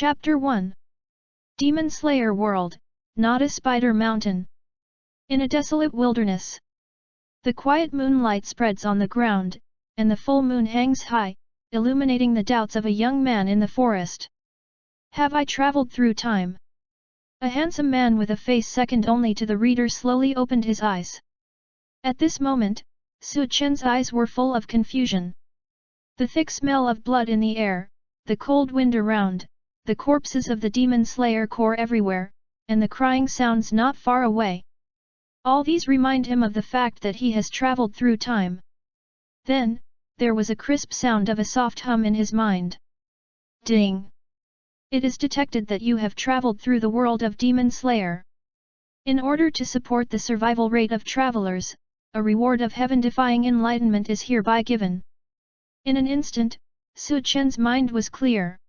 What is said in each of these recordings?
Chapter 1 Demon Slayer World, not a spider mountain. In a desolate wilderness. The quiet moonlight spreads on the ground, and the full moon hangs high, illuminating the doubts of a young man in the forest. Have I traveled through time? A handsome man with a face second only to the reader slowly opened his eyes. At this moment, Su Chen's eyes were full of confusion. The thick smell of blood in the air, the cold wind around, the corpses of the demon slayer core everywhere, and the crying sounds not far away. All these remind him of the fact that he has traveled through time. Then, there was a crisp sound of a soft hum in his mind. Ding! It is detected that you have traveled through the world of Demon Slayer. In order to support the survival rate of travelers, a reward of heaven-defying enlightenment is hereby given. In an instant, Su Chen's mind was clear.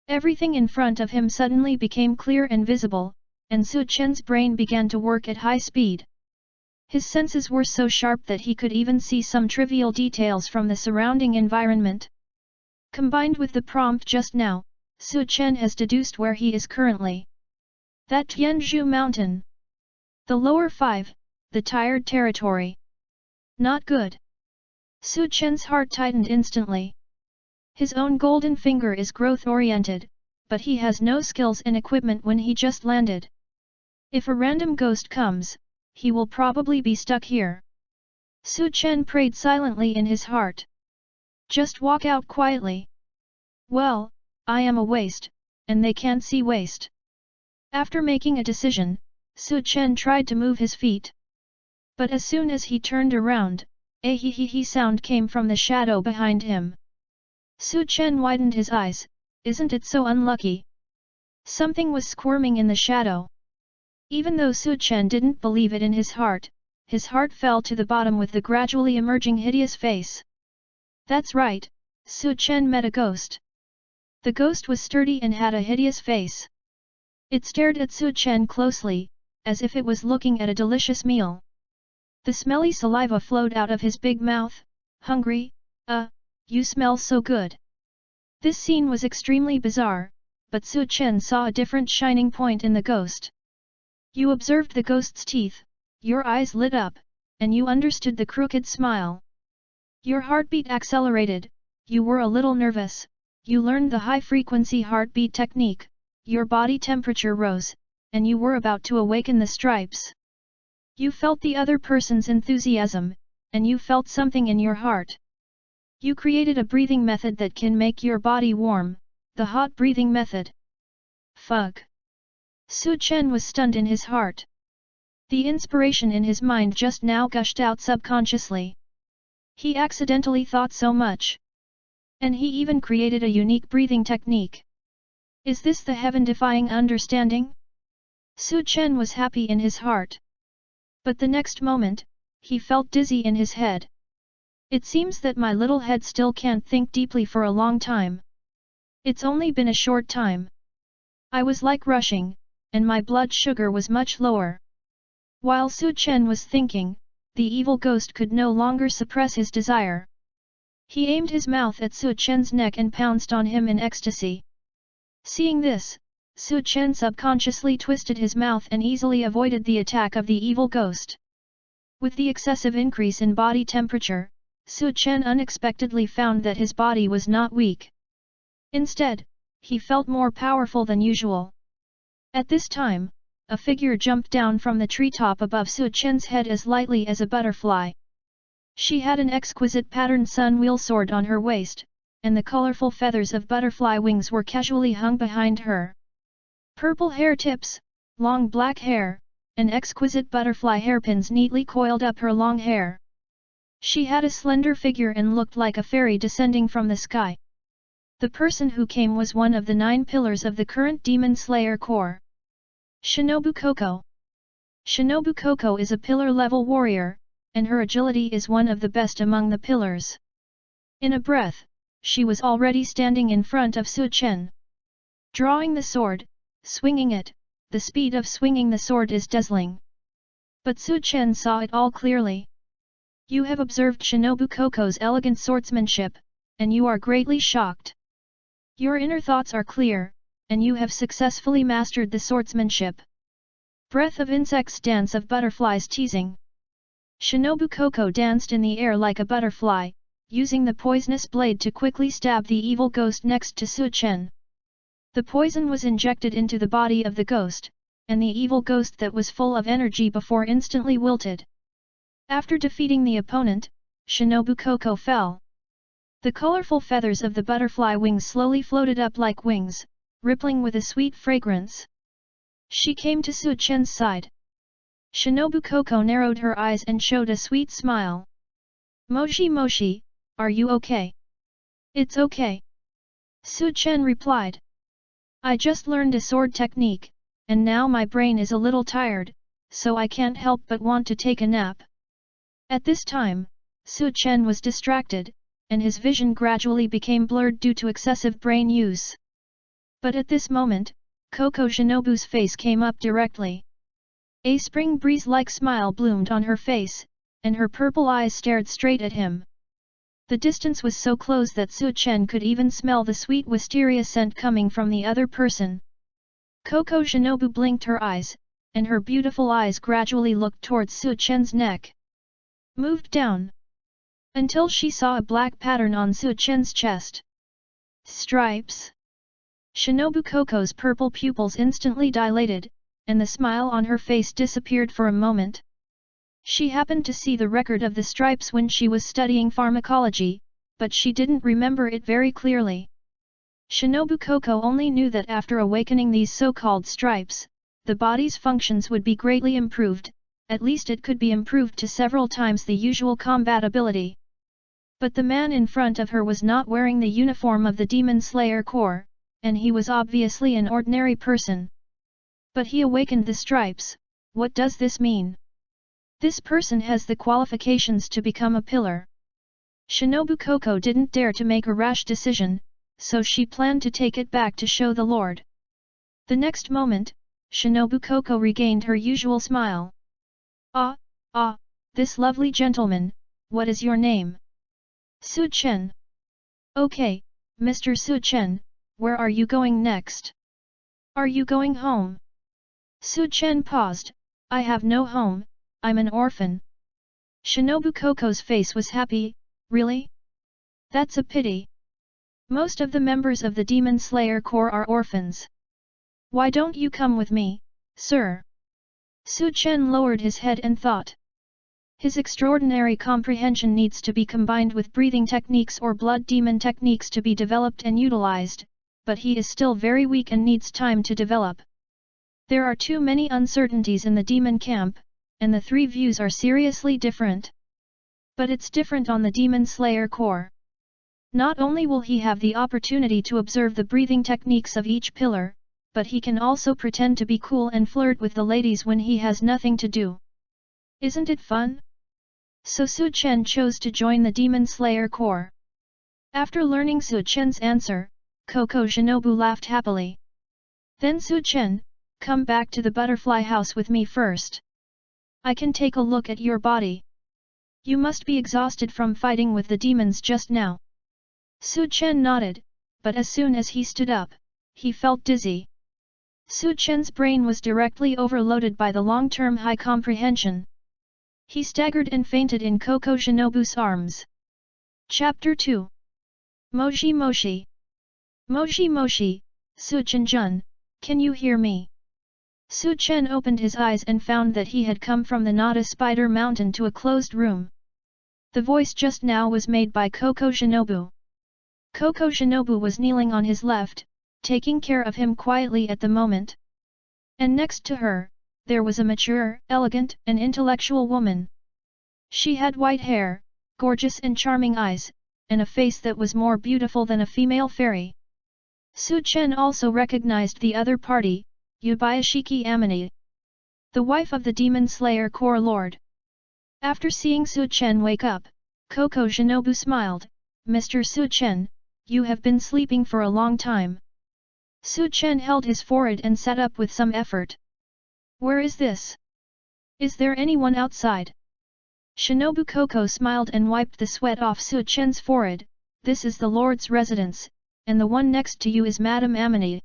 Everything in front of him suddenly became clear and visible, and Su Chen's brain began to work at high speed. His senses were so sharp that he could even see some trivial details from the surrounding environment. Combined with the prompt just now, Su Chen has deduced where he is currently. That Tianzhu mountain. The lower 5, the tired territory. Not good. Su Chen's heart tightened instantly. His own golden finger is growth-oriented, but he has no skills and equipment when he just landed. If a random ghost comes, he will probably be stuck here. Su Chen prayed silently in his heart. Just walk out quietly. Well, I am a waste, and they can't see waste. After making a decision, Su Chen tried to move his feet. But as soon as he turned around, a hee-hee-hee sound came from the shadow behind him. Su Chen widened his eyes. Isn't it so unlucky? Something was squirming in the shadow. Even though Su Chen didn't believe it in his heart fell to the bottom with the gradually emerging hideous face. That's right, Su Chen met a ghost. The ghost was sturdy and had a hideous face. It stared at Su Chen closely, as if it was looking at a delicious meal. The smelly saliva flowed out of his big mouth. Hungry? You smell so good. This scene was extremely bizarre, but Su Chen saw a different shining point in the ghost. You observed the ghost's teeth, your eyes lit up, and you understood the crooked smile. Your heartbeat accelerated, you were a little nervous, you learned the high-frequency heartbeat technique, your body temperature rose, and you were about to awaken the stripes. You felt the other person's enthusiasm, and you felt something in your heart. You created a breathing method that can make your body warm, the hot breathing method. Fug! Su Chen was stunned in his heart. The inspiration in his mind just now gushed out subconsciously. He accidentally thought so much. And he even created a unique breathing technique. Is this the heaven-defying understanding? Su Chen was happy in his heart. But the next moment, he felt dizzy in his head. It seems that my little head still can't think deeply for a long time. It's only been a short time. I was like rushing, and my blood sugar was much lower. While Su Chen was thinking, the evil ghost could no longer suppress his desire. He aimed his mouth at Su Chen's neck and pounced on him in ecstasy. Seeing this, Su Chen subconsciously twisted his mouth and easily avoided the attack of the evil ghost. With the excessive increase in body temperature, Su Chen unexpectedly found that his body was not weak. Instead, he felt more powerful than usual. At this time, a figure jumped down from the treetop above Su Chen's head as lightly as a butterfly. She had an exquisite patterned sun-wheel sword on her waist, and the colorful feathers of butterfly wings were casually hung behind her. Purple hair tips, long black hair, and exquisite butterfly hairpins neatly coiled up her long hair. She had a slender figure and looked like a fairy descending from the sky. The person who came was one of the 9 pillars of the current Demon Slayer Corps. SHINOBU KOCHO. SHINOBU KOCHO is a pillar-level warrior, and her agility is one of the best among the pillars. In a breath, she was already standing in front of Su Chen. Drawing the sword, swinging it, the speed of swinging the sword is dazzling. But Su Chen saw it all clearly. You have observed SHINOBU KOCHO's elegant swordsmanship, and you are greatly shocked. Your inner thoughts are clear, and you have successfully mastered the swordsmanship. Breath of insects, dance of butterflies, teasing. Shinobu KOCHO danced in the air like a butterfly, using the poisonous blade to quickly stab the evil ghost next to Su Chen. The poison was injected into the body of the ghost, and the evil ghost that was full of energy before instantly wilted. After defeating the opponent, Shinobu KOCHO fell. The colorful feathers of the butterfly wings slowly floated up like wings, rippling with a sweet fragrance. She came to Su Chen's side. Shinobu KOCHO narrowed her eyes and showed a sweet smile. Moshi Moshi, are you okay? It's okay. Su Chen replied. I just learned a sword technique, and now my brain is a little tired, so I can't help but want to take a nap. At this time, Su Chen was distracted, and his vision gradually became blurred due to excessive brain use. But at this moment, KOCHO Shinobu's face came up directly. A spring breeze-like smile bloomed on her face, and her purple eyes stared straight at him. The distance was so close that Su Chen could even smell the sweet wisteria scent coming from the other person. KOCHO Shinobu blinked her eyes, and her beautiful eyes gradually looked towards Su Chen's neck. Moved down, until she saw a black pattern on Su Chen's chest. Stripes. Shinobu KOCHO's purple pupils instantly dilated, and the smile on her face disappeared for a moment. She happened to see the record of the stripes when she was studying pharmacology, but she didn't remember it very clearly. Shinobu KOCHO only knew that after awakening these so-called stripes, the body's functions would be greatly improved, at least it could be improved to several times the usual combat ability. But the man in front of her was not wearing the uniform of the Demon Slayer Corps, and he was obviously an ordinary person. But he awakened the stripes. What does this mean? This person has the qualifications to become a pillar. Shinobu KOCHO didn't dare to make a rash decision, so she planned to take it back to show the Lord. The next moment, Shinobu KOCHO regained her usual smile. This lovely gentleman, what is your name? Su Chen. Okay, Mr. Su Chen, where are you going next? Are you going home? Su Chen paused. I have no home, I'm an orphan. Shinobu KOCHO's face was happy. Really? That's a pity. Most of the members of the Demon Slayer Corps are orphans. Why don't you come with me, sir? Su Chen lowered his head and thought. His extraordinary comprehension needs to be combined with breathing techniques or blood demon techniques to be developed and utilized, but he is still very weak and needs time to develop. There are too many uncertainties in the demon camp, and the three views are seriously different. But it's different on the Demon Slayer Corps. Not only will he have the opportunity to observe the breathing techniques of each pillar, but he can also pretend to be cool and flirt with the ladies when he has nothing to do. Isn't it fun? So Su Chen chose to join the Demon Slayer Corps. After learning Su Chen's answer, KOCHO Shinobu laughed happily. Then Su Chen, come back to the butterfly house with me first. I can take a look at your body. You must be exhausted from fighting with the demons just now. Su Chen nodded, but as soon as he stood up, he felt dizzy. Su Chen's brain was directly overloaded by the long-term high comprehension. He staggered and fainted in KOCHO Shinobu's arms. Chapter 2. Moshi Moshi. Moshi Moshi, Su Chen-jun, can you hear me? Su Chen opened his eyes and found that he had come from the Nada Spider Mountain to a closed room. The voice just now was made by KOCHO Shinobu. KOCHO Shinobu was kneeling on his left, taking care of him quietly at the moment. And next to her, there was a mature, elegant, and intellectual woman. She had white hair, gorgeous and charming eyes, and a face that was more beautiful than a female fairy. Su Chen also recognized the other party, Yubayashiki Amine, the wife of the Demon Slayer Corps Lord. After seeing Su Chen wake up, KOCHO Shinobu smiled. Mr. Su Chen, you have been sleeping for a long time. Su Chen held his forehead and sat up with some effort. Where is this? Is there anyone outside? Shinobu KOCHO smiled and wiped the sweat off Su Chen's forehead. This is the Lord's residence, and the one next to you is Madame Amine.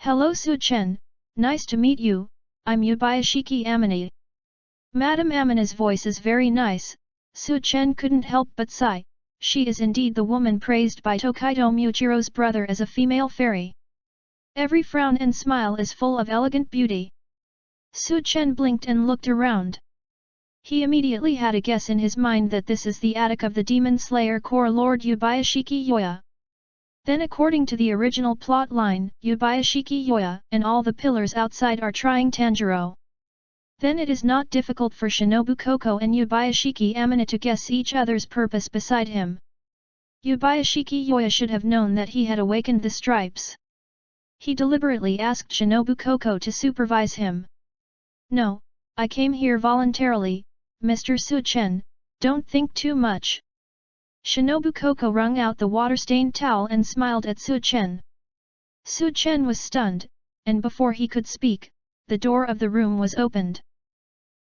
Hello Su-chen, nice to meet you, I'm Yubayashiki Amine. Madame Amina's voice is very nice, Su-chen couldn't help but sigh, she is indeed the woman praised by Tokaido Mujiro's brother as a female fairy. Every frown and smile is full of elegant beauty. Su-chen blinked and looked around. He immediately had a guess in his mind that this is the attic of the Demon Slayer Corps Lord Yubayashiki Yoya. Then according to the original plot line, Yubayashiki Yoya and all the pillars outside are trying Tanjiro. Then it is not difficult for Shinobu KOCHO and Yubayashiki Amina to guess each other's purpose beside him. Yubayashiki Yoya should have known that he had awakened the stripes. He deliberately asked Shinobu KOCHO to supervise him. No, I came here voluntarily, Mr. Su-chen, don't think too much. Shinobu KOCHO wrung out the water-stained towel and smiled at Su-chen. Su-chen was stunned, and before he could speak, the door of the room was opened.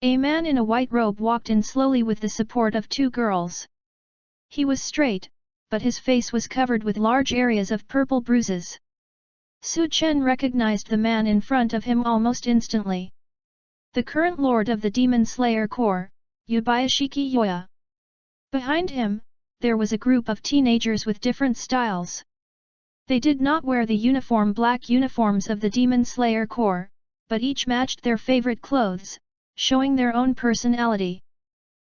A man in a white robe walked in slowly with the support of two girls. He was straight, but his face was covered with large areas of purple bruises. Su-chen recognized the man in front of him almost instantly. The current lord of the Demon Slayer Corps, Yubayashiki Yoya. Behind him, there was a group of teenagers with different styles. They did not wear the black uniforms of the Demon Slayer Corps, but each matched their favorite clothes, showing their own personality.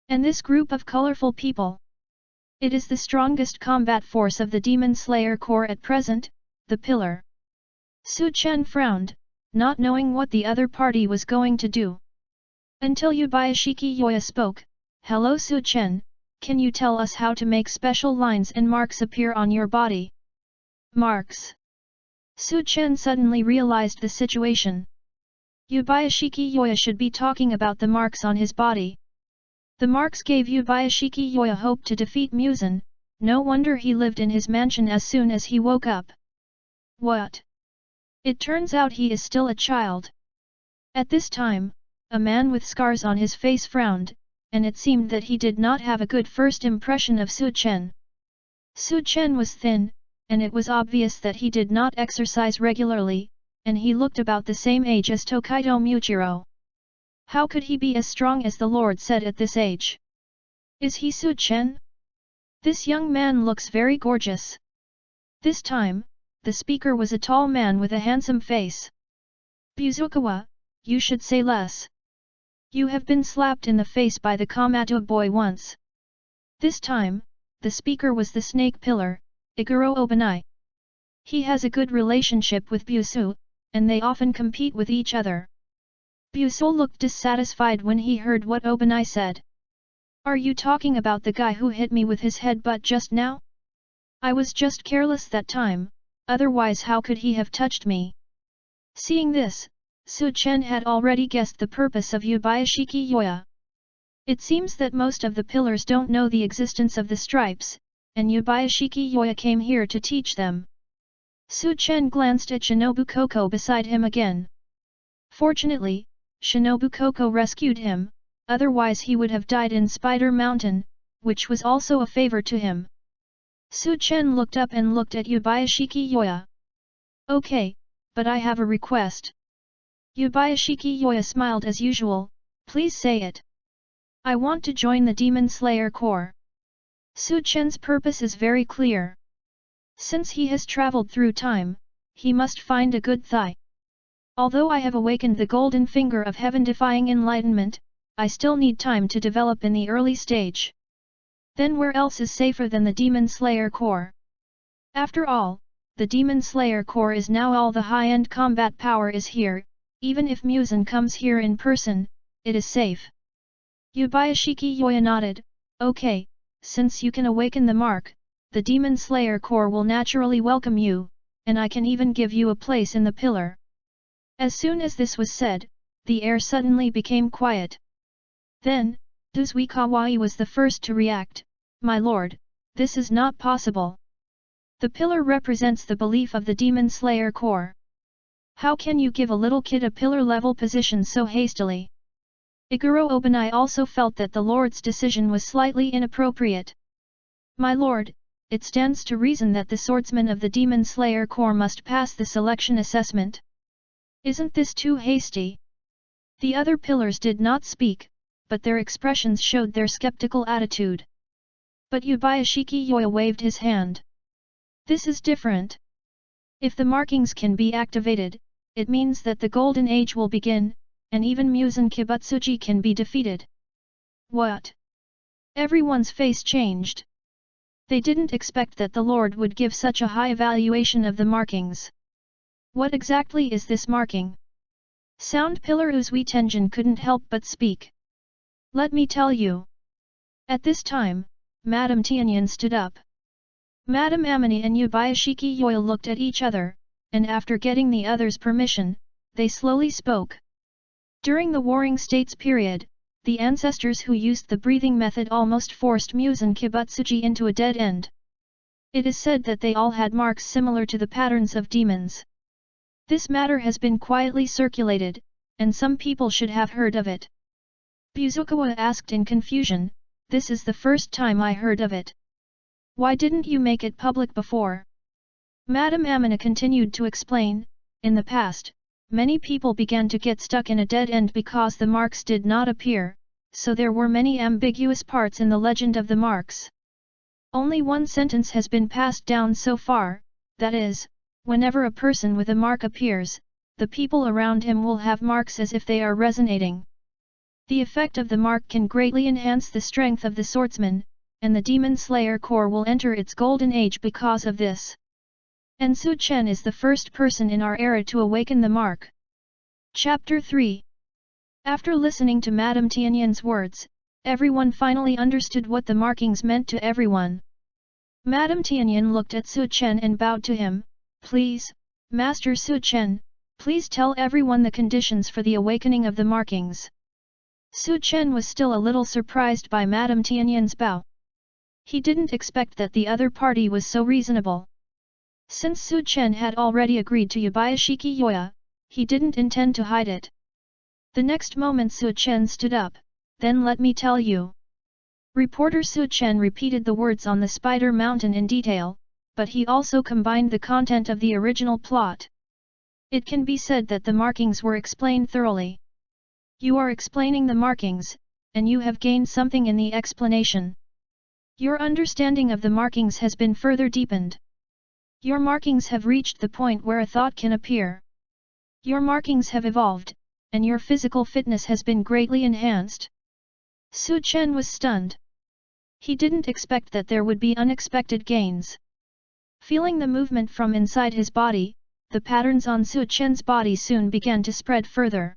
And this group of colorful people, it is the strongest combat force of the Demon Slayer Corps at present, the Pillar. Su-chen frowned, not knowing what the other party was going to do. Until Yubayashiki Yoya spoke, "Hello Su-chen, can you tell us how to make special lines and marks appear on your body?" Marks. Su-chen suddenly realized the situation. Yubayashiki Yoya should be talking about the marks on his body. The marks gave Yubayashiki Yoya hope to defeat Muzan, no wonder he lived in his mansion as soon as he woke up. What? It turns out he is still a child. At this time, a man with scars on his face frowned, and it seemed that he did not have a good first impression of Su-chen. Su-chen was thin, and it was obvious that he did not exercise regularly, and he looked about the same age as Tokaido Mujiro. How could he be as strong as the Lord said at this age? Is he Su-chen? This young man looks very gorgeous. This time, the speaker was a tall man with a handsome face. Buzukawa, you should say less. You have been slapped in the face by the Komato boy once. This time, the speaker was the snake pillar, Iguro Obanai. He has a good relationship with Busu, and they often compete with each other. Busu looked dissatisfied when he heard what Obanai said. Are you talking about the guy who hit me with his headbutt just now? I was just careless that time, otherwise how could he have touched me? Seeing this, Su-chen had already guessed the purpose of Yubayashiki Yoya. It seems that most of the pillars don't know the existence of the stripes, and Yubayashiki Yoya came here to teach them. Su-chen glanced at Shinobu KOCHO beside him again. Fortunately, Shinobu KOCHO rescued him, otherwise he would have died in Spider Mountain, which was also a favor to him. Su-chen looked up and looked at Yubayashiki Yoya. Okay, but I have a request. Yubayashiki Yoya smiled as usual, please say it. I want to join the Demon Slayer Corps. Su-chen's purpose is very clear. Since he has traveled through time, he must find a good thigh. Although I have awakened the golden finger of heaven-defying enlightenment, I still need time to develop in the early stage. Then where else is safer than the Demon Slayer Corps? After all, the Demon Slayer Corps is now all the high-end combat power is here, even if Muzan comes here in person, it is safe. Yubayashiki Yoya nodded, okay, since you can awaken the mark, the Demon Slayer Corps will naturally welcome you, and I can even give you a place in the pillar. As soon as this was said, the air suddenly became quiet. Then, Uzui Kawai was the first to react, my lord, this is not possible. The pillar represents the belief of the Demon Slayer Corps. How can you give a little kid a pillar-level position so hastily? Iguro Obanai also felt that the lord's decision was slightly inappropriate. My lord, it stands to reason that the swordsman of the Demon Slayer Corps must pass the selection assessment. Isn't this too hasty? The other pillars did not speak, but their expressions showed their skeptical attitude. But Yubayashiki Yoya waved his hand. This is different. If the markings can be activated, it means that the Golden Age will begin, and even Muzan Kibutsuji can be defeated. What? Everyone's face changed. They didn't expect that the Lord would give such a high evaluation of the markings. What exactly is this marking? Sound Pillar Uzui Tenjin couldn't help but speak. Let me tell you. At this time, Madame Tianyan stood up. Madame Amini and Yubayashiki Yoil looked at each other, and after getting the others' permission, they slowly spoke. During the Warring States period, the ancestors who used the breathing method almost forced Muzan Kibutsuji into a dead end. It is said that they all had marks similar to the patterns of demons. This matter has been quietly circulated, and some people should have heard of it. Buzukawa asked in confusion, this is the first time I heard of it. Why didn't you make it public before? Madame Amina continued to explain, in the past, many people began to get stuck in a dead end because the marks did not appear, so there were many ambiguous parts in the legend of the marks. Only one sentence has been passed down so far, that is, whenever a person with a mark appears, the people around him will have marks as if they are resonating. The effect of the mark can greatly enhance the strength of the swordsman, and the Demon Slayer Corps will enter its golden age because of this. And Su Chen is the first person in our era to awaken the mark. Chapter 3. After listening to Madame Tianyan's words, everyone finally understood what the markings meant to everyone. Madame Tianyan looked at Su Chen and bowed to him. Please, Master Su Chen, please tell everyone the conditions for the awakening of the markings. Su Chen was still a little surprised by Madame Tianyan's bow. He didn't expect that the other party was so reasonable. Since Su Chen had already agreed to Yubayashiki Yoya, he didn't intend to hide it. The next moment Su Chen stood up, then let me tell you. Reporter Su Chen repeated the words on the Spider Mountain in detail, but he also combined the content of the original plot. It can be said that the markings were explained thoroughly. You are explaining the markings, and you have gained something in the explanation. Your understanding of the markings has been further deepened. Your markings have reached the point where a thought can appear. Your markings have evolved, and your physical fitness has been greatly enhanced. Su Chen was stunned. He didn't expect that there would be unexpected gains. Feeling the movement from inside his body, the patterns on Su Chen's body soon began to spread further.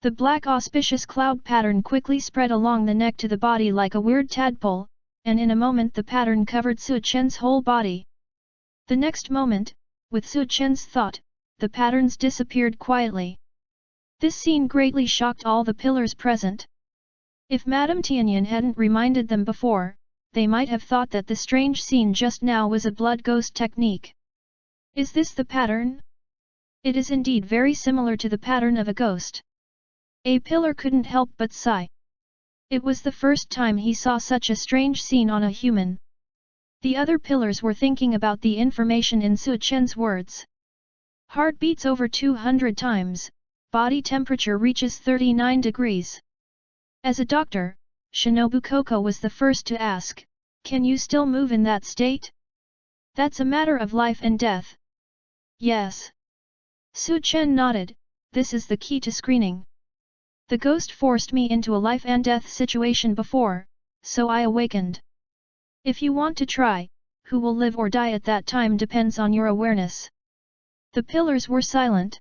The black auspicious cloud pattern quickly spread along the neck to the body like a weird tadpole, and in a moment the pattern covered Su Chen's whole body. The next moment, with Su Chen's thought, the patterns disappeared quietly. This scene greatly shocked all the pillars present. If Madame Tianyan hadn't reminded them before, they might have thought that the strange scene just now was a blood ghost technique. Is this the pattern? It is indeed very similar to the pattern of a ghost. A pillar couldn't help but sigh. It was the first time he saw such a strange scene on a human. The other pillars were thinking about the information in Su Chen's words. Heart beats over 200 times, body temperature reaches 39 degrees. As a doctor, Shinobu Koko was the first to ask, can you still move in that state? That's a matter of life and death. Yes. Su Chen nodded, this is the key to screening. The ghost forced me into a life and death situation before, so I awakened. If you want to try, who will live or die at that time depends on your awareness. The pillars were silent.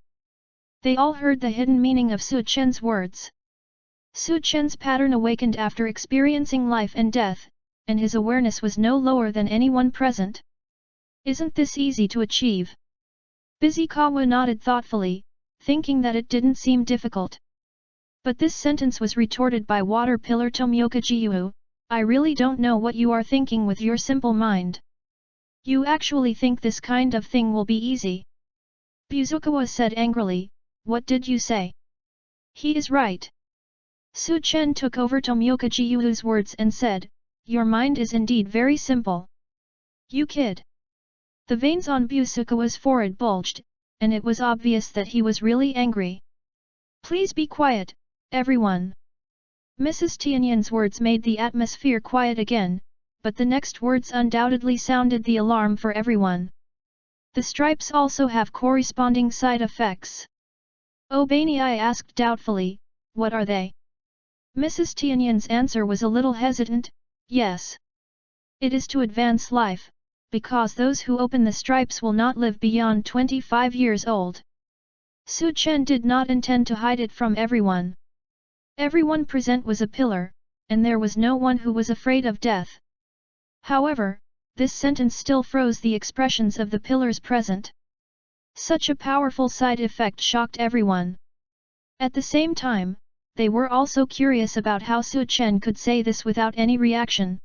They all heard the hidden meaning of Su Chen's words. Su Chen's pattern awakened after experiencing life and death, and his awareness was no lower than anyone present. Isn't this easy to achieve? Bizikawa nodded thoughtfully, thinking that it didn't seem difficult. But this sentence was retorted by water pillar Tomioka Jiu. I really don't know what you are thinking with your simple mind. You actually think this kind of thing will be easy? Buzukawa said angrily, what did you say? He is right. Su Chen took over Tomioka Jiu's words and said, your mind is indeed very simple. You kid. The veins on Buzukawa's forehead bulged, and it was obvious that he was really angry. "Please be quiet, everyone." Mrs. Tianyan's words made the atmosphere quiet again, but the next words undoubtedly sounded the alarm for everyone. "The stripes also have corresponding side effects." Obani asked doubtfully, "What are they?" Mrs. Tianyan's answer was a little hesitant, "Yes. It is to advance life, because those who open the stripes will not live beyond 25 years old." Su Chen did not intend to hide it from everyone. Everyone present was a pillar, and there was no one who was afraid of death. However, this sentence still froze the expressions of the pillars present. Such a powerful side effect shocked everyone. At the same time, they were also curious about how Su Chen could say this without any reaction.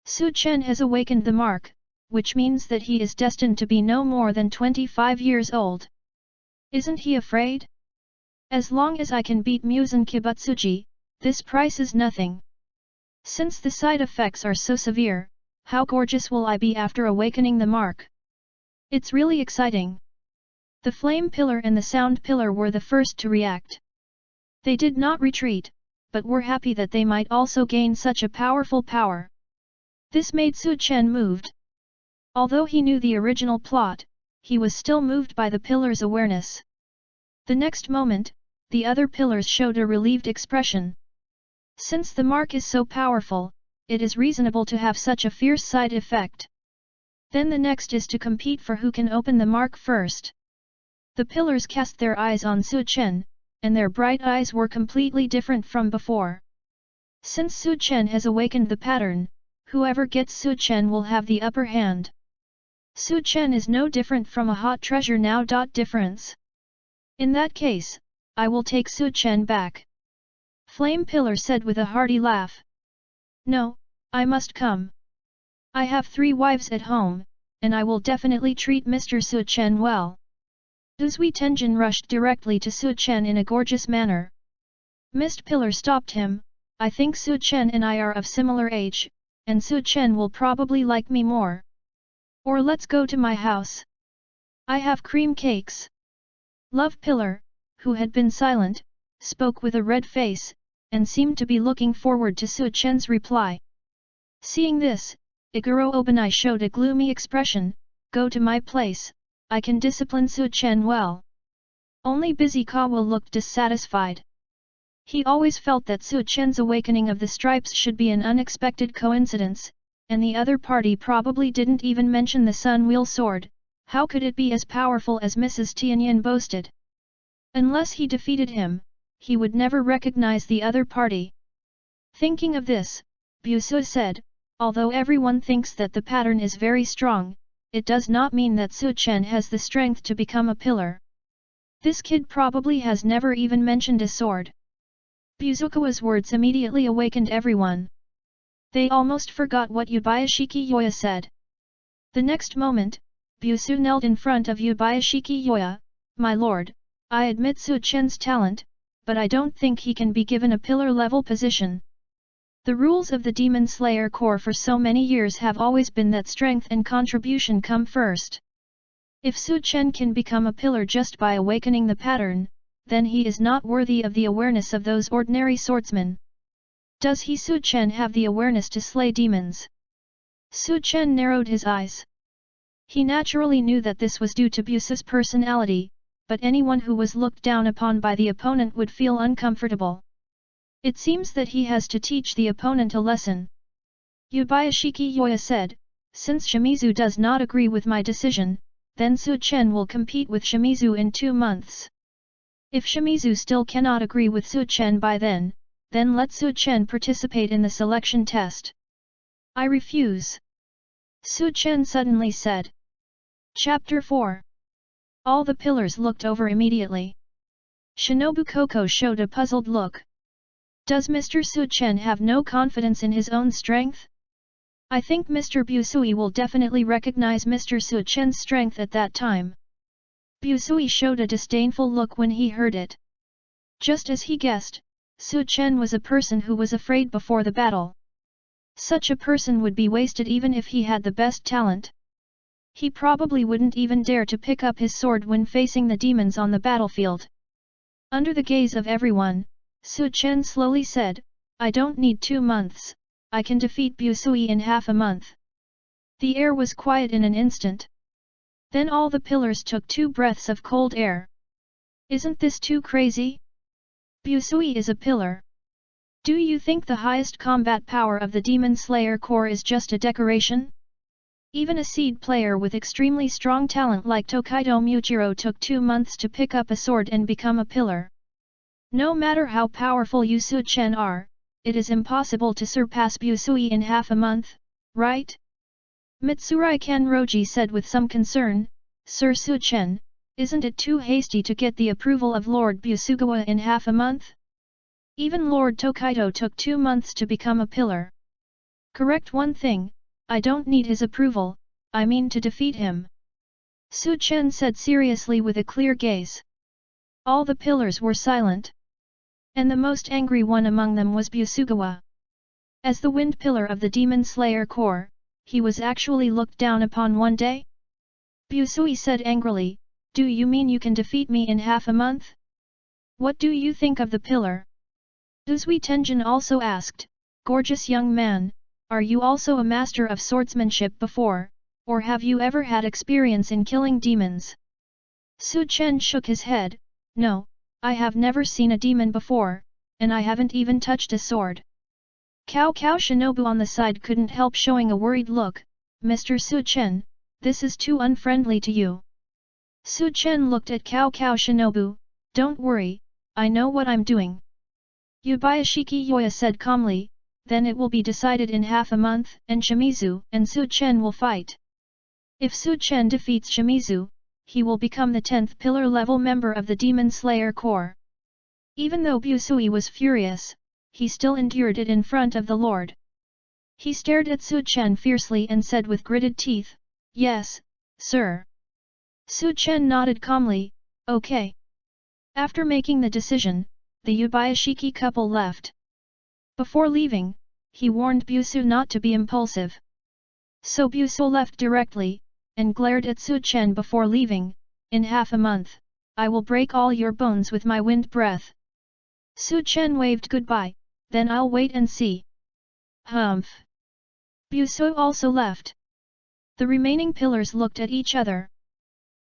Su Chen has awakened the mark, which means that he is destined to be no more than 25 years old. Isn't he afraid? As long as I can beat Muzan Kibutsuji, this price is nothing. Since the side effects are so severe, how gorgeous will I be after awakening the mark? It's really exciting. The flame pillar and the sound pillar were the first to react. They did not retreat, but were happy that they might also gain such a powerful power. This made Su Chen moved. Although he knew the original plot, he was still moved by the pillar's awareness. The next moment, the other pillars showed a relieved expression. Since the mark is so powerful, it is reasonable to have such a fierce side effect. Then the next is to compete for who can open the mark first. The pillars cast their eyes on Su Chen, and their bright eyes were completely different from before. Since Su Chen has awakened the pattern, whoever gets Su Chen will have the upper hand. Su Chen is no different from a hot treasure now. Difference. In that case, I will take Su Chen back. Flame Pillar said with a hearty laugh. No, I must come. I have 3 wives at home, and I will definitely treat Mr. Su Chen well. Uzui Tenjin rushed directly to Su Chen in a gorgeous manner. Mist Pillar stopped him. I think Su Chen and I are of similar age, and Su Chen will probably like me more. Or let's go to my house. I have cream cakes. Love Pillar, who had been silent, spoke with a red face, and seemed to be looking forward to Su Chen's reply. Seeing this, Iguro Obanai showed a gloomy expression. Go to my place, I can discipline Su Chen well. Only Busy Kawa looked dissatisfied. He always felt that Su Chen's awakening of the stripes should be an unexpected coincidence, and the other party probably didn't even mention the Sun Wheel Sword. How could it be as powerful as Mrs. Tianyan boasted? Unless he defeated him, he would never recognize the other party. Thinking of this, Busu said, although everyone thinks that the pattern is very strong, it does not mean that Su Chen has the strength to become a pillar. This kid probably has never even mentioned a sword. Buzukawa's words immediately awakened everyone. They almost forgot what Yubayashiki Yoya said. The next moment, Busu knelt in front of Yubayashiki Yoya. My lord, I admit Su Chen's talent, but I don't think he can be given a pillar-level position. The rules of the Demon Slayer Corps for so many years have always been that strength and contribution come first. If Su Chen can become a pillar just by awakening the pattern, then he is not worthy of the awareness of those ordinary swordsmen. Does he Su Chen have the awareness to slay demons? Su Chen narrowed his eyes. He naturally knew that this was due to Busu's personality, but anyone who was looked down upon by the opponent would feel uncomfortable. It seems that he has to teach the opponent a lesson. Yubayashiki Yoya said, since Shimizu does not agree with my decision, then Su Chen will compete with Shimizu in 2 months. If Shimizu still cannot agree with Su Chen by then let Su Chen participate in the selection test. I refuse. Su Chen suddenly said. Chapter 4. All the pillars looked over immediately. Shinobu KOCHO showed a puzzled look. Does Mr. Su Chen have no confidence in his own strength? I think Mr. Busui will definitely recognize Mr. Su Chen's strength at that time. Busui showed a disdainful look when he heard it. Just as he guessed, Su Chen was a person who was afraid before the battle. Such a person would be wasted even if he had the best talent. He probably wouldn't even dare to pick up his sword when facing the demons on the battlefield. Under the gaze of everyone, Su Chen slowly said, I don't need 2 months, I can defeat Busui in half a month. The air was quiet in an instant. Then all the pillars took 2 breaths of cold air. Isn't this too crazy? Busui is a pillar. Do you think the highest combat power of the Demon Slayer Corps is just a decoration? Even a seed player with extremely strong talent like Tokaido Muchiro took 2 months to pick up a sword and become a pillar. No matter how powerful you Su Chen are, it is impossible to surpass Busui in half a month, right? Mitsurai Kanroji said with some concern, Sir Su Chen, isn't it too hasty to get the approval of Lord Busugawa in half a month? Even Lord Tokaido took 2 months to become a pillar. Correct one thing, I don't need his approval, I mean to defeat him. Su Chen said seriously with a clear gaze. All the pillars were silent. And the most angry one among them was Busugawa. As the wind pillar of the Demon Slayer Corps, he was actually looked down upon one day? Busui said angrily, do you mean you can defeat me in half a month? What do you think of the pillar? Uzui Tenjin also asked, gorgeous young man, are you also a master of swordsmanship before, or have you ever had experience in killing demons? Su Chen shook his head, no, I have never seen a demon before, and I haven't even touched a sword. KOCHO Shinobu on the side couldn't help showing a worried look, Mr. Su Chen, this is too unfriendly to you. Su Chen looked at KOCHO Shinobu, don't worry, I know what I'm doing. Yubayashiki Yoya said calmly, then it will be decided in half a month, and Shimizu and Su Chen will fight. If Su Chen defeats Shimizu, he will become the 10th pillar level member of the Demon Slayer Corps. Even though Busui was furious, he still endured it in front of the Lord. He stared at Su Chen fiercely and said with gritted teeth, yes, sir. Su Chen nodded calmly, okay. After making the decision, the Yubayashiki couple left. Before leaving, he warned Busu not to be impulsive. So Busu left directly, and glared at Su Chen before leaving, in half a month, I will break all your bones with my wind breath. Su Chen waved goodbye, then I'll wait and see. Humph. Busu also left. The remaining pillars looked at each other.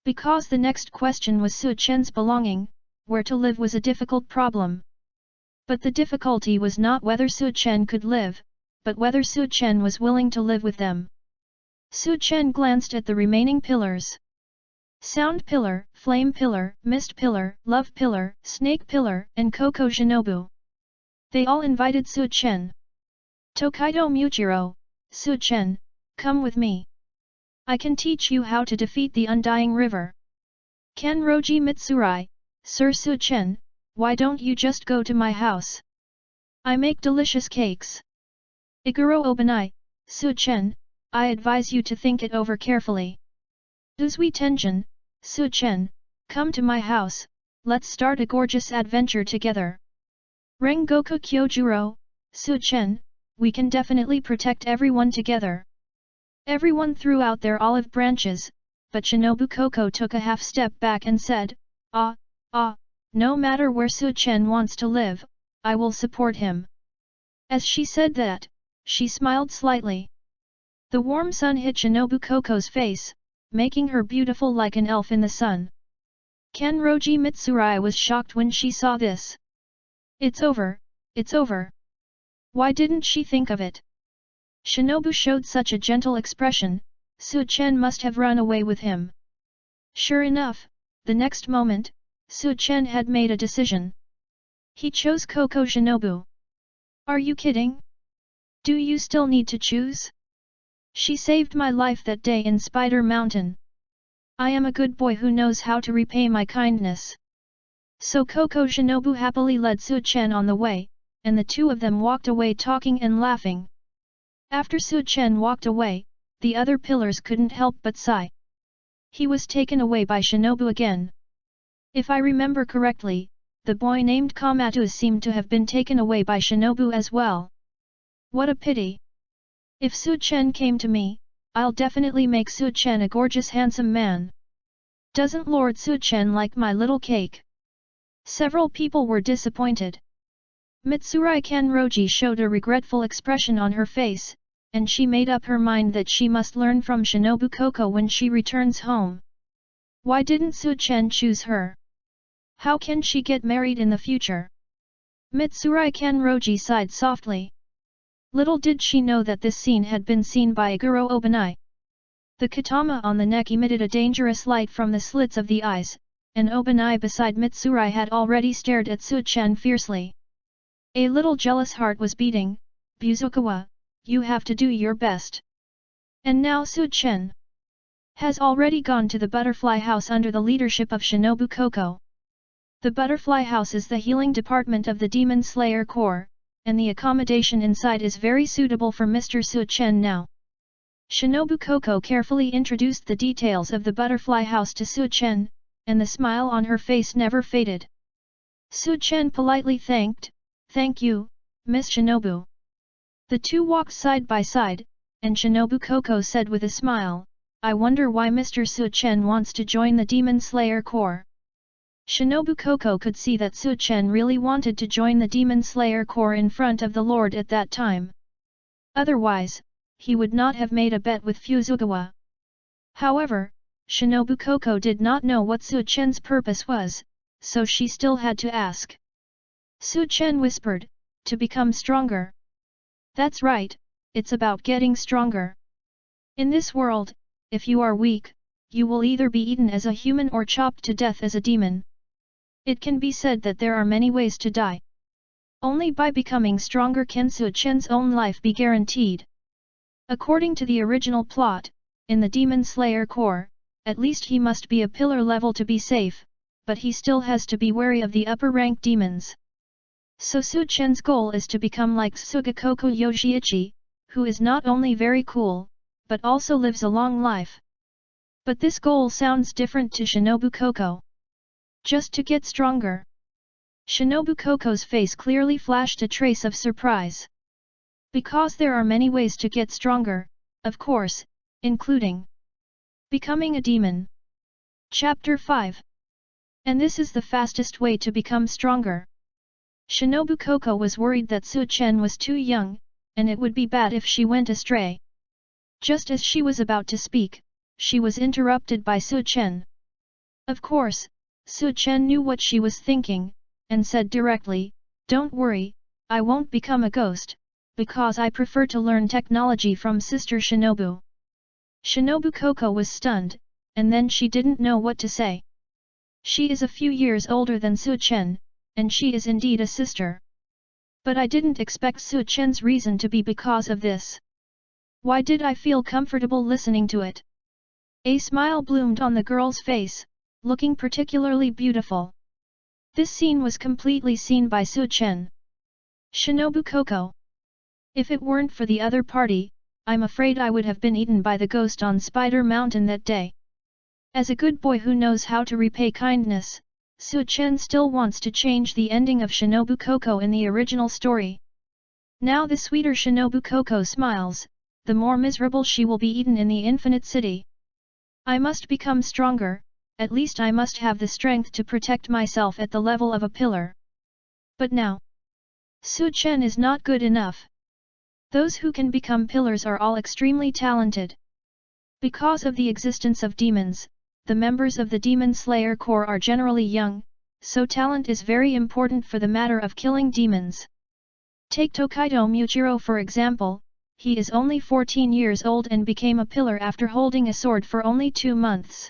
Because the next question was Su Chen's belonging, where to live was a difficult problem. But the difficulty was not whether Su Chen could live, but whether Su Chen was willing to live with them. Su Chen glanced at the remaining pillars. Sound Pillar, Flame Pillar, Mist Pillar, Love Pillar, Snake Pillar, and KOCHO Shinobu. They all invited Su Chen. Tokaido Muchiro, Su Chen, come with me. I can teach you how to defeat the Undying River. Kanroji Mitsurai, Sir Su Chen, why don't you just go to my house? I make delicious cakes. Iguro Obanai, Su Chen, I advise you to think it over carefully. Uzui Tenjin, Su Chen, come to my house, let's start a gorgeous adventure together. Rengoku Kyojuro, Su Chen, we can definitely protect everyone together. Everyone threw out their olive branches, but Shinobu Koko took a half step back and said, no matter where Su Chen wants to live, I will support him. As she said that, she smiled slightly. The warm sun hit Shinobu Koko's face, making her beautiful like an elf in the sun. Kanroji Mitsurai was shocked when she saw this. It's over, it's over. Why didn't she think of it? Shinobu showed such a gentle expression, Su Chen must have run away with him. Sure enough, the next moment, Su Chen had made a decision. He chose KOCHO Shinobu. Are you kidding? Do you still need to choose? She saved my life that day in Spider Mountain. I am a good boy who knows how to repay my kindness. So KOCHO Shinobu happily led Su Chen on the way, and the two of them walked away talking and laughing. After Su Chen walked away, the other pillars couldn't help but sigh. He was taken away by Shinobu again. If I remember correctly, the boy named Kamatu seemed to have been taken away by Shinobu as well. What a pity! If Su Chen came to me, I'll definitely make Su-chen a gorgeous handsome man. Doesn't Lord Su-chen like my little cake? Several people were disappointed. Mitsurai Kanroji showed a regretful expression on her face, and she made up her mind that she must learn from Shinobu KOCHO when she returns home. Why didn't Su-chen choose her? How can she get married in the future? Mitsurai Kanroji sighed softly. Little did she know that this scene had been seen by Iguro Obanai. The katana on the neck emitted a dangerous light from the slits of the eyes, and Obanai beside Mitsurai had already stared at Su-chen fiercely. A little jealous heart was beating. Buzukawa, you have to do your best. And now Su-chen has already gone to the butterfly house under the leadership of Shinobu KOCHO. The butterfly house is the healing department of the Demon Slayer Corps, and the accommodation inside is very suitable for Mr. Su-chen now. Shinobu KOCHO carefully introduced the details of the butterfly house to Su-chen, and the smile on her face never faded. Su-chen politely thanked, "Thank you, Miss Shinobu." The two walked side by side, and Shinobu KOCHO said with a smile, "I wonder why Mr. Su-chen wants to join the Demon Slayer Corps." Shinobu KOCHO could see that Su-chen really wanted to join the Demon Slayer Corps in front of the Lord at that time. Otherwise, he would not have made a bet with Fuzugawa. However, Shinobu KOCHO did not know what Su-chen's purpose was, so she still had to ask. Su-chen whispered, "To become stronger." "That's right, it's about getting stronger. In this world, if you are weak, you will either be eaten as a human or chopped to death as a demon. It can be said that there are many ways to die. Only by becoming stronger can Su-chen's own life be guaranteed." According to the original plot, in the Demon Slayer Corps, at least he must be a pillar level to be safe, but he still has to be wary of the upper rank demons. So Su-chen's goal is to become like Sugakoko Yoshiichi, who is not only very cool, but also lives a long life. But this goal sounds different to Shinobu KOCHO. Just to get stronger. Shinobu KOCHO's face clearly flashed a trace of surprise. Because there are many ways to get stronger, of course, including becoming a demon. Chapter 5. And this is the fastest way to become stronger. Shinobu KOCHO was worried that Su-chen was too young, and it would be bad if she went astray. Just as she was about to speak, she was interrupted by Su-chen. Of course, Su-chen knew what she was thinking, and said directly, "Don't worry, I won't become a ghost, because I prefer to learn technology from Sister Shinobu." Shinobu KOCHO was stunned, and then she didn't know what to say. She is a few years older than Su-chen, and she is indeed a sister. But I didn't expect Su-chen's reason to be because of this. Why did I feel comfortable listening to it? A smile bloomed on the girl's face, looking particularly beautiful. This scene was completely seen by Su-chen. Shinobu KOCHO. If it weren't for the other party, I'm afraid I would have been eaten by the ghost on Spider Mountain that day. As a good boy who knows how to repay kindness, Su-chen still wants to change the ending of Shinobu KOCHO in the original story. Now the sweeter Shinobu KOCHO smiles, the more miserable she will be eaten in the Infinite City. I must become stronger, at least I must have the strength to protect myself at the level of a pillar. But now, Su-chen is not good enough. Those who can become pillars are all extremely talented. Because of the existence of demons, the members of the Demon Slayer Corps are generally young, so talent is very important for the matter of killing demons. Take Tokaido Muchiro for example, he is only 14 years old and became a pillar after holding a sword for only 2 months.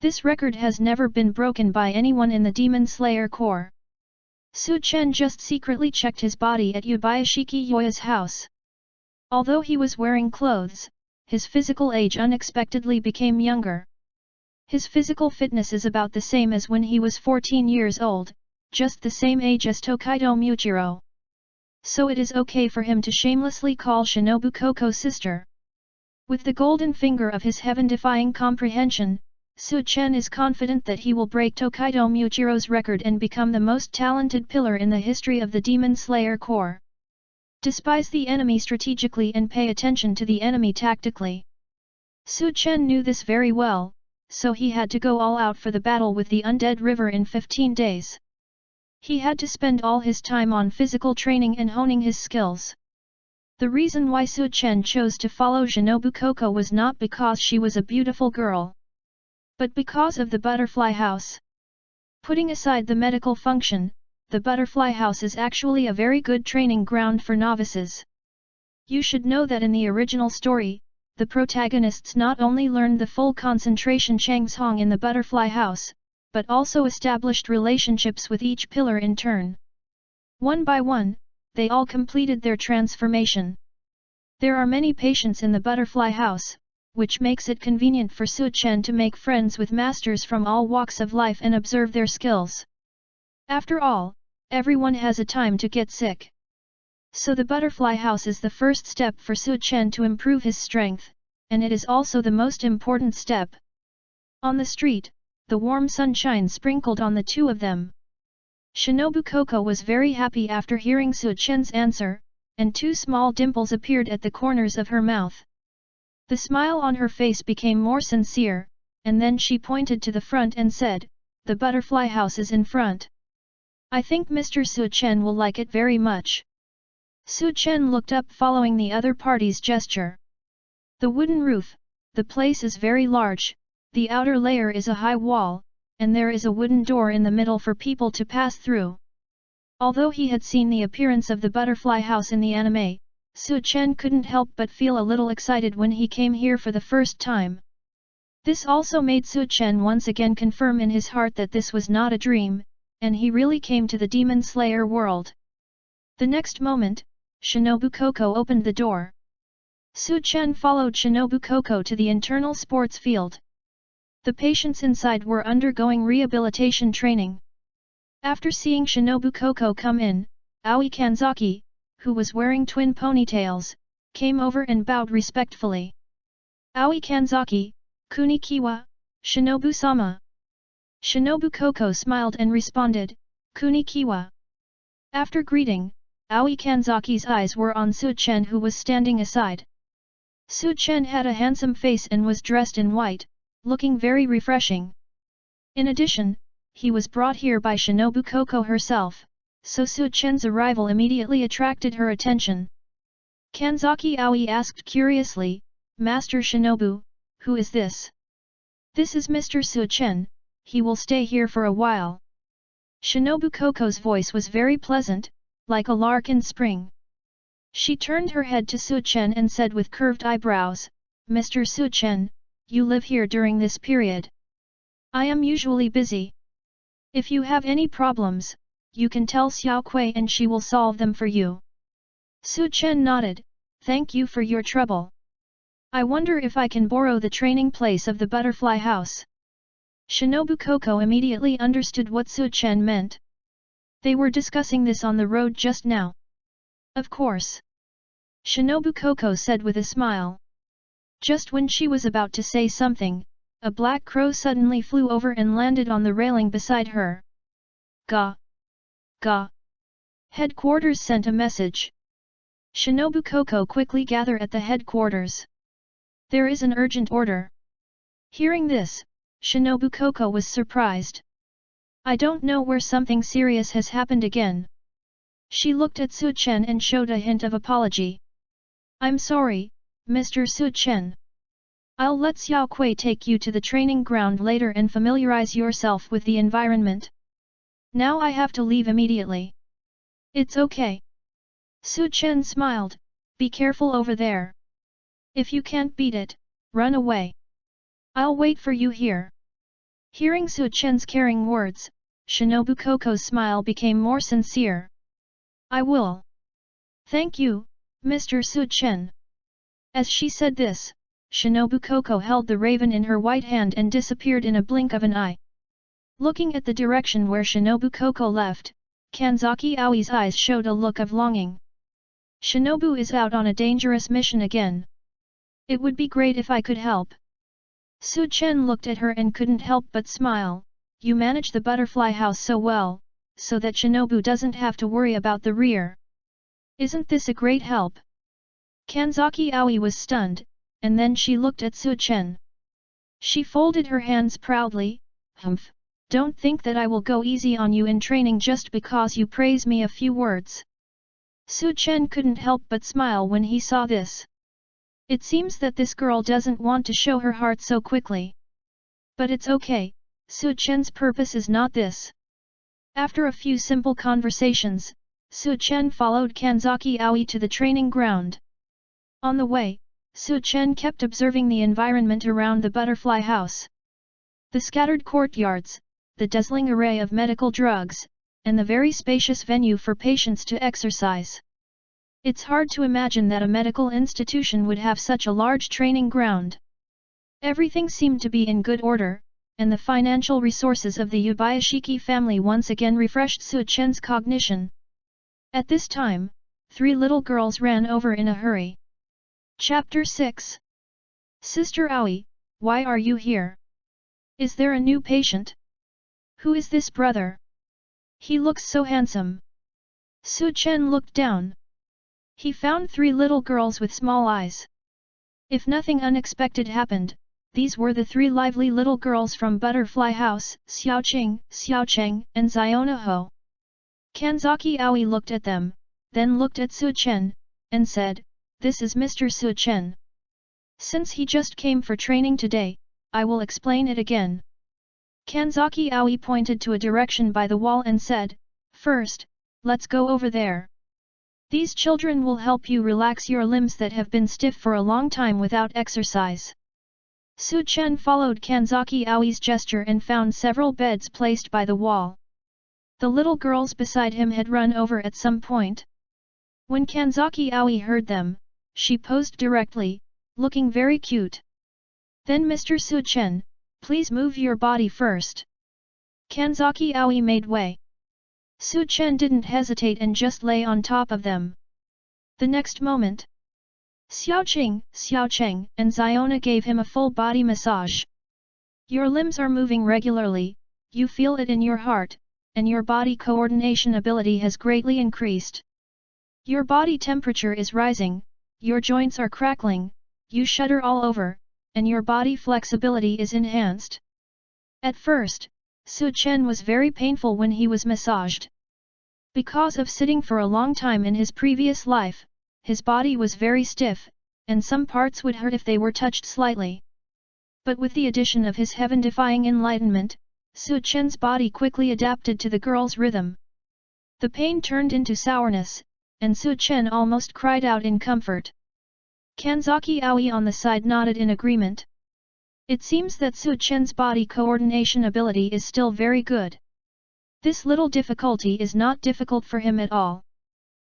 This record has never been broken by anyone in the Demon Slayer Corps. Su-chen just secretly checked his body at Yubayashiki Yoya's house. Although he was wearing clothes, his physical age unexpectedly became younger. His physical fitness is about the same as when he was 14 years old, just the same age as Tokaido Muchiro. So it is okay for him to shamelessly call Shinobu KOCHO sister. With the golden finger of his heaven-defying comprehension, Su-chen is confident that he will break Tokaido Muchiro's record and become the most talented pillar in the history of the Demon Slayer Corps. Despise the enemy strategically and pay attention to the enemy tactically. Su Chen knew this very well, so he had to go all out for the battle with the undead river in 15 days. He had to spend all his time on physical training and honing his skills. The reason why Su Chen chose to follow SHINOBU KOCHO was not because she was a beautiful girl, but because of the butterfly house. Putting aside the medical function, the butterfly house is actually a very good training ground for novices. You should know that in the original story, the protagonists not only learned the full concentration Changshong in the butterfly house, but also established relationships with each pillar in turn. One by one, they all completed their transformation. There are many patients in the butterfly house, which makes it convenient for Su Chen to make friends with masters from all walks of life and observe their skills. After all, everyone has a time to get sick. So the butterfly house is the first step for Su Chen to improve his strength, and it is also the most important step. On the street, the warm sunshine sprinkled on the two of them. SHINOBU KOCHO was very happy after hearing Su Chen's answer, and two small dimples appeared at the corners of her mouth. The smile on her face became more sincere, and then she pointed to the front and said, "The butterfly house is in front. I think Mr. Su Chen will like it very much." Su Chen looked up following the other party's gesture. The wooden roof, the place is very large, the outer layer is a high wall, and there is a wooden door in the middle for people to pass through. Although he had seen the appearance of the butterfly house in the anime, Su Chen couldn't help but feel a little excited when he came here for the first time. This also made Su Chen once again confirm in his heart that this was not a dream, and he really came to the Demon Slayer world. The next moment, SHINOBU KOCHO opened the door. Su Chen followed SHINOBU KOCHO to the internal sports field. The patients inside were undergoing rehabilitation training. After seeing SHINOBU KOCHO come in, Aoi Kanzaki, who was wearing twin ponytails, came over and bowed respectfully. "Aoi Kanzaki, Konnichiwa, Shinobu-sama." SHINOBU KOCHO smiled and responded, "Konnichiwa." After greeting, Aoi Kanzaki's eyes were on Su Chen, who was standing aside. Su Chen had a handsome face and was dressed in white, looking very refreshing. In addition, he was brought here by SHINOBU KOCHO herself, so Su Chen's arrival immediately attracted her attention. Kanzaki Aoi asked curiously, "Master SHINOBU, who is this?" "This is Mr. Su Chen, he will stay here for a while." SHINOBU KOCHO's voice was very pleasant, like a lark in spring. She turned her head to Su Chen and said with curved eyebrows, "Mr. Su Chen, you live here during this period. I am usually busy. If you have any problems, you can tell Xiao Kui and she will solve them for you." Su Chen nodded, "Thank you for your trouble. I wonder if I can borrow the training place of the butterfly house." SHINOBU KOCHO immediately understood what Su Chen meant. They were discussing this on the road just now. "Of course." SHINOBU KOCHO said with a smile. Just when she was about to say something, a black crow suddenly flew over and landed on the railing beside her. "Ga! Ga!" Headquarters sent a message. SHINOBU KOCHO quickly gathered at the headquarters. "There is an urgent order." Hearing this, SHINOBU KOCHO was surprised. "I don't know where something serious has happened again." She looked at Su Chen and showed a hint of apology. "I'm sorry, Mr. Su Chen. I'll let Xiao Kui take you to the training ground later and familiarize yourself with the environment. Now I have to leave immediately." "It's okay." Su Chen smiled, "Be careful over there. If you can't beat it, run away. I'll wait for you here." Hearing Su Chen's caring words, SHINOBU KOCHO's smile became more sincere. "I will. Thank you, Mr. Su Chen." As she said this, SHINOBU KOCHO held the raven in her white hand and disappeared in a blink of an eye. Looking at the direction where SHINOBU KOCHO left, Kanzaki Aoi's eyes showed a look of longing. "SHINOBU is out on a dangerous mission again. It would be great if I could help." Su Chen looked at her and couldn't help but smile. "You manage the butterfly house so well, so that SHINOBU doesn't have to worry about the rear. Isn't this a great help?" Kanzaki Aoi was stunned, and then she looked at Su Chen. She folded her hands proudly. Humph, don't think that I will go easy on you in training just because you praise me a few words. Su Chen couldn't help but smile when he saw this. It seems that this girl doesn't want to show her heart so quickly. But it's okay, Su Chen's purpose is not this. After a few simple conversations, Su Chen followed Kanzaki Aoi to the training ground. On the way, Su Chen kept observing the environment around the butterfly house. The scattered courtyards, the dazzling array of medical drugs, and the very spacious venue for patients to exercise. It's hard to imagine that a medical institution would have such a large training ground. Everything seemed to be in good order, and the financial resources of the Yubayashiki family once again refreshed Su Chen's cognition. At this time, 3 little girls ran over in a hurry. Chapter 6. Sister Aoi, why are you here? Is there a new patient? Who is this brother? He looks so handsome. Su Chen looked down. He found 3 little girls with small eyes. If nothing unexpected happened, these were the 3 lively little girls from Butterfly House, Xiaoqing, Xiaocheng, and Ziona Ho. Kanzaki Aoi looked at them, then looked at Su Chen, and said, "This is Mr. Su Chen. Since he just came for training today, I will explain it again." Kanzaki Aoi pointed to a direction by the wall and said, "First, let's go over there. These children will help you relax your limbs that have been stiff for a long time without exercise." Su Chen followed Kanzaki Aoi's gesture and found several beds placed by the wall. The little girls beside him had run over at some point. When Kanzaki Aoi heard them, she posed directly, looking very cute. "Then Mr. Su Chen, please move your body first." Kanzaki Aoi made way. Su Chen didn't hesitate and just lay on top of them. The next moment, Xiaoqing, Xiaocheng, and Ziona gave him a full body massage. "Your limbs are moving regularly, you feel it in your heart, and your body coordination ability has greatly increased. Your body temperature is rising, your joints are crackling, you shudder all over, and your body flexibility is enhanced." At first, Su Chen was very painful when he was massaged. Because of sitting for a long time in his previous life, his body was very stiff, and some parts would hurt if they were touched slightly. But with the addition of his heaven-defying enlightenment, Su Chen's body quickly adapted to the girl's rhythm. The pain turned into sourness, and Su Chen almost cried out in comfort. Kanzaki Aoi on the side nodded in agreement. It seems that Su Chen's body coordination ability is still very good. This little difficulty is not difficult for him at all.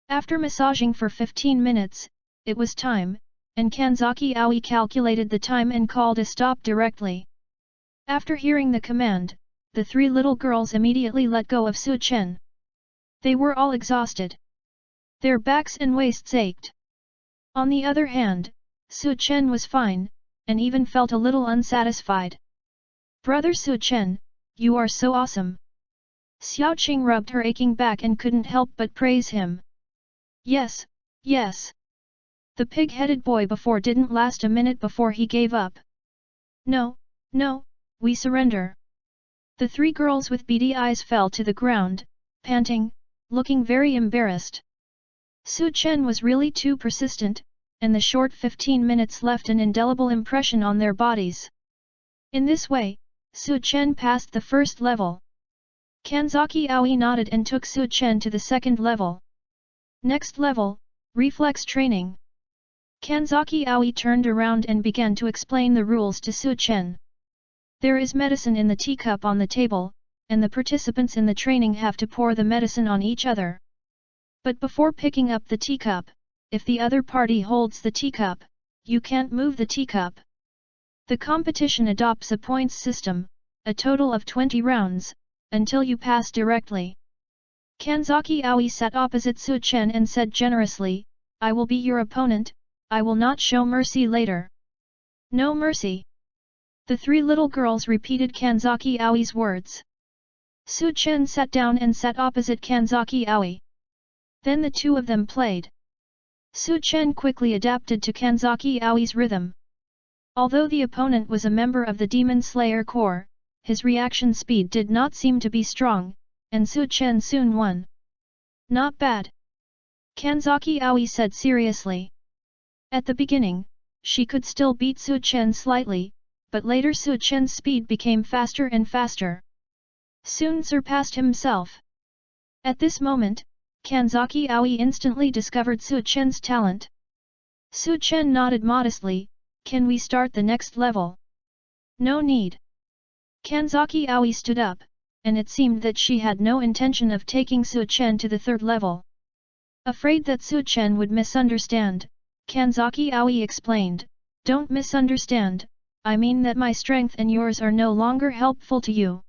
After massaging for 15 minutes, it was time, and Kanzaki Aoi calculated the time and called a stop directly. After hearing the command, the 3 little girls immediately let go of Su Chen. They were all exhausted. Their backs and waists ached. On the other hand, Su Chen was fine, and even felt a little unsatisfied. "Brother Su Chen, you are so awesome." Xiaoqing rubbed her aching back and couldn't help but praise him. "Yes, yes." The pig-headed boy before didn't last a minute before he gave up. "No, no, we surrender." The 3 girls with beady eyes fell to the ground, panting, looking very embarrassed. Su Chen was really too persistent, and the short 15 minutes left an indelible impression on their bodies. In this way, Su Chen passed the first level. Kanzaki Aoi nodded and took Su Chen to the second level. Next level, reflex training. Kanzaki Aoi turned around and began to explain the rules to Su Chen. There is medicine in the teacup on the table, and the participants in the training have to pour the medicine on each other. But before picking up the teacup, if the other party holds the teacup, you can't move the teacup. The competition adopts a points system, a total of 20 rounds, until you pass directly. Kanzaki Aoi sat opposite Su Chen and said generously, "I will be your opponent, I will not show mercy later." "No mercy." The 3 little girls repeated Kanzaki Aoi's words. Su Chen sat down and sat opposite Kanzaki Aoi. Then the 2 of them played. Su Chen quickly adapted to Kanzaki Aoi's rhythm, Although the opponent was a member of the Demon Slayer Corps, his reaction speed did not seem to be strong, and Su Chen soon won. Not bad. Kanzaki Aoi said seriously. At the beginning, she could still beat Su Chen slightly, but later Su Chen's speed became faster and faster. Soon surpassed himself. At this moment, Kanzaki Aoi instantly discovered Su Chen's talent. Su Chen nodded modestly, "Can we start the next level?" "No need." Kanzaki Aoi stood up, and it seemed that she had no intention of taking Su Chen to the third level. Afraid that Su Chen would misunderstand, Kanzaki Aoi explained, "Don't misunderstand, I mean that my strength and yours are no longer helpful to you.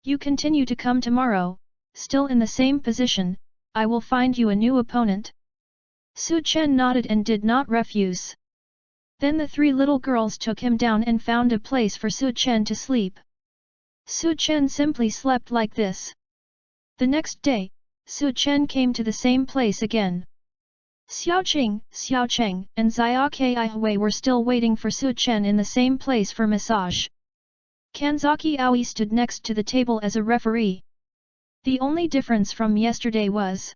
You continue to come tomorrow, still in the same position, I will find you a new opponent." Su Chen nodded and did not refuse. Then the three little girls took him down and found a place for Su Chen to sleep. Su Chen simply slept like this. The next day, Su Chen came to the same place again. Xiaoqing, Xiaocheng, and Xiaokai were still waiting for Su Chen in the same place for massage. Kanzaki Aoi stood next to the table as a referee. The only difference from yesterday was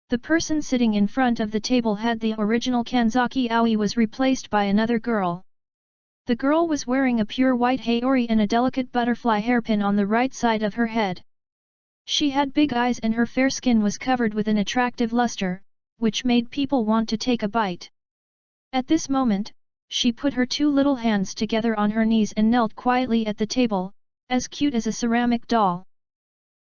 the person sitting in front of the table had the original Kanzaki Aoi was replaced by another girl. The girl was wearing a pure white haori and a delicate butterfly hairpin on the right side of her head. She had big eyes and her fair skin was covered with an attractive luster, which made people want to take a bite. At this moment, she put her two little hands together on her knees and knelt quietly at the table, as cute as a ceramic doll.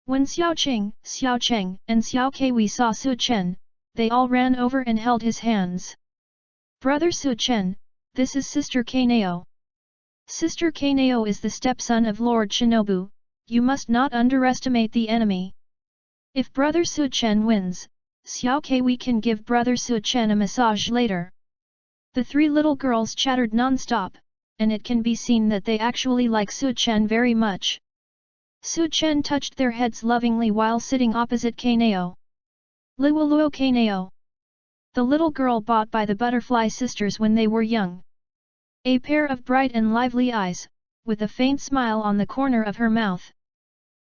When Xiaoqing, Xiaocheng, and Xiaokei saw Su Chen, they all ran over and held his hands. "Brother Su Chen, this is Sister Kaneo. Sister Kaneo is the stepson of Lord SHINOBU, you must not underestimate the enemy. If Brother Su Chen wins, Xiaokei can give Brother Su Chen a massage later." The three little girls chattered non-stop, and it can be seen that they actually like Su Chen very much. Su Chen touched their heads lovingly while sitting opposite Kaneo. Liwaluo Kaneo. The little girl bought by the Butterfly sisters when they were young. A pair of bright and lively eyes, with a faint smile on the corner of her mouth.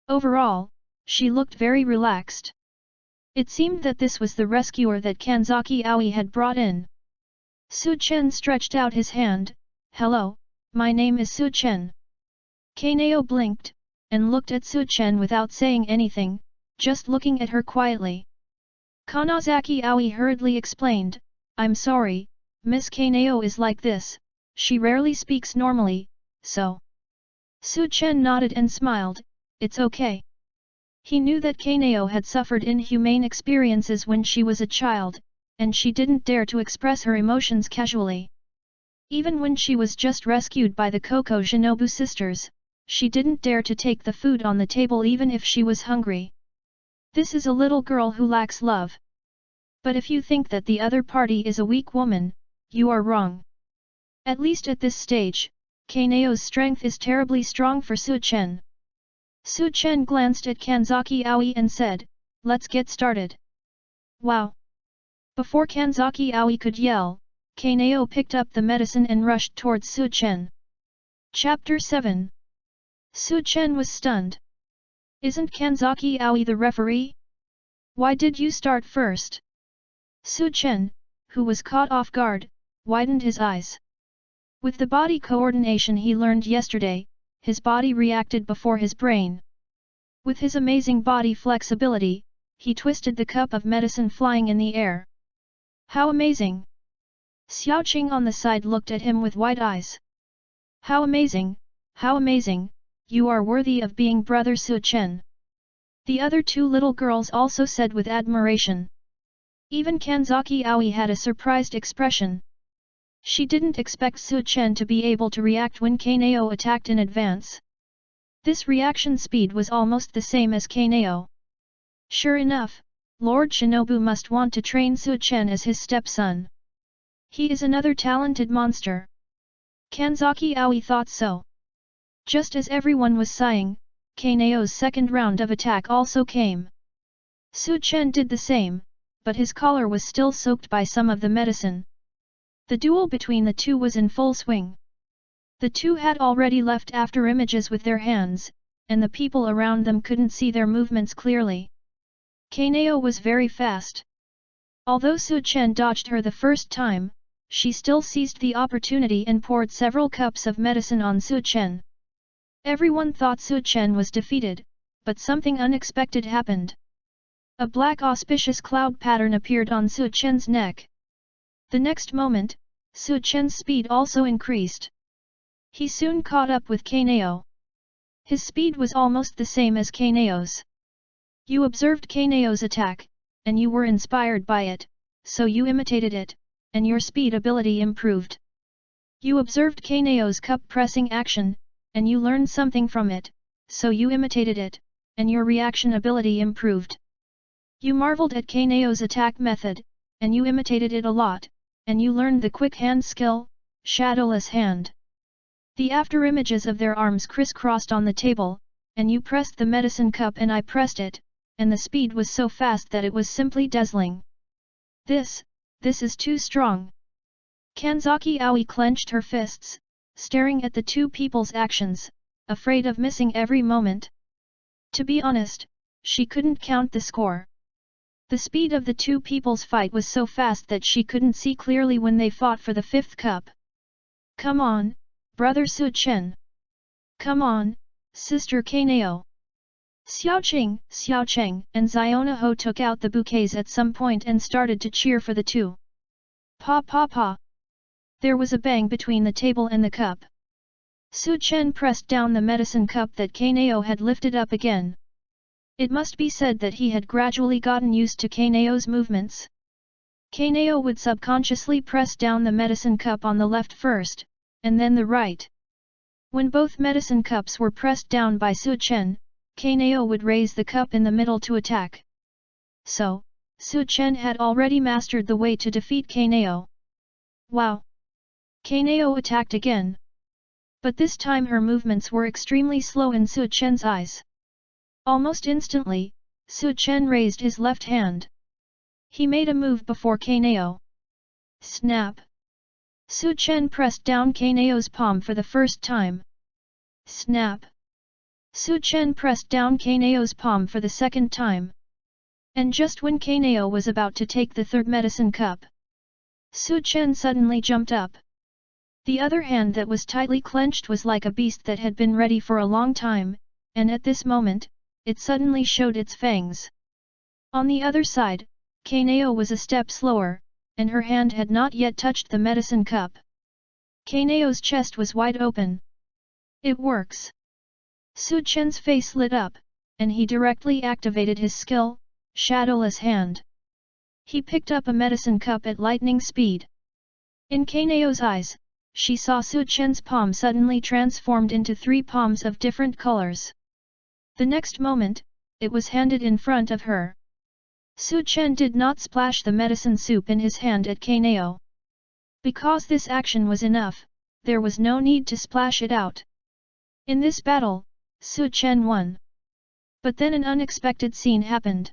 Overall, she looked very relaxed. It seemed that this was the rescuer that Kanzaki Aoi had brought in. Su Chen stretched out his hand, "Hello, my name is Su Chen." Kaneo blinked, and looked at Su Chen without saying anything, just looking at her quietly. Kanazaki Aoi hurriedly explained, "I'm sorry, Miss Kaneo is like this, she rarely speaks normally, so." Su Chen nodded and smiled, "It's okay." He knew that Kaneo had suffered inhumane experiences when she was a child, and she didn't dare to express her emotions casually. Even when she was just rescued by the KOCHO SHINOBU sisters, she didn't dare to take the food on the table even if she was hungry. This is a little girl who lacks love. But if you think that the other party is a weak woman, you are wrong. At least at this stage, Kaneo's strength is terribly strong for Su Chen. Su Chen glanced at Kanzaki Aoi and said, "Let's get started." Wow! Before Kanzaki Aoi could yell, Kaneo picked up the medicine and rushed towards Su Chen. Chapter 7. Su Chen was stunned. "Isn't Kanzaki Aoi the referee? Why did you start first?" Su Chen, who was caught off guard, widened his eyes. With the body coordination he learned yesterday, his body reacted before his brain. With his amazing body flexibility, he twisted the cup of medicine flying in the air. How amazing! Xiaoqing on the side looked at him with wide eyes. How amazing, you are worthy of being brother Su Chen. The other two little girls also said with admiration. Even Kanzaki Aoi had a surprised expression. She didn't expect Su Chen to be able to react when Kaneo attacked in advance. This reaction speed was almost the same as Kaneo. Sure enough, Lord SHINOBU must want to train Su Chen as his stepson. He is another talented monster. Kanzaki Aoi thought so. Just as everyone was sighing, Kaneo's second round of attack also came. Su Chen did the same, but his collar was still soaked by some of the medicine. The duel between the two was in full swing. The two had already left after images with their hands, and the people around them couldn't see their movements clearly. KOCHO was very fast. Although Su Chen dodged her the first time, she still seized the opportunity and poured several cups of medicine on Su Chen. Everyone thought Su Chen was defeated, but something unexpected happened. A black auspicious cloud pattern appeared on Su Chen's neck. The next moment, Su Chen's speed also increased. He soon caught up with KOCHO. His speed was almost the same as KOCHO's. You observed KOCHO's attack, and you were inspired by it, so you imitated it, and your speed ability improved. You observed KOCHO's cup pressing action, and you learned something from it, so you imitated it, and your reaction ability improved. You marveled at KOCHO's attack method, and you imitated it a lot, and you learned the quick hand skill, shadowless hand. The after images of their arms crisscrossed on the table, and you pressed the medicine cup and I pressed it, and the speed was so fast that it was simply dazzling. This is too strong. Kanzaki Aoi clenched her fists, staring at the two people's actions, afraid of missing every moment. To be honest, she couldn't count the score. The speed of the two people's fight was so fast that she couldn't see clearly when they fought for the fifth cup. Come on, brother Su Chen. Come on, sister KOCHO. Xiao Cheng, and Xiona Ho took out the bouquets at some point and started to cheer for the two. Pa pa pa. There was a bang between the table and the cup. Su Chen pressed down the medicine cup that KOCHO had lifted up again. It must be said that he had gradually gotten used to KOCHO's movements. KOCHO would subconsciously press down the medicine cup on the left first, and then the right. When both medicine cups were pressed down by Su Chen, KOCHO would raise the cup in the middle to attack. So, Su Chen had already mastered the way to defeat KOCHO. Wow! KOCHO attacked again. But this time her movements were extremely slow in Su Chen's eyes. Almost instantly, Su Chen raised his left hand. He made a move before KOCHO. Snap! Su Chen pressed down KOCHO's palm for the first time. Snap! Su Chen pressed down KOCHO's palm for the second time. And just when KOCHO was about to take the third medicine cup, Su Chen suddenly jumped up. The other hand that was tightly clenched was like a beast that had been ready for a long time, and at this moment, it suddenly showed its fangs. On the other side, KOCHO was a step slower, and her hand had not yet touched the medicine cup. KOCHO's chest was wide open. It works. Su Chen's face lit up, and he directly activated his skill, Shadowless Hand. He picked up a medicine cup at lightning speed. In KOCHO's eyes, she saw Su Chen's palm suddenly transformed into 3 palms of different colors. The next moment, it was handed in front of her. Su Chen did not splash the medicine soup in his hand at KOCHO. Because this action was enough, there was no need to splash it out. In this battle, Su Chen won. But then an unexpected scene happened.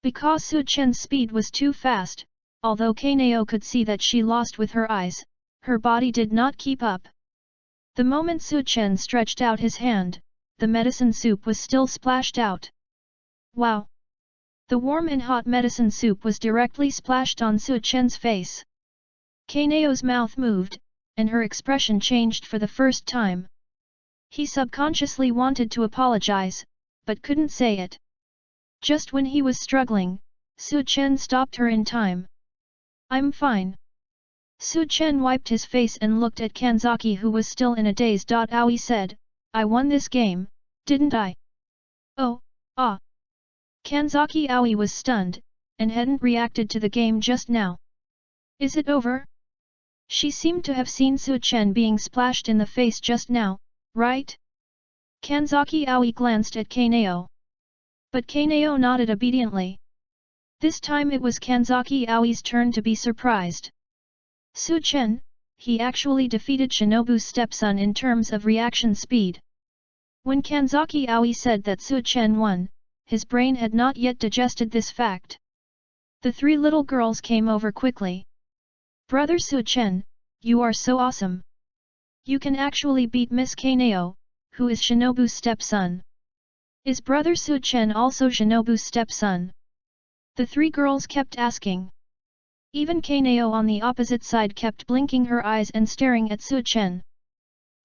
Because Su Chen's speed was too fast, although KOCHO could see that she lost with her eyes, her body did not keep up. The moment Su Chen stretched out his hand, the medicine soup was still splashed out. Wow! The warm and hot medicine soup was directly splashed on Su Chen's face. KOCHO's mouth moved, and her expression changed for the first time. He subconsciously wanted to apologize, but couldn't say it. Just when he was struggling, Su Chen stopped her in time. I'm fine. Su Chen wiped his face and looked at Kanzaki, who was still in a daze. Aoi said, I won this game, didn't I? Oh, ah. Kanzaki Aoi was stunned, and hadn't reacted to the game just now. Is it over? She seemed to have seen Su Chen being splashed in the face just now, right? Kanzaki Aoi glanced at KOCHO. But KOCHO nodded obediently. This time it was Kanzaki Aoi's turn to be surprised. Su Chen, he actually defeated Shinobu's stepson in terms of reaction speed. When Kanzaki Aoi said that Su Chen won, his brain had not yet digested this fact. The 3 little girls came over quickly. Brother Su Chen, you are so awesome. You can actually beat Miss Kaneo, who is Shinobu's stepson. Is brother Su-chen also Shinobu's stepson? The three girls kept asking. Even Kaneo on the opposite side kept blinking her eyes and staring at Su-chen.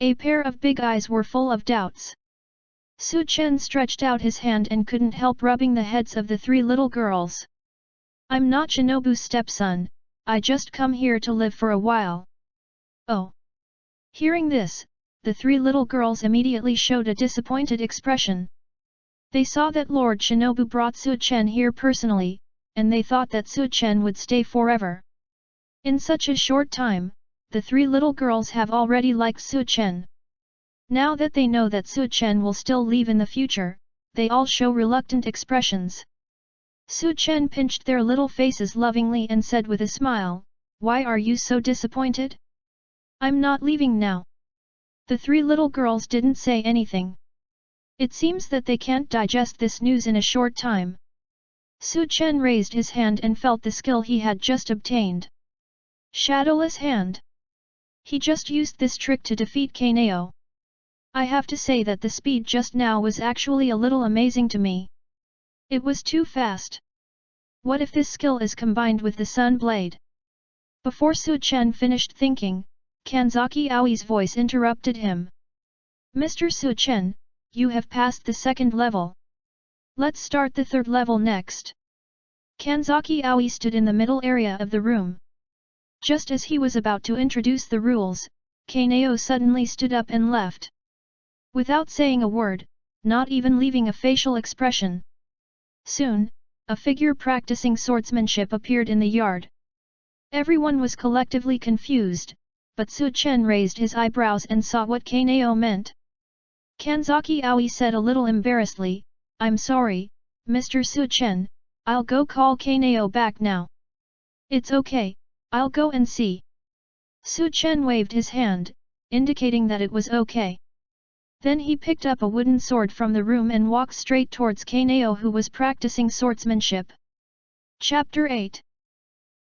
A pair of big eyes were full of doubts. Su-chen stretched out his hand and couldn't help rubbing the heads of the three little girls. I'm not Shinobu's stepson, I just come here to live for a while. Oh. Hearing this, the three little girls immediately showed a disappointed expression. They saw that Lord Shinobu brought Su-chen here personally, and they thought that Su-chen would stay forever. In such a short time, the three little girls have already liked Su-chen. Now that they know that Su-chen will still leave in the future, they all show reluctant expressions. Su-chen pinched their little faces lovingly and said with a smile, "Why are you so disappointed? I'm not leaving now." The three little girls didn't say anything. It seems that they can't digest this news in a short time. Su-chen raised his hand and felt the skill he had just obtained. Shadowless Hand. He just used this trick to defeat Kaneo. I have to say that the speed just now was actually a little amazing to me. It was too fast. What if this skill is combined with the Sun Blade? Before Su-chen finished thinking, Kanzaki Aoi's voice interrupted him. Mr. Su-chen, you have passed the second level. Let's start the third level next. Kanzaki Aoi stood in the middle area of the room. Just as he was about to introduce the rules, Kaneo suddenly stood up and left. Without saying a word, not even leaving a facial expression. Soon, a figure practicing swordsmanship appeared in the yard. Everyone was collectively confused, but Su-chen raised his eyebrows and saw what Kaneo meant. Kanzaki Aoi said a little embarrassedly, "I'm sorry, Mr. Su-chen, I'll go call Kaneo back now." "It's okay, I'll go and see." Su-chen waved his hand, indicating that it was okay. Then he picked up a wooden sword from the room and walked straight towards Kaneo, who was practicing swordsmanship. Chapter 8.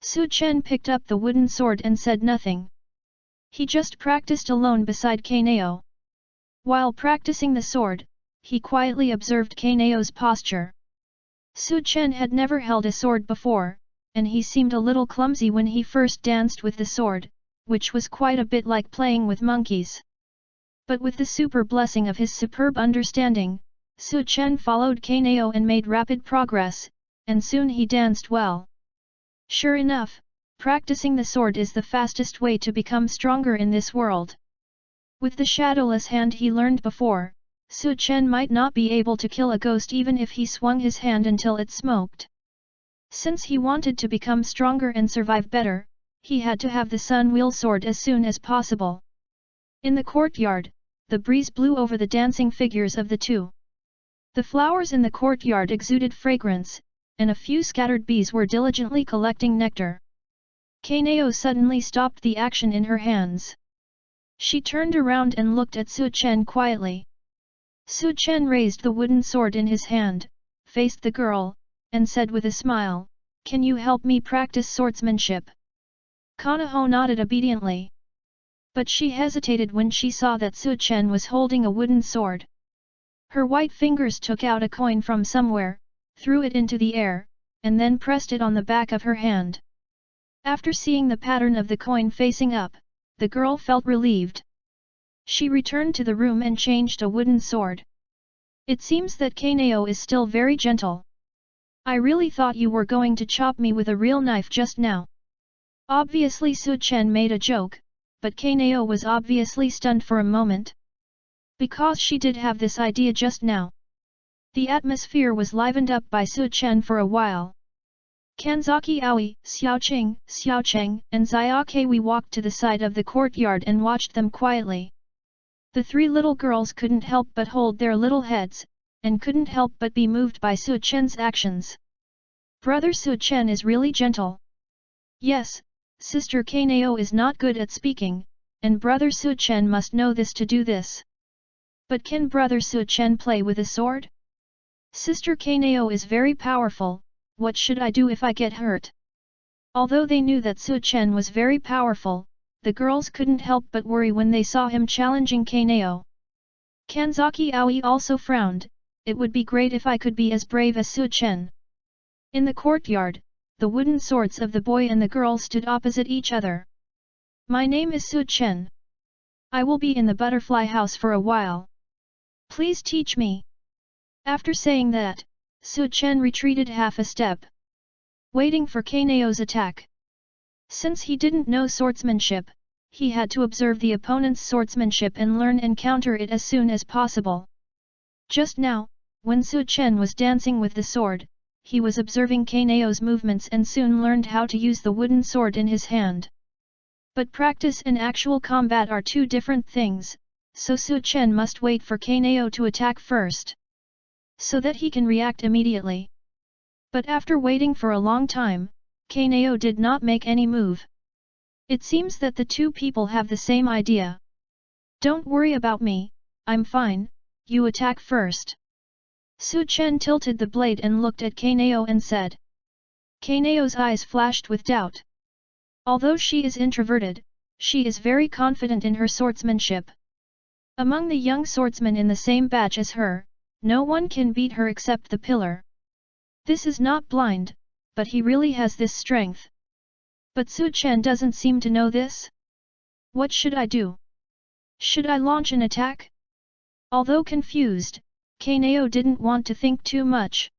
Su-chen picked up the wooden sword and said nothing. He just practiced alone beside Kaneo. While practicing the sword, he quietly observed Kaneo's posture. Su-chen had never held a sword before, and he seemed a little clumsy when he first danced with the sword, which was quite a bit like playing with monkeys. But with the super blessing of his superb understanding, Su-chen followed Kaneo and made rapid progress, and soon he danced well. Sure enough, practicing the sword is the fastest way to become stronger in this world. With the shadowless hand he learned before, Su-chen might not be able to kill a ghost even if he swung his hand until it smoked. Since he wanted to become stronger and survive better, he had to have the sun wheel sword as soon as possible. In the courtyard, the breeze blew over the dancing figures of the two. The flowers in the courtyard exuded fragrance, and a few scattered bees were diligently collecting nectar. Kaneo suddenly stopped the action in her hands. She turned around and looked at Su-chen quietly. Su-chen raised the wooden sword in his hand, faced the girl, and said with a smile, "Can you help me practice swordsmanship?" Kanoho nodded obediently. But she hesitated when she saw that Su-chen was holding a wooden sword. Her white fingers took out a coin from somewhere, threw it into the air, and then pressed it on the back of her hand. After seeing the pattern of the coin facing up, the girl felt relieved. She returned to the room and changed a wooden sword. "It seems that Kaneo is still very gentle. I really thought you were going to chop me with a real knife just now." Obviously Su-chen made a joke, but Kaneo was obviously stunned for a moment. Because she did have this idea just now. The atmosphere was livened up by Su-chen for a while. Kanzaki Aoi, Xiaocheng, and Xiaokei walked to the side of the courtyard and watched them quietly. The three little girls couldn't help but hold their little heads, and couldn't help but be moved by Su-chen's actions. Brother Su-chen is really gentle. Yes, Sister Kaneo is not good at speaking, and Brother Su-chen must know this to do this. But can Brother Su-chen play with a sword? Sister Kaneo is very powerful, what should I do if I get hurt? Although they knew that Su-chen was very powerful, the girls couldn't help but worry when they saw him challenging Kaneo. Kanzaki Aoi also frowned. It would be great if I could be as brave as Su Chen. In the courtyard, the wooden swords of the boy and the girl stood opposite each other. My name is Su Chen. I will be in the butterfly house for a while. Please teach me. After saying that, Su Chen retreated half a step, waiting for Kaneo's attack. Since he didn't know swordsmanship, he had to observe the opponent's swordsmanship and learn and counter it as soon as possible. Just now, when Su Chen was dancing with the sword, he was observing Kaneo's movements and soon learned how to use the wooden sword in his hand. But practice and actual combat are two different things, so Su Chen must wait for Kaneo to attack first, so that he can react immediately. But after waiting for a long time, Kaneo did not make any move. It seems that the two people have the same idea. Don't worry about me, I'm fine, you attack first. Su Chen tilted the blade and looked at Kaneo and said. Kaneo's eyes flashed with doubt. Although she is introverted, she is very confident in her swordsmanship. Among the young swordsmen in the same batch as her, no one can beat her except the pillar. This is not blind, but he really has this strength. But Su Chen doesn't seem to know this. What should I do? Should I launch an attack? Although confused, Kaneo didn't want to think too much.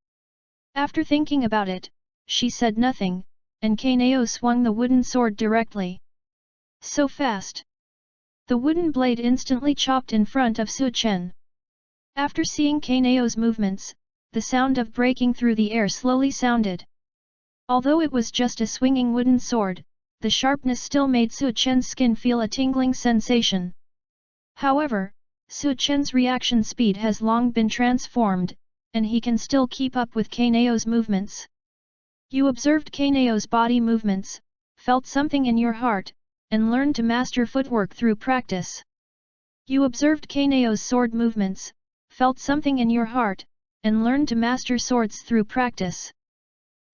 After thinking about it, she said nothing, and Kaneo swung the wooden sword directly. So fast! The wooden blade instantly chopped in front of Su Chen. After seeing Kaneo's movements, the sound of breaking through the air slowly sounded. Although it was just a swinging wooden sword, the sharpness still made Su Chen's skin feel a tingling sensation. However, Su Chen's reaction speed has long been transformed, and he can still keep up with Kaneo's movements. You observed Kaneo's body movements, felt something in your heart, and learned to master footwork through practice. You observed Kaneo's sword movements, felt something in your heart, and learned to master swords through practice.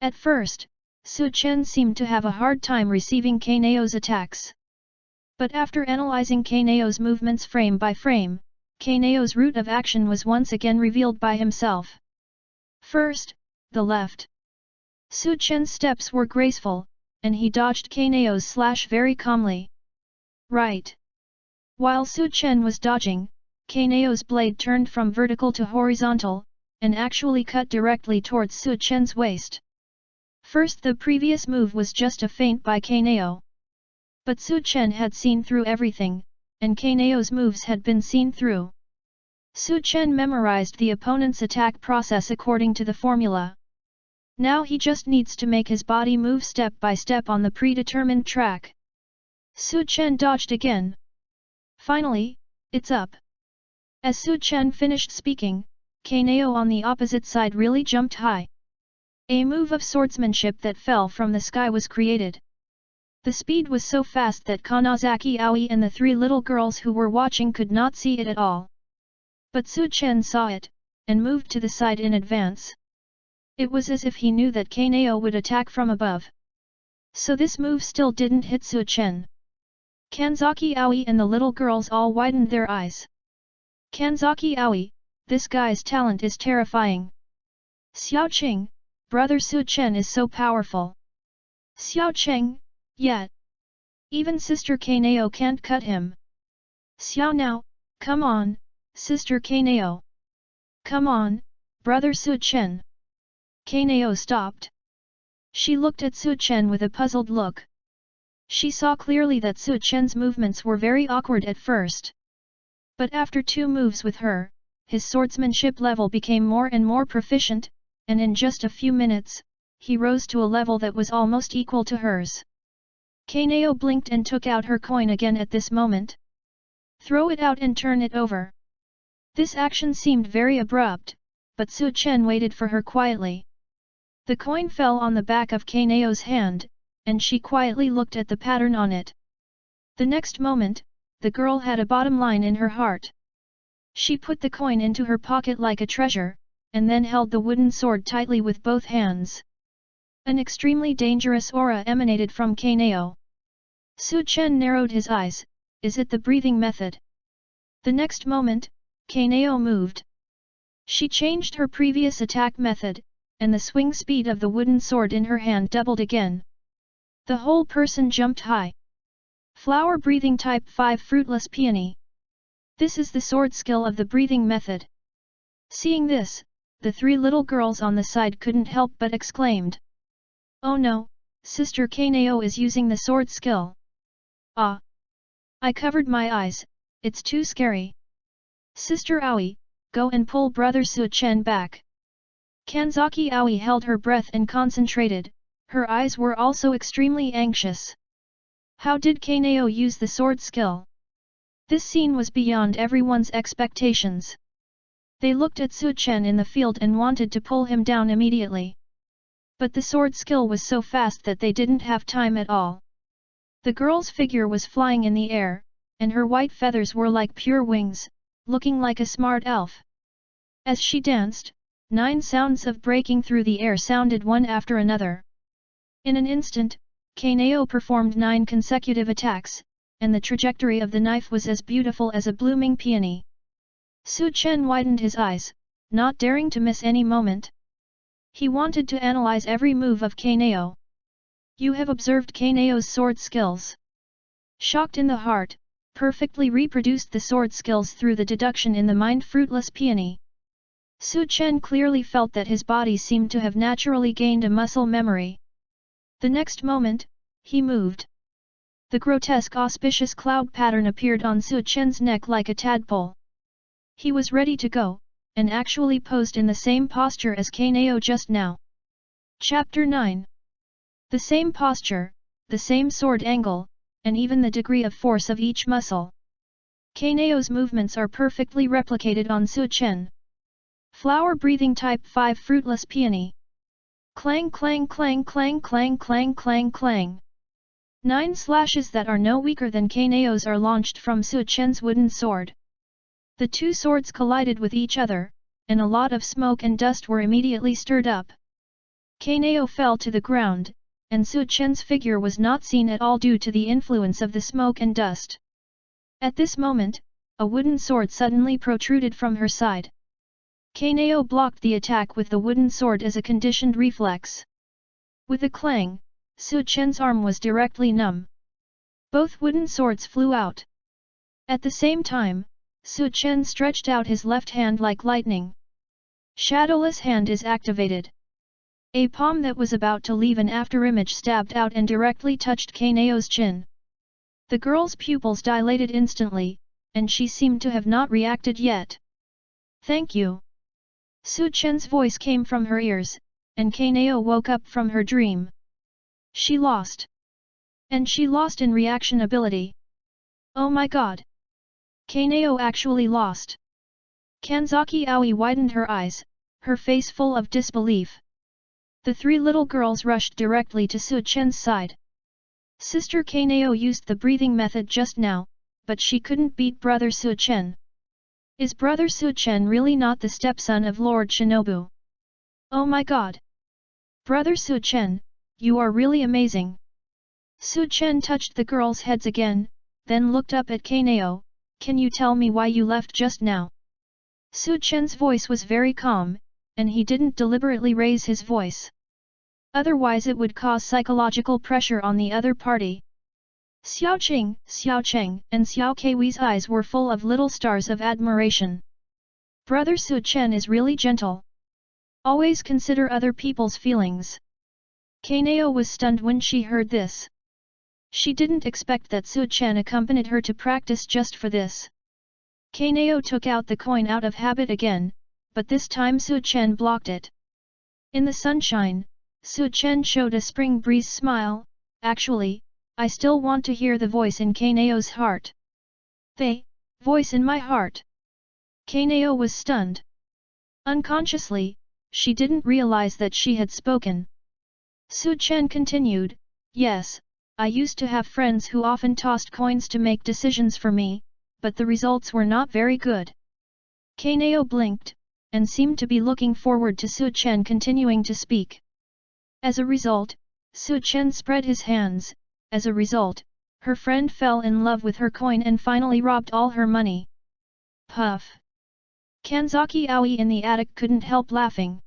At first, Su Chen seemed to have a hard time receiving Kaneo's attacks. But after analyzing Kaneo's movements frame by frame, Kaneo's route of action was once again revealed by himself. First, the left. Su Chen's steps were graceful, and he dodged Kaneo's slash very calmly. Right. While Su Chen was dodging, Kaneo's blade turned from vertical to horizontal, and actually cut directly towards Su Chen's waist. First, the previous move was just a feint by Kaneo. But Su Chen had seen through everything, and Kaneo's moves had been seen through. Su Chen memorized the opponent's attack process according to the formula. Now he just needs to make his body move step by step on the predetermined track. Su Chen dodged again. Finally, it's up. As Su Chen finished speaking, Kaneo on the opposite side really jumped high. A move of swordsmanship that fell from the sky was created. The speed was so fast that Kanazaki Aoi and the three little girls who were watching could not see it at all. But Su Chen saw it, and moved to the side in advance. It was as if he knew that Kaneo would attack from above. So this move still didn't hit Su Chen. Kanzaki Aoi and the little girls all widened their eyes. Kanzaki Aoi, this guy's talent is terrifying. Xiao Qing, brother Su Chen is so powerful. Xiao Qing, yet. Even Sister Kaneo can't cut him. Xiao now, come on, Sister Kaneo. Come on, brother Su Chen. Kaneo stopped. She looked at Su Chen with a puzzled look. She saw clearly that Su Chen's movements were very awkward at first. But after 2 moves with her, his swordsmanship level became more and more proficient, and in just a few minutes, he rose to a level that was almost equal to hers. Kaneo blinked and took out her coin again at this moment. Throw it out and turn it over. This action seemed very abrupt, but Su Chen waited for her quietly. The coin fell on the back of Kaneo's hand, and she quietly looked at the pattern on it. The next moment, the girl had a bottom line in her heart. She put the coin into her pocket like a treasure, and then held the wooden sword tightly with both hands. An extremely dangerous aura emanated from Kaneo. Su Chen narrowed his eyes. Is it the breathing method? The next moment, KOCHO moved. She changed her previous attack method, and the swing speed of the wooden sword in her hand doubled again. The whole person jumped high. Flower breathing type 5 fruitless peony. This is the sword skill of the breathing method. Seeing this, the three little girls on the side couldn't help but exclaimed. Oh no, Sister KOCHO is using the sword skill. Ah! I covered my eyes, it's too scary. Sister Aoi, go and pull brother Su Chen back. Kanzaki Aoi held her breath and concentrated, her eyes were also extremely anxious. How did KOCHO use the sword skill? This scene was beyond everyone's expectations. They looked at Su Chen in the field and wanted to pull him down immediately. But the sword skill was so fast that they didn't have time at all. The girl's figure was flying in the air, and her white feathers were like pure wings, looking like a smart elf. As she danced, 9 sounds of breaking through the air sounded one after another. In an instant, KOCHO performed 9 consecutive attacks, and the trajectory of the knife was as beautiful as a blooming peony. Su Chen widened his eyes, not daring to miss any moment. He wanted to analyze every move of KOCHO. You have observed KOCHO's sword skills. Shocked in the heart, perfectly reproduced the sword skills through the deduction in the mind fruitless peony. Su Chen clearly felt that his body seemed to have naturally gained a muscle memory. The next moment, he moved. The grotesque auspicious cloud pattern appeared on Su Chen's neck like a tadpole. He was ready to go, and actually posed in the same posture as KOCHO just now. Chapter 9. The same posture, the same sword angle, and even the degree of force of each muscle. KOCHO's movements are perfectly replicated on Su Chen. Flower breathing type 5 fruitless peony. Clang clang clang clang clang clang clang clang. 9 slashes that are no weaker than KOCHO's are launched from Su Chen's wooden sword. The two swords collided with each other, and a lot of smoke and dust were immediately stirred up. KOCHO fell to the ground, and Su Chen's figure was not seen at all due to the influence of the smoke and dust. At this moment, a wooden sword suddenly protruded from her side. KOCHO blocked the attack with the wooden sword as a conditioned reflex. With a clang, Su Chen's arm was directly numb. Both wooden swords flew out. At the same time, Su Chen stretched out his left hand like lightning. Shadowless hand is activated. A palm that was about to leave an afterimage stabbed out and directly touched KOCHO's chin. The girl's pupils dilated instantly, and she seemed to have not reacted yet. Thank you. Su Chen's voice came from her ears, and KOCHO woke up from her dream. She lost. And she lost in reaction ability. Oh my god! KOCHO actually lost. Kanzaki Aoi widened her eyes, her face full of disbelief. The three little girls rushed directly to Su Chen's side. Sister KOCHO used the breathing method just now, but she couldn't beat brother Su Chen. Is brother Su Chen really not the stepson of Lord SHINOBU? Oh my god! Brother Su Chen, you are really amazing. Su Chen touched the girls' heads again, then looked up at KOCHO. Can you tell me why you left just now? Su Chen's voice was very calm, and he didn't deliberately raise his voice. Otherwise it would cause psychological pressure on the other party. Xiao Cheng, and Xiao Kei's eyes were full of little stars of admiration. Brother Su Chen is really gentle. Always consider other people's feelings. KOCHO was stunned when she heard this. She didn't expect that Su Chen accompanied her to practice just for this. KOCHO took out the coin out of habit again, but this time Su Chen blocked it. In the sunshine, Su Chen showed a spring breeze smile. Actually, I still want to hear the voice in KOCHO's heart. The voice in my heart. KOCHO was stunned. Unconsciously, she didn't realize that she had spoken. Su Chen continued, yes, I used to have friends who often tossed coins to make decisions for me, but the results were not very good. KOCHO blinked, and seemed to be looking forward to Su Chen continuing to speak. As a result, Su Chen spread his hands. As a result, Her friend fell in love with her coin and finally robbed all her money. Puff. Kanzaki Aoi in the attic couldn't help laughing.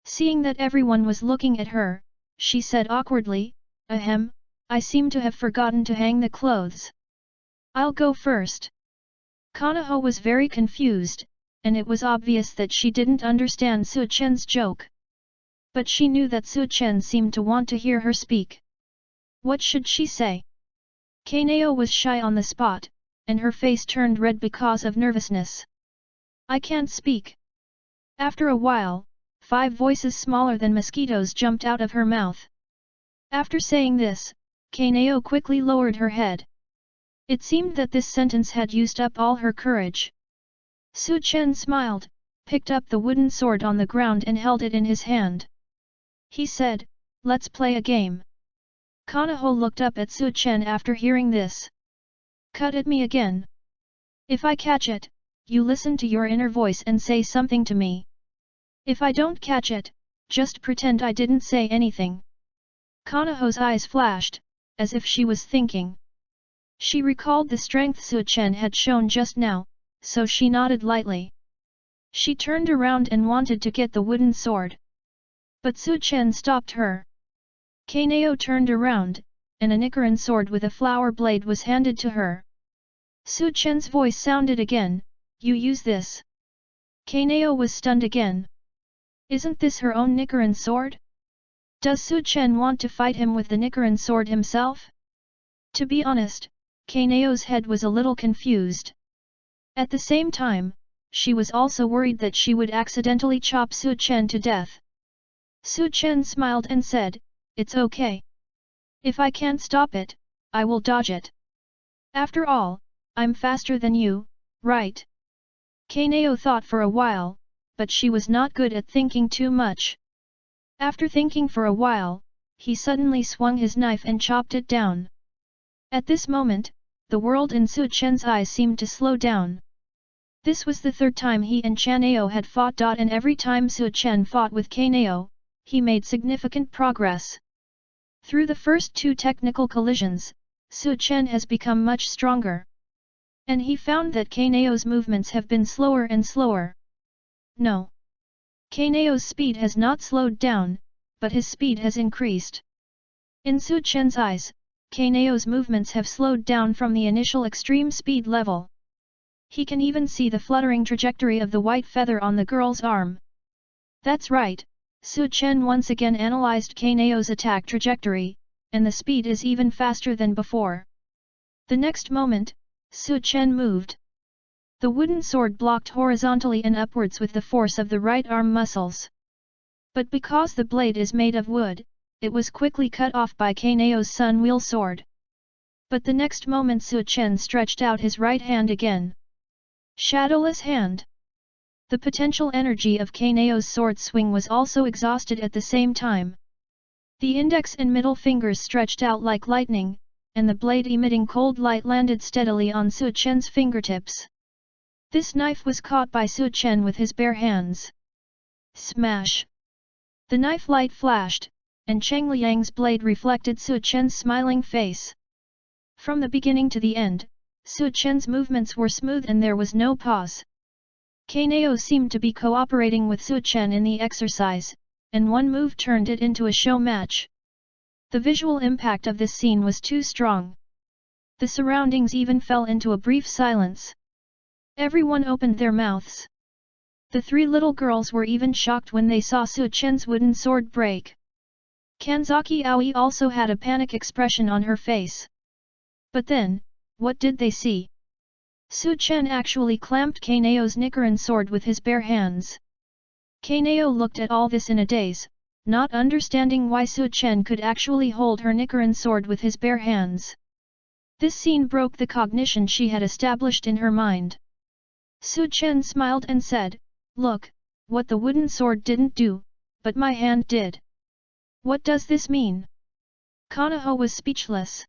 Seeing that everyone was looking at her, she said awkwardly, "Ahem, I seem to have forgotten to hang the clothes. I'll go first." Konoha was very confused, and it was obvious that she didn't understand Su Chen's joke. But she knew that Su Chen seemed to want to hear her speak. What should she say? Kaneo was shy on the spot, and her face turned red because of nervousness. "I can't speak." After a while, 5 voices smaller than mosquitoes jumped out of her mouth. After saying this, Kaneo quickly lowered her head. It seemed that this sentence had used up all her courage. Su Chen smiled, picked up the wooden sword on the ground and held it in his hand. He said, "Let's play a game." Konoha looked up at Su Chen after hearing this. "Cut at me again. If I catch it, you listen to your inner voice and say something to me. If I don't catch it, just pretend I didn't say anything." Konoha's eyes flashed, as if she was thinking. She recalled the strength Su Chen had shown just now, so she nodded lightly. She turned around and wanted to get the wooden sword. But Su Chen stopped her. Kaneo turned around, and a Nichiren sword with a flower blade was handed to her. Su Chen's voice sounded again, "You use this." Kaneo was stunned again. Isn't this her own Nichiren sword? Does Su Chen want to fight him with the Nichiren sword himself? To be honest, Kaneo's head was a little confused. At the same time, she was also worried that she would accidentally chop Su Chen to death. Su Chen smiled and said, "It's okay. If I can't stop it, I will dodge it. After all, I'm faster than you, right?" Kaneo thought for a while, but she was not good at thinking too much. After thinking for a while, he suddenly swung his knife and chopped it down. At this moment, the world in Su Chen's eyes seemed to slow down. This was the 3rd time he and Chaneo had fought, and every time Su Chen fought with Kaneo, he made significant progress. Through the first 2 technical collisions, Su Chen has become much stronger. And he found that Kaneo's movements have been slower and slower. No. Kaneo's speed has not slowed down, but his speed has increased. In Su Chen's eyes, Kaneo's movements have slowed down from the initial extreme speed level. He can even see the fluttering trajectory of the white feather on the girl's arm. That's right, Su Chen once again analyzed Kaneo's attack trajectory, and the speed is even faster than before. The next moment, Su Chen moved. The wooden sword blocked horizontally and upwards with the force of the right arm muscles. But because the blade is made of wood, it was quickly cut off by Kaneo's sun wheel sword. But the next moment Su Chen stretched out his right hand again. Shadowless hand. The potential energy of Kaneo's sword swing was also exhausted at the same time. The index and middle fingers stretched out like lightning, and the blade emitting cold light landed steadily on Su Chen's fingertips. This knife was caught by Su Chen with his bare hands. Smash! The knife light flashed, and Cheng Liang's blade reflected Su Chen's smiling face. From the beginning to the end, Su Chen's movements were smooth and there was no pause. Kaneo seemed to be cooperating with Su Chen in the exercise, and one move turned it into a show match. The visual impact of this scene was too strong. The surroundings even fell into a brief silence. Everyone opened their mouths. The 3 little girls were even shocked when they saw Su Chen's wooden sword break. Kanzaki Aoi also had a panic expression on her face. But then, what did they see? Su Chen actually clamped Kaneo's Nichiren sword with his bare hands. Kaneo looked at all this in a daze, not understanding why Su Chen could actually hold her Nichiren sword with his bare hands. This scene broke the cognition she had established in her mind. Su Chen smiled and said, "Look, what the wooden sword didn't do, but my hand did. What does this mean?" Konoha was speechless.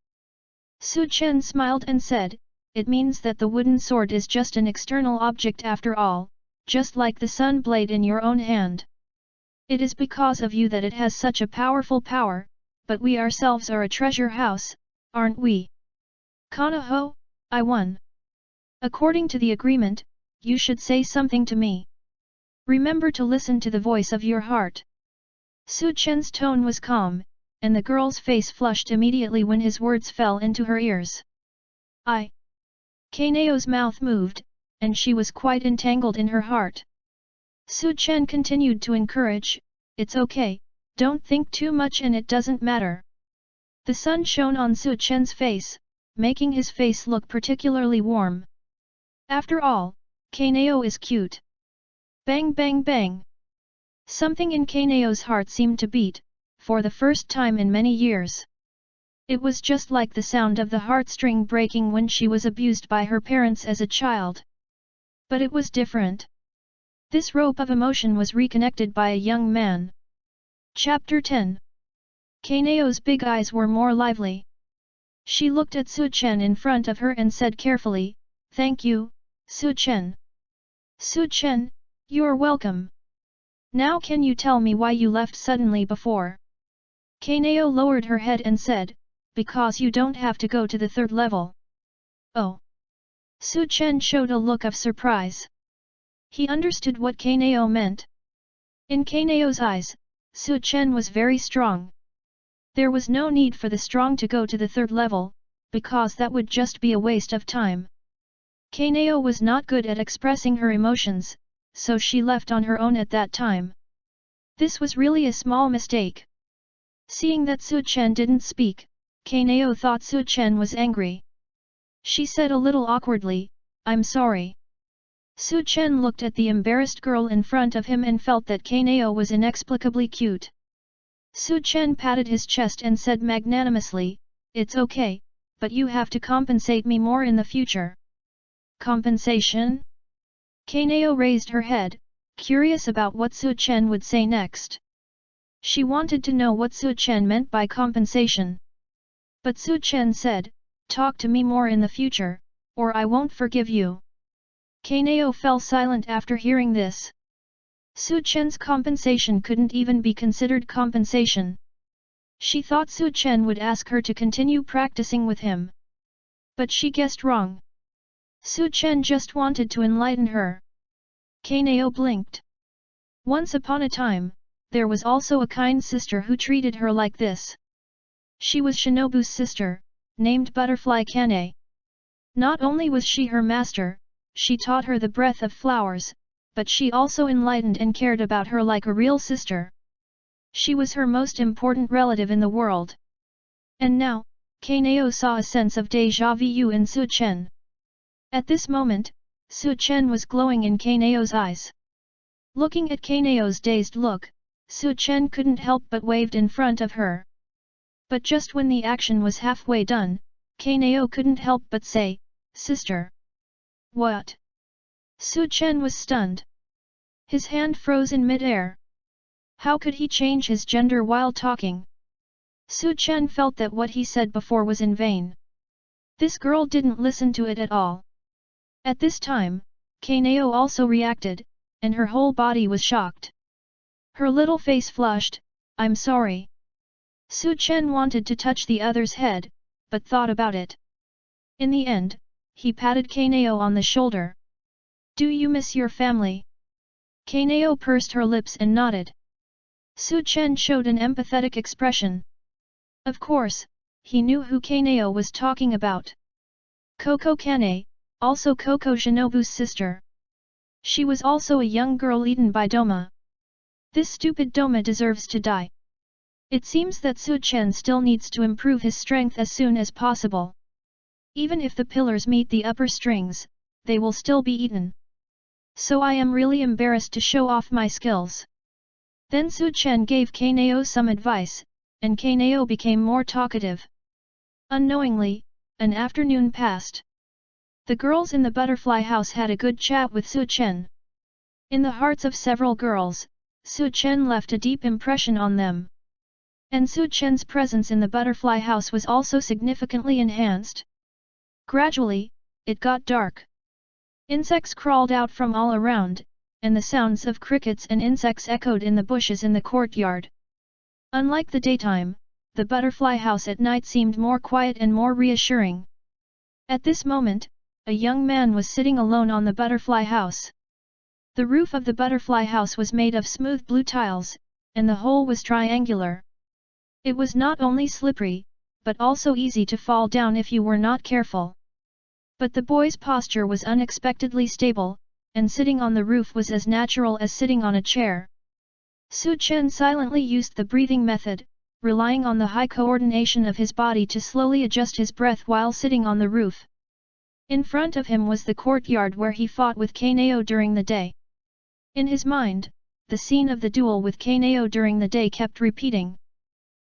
Su Chen smiled and said, "It means that the wooden sword is just an external object after all, just like the sun blade in your own hand. It is because of you that it has such a powerful power, but we ourselves are a treasure house, aren't we?" KOCHO, I won. According to the agreement, you should say something to me. Remember to listen to the voice of your heart. Su Chen's tone was calm, and the girl's face flushed immediately when his words fell into her ears. Kanao's mouth moved, and she was quite entangled in her heart. Su Chen continued to encourage, "It's okay, don't think too much and it doesn't matter." The sun shone on Su Chen's face, making his face look particularly warm. After all, Kanao is cute. Bang bang bang. Something in Kanao's heart seemed to beat, for the first time in many years. It was just like the sound of the heartstring breaking when she was abused by her parents as a child. But it was different. This rope of emotion was reconnected by a young man. Chapter 10. Kanao's big eyes were more lively. She looked at Su Chen in front of her and said carefully, "Thank you, Su Chen." "Su Chen, you're welcome. Now can you tell me why you left suddenly before?" Kanao lowered her head and said, "Because you don't have to go to the third level." "Oh." Su Chen showed a look of surprise. He understood what Kanao meant. In Kanao's eyes, Su Chen was very strong. There was no need for the strong to go to the third level, because that would just be a waste of time. Kanao was not good at expressing her emotions, so she left on her own at that time. This was really a small mistake. Seeing that Su Chen didn't speak, Kanao thought Su Chen was angry. She said a little awkwardly, "I'm sorry." Su Chen looked at the embarrassed girl in front of him and felt that Kanao was inexplicably cute. Su Chen patted his chest and said magnanimously, "It's okay, but you have to compensate me more in the future." Compensation? Kanao raised her head, curious about what Su Chen would say next. She wanted to know what Su Chen meant by compensation. But Su Chen said, "Talk to me more in the future, or I won't forgive you." Kanao fell silent after hearing this. Su Chen's compensation couldn't even be considered compensation. She thought Su Chen would ask her to continue practicing with him. But she guessed wrong. Su Chen just wanted to enlighten her. Kanao blinked. Once upon a time, there was also a kind sister who treated her like this. She was Shinobu's sister, named Butterfly Kane. Not only was she her master, she taught her the breath of flowers, but she also enlightened and cared about her like a real sister. She was her most important relative in the world. And now, Kanao saw a sense of déjà vu in Su Chen. At this moment, Su Chen was glowing in Kanao's eyes. Looking at Kanao's dazed look, Su Chen couldn't help but waved in front of her. But just when the action was halfway done, Kanao couldn't help but say, "Sister." "What?" Su Chen was stunned. His hand froze in mid-air. How could he change his gender while talking? Su Chen felt that what he said before was in vain. This girl didn't listen to it at all. At this time, Kanao also reacted, and her whole body was shocked. Her little face flushed, "I'm sorry." Su Chen wanted to touch the other's head, but thought about it. In the end, he patted Kanao on the shoulder. "Do you miss your family?" Kanao pursed her lips and nodded. Su Chen showed an empathetic expression. Of course, he knew who Kanao was talking about. Koko Kane, also Koko Shinobu's sister. She was also a young girl eaten by Doma. This stupid Doma deserves to die. It seems that Su Chen still needs to improve his strength as soon as possible. Even if the pillars meet the upper strings, they will still be eaten. So I am really embarrassed to show off my skills. Then Su Chen gave Kanao some advice, and Kanao became more talkative. Unknowingly, an afternoon passed. The girls in the butterfly house had a good chat with Su Chen. In the hearts of several girls, Su Chen left a deep impression on them. And Su Chen's presence in the butterfly house was also significantly enhanced. Gradually, it got dark. Insects crawled out from all around, and the sounds of crickets and insects echoed in the bushes in the courtyard. Unlike the daytime, the butterfly house at night seemed more quiet and more reassuring. At this moment, a young man was sitting alone on the butterfly house. The roof of the butterfly house was made of smooth blue tiles, and the hole was triangular. It was not only slippery, but also easy to fall down if you were not careful. But the boy's posture was unexpectedly stable, and sitting on the roof was as natural as sitting on a chair. Su Chen silently used the breathing method, relying on the high coordination of his body to slowly adjust his breath while sitting on the roof. In front of him was the courtyard where he fought with KOCHO during the day. In his mind, the scene of the duel with KOCHO during the day kept repeating.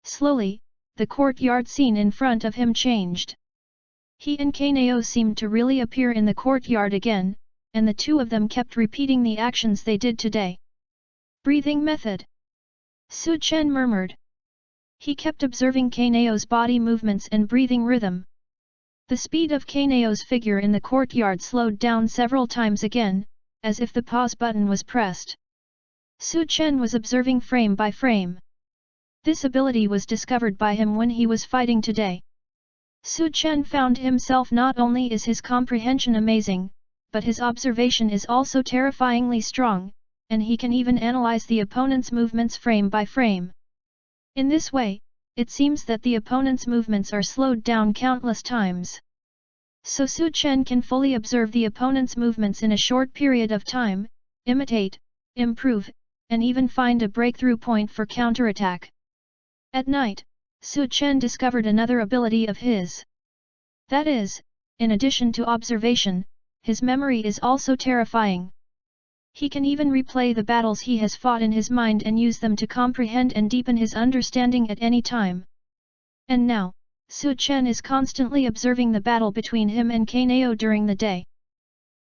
Slowly, the courtyard scene in front of him changed. He and KOCHO seemed to really appear in the courtyard again, and the two of them kept repeating the actions they did today. Breathing method. Su Chen murmured. He kept observing KOCHO's body movements and breathing rhythm. The speed of KOCHO's figure in the courtyard slowed down several times again, as if the pause button was pressed. Su Chen was observing frame by frame. This ability was discovered by him when he was fighting today. Su Chen found himself not only is his comprehension amazing, but his observation is also terrifyingly strong, and he can even analyze the opponent's movements frame by frame. In this way, it seems that the opponent's movements are slowed down countless times. So Su Chen can fully observe the opponent's movements in a short period of time, imitate, improve, and even find a breakthrough point for counterattack. At night, Su Chen discovered another ability of his. That is, in addition to observation, his memory is also terrifying. He can even replay the battles he has fought in his mind and use them to comprehend and deepen his understanding at any time. And now, Su Chen is constantly observing the battle between him and KOCHO during the day.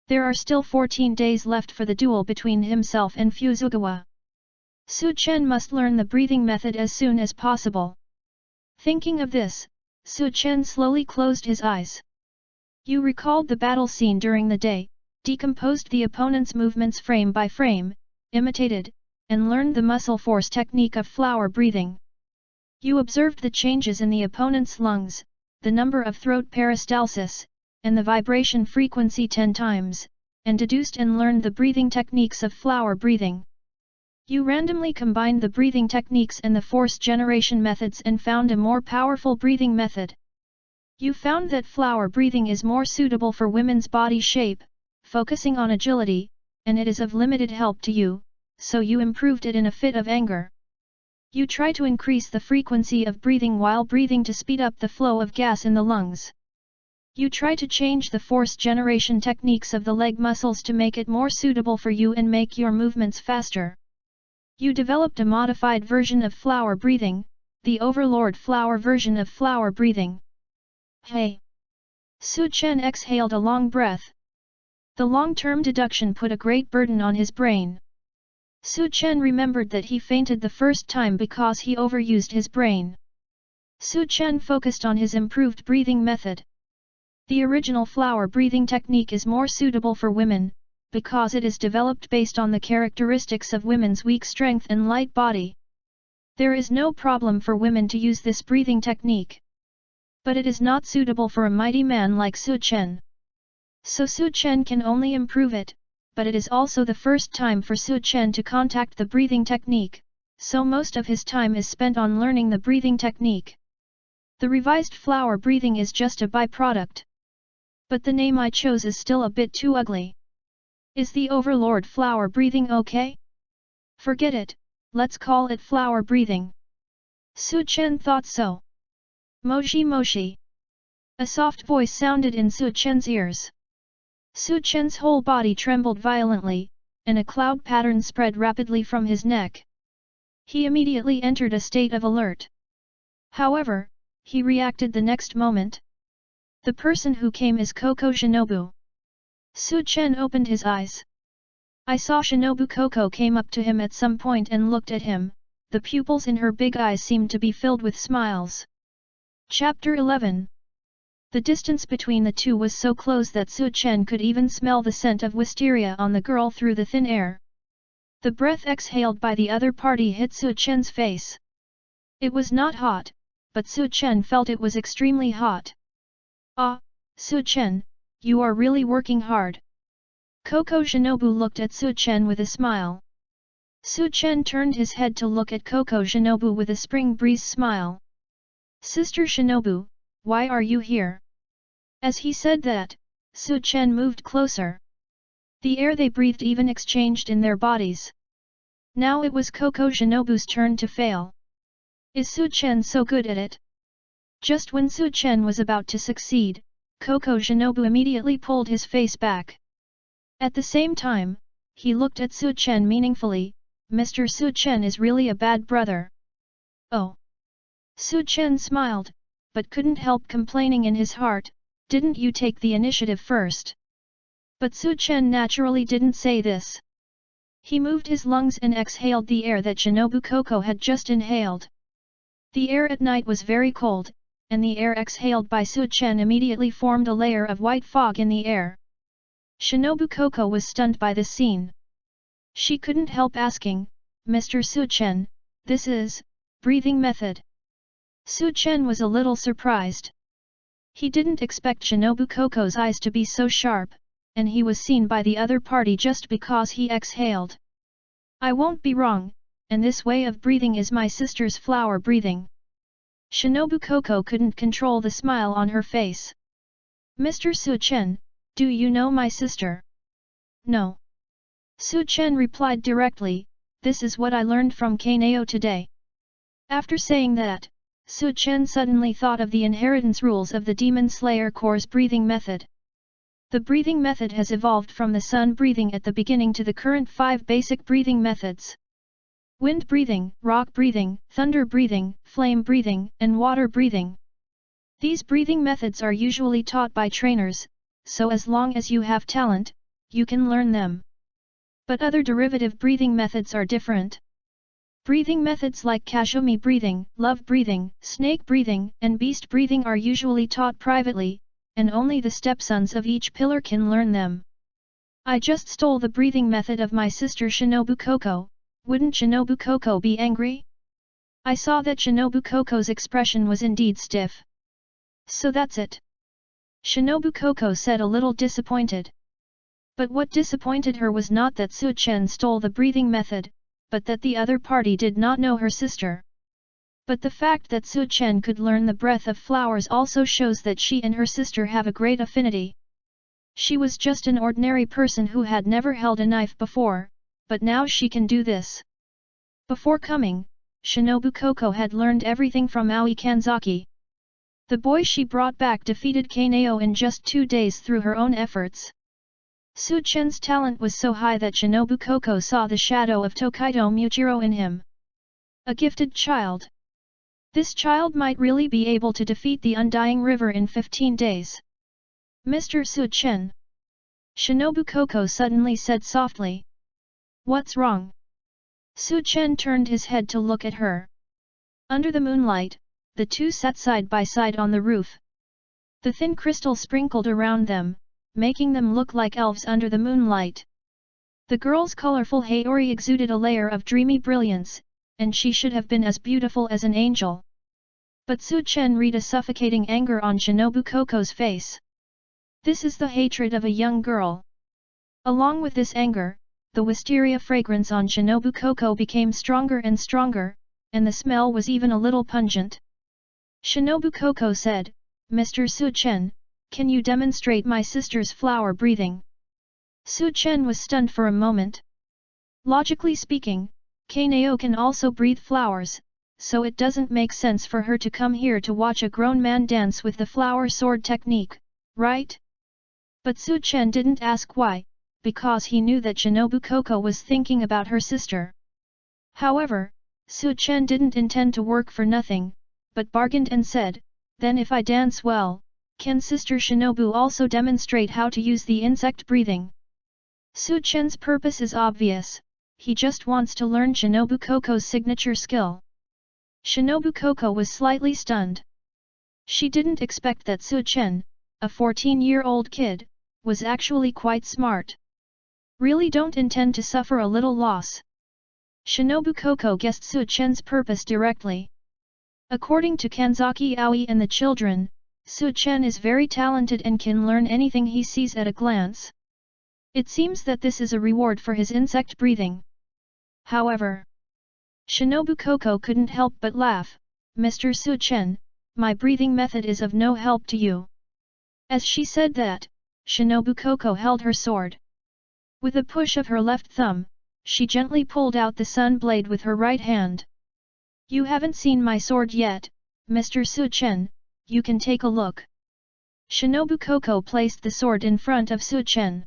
There are still 14 days left for the duel between himself and Fuzugawa. Su Chen must learn the breathing method as soon as possible. Thinking of this, Su Chen slowly closed his eyes. You recalled the battle scene during the day, decomposed the opponent's movements frame by frame, imitated, and learned the muscle force technique of flower breathing. You observed the changes in the opponent's lungs, the number of throat peristalsis, and the vibration frequency 10 times, and deduced and learned the breathing techniques of flower breathing. You randomly combined the breathing techniques and the force generation methods and found a more powerful breathing method. You found that flower breathing is more suitable for women's body shape, focusing on agility, and it is of limited help to you, so you improved it in a fit of anger. You try to increase the frequency of breathing while breathing to speed up the flow of gas in the lungs. You try to change the force generation techniques of the leg muscles to make it more suitable for you and make your movements faster. You developed a modified version of flower breathing, the Overlord flower version of flower breathing. Hey! Su Chen exhaled a long breath. The long-term deduction put a great burden on his brain. Su Chen remembered that he fainted the first time because he overused his brain. Su Chen focused on his improved breathing method. The original flower breathing technique is more suitable for women, because it is developed based on the characteristics of women's weak strength and light body. There is no problem for women to use this breathing technique. But it is not suitable for a mighty man like Su Chen. So Su Chen can only improve it, but it is also the first time for Su Chen to contact the breathing technique, so most of his time is spent on learning the breathing technique. The revised flower breathing is just a byproduct. But the name I chose is still a bit too ugly. Is the Overlord flower breathing okay? Forget it, let's call it flower breathing. Su Chen thought so. Moshi moshi. A soft voice sounded in Su Chen's ears. Su Chen's whole body trembled violently, and a cloud pattern spread rapidly from his neck. He immediately entered a state of alert. However, he reacted the next moment. The person who came is KOCHO SHINOBU. Su Chen opened his eyes. I saw SHINOBU. KOCHO came up to him at some point and looked at him, the pupils in her big eyes seemed to be filled with smiles. Chapter 11. The distance between the two was so close that Su Chen could even smell the scent of wisteria on the girl through the thin air. The breath exhaled by the other party hit Su Chen's face. It was not hot, but Su Chen felt it was extremely hot. Ah, Su-chen, you are really working hard. KOCHO SHINOBU looked at Su-chen with a smile. Su-chen turned his head to look at KOCHO SHINOBU with a spring breeze smile. Sister Shinobu, why are you here? As he said that, Su-chen moved closer. The air they breathed even exchanged in their bodies. Now it was KOCHO SHINOBU's turn to fail. Is Su-chen so good at it? Just when Su-chen was about to succeed, KOCHO SHINOBU immediately pulled his face back. At the same time, he looked at Su-chen meaningfully. Mr. Su-chen is really a bad brother. Oh. Su-chen smiled, but couldn't help complaining in his heart, didn't you take the initiative first? But Su-chen naturally didn't say this. He moved his lungs and exhaled the air that Shinobu KOCHO had just inhaled. The air at night was very cold, and the air exhaled by Su-chen immediately formed a layer of white fog in the air. Shinobu KOCHO was stunned by this scene. She couldn't help asking, Mr. Su-chen, this is, breathing method. Su-chen was a little surprised. He didn't expect Shinobu KOCHO's eyes to be so sharp, and he was seen by the other party just because he exhaled. I won't be wrong, and this way of breathing is my sister's flower breathing. Shinobu KOCHO couldn't control the smile on her face. Mr. Su-chen, do you know my sister? No. Su-chen replied directly, this is what I learned from KOCHO today. After saying that, Su-chen suddenly thought of the inheritance rules of the Demon Slayer Corps' breathing method. The breathing method has evolved from the sun breathing at the beginning to the current 5 basic breathing methods. Wind breathing, rock breathing, thunder breathing, flame breathing, and water breathing. These breathing methods are usually taught by trainers, so as long as you have talent, you can learn them. But other derivative breathing methods are different. Breathing methods like Kashumi breathing, love breathing, snake breathing, and beast breathing are usually taught privately, and only the stepsons of each pillar can learn them. I just stole the breathing method of my sister Shinobu KOCHO, wouldn't Shinobu KOCHO be angry? I saw that Shinobu KOCHO's expression was indeed stiff. So that's it. Shinobu KOCHO said a little disappointed. But what disappointed her was not that Su-chen stole the breathing method, but that the other party did not know her sister. But the fact that Su-chen could learn the breath of flowers also shows that she and her sister have a great affinity. She was just an ordinary person who had never held a knife before, but now she can do this. Before coming, Shinobu KOCHO had learned everything from Aoi Kanzaki. The boy she brought back defeated KOCHO in just 2 days through her own efforts. Su-chen's talent was so high that Shinobu KOCHO saw the shadow of Tokaido Muchiro in him. A gifted child. This child might really be able to defeat the Undying River in 15 days. Mr. Su-chen. Shinobu KOCHO suddenly said softly. What's wrong? Su-chen turned his head to look at her. Under the moonlight, the two sat side by side on the roof. The thin crystal sprinkled around them, making them look like elves under the moonlight. The girl's colorful haori exuded a layer of dreamy brilliance, and she should have been as beautiful as an angel. But Su-chen read a suffocating anger on Shinobu KOCHO's face. This is the hatred of a young girl. Along with this anger, the wisteria fragrance on Shinobu KOCHO became stronger and stronger, and the smell was even a little pungent. Shinobu KOCHO said, Mr. Su-chen, can you demonstrate my sister's flower breathing? Su-chen was stunned for a moment. Logically speaking, KOCHO can also breathe flowers, so it doesn't make sense for her to come here to watch a grown man dance with the flower sword technique, right? But Su-chen didn't ask why, because he knew that Shinobu KOCHO was thinking about her sister. However, Su-chen didn't intend to work for nothing, but bargained and said, then if I dance well, can Sister Shinobu also demonstrate how to use the insect breathing? Su-chen's purpose is obvious, he just wants to learn Shinobu KOCHO's signature skill. Shinobu KOCHO was slightly stunned. She didn't expect that Su-chen, a 14-year-old kid, was actually quite smart. Really don't intend to suffer a little loss. Shinobu KOCHO guessed Su-chen's purpose directly. According to Kanzaki Aoi and the children, Su Chen is very talented and can learn anything he sees at a glance. It seems that this is a reward for his insect breathing. However, Shinobu KOCHO couldn't help but laugh. Mr. Su Chen, my breathing method is of no help to you. As she said that, Shinobu KOCHO held her sword. With a push of her left thumb, she gently pulled out the sun blade with her right hand. You haven't seen my sword yet, Mr. Su Chen, you can take a look. Shinobu KOCHO placed the sword in front of Su Chen.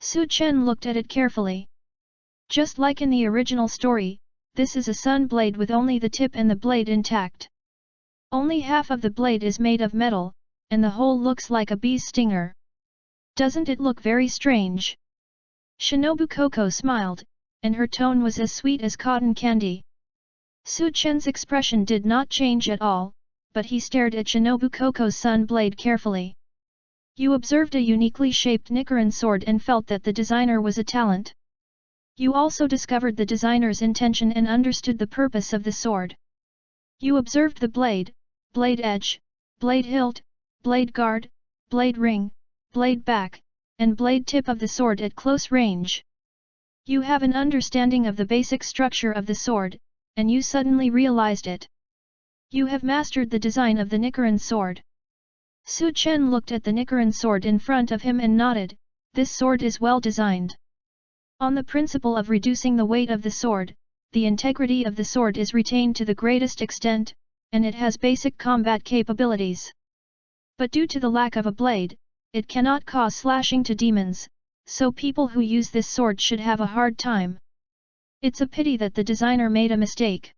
Su Chen looked at it carefully. Just like in the original story, this is a sun blade with only the tip and the blade intact. Only half of the blade is made of metal, and the whole looks like a bee's stinger. Doesn't it look very strange? Shinobu KOCHO smiled, and her tone was as sweet as cotton candy. Su Chen's expression did not change at all, but he stared at Shinobu KOCHO's sun blade carefully. You observed a uniquely shaped Nichiren sword and felt that the designer was a talent. You also discovered the designer's intention and understood the purpose of the sword. You observed the blade, blade edge, blade hilt, blade guard, blade ring, blade back, and blade tip of the sword at close range. You have an understanding of the basic structure of the sword, and you suddenly realized it. You have mastered the design of the Nichiren sword. Su Chen looked at the Nichiren sword in front of him and nodded. This sword is well designed. On the principle of reducing the weight of the sword, the integrity of the sword is retained to the greatest extent, and it has basic combat capabilities. But due to the lack of a blade, it cannot cause slashing to demons, so people who use this sword should have a hard time. It's a pity that the designer made a mistake.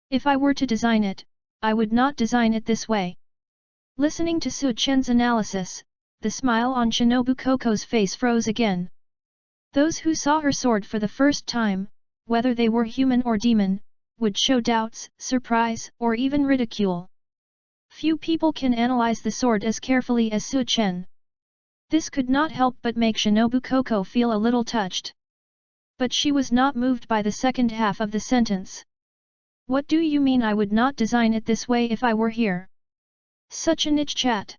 If I were to design it, I would not design it this way. Listening to Su Chen's analysis, the smile on Shinobu KOCHO's face froze again. Those who saw her sword for the first time, whether they were human or demon, would show doubts, surprise, or even ridicule. Few people can analyze the sword as carefully as Su Chen. This could not help but make Shinobu KOCHO feel a little touched. But she was not moved by the second half of the sentence. What do you mean I would not design it this way if I were here? Such a niche chat.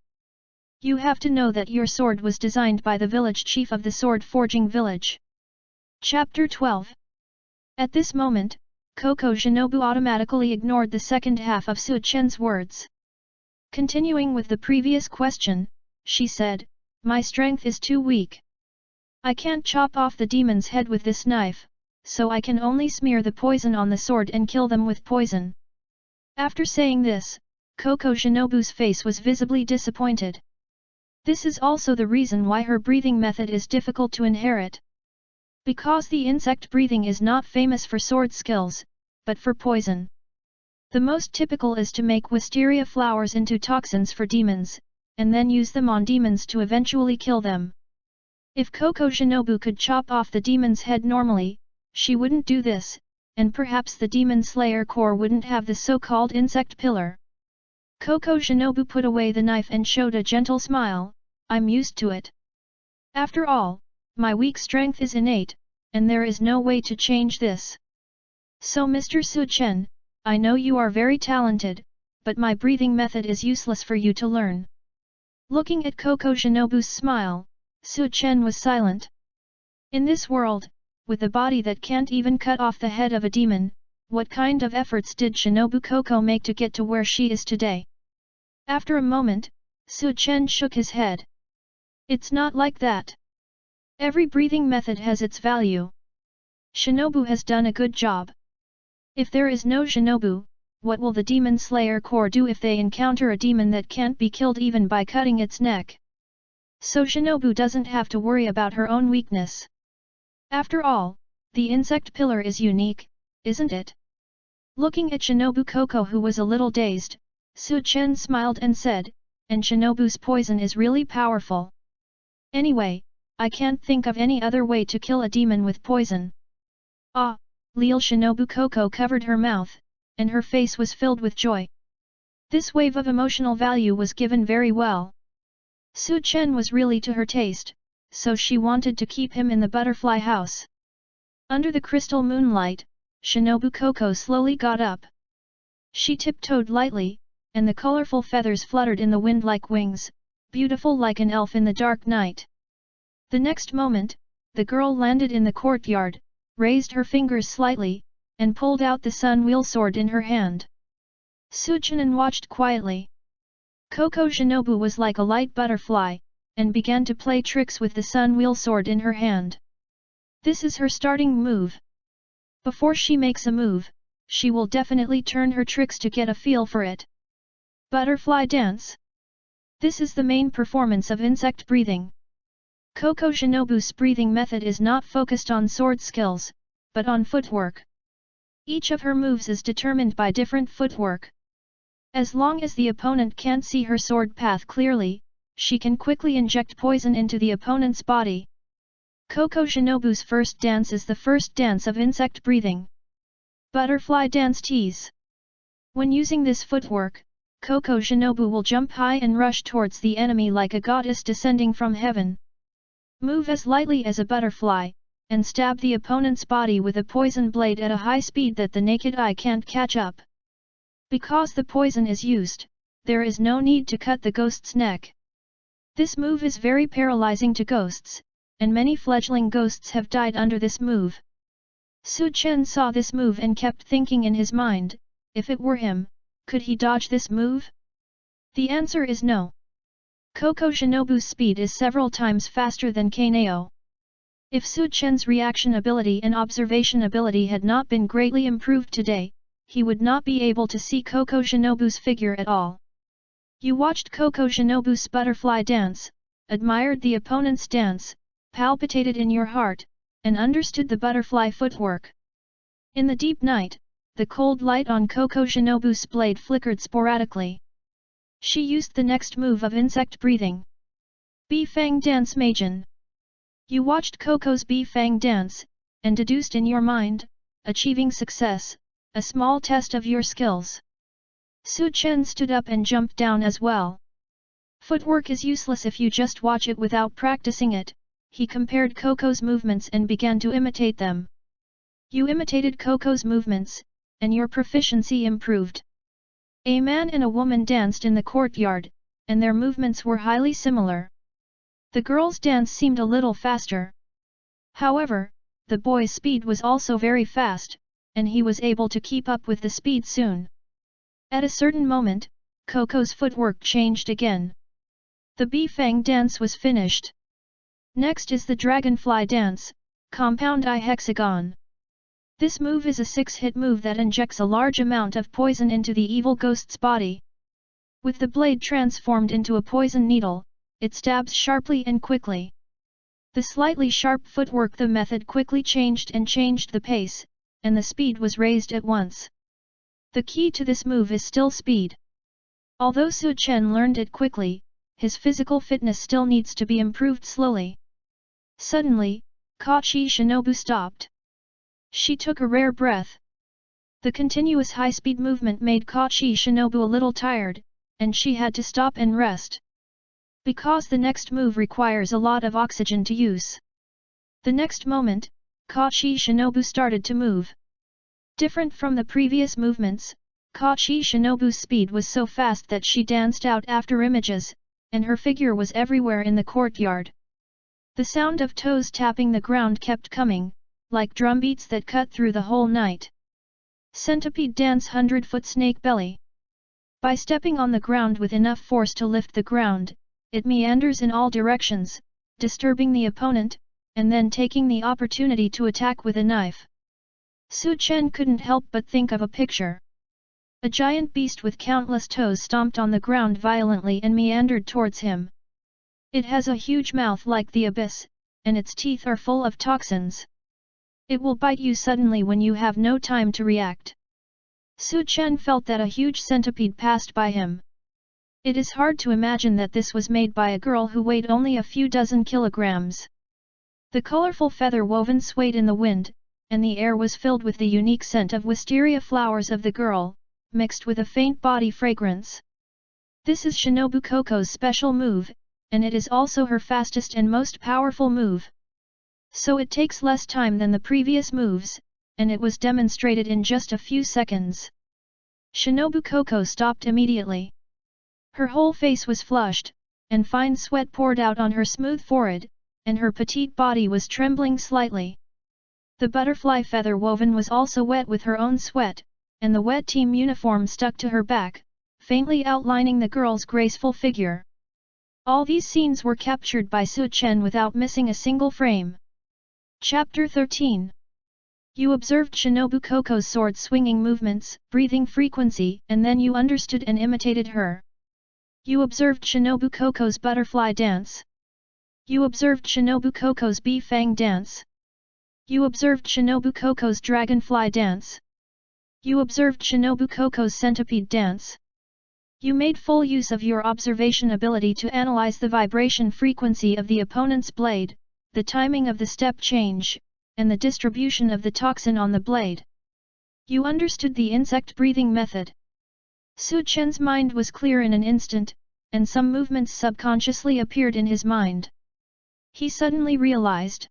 You have to know that your sword was designed by the village chief of the sword forging village. Chapter 12. At this moment, KOCHO Shinobu automatically ignored the second half of Su Chen's words. Continuing with the previous question, she said, my strength is too weak. I can't chop off the demon's head with this knife, so I can only smear the poison on the sword and kill them with poison. After saying this, KOCHO Shinobu's face was visibly disappointed. This is also the reason why her breathing method is difficult to inherit. Because the insect breathing is not famous for sword skills, but for poison. The most typical is to make wisteria flowers into toxins for demons, and then use them on demons to eventually kill them. If KOCHO Shinobu could chop off the demon's head normally, she wouldn't do this, and perhaps the demon slayer core wouldn't have the so-called insect pillar. KOCHO Shinobu put away the knife and showed a gentle smile. I'm used to it. After all, my weak strength is innate, and there is no way to change this. So Mr. Su Chen, I know you are very talented, but my breathing method is useless for you to learn. Looking at KOCHO Shinobu's smile, Su Chen was silent. In this world, with a body that can't even cut off the head of a demon, what kind of efforts did Shinobu KOCHO make to get to where she is today? After a moment, Su Chen shook his head. It's not like that. Every breathing method has its value. Shinobu has done a good job. If there is no Shinobu, what will the Demon Slayer Corps do if they encounter a demon that can't be killed even by cutting its neck? So Shinobu doesn't have to worry about her own weakness. After all, the insect pillar is unique, isn't it? Looking at Shinobu KOCHO who was a little dazed, Su Chen smiled and said, and Shinobu's poison is really powerful. Anyway, I can't think of any other way to kill a demon with poison. Ah, Lil Shinobu KOCHO covered her mouth, and her face was filled with joy. This wave of emotional value was given very well. Su Chen was really to her taste, so she wanted to keep him in the butterfly house. Under the crystal moonlight, Shinobu KOCHO slowly got up. She tiptoed lightly, and the colorful feathers fluttered in the wind like wings, beautiful like an elf in the dark night. The next moment, the girl landed in the courtyard, raised her fingers slightly, and pulled out the sun wheel sword in her hand. Su Qian watched quietly. KOCHO SHINOBU was like a light butterfly, and began to play tricks with the sun wheel sword in her hand. This is her starting move. Before she makes a move, she will definitely turn her tricks to get a feel for it. Butterfly dance. This is the main performance of insect breathing. KOCHO SHINOBU's breathing method is not focused on sword skills, but on footwork. Each of her moves is determined by different footwork. As long as the opponent can't see her sword path clearly, she can quickly inject poison into the opponent's body. KOCHO SHINOBU's first dance is the first dance of insect breathing. Butterfly dance tease. When using this footwork, KOCHO SHINOBU will jump high and rush towards the enemy like a goddess descending from heaven. Move as lightly as a butterfly, and stab the opponent's body with a poison blade at a high speed that the naked eye can't catch up. Because the poison is used, there is no need to cut the ghost's neck. This move is very paralyzing to ghosts, and many fledgling ghosts have died under this move. Su Qian saw this move and kept thinking in his mind, if it were him, could he dodge this move? The answer is no. KOCHO SHINOBU's speed is several times faster than KOCHO. If Su Qian's reaction ability and observation ability had not been greatly improved today, he would not be able to see KOCHO SHINOBU's figure at all. You watched KOCHO SHINOBU's butterfly dance, admired the opponent's dance, palpitated in your heart, and understood the butterfly footwork. In the deep night, the cold light on KOCHO SHINOBU's blade flickered sporadically. She used the next move of insect breathing. Bee Fang Dance Majin. You watched KOCHO's Bee Fang dance, and deduced in your mind, achieving success, a small test of your skills. Su Qian stood up and jumped down as well. Footwork is useless if you just watch it without practicing it. He compared KOCHO's movements and began to imitate them. You imitated KOCHO's movements, and your proficiency improved. A man and a woman danced in the courtyard, and their movements were highly similar. The girl's dance seemed a little faster. However, the boy's speed was also very fast, and he was able to keep up with the speed soon. At a certain moment, KOCHO's footwork changed again. The Bee Fang dance was finished. Next is the Dragonfly dance, Compound Eye Hexagon. This move is a 6-hit move that injects a large amount of poison into the evil ghost's body. With the blade transformed into a poison needle, it stabs sharply and quickly. The slightly sharp footwork, the method quickly changed the pace, and the speed was raised at once. The key to this move is still speed. Although Su Qian learned it quickly, his physical fitness still needs to be improved slowly. Suddenly, KOCHO SHINOBU stopped. She took a rare breath. The continuous high-speed movement made KOCHO SHINOBU a little tired, and she had to stop and rest. Because the next move requires a lot of oxygen to use. The next moment, KOCHO SHINOBU started to move. Different from the previous movements, KOCHO SHINOBU's speed was so fast that she danced out after images, and her figure was everywhere in the courtyard. The sound of toes tapping the ground kept coming, like drumbeats that cut through the whole night. Centipede dance 100-foot snake belly. By stepping on the ground with enough force to lift the ground, it meanders in all directions, disturbing the opponent, and then taking the opportunity to attack with a knife. Su Qian couldn't help but think of a picture. A giant beast with countless toes stomped on the ground violently and meandered towards him. It has a huge mouth like the abyss, and its teeth are full of toxins. It will bite you suddenly when you have no time to react. Su Qian felt that a huge centipede passed by him. It is hard to imagine that this was made by a girl who weighed only a few dozen kilograms. The colorful feather woven swayed in the wind, and the air was filled with the unique scent of wisteria flowers of the girl, mixed with a faint body fragrance. This is Shinobu KOCHO's special move, and it is also her fastest and most powerful move. So it takes less time than the previous moves, and it was demonstrated in just a few seconds. Shinobu KOCHO stopped immediately. Her whole face was flushed, and fine sweat poured out on her smooth forehead, and her petite body was trembling slightly. The butterfly feather woven was also wet with her own sweat, and the wet team uniform stuck to her back, faintly outlining the girl's graceful figure. All these scenes were captured by Su Chen without missing a single frame. Chapter 13. You observed Shinobu KOCHO's sword-swinging movements, breathing frequency, and then you understood and imitated her. You observed Shinobu KOCHO's butterfly dance. You observed Shinobu KOCHO's bee-fang dance. You observed Shinobu KOCHO's dragonfly dance. You observed Shinobu KOCHO's centipede dance. You made full use of your observation ability to analyze the vibration frequency of the opponent's blade, the timing of the step change, and the distribution of the toxin on the blade. You understood the insect breathing method. Su Chen's mind was clear in an instant, and some movements subconsciously appeared in his mind. He suddenly realized.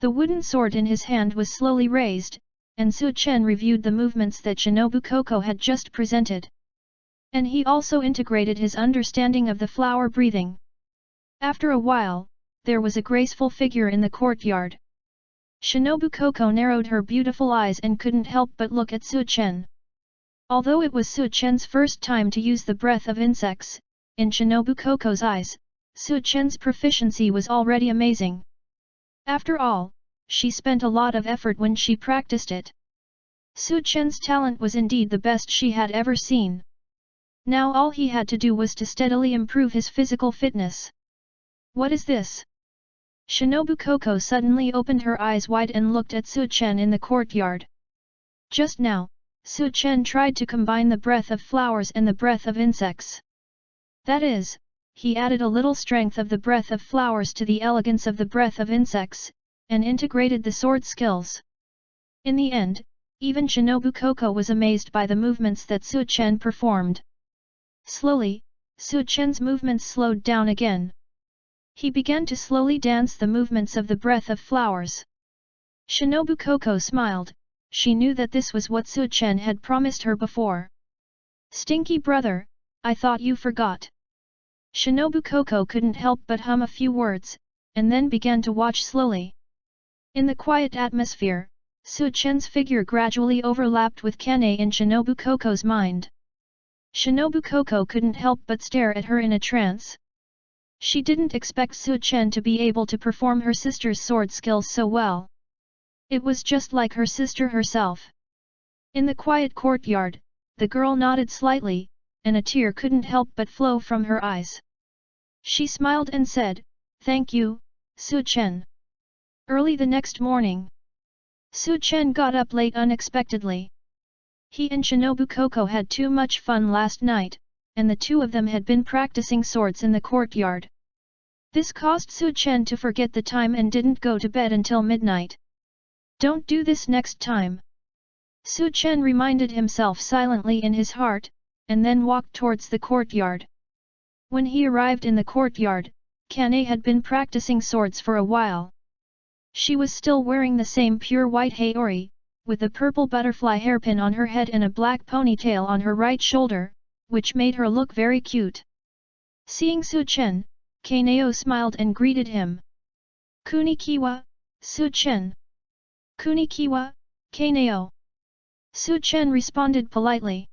The wooden sword in his hand was slowly raised, and Su Chen reviewed the movements that Shinobu KOCHO had just presented. And he also integrated his understanding of the flower breathing. After a while, there was a graceful figure in the courtyard. Shinobu KOCHO narrowed her beautiful eyes and couldn't help but look at Su Chen. Although it was Su Chen's first time to use the breath of insects, in Shinobu KOCHO's eyes, Su Chen's proficiency was already amazing. After all, she spent a lot of effort when she practiced it. Su Chen's talent was indeed the best she had ever seen. Now all he had to do was to steadily improve his physical fitness. What is this? Shinobu KOCHO suddenly opened her eyes wide and looked at Su Chen in the courtyard. Just now, Su Chen tried to combine the breath of flowers and the breath of insects. That is, he added a little strength of the breath of flowers to the elegance of the breath of insects, and integrated the sword skills. In the end, even Shinobu KOCHO was amazed by the movements that Su Chen performed. Slowly, Su Chen's movements slowed down again. He began to slowly dance the movements of the breath of flowers. Shinobu KOCHO smiled, she knew that this was what Su Chen had promised her before. Stinky brother, I thought you forgot. Shinobu KOCHO couldn't help but hum a few words, and then began to watch slowly. In the quiet atmosphere, Su Chen's figure gradually overlapped with Kane in Shinobu KOCHO's mind. Shinobu KOCHO couldn't help but stare at her in a trance. She didn't expect Su Chen to be able to perform her sister's sword skills so well. It was just like her sister herself. In the quiet courtyard, the girl nodded slightly, and a tear couldn't help but flow from her eyes. She smiled and said, "Thank you, Su Chen." Early the next morning, Su Chen got up late unexpectedly. He and Shinobu KOCHO had too much fun last night, and the two of them had been practicing swords in the courtyard. This caused Su Chen to forget the time and didn't go to bed until midnight. Don't do this next time. Su Chen reminded himself silently in his heart, and then walked towards the courtyard. When he arrived in the courtyard, Kane had been practicing swords for a while. She was still wearing the same pure white haori, with a purple butterfly hairpin on her head and a black ponytail on her right shoulder, which made her look very cute. Seeing Su Chen, Kaneo smiled and greeted him. "Konnichiwa, Su Chen." "Konnichiwa, Kaneo." Su Chen responded politely.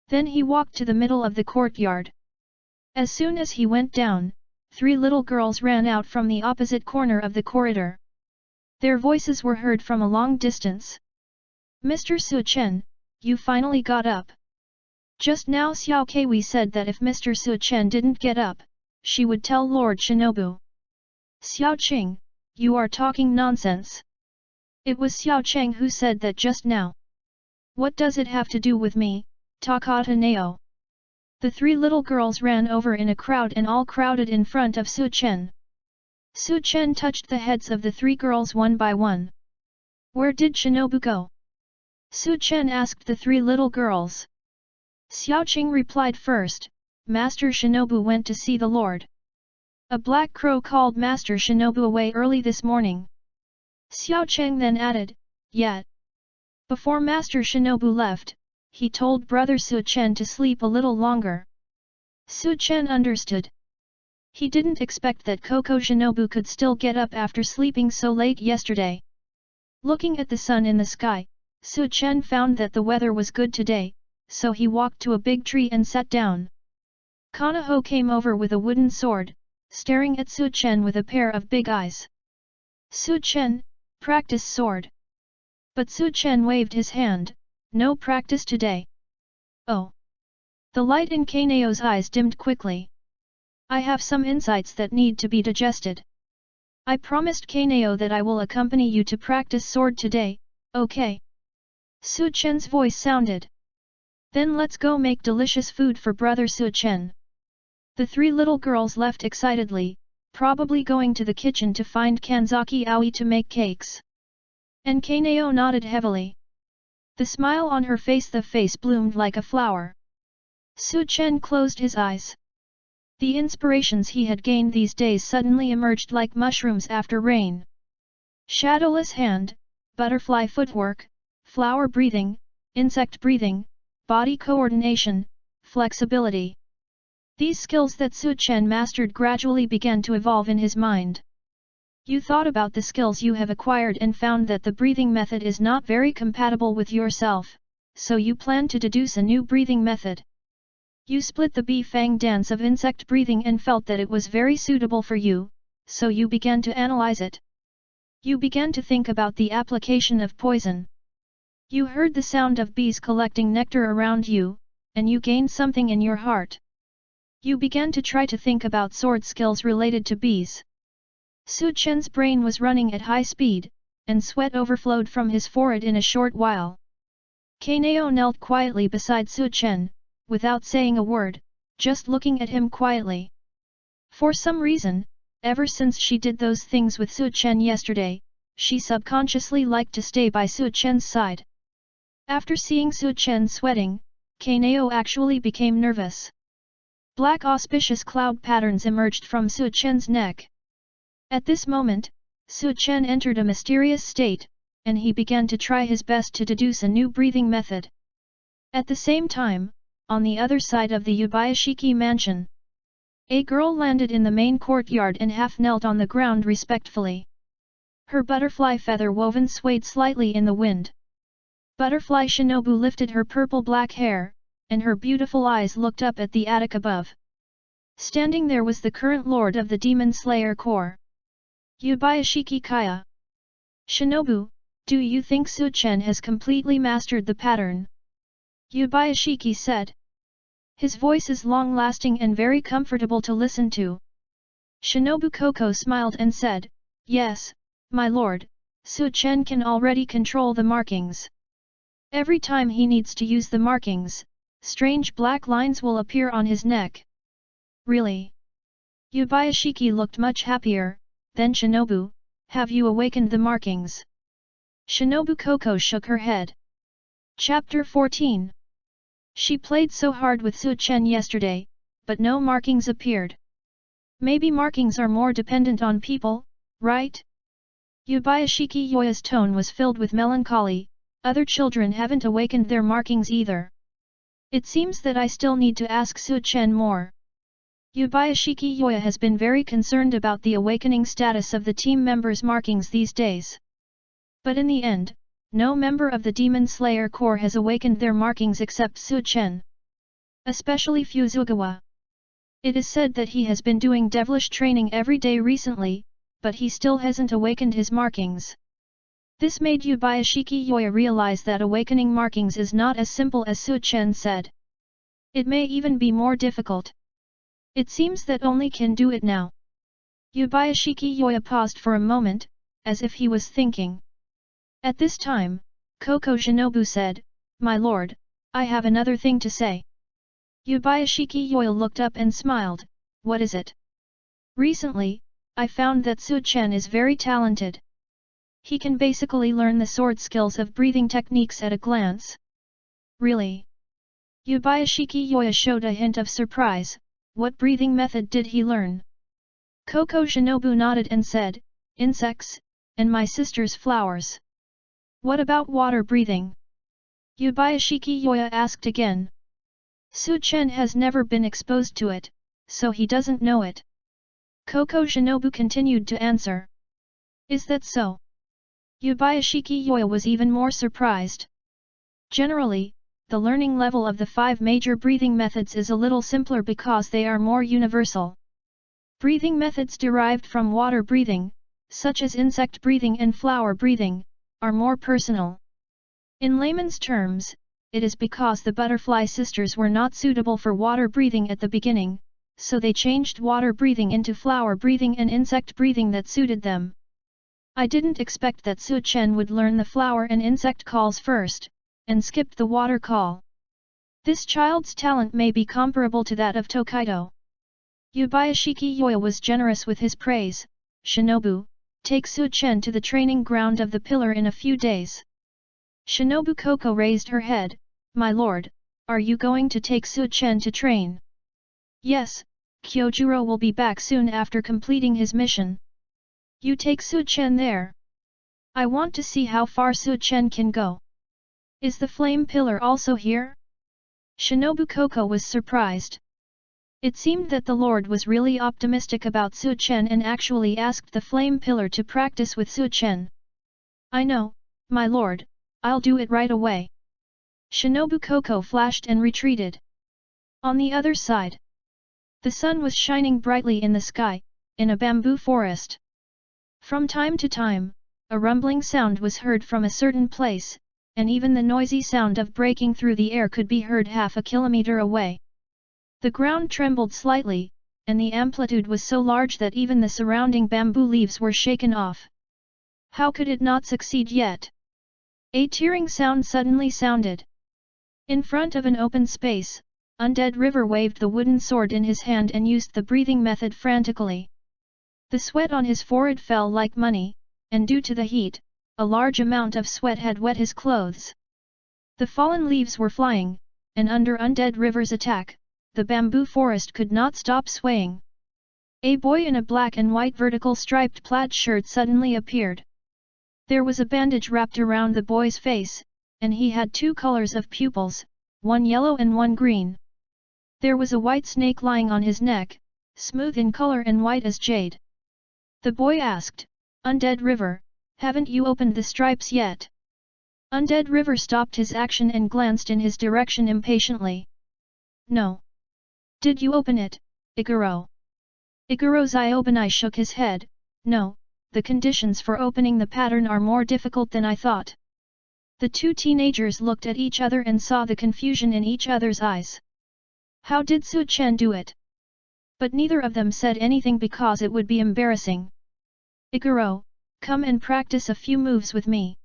Then he walked to the middle of the courtyard. As soon as he went down, 3 little girls ran out from the opposite corner of the corridor. Their voices were heard from a long distance. "Mr. Su Chen, you finally got up." Just now Xiao Keiwei said that if Mr. Su Chen didn't get up, she would tell Lord Shinobu. "Xiao Qing, you are talking nonsense." It was Xiao Cheng who said that just now. "What does it have to do with me, Takata Neo?" The 3 little girls ran over in a crowd and all crowded in front of Su Chen. Su Chen touched the heads of the 3 girls one by one. "Where did Shinobu go?" Su Chen asked the 3 little girls. Xiao Qing replied first, "Master Shinobu went to see the Lord." A black crow called Master Shinobu away early this morning. Xiao Cheng then added, "Yet." Before Master Shinobu left, he told brother Su Chen to sleep a little longer. Su Chen understood. He didn't expect that KOCHO SHINOBU could still get up after sleeping so late yesterday. Looking at the sun in the sky, Su Chen found that the weather was good today, so he walked to a big tree and sat down. Kanaho came over with a wooden sword, staring at Su Chen with a pair of big eyes. Su Chen, practice sword. But Su Chen waved his hand, no practice today. Oh. The light in Kanao's eyes dimmed quickly. I have some insights that need to be digested. I promised Kanao that I will accompany you to practice sword today, okay? Su Chen's voice sounded. Then let's go make delicious food for brother Su Chen. The three little girls left excitedly, probably going to the kitchen to find Kanzaki Aoi to make cakes. And Kanao nodded heavily. The smile on her face bloomed like a flower. Su Chen closed his eyes. The inspirations he had gained these days suddenly emerged like mushrooms after rain. Shadowless hand, butterfly footwork, flower breathing, insect breathing, body coordination, flexibility. These skills that Su Chen mastered gradually began to evolve in his mind. You thought about the skills you have acquired and found that the breathing method is not very compatible with yourself, so you plan to deduce a new breathing method. You split the bee-fang dance of insect breathing and felt that it was very suitable for you, so you began to analyze it. You began to think about the application of poison. You heard the sound of bees collecting nectar around you, and you gained something in your heart. You began to try to think about sword skills related to bees. Su Chen's brain was running at high speed, and sweat overflowed from his forehead in a short while. Kanao knelt quietly beside Su Chen, without saying a word, just looking at him quietly. For some reason, ever since she did those things with Su Chen yesterday, she subconsciously liked to stay by Su Chen's side. After seeing Su Chen sweating, Kanao actually became nervous. Black auspicious cloud patterns emerged from Su Chen's neck. At this moment, Su Chen entered a mysterious state, and he began to try his best to deduce a new breathing method. At the same time, on the other side of the Yubayashiki mansion, a girl landed in the main courtyard and half knelt on the ground respectfully. Her butterfly feather woven swayed slightly in the wind. Butterfly Shinobu lifted her purple-black hair, and her beautiful eyes looked up at the attic above. Standing there was the current lord of the Demon Slayer Corps. Yubayashiki Kaya. Shinobu, do you think Su Chen has completely mastered the pattern? Yubayashiki said. His voice is long-lasting and very comfortable to listen to. Shinobu Koko smiled and said, yes, my lord, Su Chen can already control the markings. Every time he needs to use the markings, strange black lines will appear on his neck. Really? Yubayashiki looked much happier. Then Shinobu, have you awakened the markings? Shinobu Koko shook her head. Chapter 14. She played so hard with Su Chen yesterday, but no markings appeared. Maybe markings are more dependent on people, right? Yubayashiki Yoya's tone was filled with melancholy. Other children haven't awakened their markings either. It seems that I still need to ask Su Chen more. Yubayashiki Yoya has been very concerned about the awakening status of the team members' markings these days. But in the end, no member of the Demon Slayer Corps has awakened their markings except Su Chen. Especially Fuzugawa. It is said that he has been doing devilish training every day recently, but he still hasn't awakened his markings. This made Yubayashiki Yoya realize that awakening markings is not as simple as Su Chen said. It may even be more difficult. It seems that only can do it now. Yubayashiki Yoya paused for a moment, as if he was thinking. At this time, KOCHO SHINOBU said, my lord, I have another thing to say. Yubayashiki Yoya looked up and smiled, what is it? Recently, I found that Su Chen is very talented. He can basically learn the sword skills of breathing techniques at a glance. Really? Yubayashiki Yoya showed a hint of surprise. What breathing method did he learn? KOCHO SHINOBU nodded and said, insects, and my sister's flowers. What about water breathing? Yubiashiki Yoya asked again. Su Chen has never been exposed to it, so he doesn't know it. KOCHO SHINOBU continued to answer. Is that so? Yubiashiki Yoya was even more surprised. Generally, the learning level of the 5 major breathing methods is a little simpler because they are more universal. Breathing methods derived from water breathing, such as insect breathing and flower breathing, are more personal. In layman's terms, it is because the butterfly sisters were not suitable for water breathing at the beginning, so they changed water breathing into flower breathing and insect breathing that suited them. I didn't expect that Su Chen would learn the flower and insect calls first, and skipped the water call. This child's talent may be comparable to that of Tokaido. Yubiashiki Yoya was generous with his praise. Shinobu, take Su Chen to the training ground of the pillar in a few days. Shinobu KOCHO raised her head. My lord, are you going to take Su Chen to train? Yes, Kyojuro will be back soon after completing his mission. You take Su Chen there. I want to see how far Su Chen can go. Is the flame pillar also here? Shinobu KOCHO was surprised. It seemed that the lord was really optimistic about Su Chen and actually asked the flame pillar to practice with Su Chen. I know, my lord, I'll do it right away. Shinobu KOCHO flashed and retreated. On the other side, the sun was shining brightly in the sky, in a bamboo forest. From time to time, a rumbling sound was heard from a certain place, and even the noisy sound of breaking through the air could be heard half a kilometer away. The ground trembled slightly, and the amplitude was so large that even the surrounding bamboo leaves were shaken off. How could it not succeed yet? A tearing sound suddenly sounded. In front of an open space, Undead River waved the wooden sword in his hand and used the breathing method frantically. The sweat on his forehead fell like money, and due to the heat, a large amount of sweat had wet his clothes. The fallen leaves were flying, and under Undead River's attack, the bamboo forest could not stop swaying. A boy in a black and white vertical striped plaid shirt suddenly appeared. There was a bandage wrapped around the boy's face, and he had 2 colors of pupils, one yellow and one green. There was a white snake lying on his neck, smooth in color and white as jade. The boy asked, Undead River, haven't you opened the stripes yet? Undead River stopped his action and glanced in his direction impatiently. No. Did you open it, Iguro? Iguro Ziobanai shook his head. No, the conditions for opening the pattern are more difficult than I thought. The 2 teenagers looked at each other and saw the confusion in each other's eyes. How did Su Chen do it? But neither of them said anything because it would be embarrassing. Iguro, come and practice a few moves with me.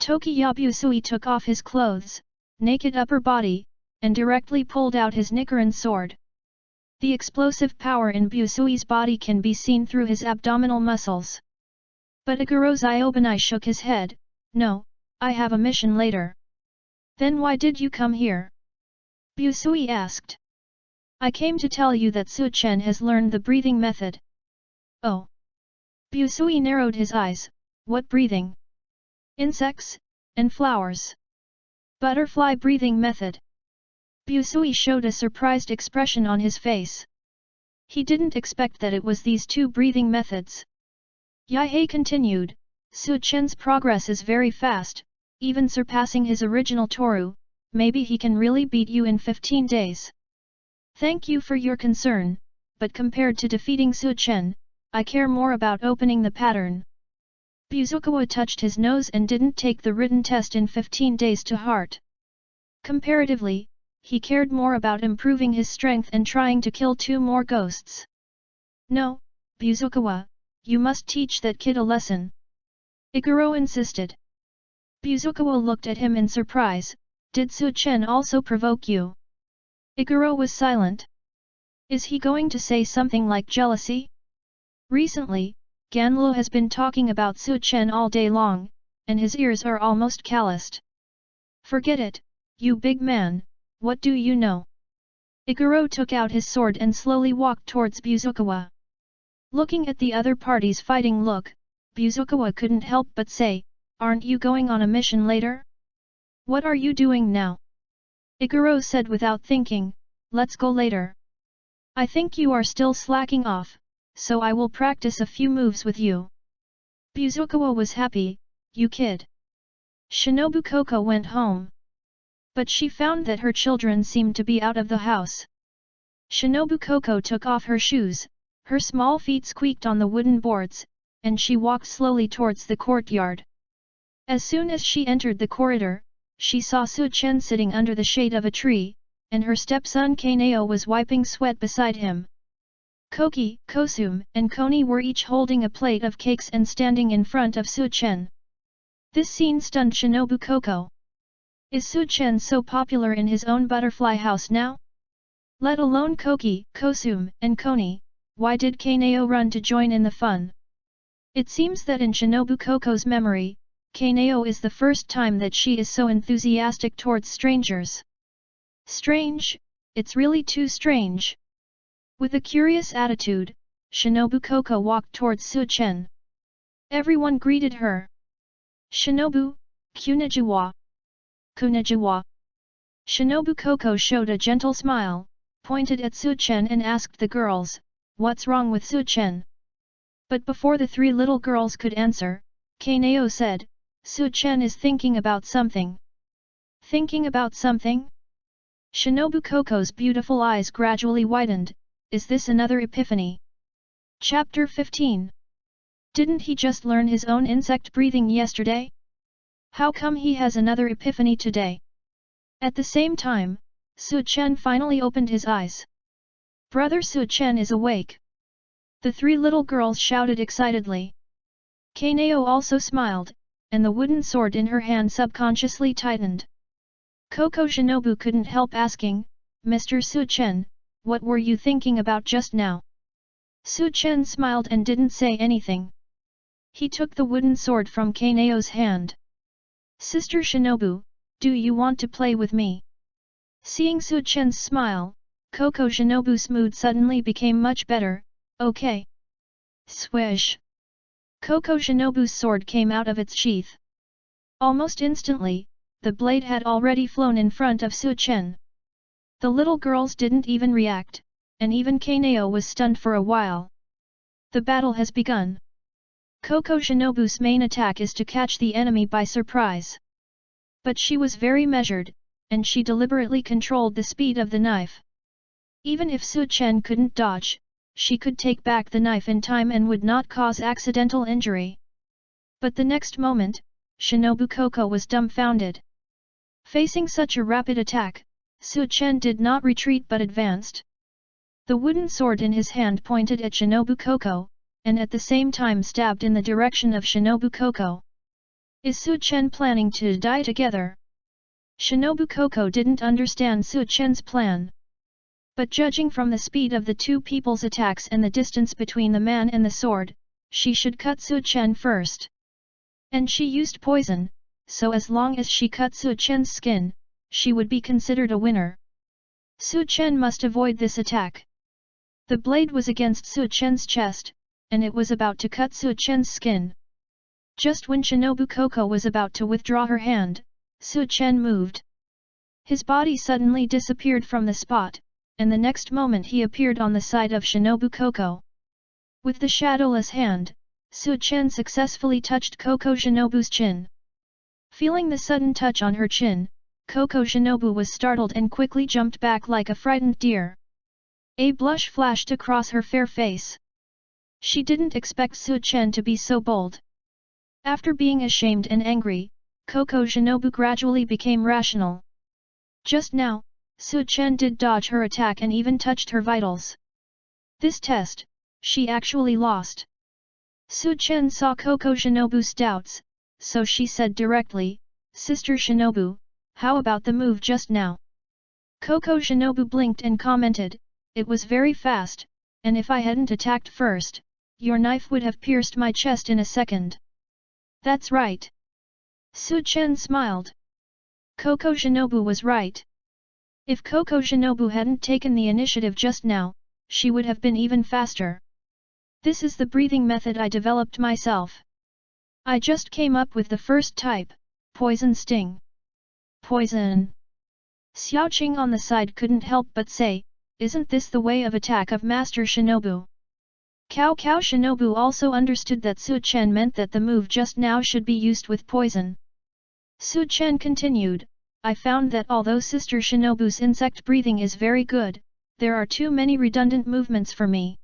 Tokiyabusui took off his clothes, naked upper body, and directly pulled out his Nichiren sword. The explosive power in Busui's body can be seen through his abdominal muscles. But Iguro Ziobanai shook his head. No, I have a mission later. Then why did you come here? Busui asked. I came to tell you that Su Chen has learned the breathing method. Oh. Busui narrowed his eyes. What breathing? Insects, and flowers. Butterfly breathing method. Busui showed a surprised expression on his face. He didn't expect that it was these 2 breathing methods. Yaihei continued, Su Chen's progress is very fast, even surpassing his original Toru. Maybe he can really beat you in 15 days. Thank you for your concern, but compared to defeating Su Chen, I care more about opening the pattern. Buzukawa touched his nose and didn't take the written test in 15 days to heart. Comparatively, he cared more about improving his strength and trying to kill 2 more ghosts. No, Buzukawa, you must teach that kid a lesson. Iguro insisted. Buzukawa looked at him in surprise. Did Su Chen also provoke you? Iguro was silent. Is he going to say something like jealousy? Recently, Ganlo has been talking about Su Chen all day long, and his ears are almost calloused. Forget it, you big man. What do you know? Iguro took out his sword and slowly walked towards Buzukawa. Looking at the other party's fighting look, Buzukawa couldn't help but say, aren't you going on a mission later? What are you doing now? Iguro said without thinking, let's go later. I think you are still slacking off, so I will practice a few moves with you. Buzukawa was happy, you kid. Shinobu KOCHO went home. But she found that her children seemed to be out of the house. Shinobu KOCHO took off her shoes, her small feet squeaked on the wooden boards, and she walked slowly towards the courtyard. As soon as she entered the corridor, she saw Su-chen sitting under the shade of a tree, and her stepson Kaneo was wiping sweat beside him. Koki, Kosume, and Koni were each holding a plate of cakes and standing in front of Su-chen. This scene stunned Shinobu KOCHO. Is Su-chen so popular in his own butterfly house now? Let alone Koki, Kosume, and Koni, why did Kaneo run to join in the fun? It seems that in Shinobu KOCHO's memory, Kaneo is the first time that she is so enthusiastic towards strangers. Strange, it's really too strange. With a curious attitude, Shinobu KOCHO walked towards Su-chen. Everyone greeted her. Shinobu, Konnichiwa. Konnichiwa. Shinobu KOCHO showed a gentle smile, pointed at Su-chen and asked the girls, what's wrong with Su-chen? But before the three little girls could answer, Kaneo said, Su-chen is thinking about something. Thinking about something? Shinobu KOCHO's beautiful eyes gradually widened. Is this another epiphany? Chapter 15. Didn't he just learn his own insect breathing yesterday? How come he has another epiphany today? At the same time, Su-chen finally opened his eyes. Brother Su-chen is awake. The three little girls shouted excitedly. Kaneo also smiled, and the wooden sword in her hand subconsciously tightened. KOCHO Shinobu couldn't help asking, Mr. Su-chen, what were you thinking about just now? Su-chen smiled and didn't say anything. He took the wooden sword from Kaneo's hand. Sister Shinobu, do you want to play with me? Seeing Su-chen's smile, KOCHO Shinobu's mood suddenly became much better. Okay. Swish. KOCHO Shinobu's sword came out of its sheath. Almost instantly, the blade had already flown in front of Su-chen. The little girls didn't even react, and even Kaneo was stunned for a while. The battle has begun. KOCHO Shinobu's main attack is to catch the enemy by surprise. But she was very measured, and she deliberately controlled the speed of the knife. Even if Su-chen couldn't dodge, she could take back the knife in time and would not cause accidental injury. But the next moment, Shinobu KOCHO was dumbfounded. Facing such a rapid attack, Su-chen did not retreat but advanced. The wooden sword in his hand pointed at Shinobu KOCHO, and at the same time stabbed in the direction of Shinobu KOCHO. Is Su-chen planning to die together? Shinobu KOCHO didn't understand Su-chen's plan. But judging from the speed of the two people's attacks and the distance between the man and the sword, she should cut Su-chen first. And she used poison, so as long as she cut Su-chen's skin, she would be considered a winner. Su-chen must avoid this attack. The blade was against Su-chen's chest, and it was about to cut Su-chen's skin. Just when Shinobu KOCHO was about to withdraw her hand, Su-chen moved. His body suddenly disappeared from the spot, and the next moment he appeared on the side of Shinobu KOCHO. With the shadowless hand, Su-chen successfully touched KOCHO Shinobu's chin. Feeling the sudden touch on her chin, KOCHO Shinobu was startled and quickly jumped back like a frightened deer. A blush flashed across her fair face. She didn't expect Su-chen to be so bold. After being ashamed and angry, KOCHO Shinobu gradually became rational. Just now, Su-chen did dodge her attack and even touched her vitals. This test, she actually lost. Su-chen saw KOCHO Shinobu's doubts, so she said directly, Sister Shinobu, how about the move just now? KOCHO Shinobu blinked and commented, it was very fast, and if I hadn't attacked first, your knife would have pierced my chest in a second. That's right. Su-chen smiled. KOCHO Shinobu was right. If KOCHO Shinobu hadn't taken the initiative just now, she would have been even faster. This is the breathing method I developed myself. I just came up with the first type, poison sting. Poison! Xiaoqing on the side couldn't help but say, isn't this the way of attack of Master Shinobu? KOCHO Shinobu also understood that Su Chen meant that the move just now should be used with poison. Su Chen continued, I found that although Sister Shinobu's insect breathing is very good, there are too many redundant movements for me.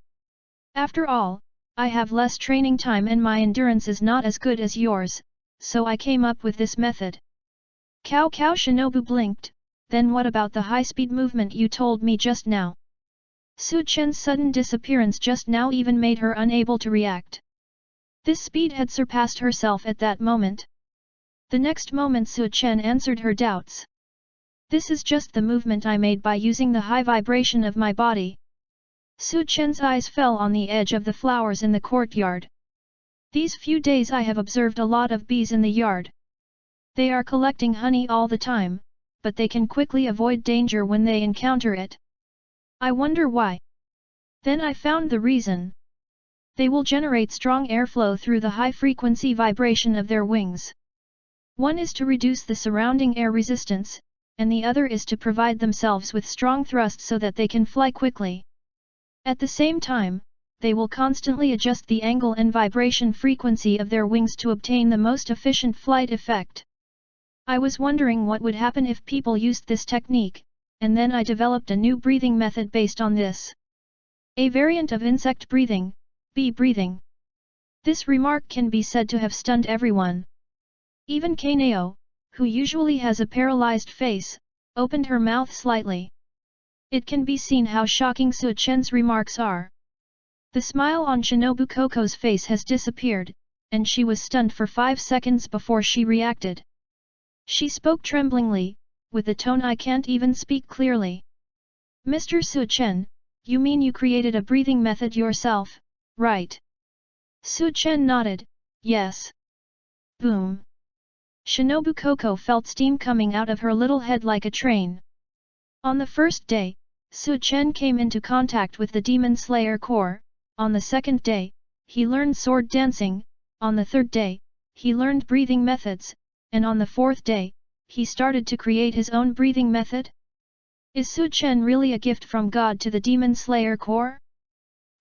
After all, I have less training time and my endurance is not as good as yours, so I came up with this method. KOCHO Shinobu blinked, then what about the high-speed movement you told me just now? Su Chen's sudden disappearance just now even made her unable to react. This speed had surpassed herself at that moment. The next moment Su Chen answered her doubts. This is just the movement I made by using the high vibration of my body. Su Chen's eyes fell on the edge of the flowers in the courtyard. These few days I have observed a lot of bees in the yard. They are collecting honey all the time, but they can quickly avoid danger when they encounter it. I wonder why. Then I found the reason. They will generate strong airflow through the high-frequency vibration of their wings. One is to reduce the surrounding air resistance, and the other is to provide themselves with strong thrust so that they can fly quickly. At the same time, they will constantly adjust the angle and vibration frequency of their wings to obtain the most efficient flight effect. I was wondering what would happen if people used this technique, and then I developed a new breathing method based on this. A variant of insect breathing, bee breathing. This remark can be said to have stunned everyone. Even Kaneo, who usually has a paralyzed face, opened her mouth slightly. It can be seen how shocking Su Chen's remarks are. The smile on Shinobu Koko's face has disappeared, and she was stunned for 5 seconds before she reacted. She spoke tremblingly, with a tone I can't even speak clearly. Mr. Su Chen, you mean you created a breathing method yourself, right? Su Chen nodded, yes. Boom. Shinobu Koko felt steam coming out of her little head like a train. On the first day, Su Chen came into contact with the Demon Slayer Corps. On the second day, he learned sword dancing. On the third day, he learned breathing methods, and on the fourth day, he started to create his own breathing method? Is Su Chen really a gift from God to the Demon Slayer Corps?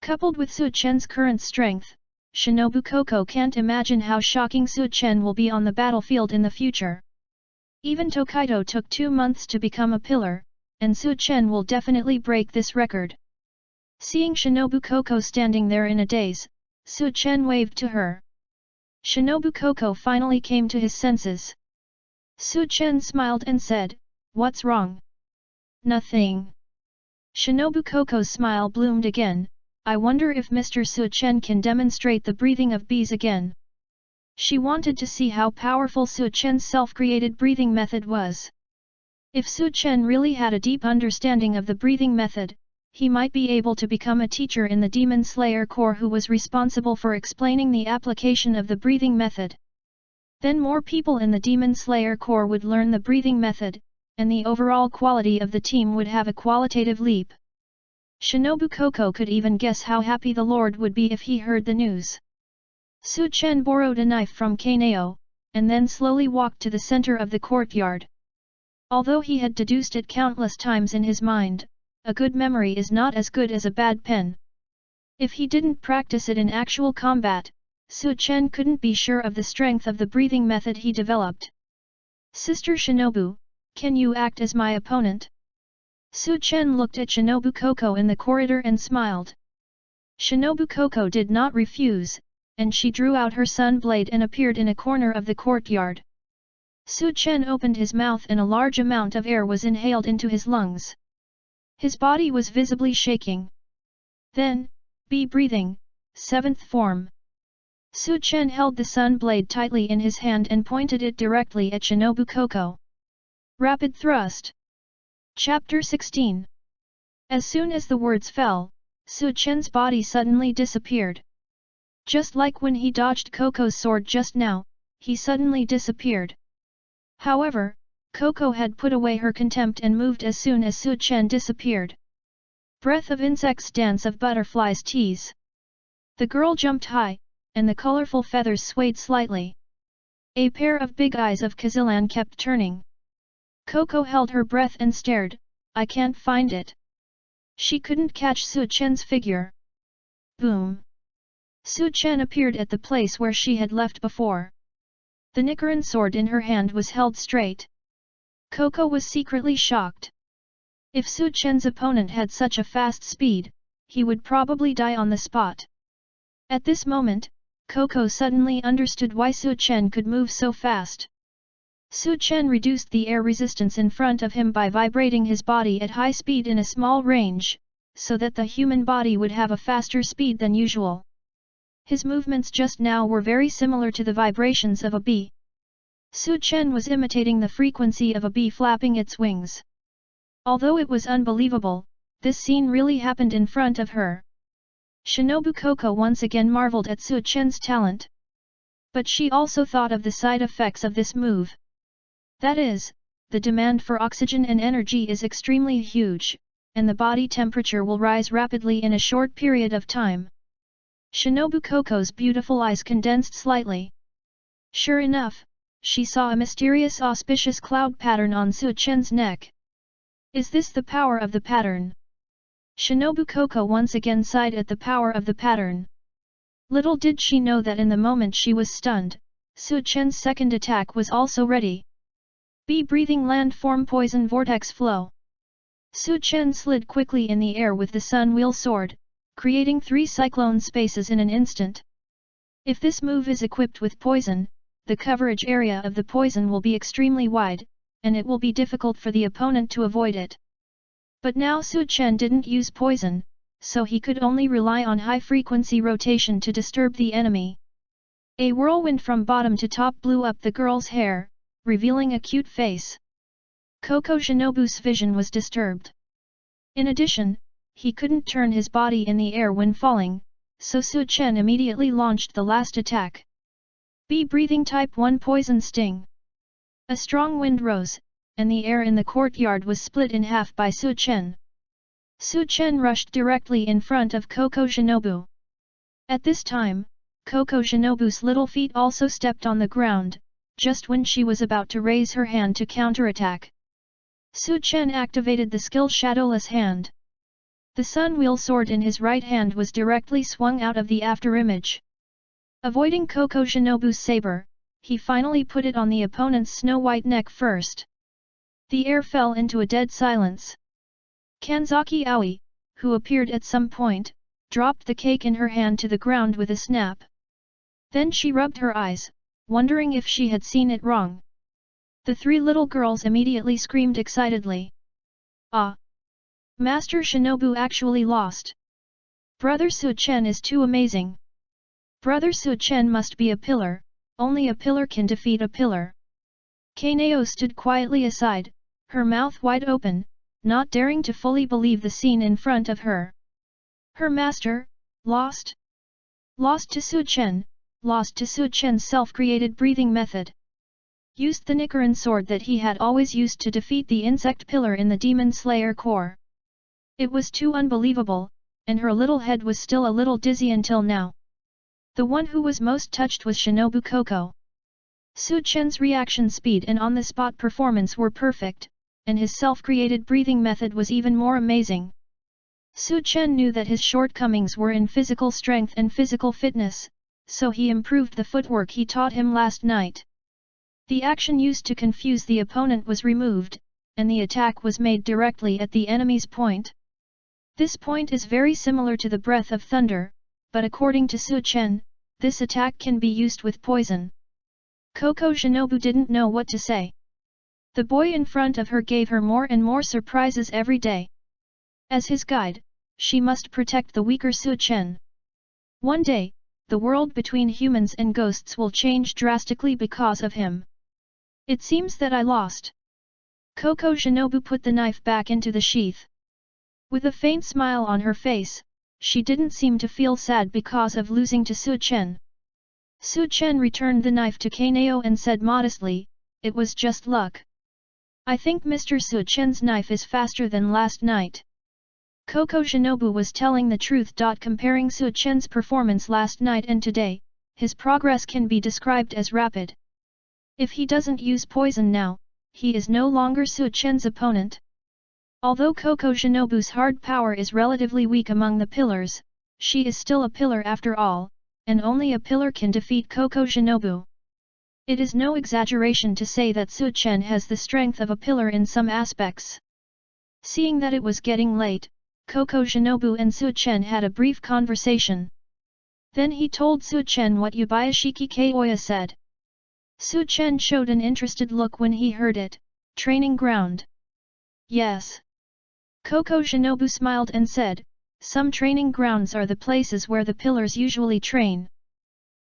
Coupled with Su Chen's current strength, Shinobu Koko can't imagine how shocking Su Chen will be on the battlefield in the future. Even Tokaido took 2 months to become a pillar, and Su Chen will definitely break this record. Seeing Shinobu Koko standing there in a daze, Su Chen waved to her. Shinobu Koko finally came to his senses. Su Chen smiled and said, "What's wrong?" "Nothing." Shinobu Koko's smile bloomed again. I wonder if Mr. Su Chen can demonstrate the breathing of bees again. She wanted to see how powerful Su Chen's self-created breathing method was. If Su Chen really had a deep understanding of the breathing method, he might be able to become a teacher in the Demon Slayer Corps who was responsible for explaining the application of the breathing method. Then more people in the Demon Slayer Corps would learn the breathing method, and the overall quality of the team would have a qualitative leap. Shinobu Koko could even guess how happy the Lord would be if he heard the news. Su Chen borrowed a knife from Kaneo, and then slowly walked to the center of the courtyard. Although he had deduced it countless times in his mind, a good memory is not as good as a bad pen. If he didn't practice it in actual combat, Su Chen couldn't be sure of the strength of the breathing method he developed. Sister Shinobu, can you act as my opponent? Su Chen looked at Shinobu Koko in the corridor and smiled. Shinobu Koko did not refuse, and she drew out her sun blade and appeared in a corner of the courtyard. Su Chen opened his mouth and a large amount of air was inhaled into his lungs. His body was visibly shaking. Then, bee breathing, 7th form. Su Chen held the sun blade tightly in his hand and pointed it directly at Shinobu Koko. Rapid thrust. Chapter 16. As soon as the words fell, Su Chen's body suddenly disappeared. Just like when he dodged Koko's sword just now, he suddenly disappeared. However, Koko had put away her contempt and moved as soon as Su Chen disappeared. Breath of insects, dance of butterflies, tease. The girl jumped high, and the colorful feathers swayed slightly. A pair of big eyes of Kazilan kept turning. KOCHO held her breath and stared. I can't find it. She couldn't catch Su Chen's figure. Boom! Su Chen appeared at the place where she had left before. The Nichiren sword in her hand was held straight. KOCHO was secretly shocked. If Su Chen's opponent had such a fast speed, he would probably die on the spot. At this moment, KOCHO suddenly understood why Su Chen could move so fast. Su Chen reduced the air resistance in front of him by vibrating his body at high speed in a small range, so that the human body would have a faster speed than usual. His movements just now were very similar to the vibrations of a bee. Su Chen was imitating the frequency of a bee flapping its wings. Although it was unbelievable, this scene really happened in front of her. Shinobu KOCHO once again marveled at Su Chen's talent. But she also thought of the side effects of this move. That is, the demand for oxygen and energy is extremely huge, and the body temperature will rise rapidly in a short period of time. Shinobu KOCHO's beautiful eyes condensed slightly. Sure enough, she saw a mysterious auspicious cloud pattern on Su Chen's neck. Is this the power of the pattern? Shinobu KOCHO once again sighed at the power of the pattern. Little did she know that in the moment she was stunned, Su Chen's second attack was also ready. Bee breathing landform poison vortex flow. Su Chen slid quickly in the air with the sun wheel sword, creating 3 cyclone spaces in an instant. If this move is equipped with poison, the coverage area of the poison will be extremely wide, and it will be difficult for the opponent to avoid it. But now Su Chen didn't use poison, so he could only rely on high-frequency rotation to disturb the enemy. A whirlwind from bottom to top blew up the girl's hair, revealing a cute face. KOCHO Shinobu's vision was disturbed. In addition, he couldn't turn his body in the air when falling, so Su Chen immediately launched the last attack. Bee breathing type 1 poison sting. A strong wind rose, and the air in the courtyard was split in half by Su Chen. Su Chen rushed directly in front of KOCHO Shinobu. At this time, KOCHO Shinobu's little feet also stepped on the ground, just when she was about to raise her hand to counterattack. Su Chen activated the skill Shadowless Hand. The sun wheel sword in his right hand was directly swung out of the afterimage. Avoiding KOCHO Shinobu's saber, he finally put it on the opponent's snow-white neck first. The air fell into a dead silence. Kanzaki Aoi, who appeared at some point, dropped the cake in her hand to the ground with a snap. Then she rubbed her eyes, wondering if she had seen it wrong. The 3 little girls immediately screamed excitedly. Ah! Master Shinobu actually lost. Brother Su Chen is too amazing. Brother Su Chen must be a pillar, only a pillar can defeat a pillar. Kaneo stood quietly aside, her mouth wide open, not daring to fully believe the scene in front of her. Her master, lost? Lost to Su Chen, lost to Su Chen's self-created breathing method. Used the Nichiren sword that he had always used to defeat the insect pillar in the Demon Slayer Corps. It was too unbelievable, and her little head was still a little dizzy until now. The one who was most touched was Shinobu KOCHO. Su Chen's reaction speed and on-the-spot performance were perfect, and his self-created breathing method was even more amazing. Su Chen knew that his shortcomings were in physical strength and physical fitness, so he improved the footwork he taught him last night. The action used to confuse the opponent was removed, and the attack was made directly at the enemy's point. This point is very similar to the breath of thunder, but according to Su Chen, this attack can be used with poison. KOCHO Shinobu didn't know what to say. The boy in front of her gave her more and more surprises every day. As his guide, she must protect the weaker Su Chen. One day, the world between humans and ghosts will change drastically because of him. It seems that I lost. KOCHO Shinobu put the knife back into the sheath. With a faint smile on her face, she didn't seem to feel sad because of losing to Su Chen. Su Chen returned the knife to Kaneo and said modestly, "It was just luck. I think Mr. Su Chen's knife is faster than last night." KOCHO Shinobu was telling the truth. Comparing Su Chen's performance last night and today, his progress can be described as rapid. If he doesn't use poison now, he is no longer Su Chen's opponent. Although KOCHO SHINOBU's hard power is relatively weak among the pillars, she is still a pillar after all, and only a pillar can defeat KOCHO SHINOBU. It is no exaggeration to say that Su Chen has the strength of a pillar in some aspects. Seeing that it was getting late, KOCHO SHINOBU and Su Chen had a brief conversation. Then he told Su Chen what Yubayashiki Koya said. Su Chen showed an interested look when he heard it. Training ground. Yes. KOCHO SHINOBU smiled and said, some training grounds are the places where the pillars usually train.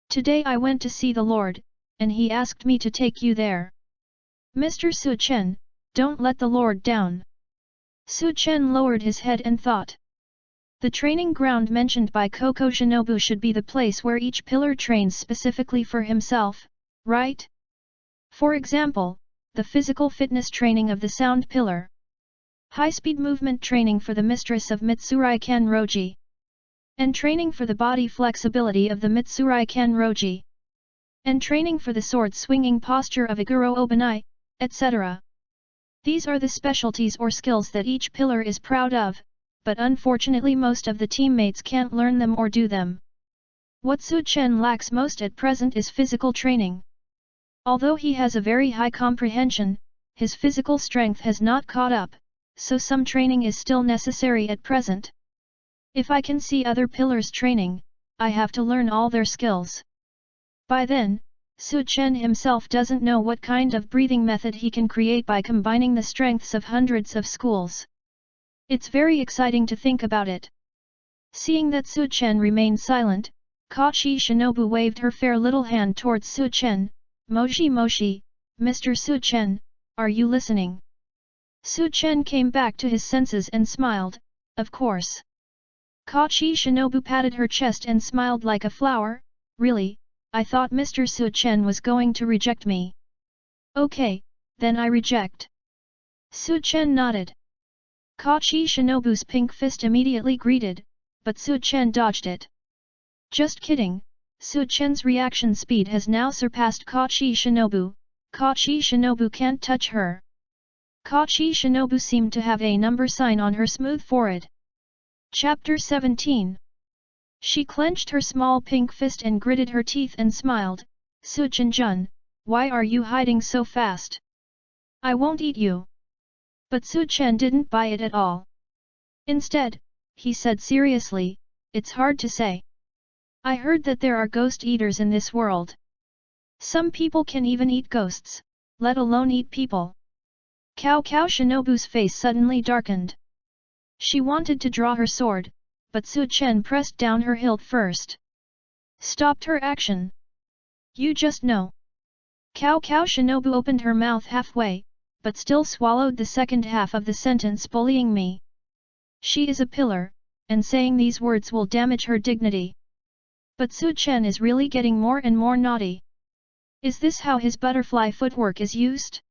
Today I went to see the Lord, and he asked me to take you there. Mr. Su Chen, don't let the Lord down. Su Chen lowered his head and thought. The training ground mentioned by KOCHO SHINOBU should be the place where each pillar trains specifically for himself, right? For example, the physical fitness training of the sound pillar. High-speed movement training for the mistress of Mitsurai Kanroji. And training for the body flexibility of the Mitsurai Kanroji. And training for the sword-swinging posture of Iguro Obanai, etc. These are the specialties or skills that each pillar is proud of, but unfortunately most of the teammates can't learn them or do them. What Su Chen lacks most at present is physical training. Although he has a very high comprehension, his physical strength has not caught up, so some training is still necessary at present. If I can see other pillars training, I have to learn all their skills. By then, Su Chen himself doesn't know what kind of breathing method he can create by combining the strengths of hundreds of schools. It's very exciting to think about it. Seeing that Su Chen remained silent, KOCHO SHINOBU waved her fair little hand towards Su Chen. Moshi Moshi, Mr. Su Chen, are you listening? Su Chen came back to his senses and smiled, of course. KOCHO SHINOBU patted her chest and smiled like a flower. Really, I thought Mr. Su Chen was going to reject me. Okay, then I reject. Su Chen nodded. KOCHO SHINOBU's pink fist immediately greeted, but Su Chen dodged it. Just kidding, Su Chen's reaction speed has now surpassed KOCHO SHINOBU. KOCHO SHINOBU can't touch her. KOCHO SHINOBU seemed to have a number sign on her smooth forehead. Chapter 17. She clenched her small pink fist and gritted her teeth and smiled. Su Chen-jun, why are you hiding so fast? I won't eat you. But Su Chen didn't buy it at all. Instead, he said seriously, it's hard to say. I heard that there are ghost eaters in this world. Some people can even eat ghosts, let alone eat people. KOCHO SHINOBU's face suddenly darkened. She wanted to draw her sword, but Su Chen pressed down her hilt first. Stopped her action. You just know. KOCHO SHINOBU opened her mouth halfway, but still swallowed the second half of the sentence. Bullying me. She is a pillar, and saying these words will damage her dignity. But Su Chen is really getting more and more naughty. Is this how his butterfly footwork is used?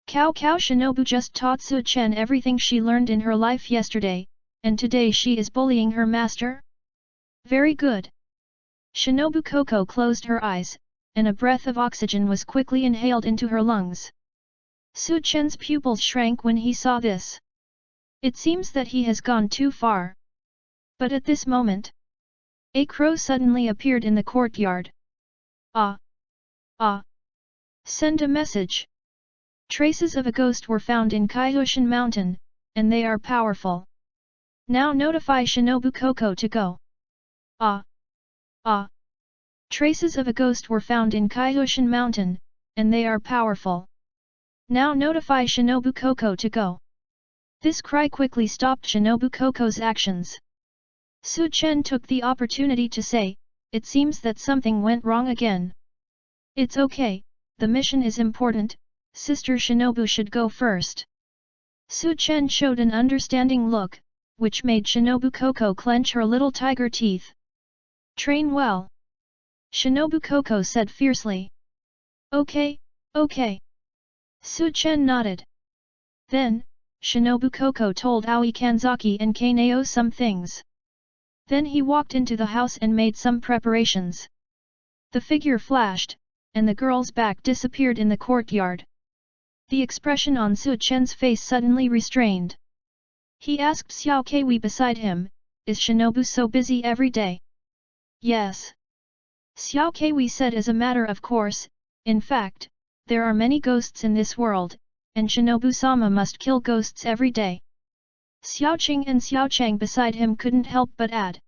KOCHO SHINOBU just taught Su Chen everything she learned in her life yesterday, and today she is bullying her master? Very good. Shinobu Koko closed her eyes, and a breath of oxygen was quickly inhaled into her lungs. Su Chen's pupils shrank when he saw this. It seems that he has gone too far. But at this moment, a crow suddenly appeared in the courtyard. Ah! Ah! Send a message. Traces of a ghost were found in Kaihushin Mountain, and they are powerful. Now notify Shinobu Koko to go. Ah! Ah! Traces of a ghost were found in Kaihushin Mountain, and they are powerful. Now notify Shinobu Koko to go. This cry quickly stopped Shinobu Koko's actions. Su Chen took the opportunity to say, it seems that something went wrong again. It's okay, the mission is important, Sister Shinobu should go first. Su Chen showed an understanding look, which made Shinobu Koko clench her little tiger teeth. Train well. Shinobu Koko said fiercely. Okay, okay. Su Chen nodded. Then, Shinobu Koko told Aoi Kanzaki and Kaneo some things. Then he walked into the house and made some preparations. The figure flashed, and the girl's back disappeared in the courtyard. The expression on Su Chen's face suddenly restrained. He asked Xiao Keiwei beside him, "Is Shinobu so busy every day?" "Yes." Xiao Keiwei said as a matter of course, "In fact, there are many ghosts in this world, and Shinobu-sama must kill ghosts every day." Xiao Qing and Xiao Chang beside him couldn't help but add.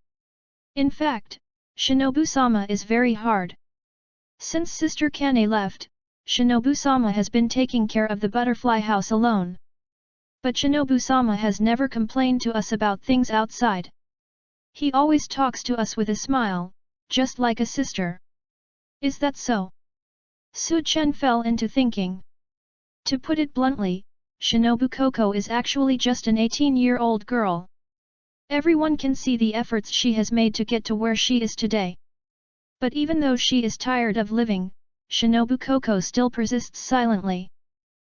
"In fact, Shinobu-sama is very hard." Since Sister Kane left, Shinobu-sama has been taking care of the butterfly house alone. But Shinobu-sama has never complained to us about things outside. He always talks to us with a smile, just like a sister. Is that so? Su Chen fell into thinking. To put it bluntly, Shinobu KOCHO is actually just an 18-year-old girl. Everyone can see the efforts she has made to get to where she is today. But even though she is tired of living, Shinobu KOCHO still persists silently.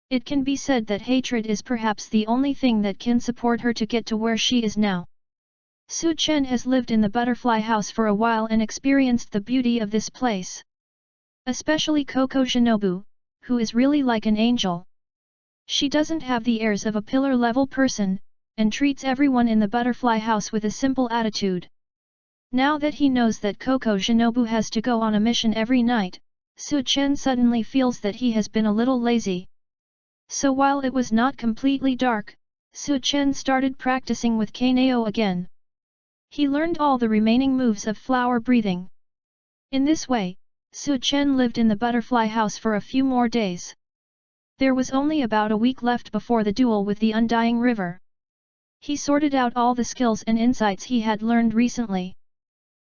It can be said that hatred is perhaps the only thing that can support her to get to where she is now. Su Chen has lived in the butterfly house for a while and experienced the beauty of this place. Especially KOCHO Shinobu, who is really like an angel. She doesn't have the airs of a pillar-level person, and treats everyone in the butterfly house with a simple attitude. Now that he knows that KOCHO Shinobu has to go on a mission every night, Su Chen suddenly feels that he has been a little lazy. So while it was not completely dark, Su Chen started practicing with Kaneo again. He learned all the remaining moves of flower breathing. In this way, Su Chen lived in the butterfly house for a few more days. There was only about a week left before the duel with the Undying River. He sorted out all the skills and insights he had learned recently.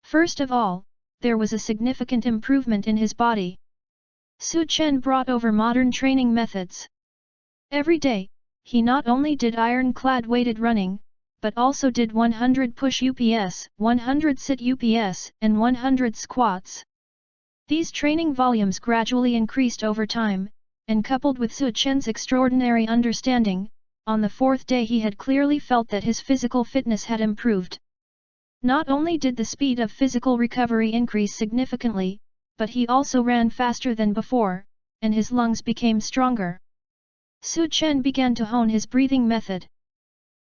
First of all, there was a significant improvement in his body. Su Chen brought over modern training methods. Every day, he not only did ironclad weighted running, but also did 100 push UPS, 100 sit UPS, and 100 squats. These training volumes gradually increased over time, and coupled with Su Chen's extraordinary understanding, on the fourth day he had clearly felt that his physical fitness had improved. Not only did the speed of physical recovery increase significantly, but he also ran faster than before, and his lungs became stronger. Su Chen began to hone his breathing method.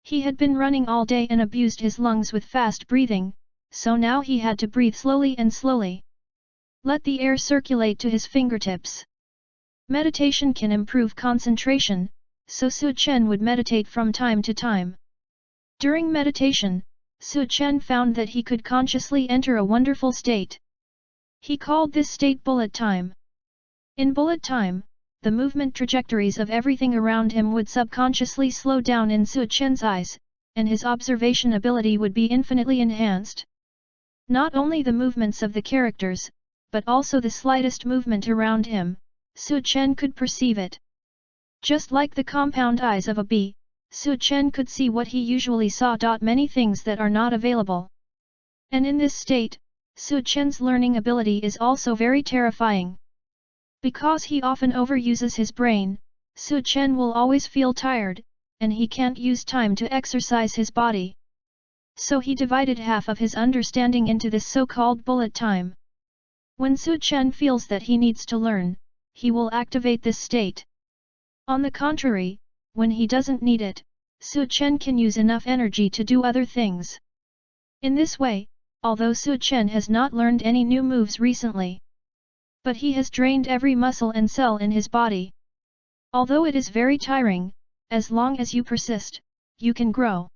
He had been running all day and abused his lungs with fast breathing, so now he had to breathe slowly and slowly. Let the air circulate to his fingertips. Meditation can improve concentration, so Su Chen would meditate from time to time. During meditation, Su Chen found that he could consciously enter a wonderful state. He called this state bullet time. In bullet time, the movement trajectories of everything around him would subconsciously slow down in Su Chen's eyes, and his observation ability would be infinitely enhanced. Not only the movements of the characters, but also the slightest movement around him, Su Chen could perceive it. Just like the compound eyes of a bee, Su Chen could see what he usually saw. Many things that are not available. And in this state, Su Chen's learning ability is also very terrifying. Because he often overuses his brain, Su Chen will always feel tired, and he can't use time to exercise his body. So he divided half of his understanding into this so-called bullet time. When Su Chen feels that he needs to learn, he will activate this state. On the contrary, when he doesn't need it, Su Chen can use enough energy to do other things. In this way, although Su Chen has not learned any new moves recently, but he has drained every muscle and cell in his body. Although it is very tiring, as long as you persist, you can grow.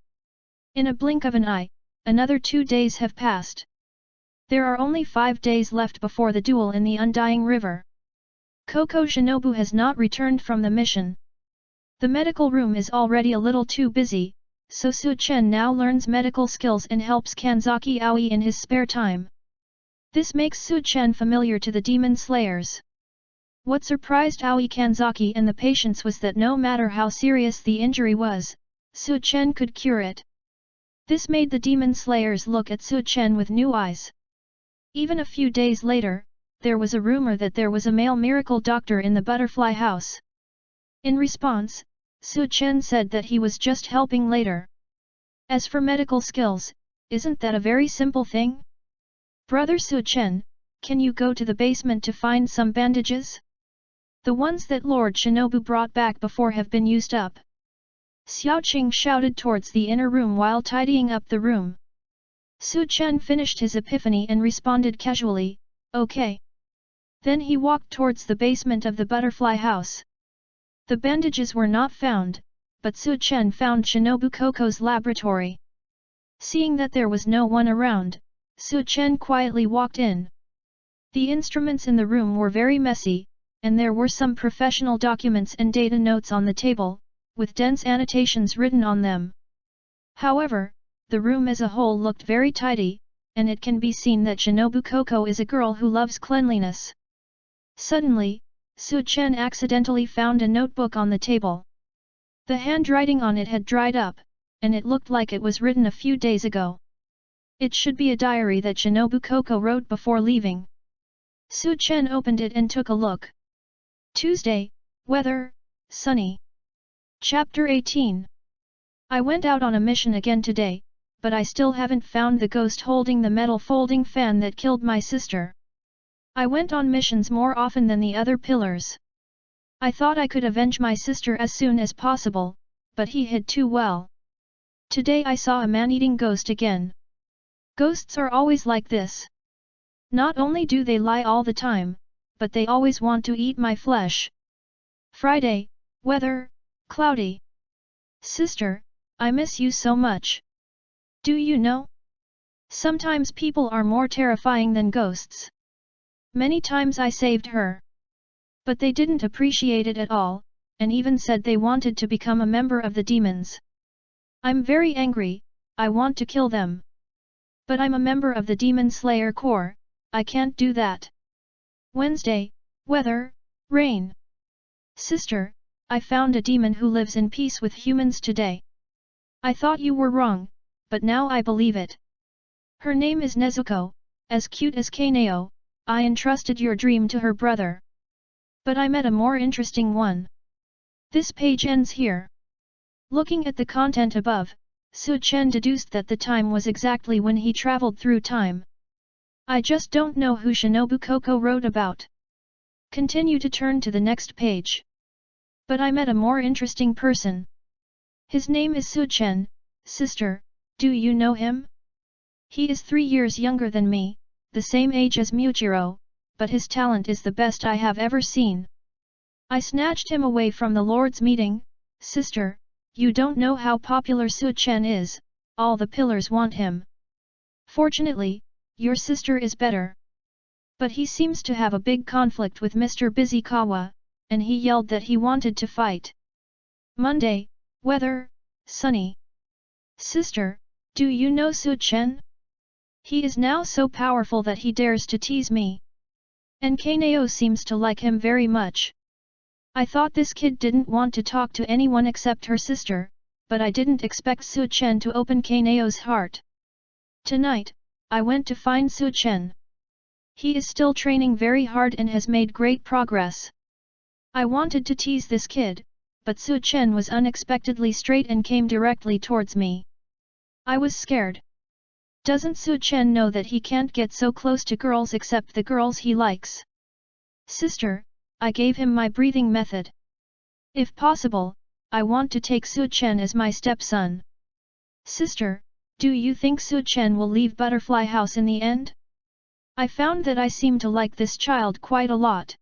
In a blink of an eye, another 2 days have passed. There are only 5 days left before the duel in the Undying River. KOCHO Shinobu has not returned from the mission. The medical room is already a little too busy, so Su Chen now learns medical skills and helps Kanzaki Aoi in his spare time. This makes Su Chen familiar to the demon slayers. What surprised Aoi Kanzaki and the patients was that no matter how serious the injury was, Su Chen could cure it. This made the demon slayers look at Su Chen with new eyes. Even a few days later, there was a rumor that there was a male miracle doctor in the butterfly house. In response, Su Chen said that he was just helping later. As for medical skills, isn't that a very simple thing? Brother Su Chen, can you go to the basement to find some bandages? The ones that Lord Shinobu brought back before have been used up. Xiao Qing shouted towards the inner room while tidying up the room. Su Chen finished his epiphany and responded casually, "Okay." Then he walked towards the basement of the butterfly house. The bandages were not found, but Su Chen found Shinobu Koko's laboratory. Seeing that there was no one around, Su Chen quietly walked in. The instruments in the room were very messy, and there were some professional documents and data notes on the table, with dense annotations written on them. However, the room as a whole looked very tidy, and it can be seen that Shinobu Koko is a girl who loves cleanliness. Suddenly, Su Chen accidentally found a notebook on the table. The handwriting on it had dried up, and it looked like it was written a few days ago. It should be a diary that Shinobu Koko wrote before leaving. Su Chen opened it and took a look. Tuesday, weather, sunny. Chapter 18. I went out on a mission again today, but I still haven't found the ghost holding the metal folding fan that killed my sister. I went on missions more often than the other pillars. I thought I could avenge my sister as soon as possible, but he hid too well. Today I saw a man-eating ghost again. Ghosts are always like this. Not only do they lie all the time, but they always want to eat my flesh. Friday, weather, cloudy. Sister, I miss you so much. Do you know? Sometimes people are more terrifying than ghosts. Many times I saved her. But they didn't appreciate it at all, and even said they wanted to become a member of the demons. I'm very angry, I want to kill them. But I'm a member of the Demon Slayer Corps, I can't do that. Wednesday, weather, rain. Sister, I found a demon who lives in peace with humans today. I thought you were wrong, but now I believe it. Her name is Nezuko, as cute as Kaneo. I entrusted your dream to her brother. But I met a more interesting one. This page ends here. Looking at the content above, Su Chen deduced that the time was exactly when he traveled through time. I just don't know who Shinobu Koko wrote about. Continue to turn to the next page. But I met a more interesting person. His name is Su Chen. Sister, do you know him? He is 3 years younger than me, the same age as Muichiro, but his talent is the best I have ever seen. I snatched him away from the Lord's meeting. Sister, you don't know how popular Su Chen is, all the pillars want him. Fortunately, your sister is better. But he seems to have a big conflict with Mr. Bizikawa, and he yelled that he wanted to fight. Monday, weather, sunny. Sister, do you know Su Chen? He is now so powerful that he dares to tease me. And Kaneo seems to like him very much. I thought this kid didn't want to talk to anyone except her sister, but I didn't expect Su Chen to open Kaneo's heart. Tonight, I went to find Su Chen. He is still training very hard and has made great progress. I wanted to tease this kid, but Su Chen was unexpectedly straight and came directly towards me. I was scared. Doesn't Su Chen know that he can't get so close to girls except the girls he likes? Sister, I gave him my breathing method. If possible, I want to take Su Chen as my stepson. Sister, do you think Su Chen will leave Butterfly House in the end? I found that I seem to like this child quite a lot.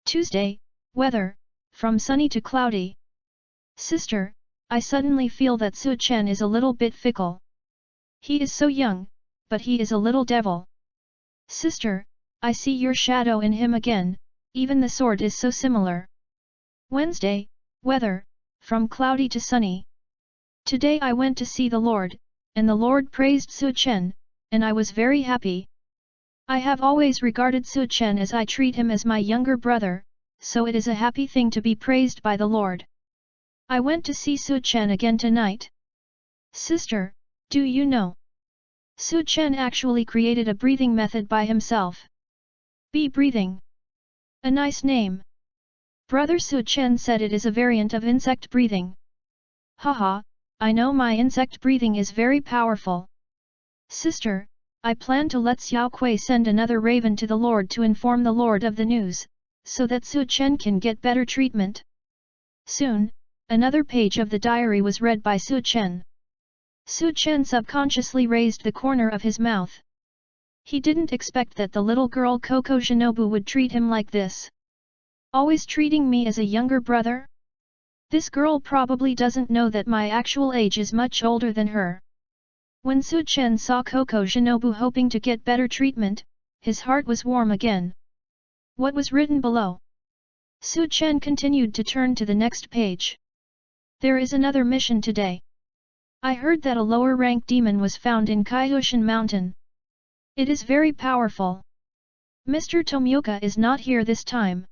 Tuesday, weather, from sunny to cloudy. Sister, I suddenly feel that Su Chen is a little bit fickle. He is so young, but he is a little devil. Sister, I see your shadow in him again, even the sword is so similar. Wednesday, weather, from cloudy to sunny. Today I went to see the Lord, and the Lord praised Su Chen, and I was very happy. I have always regarded Su Chen as I treat him as my younger brother, so it is a happy thing to be praised by the Lord. I went to see Su Chen again tonight. Sister, do you know? Su Chen actually created a breathing method by himself. Bee breathing. A nice name. Brother Su Chen said it is a variant of insect breathing. Haha, I know my insect breathing is very powerful. Sister, I plan to let Xiao Kui send another raven to the Lord to inform the Lord of the news, so that Su Chen can get better treatment. Soon, another page of the diary was read by Su Chen. Su Chen subconsciously raised the corner of his mouth. He didn't expect that the little girl KOCHO SHINOBU would treat him like this. Always treating me as a younger brother? This girl probably doesn't know that my actual age is much older than her. When Su Chen saw KOCHO SHINOBU hoping to get better treatment, his heart was warm again. What was written below? Su Chen continued to turn to the next page. There is another mission today. I heard that a lower-rank demon was found in Kyushin Mountain. It is very powerful. Mr. Tomioka is not here this time.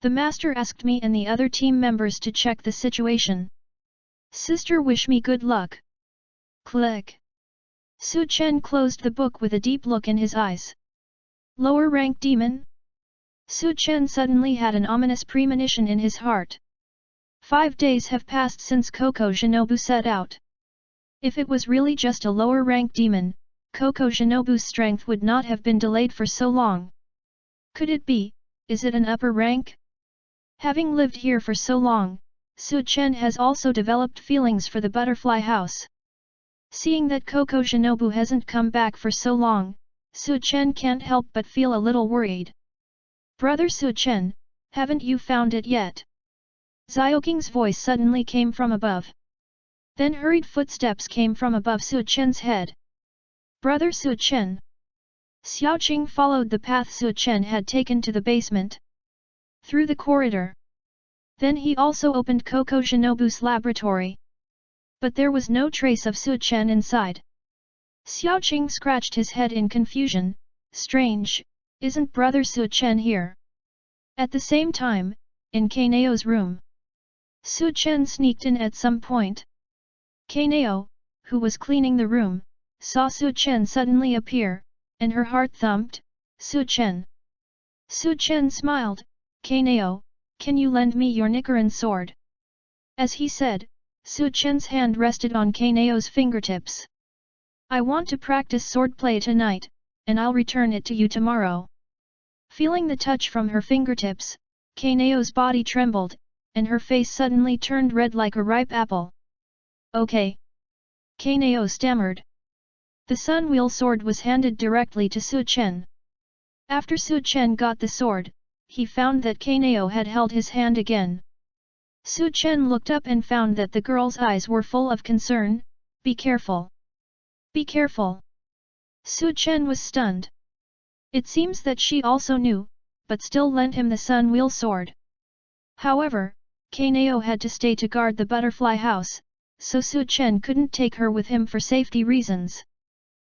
The master asked me and the other team members to check the situation. Sister, wish me good luck. Click. Su Chen closed the book with a deep look in his eyes. Lower-rank demon? Su Chen suddenly had an ominous premonition in his heart. 5 days have passed since KOCHO SHINOBU set out. If it was really just a lower-rank demon, KOCHO SHINOBU's strength would not have been delayed for so long. Could it be, is it an upper rank? Having lived here for so long, Su Chen has also developed feelings for the butterfly house. Seeing that KOCHO SHINOBU hasn't come back for so long, Su Chen can't help but feel a little worried. Brother Su Chen, haven't you found it yet? Xiaoking's voice suddenly came from above. Then hurried footsteps came from above Su Chen's head. Brother Su Chen. Xiaoqing followed the path Su Chen had taken to the basement. Through the corridor. Then he also opened KOCHO SHINOBU's laboratory. But there was no trace of Su Chen inside. Xiaoqing scratched his head in confusion. Strange, isn't Brother Su Chen here? At the same time, in Kanao's room, Su Chen sneaked in at some point. Kanao, who was cleaning the room, saw Su Chen suddenly appear, and her heart thumped. Su Chen. Su Chen smiled. Kanao, can you lend me your Nichiren sword? As he said, Su Chen's hand rested on Kanao's fingertips. I want to practice swordplay tonight, and I'll return it to you tomorrow. Feeling the touch from her fingertips, Kanao's body trembled, and her face suddenly turned red like a ripe apple. Okay. Kanao stammered. The Sun Wheel sword was handed directly to Su Chen. After Su Chen got the sword, he found that Kanao had held his hand again. Su Chen looked up and found that the girl's eyes were full of concern. Be careful. Be careful. Su Chen was stunned. It seems that she also knew, but still lent him the Sun Wheel sword. However, Kanao had to stay to guard the butterfly house, so Su Chen couldn't take her with him for safety reasons.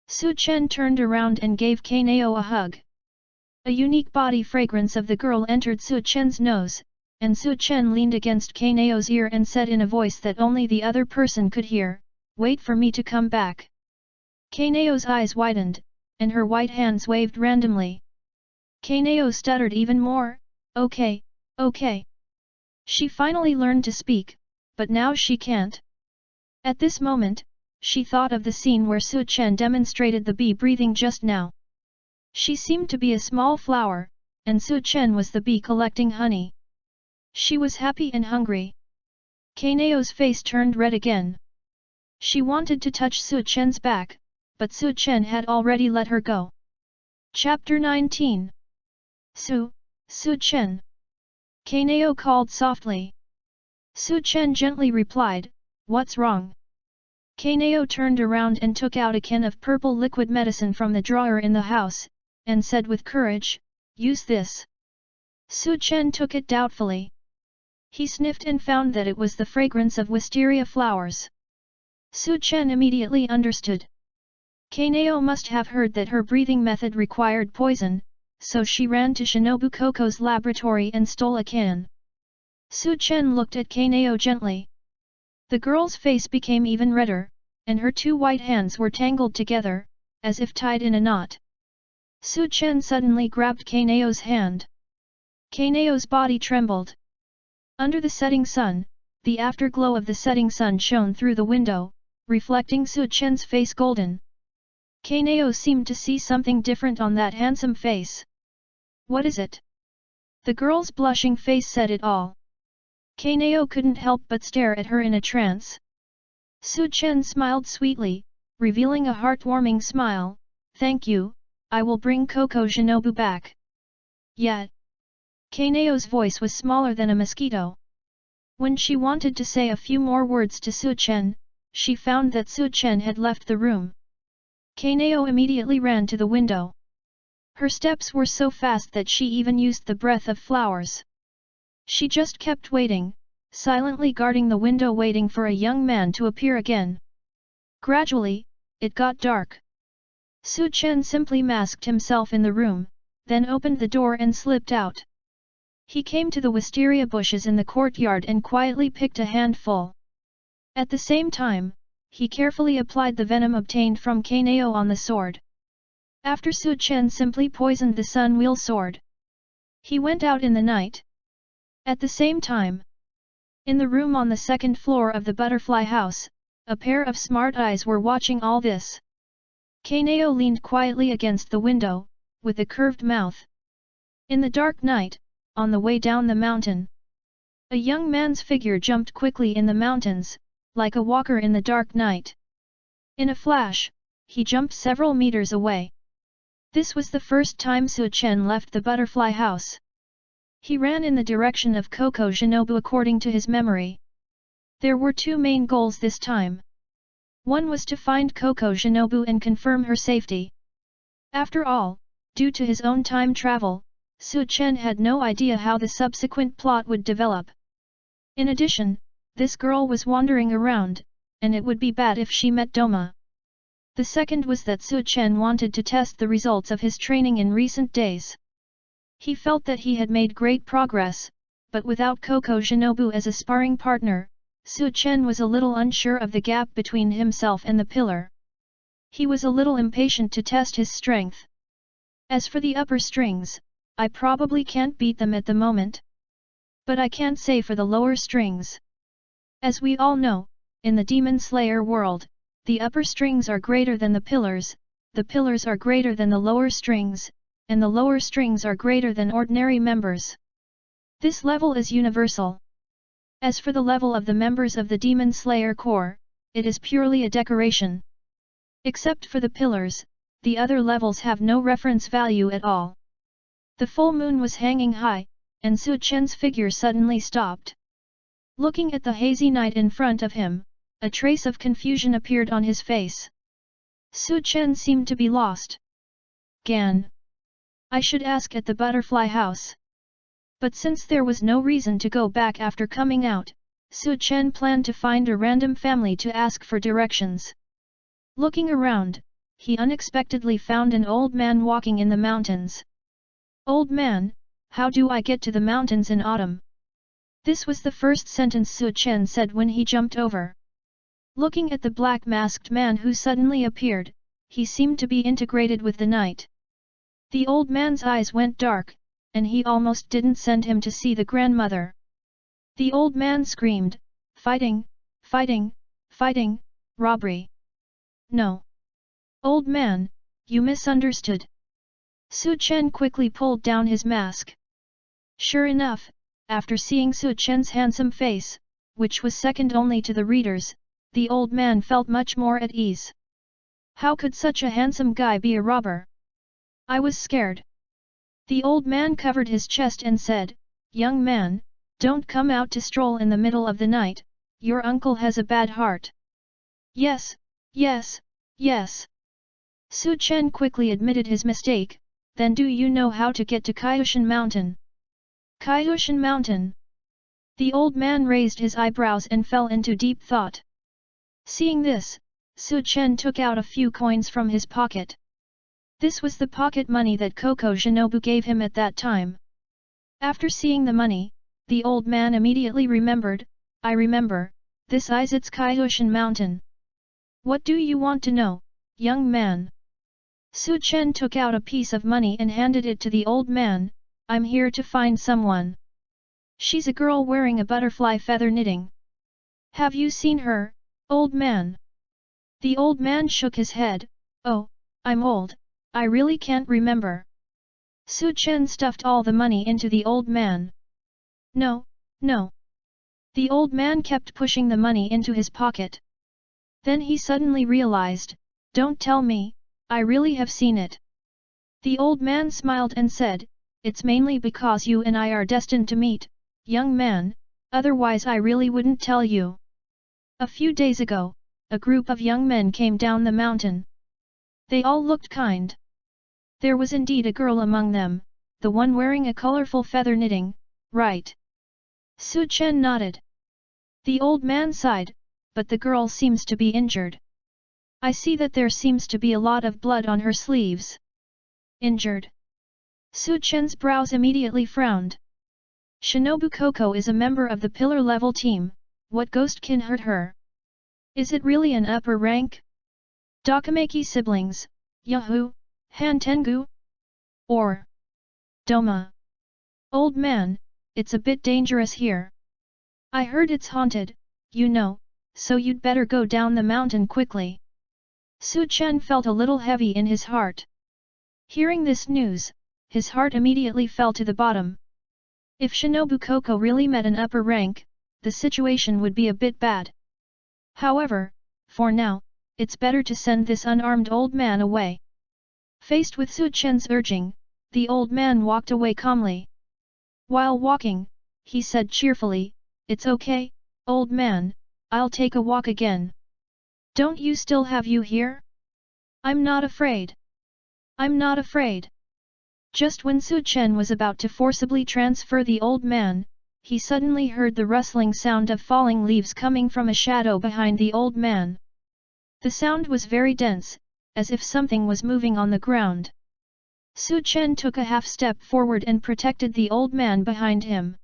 Su Chen turned around and gave Kanao a hug. A unique body fragrance of the girl entered Su Chen's nose, and Su Chen leaned against Kanao's ear and said in a voice that only the other person could hear, "Wait for me to come back." Kanao's eyes widened, and her white hands waved randomly. Kanao stuttered even more, "Okay, okay." She finally learned to speak, but now she can't. At this moment, she thought of the scene where Su Chen demonstrated the bee breathing just now. She seemed to be a small flower, and Su Chen was the bee collecting honey. She was happy and hungry. Kanao's face turned red again. She wanted to touch Su Chen's back, but Su Chen had already let her go. Chapter 19. Su Chen. Kanao called softly. Su Chen gently replied, "What's wrong?" Kanao turned around and took out a can of purple liquid medicine from the drawer in the house, and said with courage, "Use this." Su Chen took it doubtfully. He sniffed and found that it was the fragrance of wisteria flowers. Su Chen immediately understood. Kanao must have heard that her breathing method required poison, so she ran to Shinobu Koko's laboratory and stole a can. Su Chen looked at Kanao gently. The girl's face became even redder, and her two white hands were tangled together, as if tied in a knot. Su Chen suddenly grabbed Kanao's hand. Kanao's body trembled. Under the setting sun, the afterglow of the setting sun shone through the window, reflecting Su Chen's face golden. Kanao seemed to see something different on that handsome face. What is it? The girl's blushing face said it all. KOCHO couldn't help but stare at her in a trance. Su Chen smiled sweetly, revealing a heartwarming smile. Thank you, I will bring KOCHO SHINOBU back. Yet, KOCHO's voice was smaller than a mosquito. When she wanted to say a few more words to Su Chen, she found that Su Chen had left the room. KOCHO immediately ran to the window. Her steps were so fast that she even used the breath of flowers. She just kept waiting, silently guarding the window, waiting for a young man to appear again. Gradually, it got dark. Su Chen simply masked himself in the room, then opened the door and slipped out. He came to the wisteria bushes in the courtyard and quietly picked a handful. At the same time, he carefully applied the venom obtained from KOCHO on the sword. After Su Chen simply poisoned the sun wheel sword, he went out in the night. At the same time, in the room on the second floor of the butterfly house, a pair of smart eyes were watching all this. KOCHO leaned quietly against the window, with a curved mouth. In the dark night, on the way down the mountain, a young man's figure jumped quickly in the mountains, like a walker in the dark night. In a flash, he jumped several meters away. This was the first time Su Chen left the butterfly house. He ran in the direction of KOCHO SHINOBU according to his memory. There were two main goals this time. One was to find KOCHO SHINOBU and confirm her safety. After all, due to his own time travel, Su Chen had no idea how the subsequent plot would develop. In addition, this girl was wandering around, and it would be bad if she met Doma. The second was that Su Chen wanted to test the results of his training in recent days. He felt that he had made great progress, but without KOCHO SHINOBU as a sparring partner, Su Chen was a little unsure of the gap between himself and the pillar. He was a little impatient to test his strength. As for the upper strings, I probably can't beat them at the moment. But I can't say for the lower strings. As we all know, in the Demon Slayer world, the upper strings are greater than the pillars are greater than the lower strings, and the lower strings are greater than ordinary members. This level is universal. As for the level of the members of the Demon Slayer Corps, it is purely a decoration. Except for the pillars, the other levels have no reference value at all. The full moon was hanging high, and Su Chen's figure suddenly stopped. Looking at the hazy night in front of him, a trace of confusion appeared on his face. Su Chen seemed to be lost. Gan. I should ask at the butterfly house. But since there was no reason to go back after coming out, Su Chen planned to find a random family to ask for directions. Looking around, he unexpectedly found an old man walking in the mountains. Old man, how do I get to the mountains in autumn? This was the first sentence Su Chen said when he jumped over. Looking at the black-masked man who suddenly appeared, he seemed to be integrated with the night. The old man's eyes went dark, and he almost didn't send him to see the grandmother. The old man screamed, "Fighting! Fighting! Fighting! Robbery!" "No! Old man, you misunderstood." Su Chen quickly pulled down his mask. Sure enough, after seeing Su Chen's handsome face, which was second only to the reader's, the old man felt much more at ease. How could such a handsome guy be a robber? I was scared. The old man covered his chest and said, "Young man, don't come out to stroll in the middle of the night, your uncle has a bad heart." "Yes, yes, yes." Su Chen quickly admitted his mistake. "Then do you know how to get to Kyushan Mountain?" Kyushan Mountain? The old man raised his eyebrows and fell into deep thought. Seeing this, Su Chen took out a few coins from his pocket. This was the pocket money that KOCHO SHINOBU gave him at that time. After seeing the money, the old man immediately remembered, "I remember, this is its Kyushan Mountain. What do you want to know, young man?" Su Chen took out a piece of money and handed it to the old man. "I'm here to find someone. She's a girl wearing a butterfly feather knitting. Have you seen her, old man?" The old man shook his head. "Oh, I'm old, I really can't remember." Su Chen stuffed all the money into the old man. No, no. The old man kept pushing the money into his pocket. Then he suddenly realized, don't tell me, I really have seen it. The old man smiled and said, it's mainly because you and I are destined to meet, young man, otherwise I really wouldn't tell you. A few days ago, a group of young men came down the mountain. They all looked kind. There was indeed a girl among them, the one wearing a colorful feather knitting, right? Su Chen nodded. The old man sighed, but the girl seems to be injured. I see that there seems to be a lot of blood on her sleeves. Injured? Su Chen's brows immediately frowned. Shinobu KOCHO is a member of the pillar level team, what ghost can hurt her? Is it really an upper rank? Dokameki siblings, Yahoo, Han Tengu? Or Doma? Old man, it's a bit dangerous here. I heard it's haunted, you know, so you'd better go down the mountain quickly. Su Chen felt a little heavy in his heart. Hearing this news, his heart immediately fell to the bottom. If Shinobu KOCHO really met an upper rank, the situation would be a bit bad. However, for now, it's better to send this unarmed old man away. Faced with Su Chen's urging, the old man walked away calmly. While walking, he said cheerfully, it's okay, old man, I'll take a walk again. Don't you still have you here? I'm not afraid. I'm not afraid. Just when Su Chen was about to forcibly transfer the old man, he suddenly heard the rustling sound of falling leaves coming from a shadow behind the old man. The sound was very dense, as if something was moving on the ground. Su Chen took a half step forward and protected the old man behind him.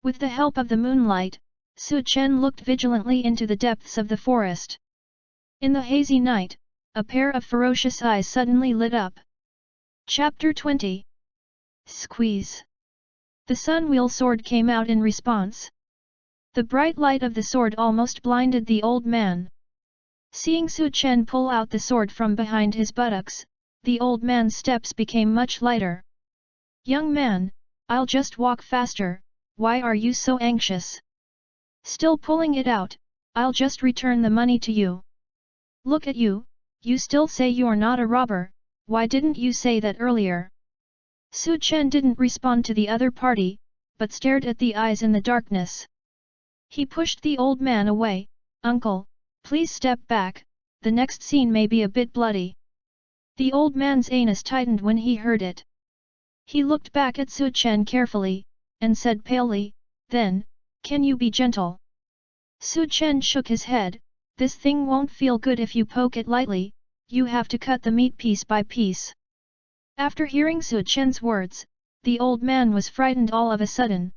With the help of the moonlight, Su Chen looked vigilantly into the depths of the forest. In the hazy night, a pair of ferocious eyes suddenly lit up. Chapter 20. Squeeze. The sun-wheel sword came out in response. The bright light of the sword almost blinded the old man. Seeing Su Chen pull out the sword from behind his buttocks, the old man's steps became much lighter. Young man, I'll just walk faster, why are you so anxious? Still pulling it out, I'll just return the money to you. Look at you, you still say you're not a robber, why didn't you say that earlier? Su Chen didn't respond to the other party, but stared at the eyes in the darkness. He pushed the old man away, uncle, please step back, the next scene may be a bit bloody. The old man's anus tightened when he heard it. He looked back at Su Chen carefully, and said palely, then, can you be gentle? Su Chen shook his head, this thing won't feel good if you poke it lightly, you have to cut the meat piece by piece. After hearing Su Chen's words, the old man was frightened all of a sudden.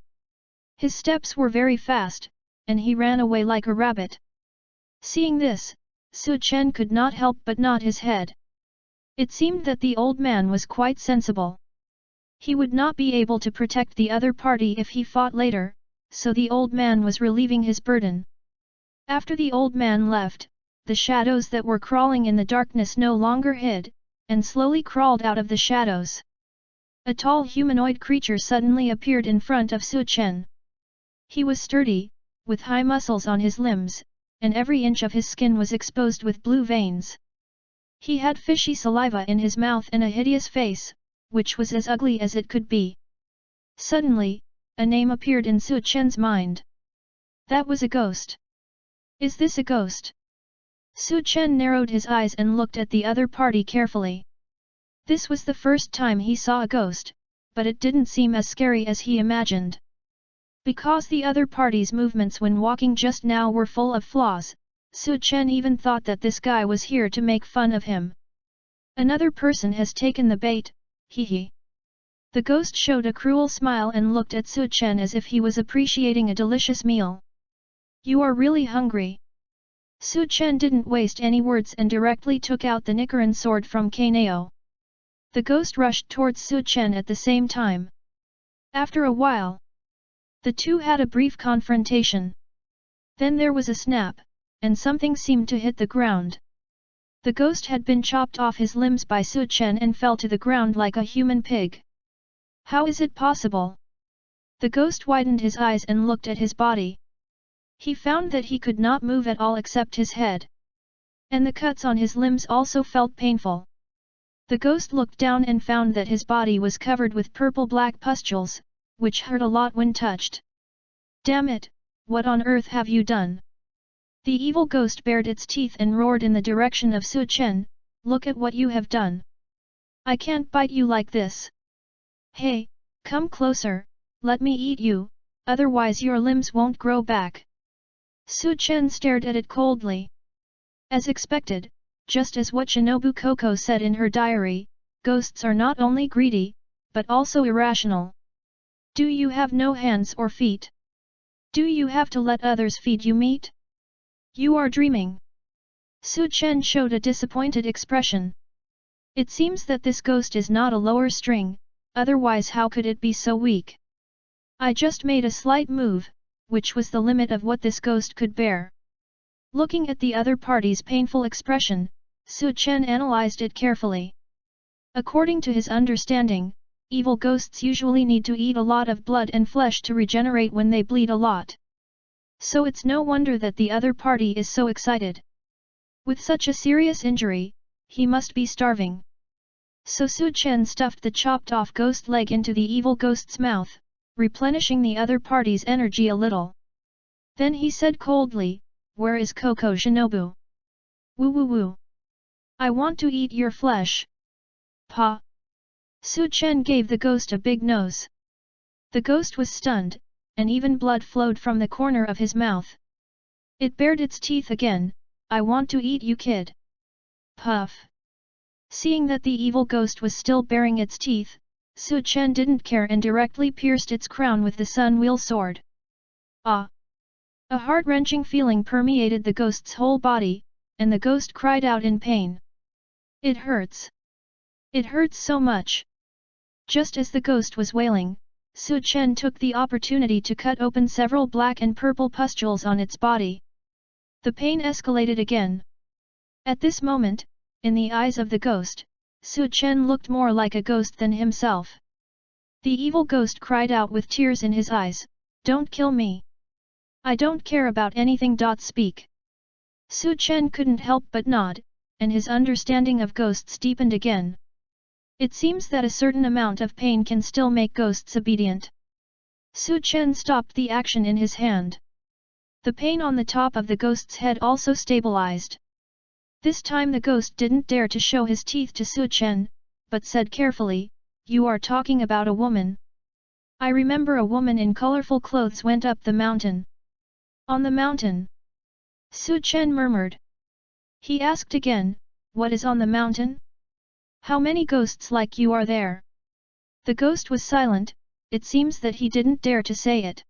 His steps were very fast, and he ran away like a rabbit. Seeing this, Su Chen could not help but nod his head. It seemed that the old man was quite sensible. He would not be able to protect the other party if he fought later, so the old man was relieving his burden. After the old man left, the shadows that were crawling in the darkness no longer hid, and slowly crawled out of the shadows. A tall humanoid creature suddenly appeared in front of Su Chen. He was sturdy, with high muscles on his limbs, and every inch of his skin was exposed with blue veins. He had fishy saliva in his mouth and a hideous face, which was as ugly as it could be. Suddenly, a name appeared in Su Chen's mind. That was a ghost. Is this a ghost? Su Chen narrowed his eyes and looked at the other party carefully. This was the first time he saw a ghost, but it didn't seem as scary as he imagined. Because the other party's movements when walking just now were full of flaws, Su Chen even thought that this guy was here to make fun of him. Another person has taken the bait, hee hee. The ghost showed a cruel smile and looked at Su Chen as if he was appreciating a delicious meal. You are really hungry. Su Chen didn't waste any words and directly took out the Nichiren sword from KOCHO. The ghost rushed towards Su Chen at the same time. After a while, the two had a brief confrontation. Then there was a snap, and something seemed to hit the ground. The ghost had been chopped off his limbs by Su Chen and fell to the ground like a human pig. How is it possible? The ghost widened his eyes and looked at his body. He found that he could not move at all except his head. And the cuts on his limbs also felt painful. The ghost looked down and found that his body was covered with purple-black pustules, which hurt a lot when touched. Damn it, what on earth have you done? The evil ghost bared its teeth and roared in the direction of Su Chen, look at what you have done. I can't bite you like this. Hey, come closer, let me eat you, otherwise your limbs won't grow back. Su Chen stared at it coldly. As expected, just as what Shinobu KOCHO said in her diary, ghosts are not only greedy, but also irrational. Do you have no hands or feet? Do you have to let others feed you meat? You are dreaming. Su Chen showed a disappointed expression. It seems that this ghost is not a lower string, otherwise how could it be so weak? I just made a slight move, which was the limit of what this ghost could bear. Looking at the other party's painful expression, Su Chen analyzed it carefully. According to his understanding, evil ghosts usually need to eat a lot of blood and flesh to regenerate when they bleed a lot. So it's no wonder that the other party is so excited. With such a serious injury, he must be starving. So Su Chen stuffed the chopped-off ghost leg into the evil ghost's mouth, replenishing the other party's energy a little. Then he said coldly, where is KOCHO Shinobu? Woo woo woo. I want to eat your flesh. Pa. Su Chen gave the ghost a big nose. The ghost was stunned, and even blood flowed from the corner of his mouth. It bared its teeth again, I want to eat you kid. Puff. Seeing that the evil ghost was still baring its teeth, Su Chen didn't care and directly pierced its crown with the sun wheel sword. Ah! A heart-wrenching feeling permeated the ghost's whole body, and the ghost cried out in pain. It hurts. It hurts so much. Just as the ghost was wailing, Su Chen took the opportunity to cut open several black and purple pustules on its body. The pain escalated again. At this moment, in the eyes of the ghost, Su Chen looked more like a ghost than himself. The evil ghost cried out with tears in his eyes, "Don't kill me! I don't care about anything. Speak." Su Chen couldn't help but nod, and his understanding of ghosts deepened again. It seems that a certain amount of pain can still make ghosts obedient. Su Chen stopped the action in his hand. The pain on the top of the ghost's head also stabilized. This time the ghost didn't dare to show his teeth to Su Chen, but said carefully, "You are talking about a woman. I remember a woman in colorful clothes went up the mountain." "On the mountain?" Su Chen murmured. He asked again, "What is on the mountain? How many ghosts like you are there?" The ghost was silent, it seems that he didn't dare to say it.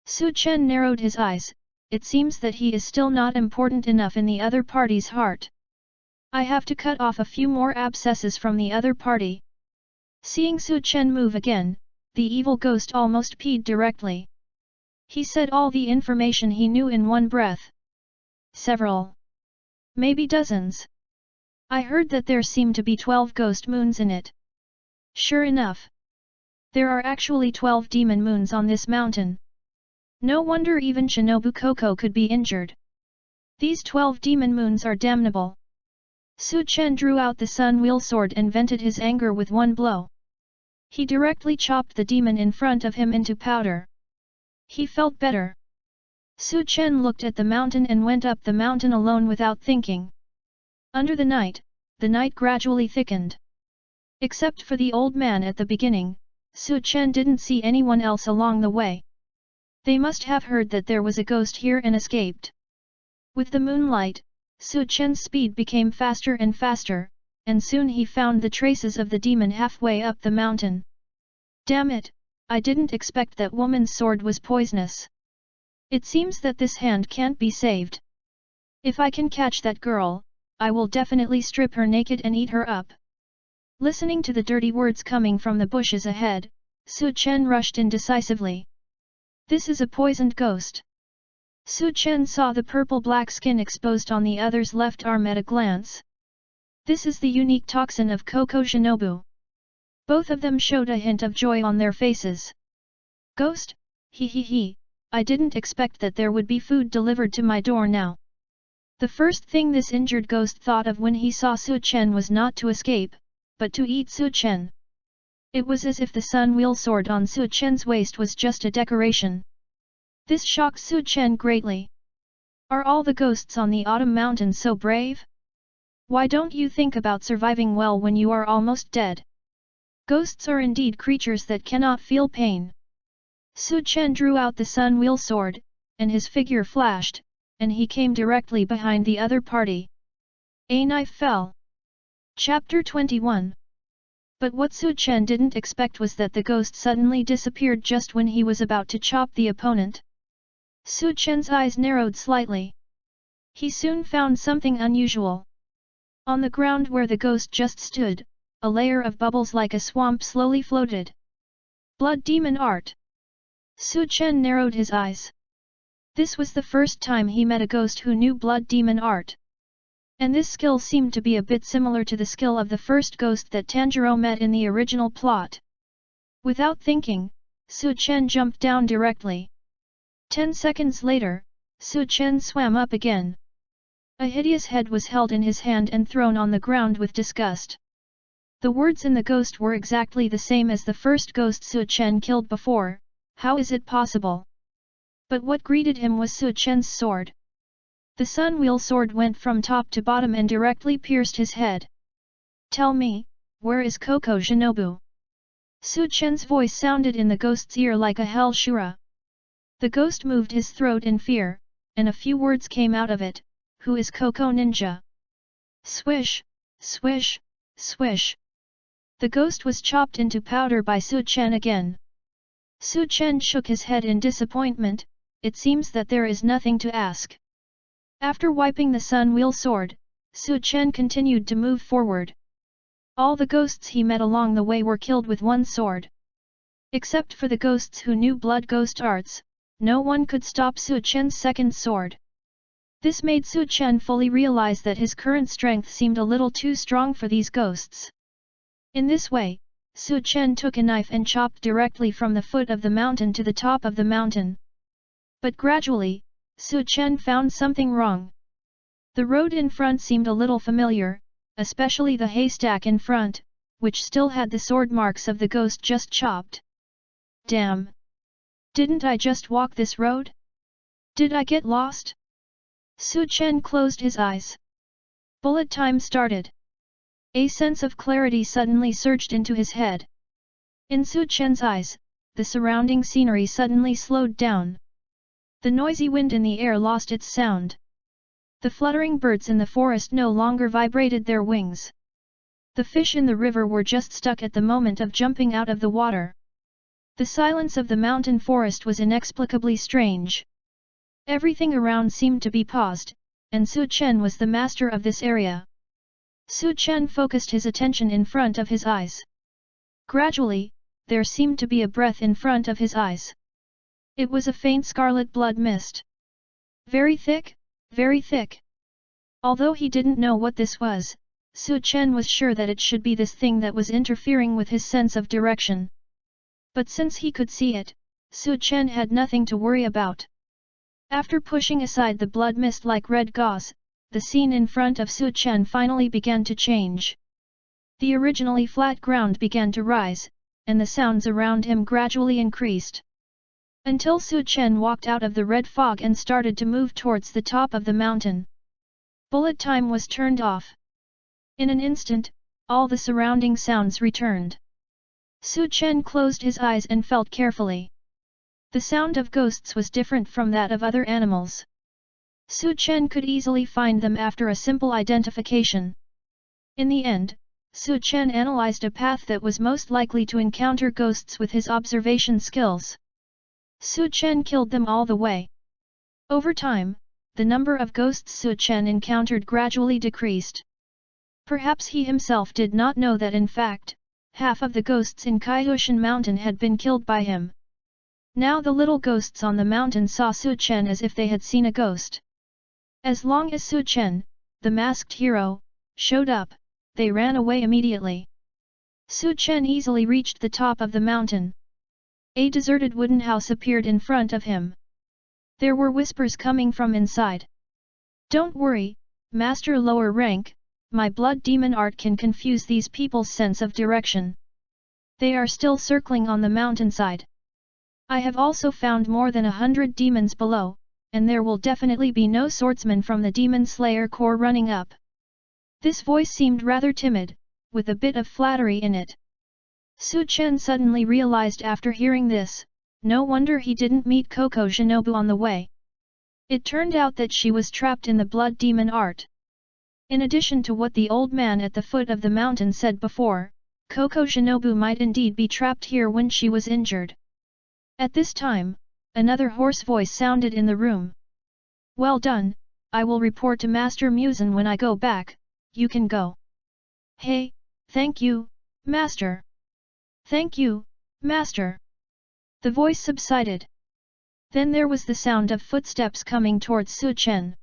Su Chen narrowed his eyes, it seems that he is still not important enough in the other party's heart. I have to cut off a few more abscesses from the other party. Seeing Su Chen move again, the evil ghost almost peed directly. He said all the information he knew in one breath. Several. Maybe dozens. I heard that there seem to be 12 ghost moons in it. Sure enough. There are actually 12 demon moons on this mountain. No wonder even Shinobu KOCHO could be injured. These 12 demon moons are damnable. Su Chen drew out the sun wheel sword and vented his anger with one blow. He directly chopped the demon in front of him into powder. He felt better. Su Chen looked at the mountain and went up the mountain alone without thinking. Under the night gradually thickened. Except for the old man at the beginning, Su Chen didn't see anyone else along the way. They must have heard that there was a ghost here and escaped. With the moonlight, Su Chen's speed became faster and faster, and soon he found the traces of the demon halfway up the mountain. Damn it, I didn't expect that woman's sword was poisonous. It seems that this hand can't be saved. If I can catch that girl, I will definitely strip her naked and eat her up. Listening to the dirty words coming from the bushes ahead, Su Chen rushed in decisively. This is a poisoned ghost. Su Chen saw the purple-black skin exposed on the other's left arm at a glance. This is the unique toxin of KOCHO Shinobu. Both of them showed a hint of joy on their faces. Ghost? He, I didn't expect that there would be food delivered to my door now. The first thing this injured ghost thought of when he saw Su Chen was not to escape, but to eat Su Chen. It was as if the sun wheel sword on Su Chen's waist was just a decoration. This shocked Su Chen greatly. Are all the ghosts on the autumn mountain so brave? Why don't you think about surviving well when you are almost dead? Ghosts are indeed creatures that cannot feel pain. Su Chen drew out the sun wheel sword, and his figure flashed, and he came directly behind the other party. A knife fell. Chapter 21. But what Su Chen didn't expect was that the ghost suddenly disappeared just when he was about to chop the opponent. Su Chen's eyes narrowed slightly. He soon found something unusual. On the ground where the ghost just stood, a layer of bubbles like a swamp slowly floated. Blood demon art. Su Chen narrowed his eyes. This was the first time he met a ghost who knew blood demon art. And this skill seemed to be a bit similar to the skill of the first ghost that Tanjiro met in the original plot. Without thinking, Su Chen jumped down directly. 10 seconds later, Su Chen swam up again. A hideous head was held in his hand and thrown on the ground with disgust. The words in the ghost were exactly the same as the first ghost Su Chen killed before. How is it possible? But what greeted him was Su Chen's sword. The sun wheel sword went from top to bottom and directly pierced his head. Tell me, where is KOCHO SHINOBU? Su Chen's voice sounded in the ghost's ear like a hell shura. The ghost moved his throat in fear, and a few words came out of it. Who is KOCHO ninja? Swish, swish, swish. The ghost was chopped into powder by Su Chen again. Su Chen shook his head in disappointment. It seems that there is nothing to ask. After wiping the sun wheel sword, Su Chen continued to move forward. All the ghosts he met along the way were killed with one sword. Except for the ghosts who knew blood ghost arts, no one could stop Su Chen's second sword. This made Su Chen fully realize that his current strength seemed a little too strong for these ghosts. In this way, Su Chen took a knife and chopped directly from the foot of the mountain to the top of the mountain. But gradually, Su Chen found something wrong. The road in front seemed a little familiar, especially the haystack in front, which still had the sword marks of the ghost just chopped. Damn! Didn't I just walk this road? Did I get lost? Su Chen closed his eyes. Bullet time started. A sense of clarity suddenly surged into his head. In Su Chen's eyes, the surrounding scenery suddenly slowed down. The noisy wind in the air lost its sound. The fluttering birds in the forest no longer vibrated their wings. The fish in the river were just stuck at the moment of jumping out of the water. The silence of the mountain forest was inexplicably strange. Everything around seemed to be paused, and Su Chen was the master of this area. Su Chen focused his attention in front of his eyes. Gradually, there seemed to be a breath in front of his eyes. It was a faint scarlet blood mist. Very thick, very thick. Although he didn't know what this was, Su Chen was sure that it should be this thing that was interfering with his sense of direction. But since he could see it, Su Chen had nothing to worry about. After pushing aside the blood mist like red gauze, the scene in front of Su Chen finally began to change. The originally flat ground began to rise, and the sounds around him gradually increased. Until Su Chen walked out of the red fog and started to move towards the top of the mountain. Bullet time was turned off. In an instant, all the surrounding sounds returned. Su Chen closed his eyes and felt carefully. The sound of ghosts was different from that of other animals. Su Chen could easily find them after a simple identification. In the end, Su Chen analyzed a path that was most likely to encounter ghosts with his observation skills. Su Chen killed them all the way. Over time, the number of ghosts Su Chen encountered gradually decreased. Perhaps he himself did not know that in fact, half of the ghosts in Kaiushan Mountain had been killed by him. Now the little ghosts on the mountain saw Su Chen as if they had seen a ghost. As long as Su Chen, the masked hero, showed up, they ran away immediately. Su Chen easily reached the top of the mountain. A deserted wooden house appeared in front of him. There were whispers coming from inside. Don't worry, Master lower rank, my blood demon art can confuse these people's sense of direction. They are still circling on the mountainside. I have also found more than 100 demons below, and there will definitely be no swordsman from the Demon Slayer Corps running up. This voice seemed rather timid, with a bit of flattery in it. Su Chen suddenly realized after hearing this, no wonder he didn't meet KOCHO SHINOBU on the way. It turned out that she was trapped in the blood demon art. In addition to what the old man at the foot of the mountain said before, KOCHO SHINOBU might indeed be trapped here when she was injured. At this time, another hoarse voice sounded in the room. Well done, I will report to Master Musen when I go back, you can go. Hey, thank you, Master. Thank you, Master. The voice subsided. Then there was the sound of footsteps coming towards Su Chen.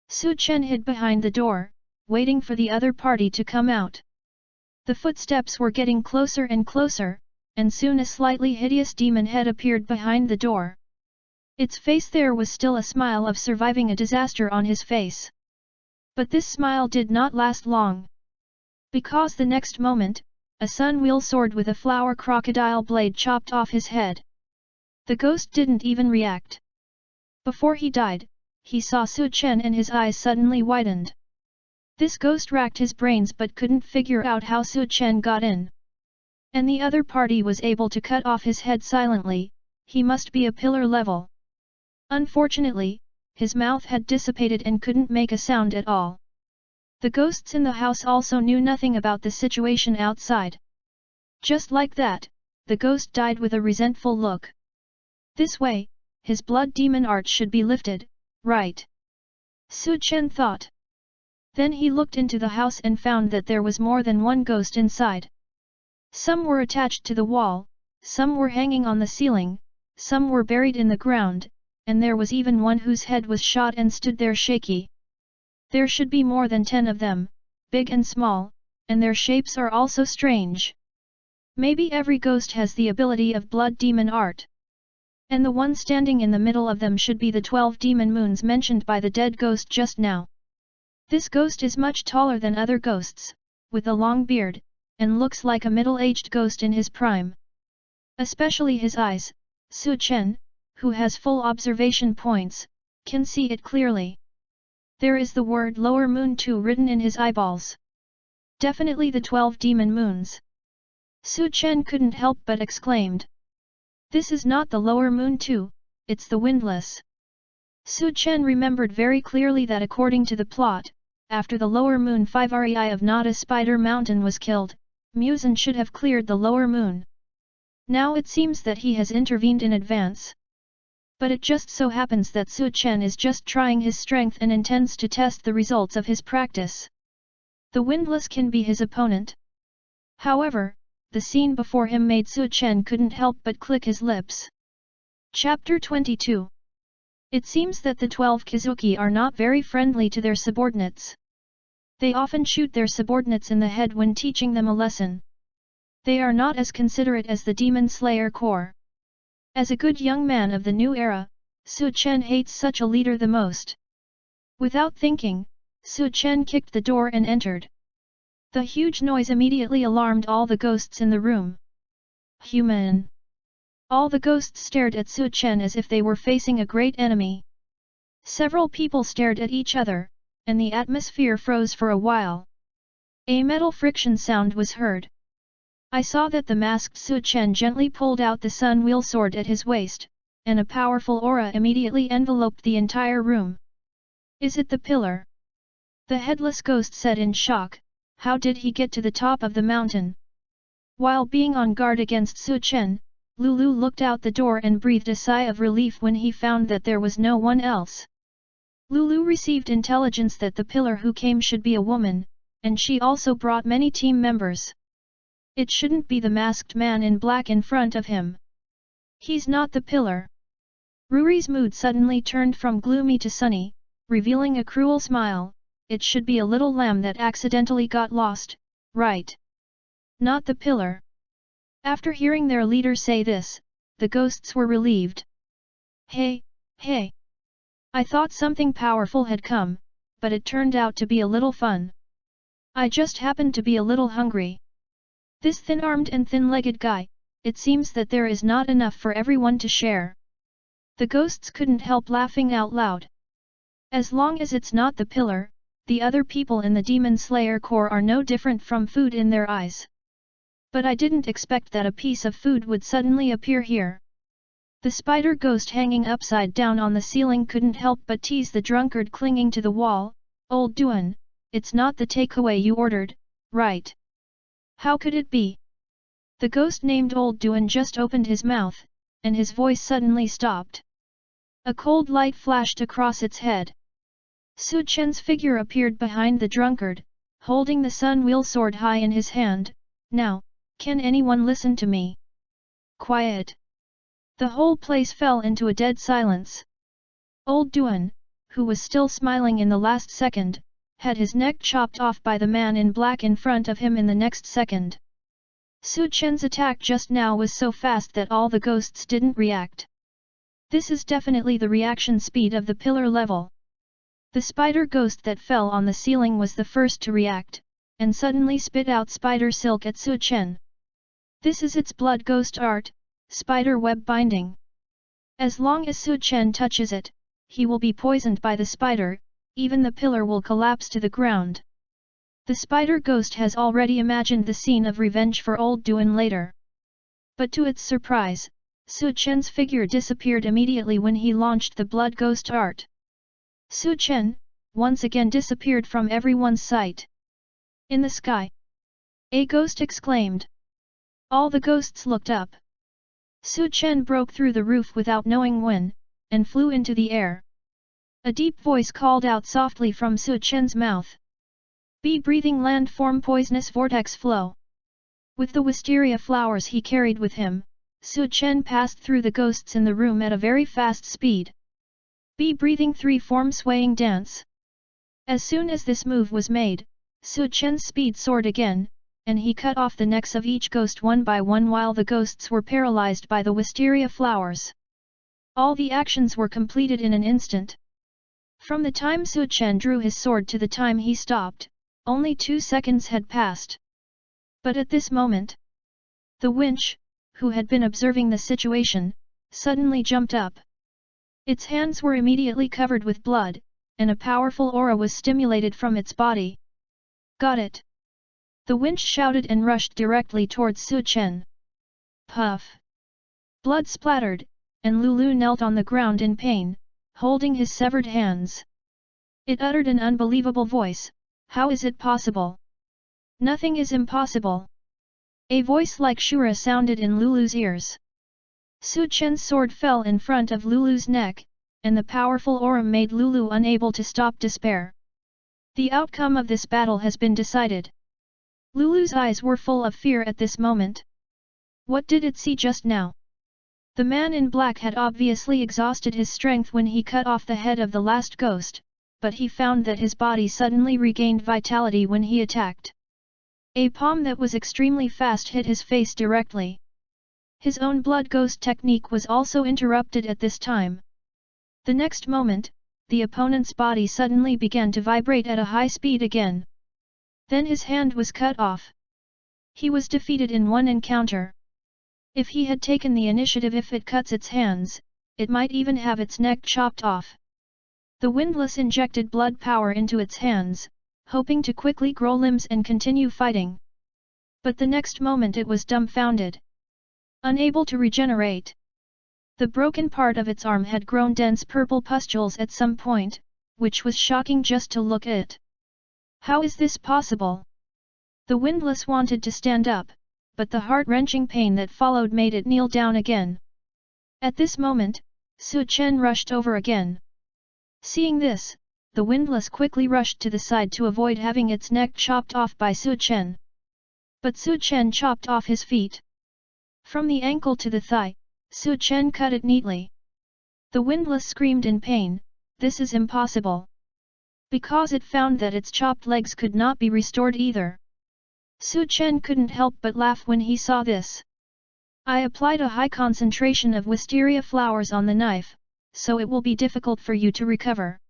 Su Chen hid behind the door, waiting for the other party to come out. The footsteps were getting closer and closer, and soon a slightly hideous demon head appeared behind the door. Its face there was still a smile of surviving a disaster on his face. But this smile did not last long. Because the next moment, a sun-wheel sword with a flower crocodile blade chopped off his head. The ghost didn't even react. Before he died, he saw Su Chen and his eyes suddenly widened. This ghost racked his brains but couldn't figure out how Su Chen got in. And the other party was able to cut off his head silently, he must be a pillar level. Unfortunately, his mouth had dissipated and couldn't make a sound at all. The ghosts in the house also knew nothing about the situation outside. Just like that, the ghost died with a resentful look. This way, his blood demon art should be lifted, right? Su Chen thought. Then he looked into the house and found that there was more than one ghost inside. Some were attached to the wall, some were hanging on the ceiling, some were buried in the ground, and there was even one whose head was shot and stood there shaky. There should be more than 10 of them, big and small, and their shapes are also strange. Maybe every ghost has the ability of blood demon art. And the one standing in the middle of them should be the 12 demon moons mentioned by the dead ghost just now. This ghost is much taller than other ghosts, with a long beard, and looks like a middle-aged ghost in his prime. Especially his eyes, Su Chen, who has full observation points, can see it clearly. There is the word Lower Moon 2 written in his eyeballs. Definitely the 12 demon moons. Su Chen couldn't help but exclaimed. This is not the Lower Moon 2, it's the Windless. Su Chen remembered very clearly that according to the plot, after the Lower Moon 5 Rei of Nada Spider Mountain was killed, Musen should have cleared the Lower Moon. Now it seems that he has intervened in advance. But it just so happens that Su Chen is just trying his strength and intends to test the results of his practice. The Windless can be his opponent. However, the scene before him made Su Chen couldn't help but click his lips. Chapter 22. It seems that the 12 Kizuki are not very friendly to their subordinates. They often shoot their subordinates in the head when teaching them a lesson. They are not as considerate as the Demon Slayer Corps. As a good young man of the new era, Su Chen hates such a leader the most. Without thinking, Su Chen kicked the door and entered. The huge noise immediately alarmed all the ghosts in the room. Human! All the ghosts stared at Su Chen as if they were facing a great enemy. Several people stared at each other, and the atmosphere froze for a while. A metal friction sound was heard. I saw that the masked Su Chen gently pulled out the sun-wheel sword at his waist, and a powerful aura immediately enveloped the entire room. Is it the pillar? The headless ghost said in shock, how did he get to the top of the mountain? While being on guard against Su Chen, Lulu looked out the door and breathed a sigh of relief when he found that there was no one else. Lulu received intelligence that the pillar who came should be a woman, and she also brought many team members. It shouldn't be the masked man in black in front of him. He's not the pillar. Ruri's mood suddenly turned from gloomy to sunny, revealing a cruel smile. It should be a little lamb that accidentally got lost, right? not the pillar. After hearing their leader say this, the ghosts were relieved. Hey, hey! I thought something powerful had come, but it turned out to be a little fun. I just happened to be a little hungry. This thin-armed and thin-legged guy, it seems that there is not enough for everyone to share. The ghosts couldn't help laughing out loud. As long as it's not the pillar, the other people in the Demon Slayer Corps are no different from food in their eyes. But I didn't expect that a piece of food would suddenly appear here. The spider ghost hanging upside down on the ceiling couldn't help but tease the drunkard clinging to the wall. Old Duan, it's not the takeaway you ordered, right? How could it be? The ghost named Old Duan just opened his mouth, and his voice suddenly stopped. A cold light flashed across its head. Su Chen's figure appeared behind the drunkard, holding the sun wheel sword high in his hand. Now, can anyone listen to me? Quiet. The whole place fell into a dead silence. Old Duan, who was still smiling in the last second, had his neck chopped off by the man in black in front of him in the next second. Su Chen's attack just now was so fast that all the ghosts didn't react. This is definitely the reaction speed of the pillar level. The spider ghost that fell on the ceiling was the first to react, and suddenly spit out spider silk at Su Chen. This is its blood ghost art, spider web binding. As long as Su Chen touches it, he will be poisoned by the spider, even the pillar will collapse to the ground. The spider ghost has already imagined the scene of revenge for Old Duan later. But to its surprise, Su Chen's figure disappeared immediately when he launched the blood ghost art. Su Chen, once again disappeared from everyone's sight. In the sky, a ghost exclaimed. All the ghosts looked up. Su Chen broke through the roof without knowing when, and flew into the air. A deep voice called out softly from Su Chen's mouth. Be breathing landform poisonous vortex flow. With the wisteria flowers he carried with him, Su Chen passed through the ghosts in the room at a very fast speed. Be breathing 3-form swaying dance. As soon as this move was made, Su Chen's speed soared again, and he cut off the necks of each ghost one by one while the ghosts were paralyzed by the wisteria flowers. All the actions were completed in an instant. From the time Su Chen drew his sword to the time he stopped, only 2 seconds had passed. But at this moment, the winch, who had been observing the situation, suddenly jumped up. Its hands were immediately covered with blood, and a powerful aura was stimulated from its body. Got it! The winch shouted and rushed directly towards Su Chen. Puff! Blood splattered, and Lulu knelt on the ground in pain, holding his severed hands. It uttered an unbelievable voice, how is it possible? Nothing is impossible. A voice like Shura sounded in Lulu's ears. Su Chen's sword fell in front of Lulu's neck, and the powerful aura made Lulu unable to stop despair. The outcome of this battle has been decided. Lulu's eyes were full of fear at this moment. What did it see just now? The man in black had obviously exhausted his strength when he cut off the head of the last ghost, but he found that his body suddenly regained vitality when he attacked. A palm that was extremely fast hit his face directly. His own blood ghost technique was also interrupted at this time. The next moment, the opponent's body suddenly began to vibrate at a high speed again. Then his hand was cut off. He was defeated in one encounter. If he had taken the initiative, if it cuts its hands, it might even have its neck chopped off. The windlass injected blood power into its hands, hoping to quickly grow limbs and continue fighting. But the next moment it was dumbfounded. Unable to regenerate. The broken part of its arm had grown dense purple pustules at some point, which was shocking just to look at. How is this possible? The windlass wanted to stand up, but the heart-wrenching pain that followed made it kneel down again. At this moment, Su Chen rushed over again. Seeing this, the windlass quickly rushed to the side to avoid having its neck chopped off by Su Chen. But Su Chen chopped off his feet. From the ankle to the thigh, Su Chen cut it neatly. The windlass screamed in pain, this is impossible. Because it found that its chopped legs could not be restored either. Su Chen couldn't help but laugh when he saw this. I applied a high concentration of wisteria flowers on the knife, so it will be difficult for you to recover.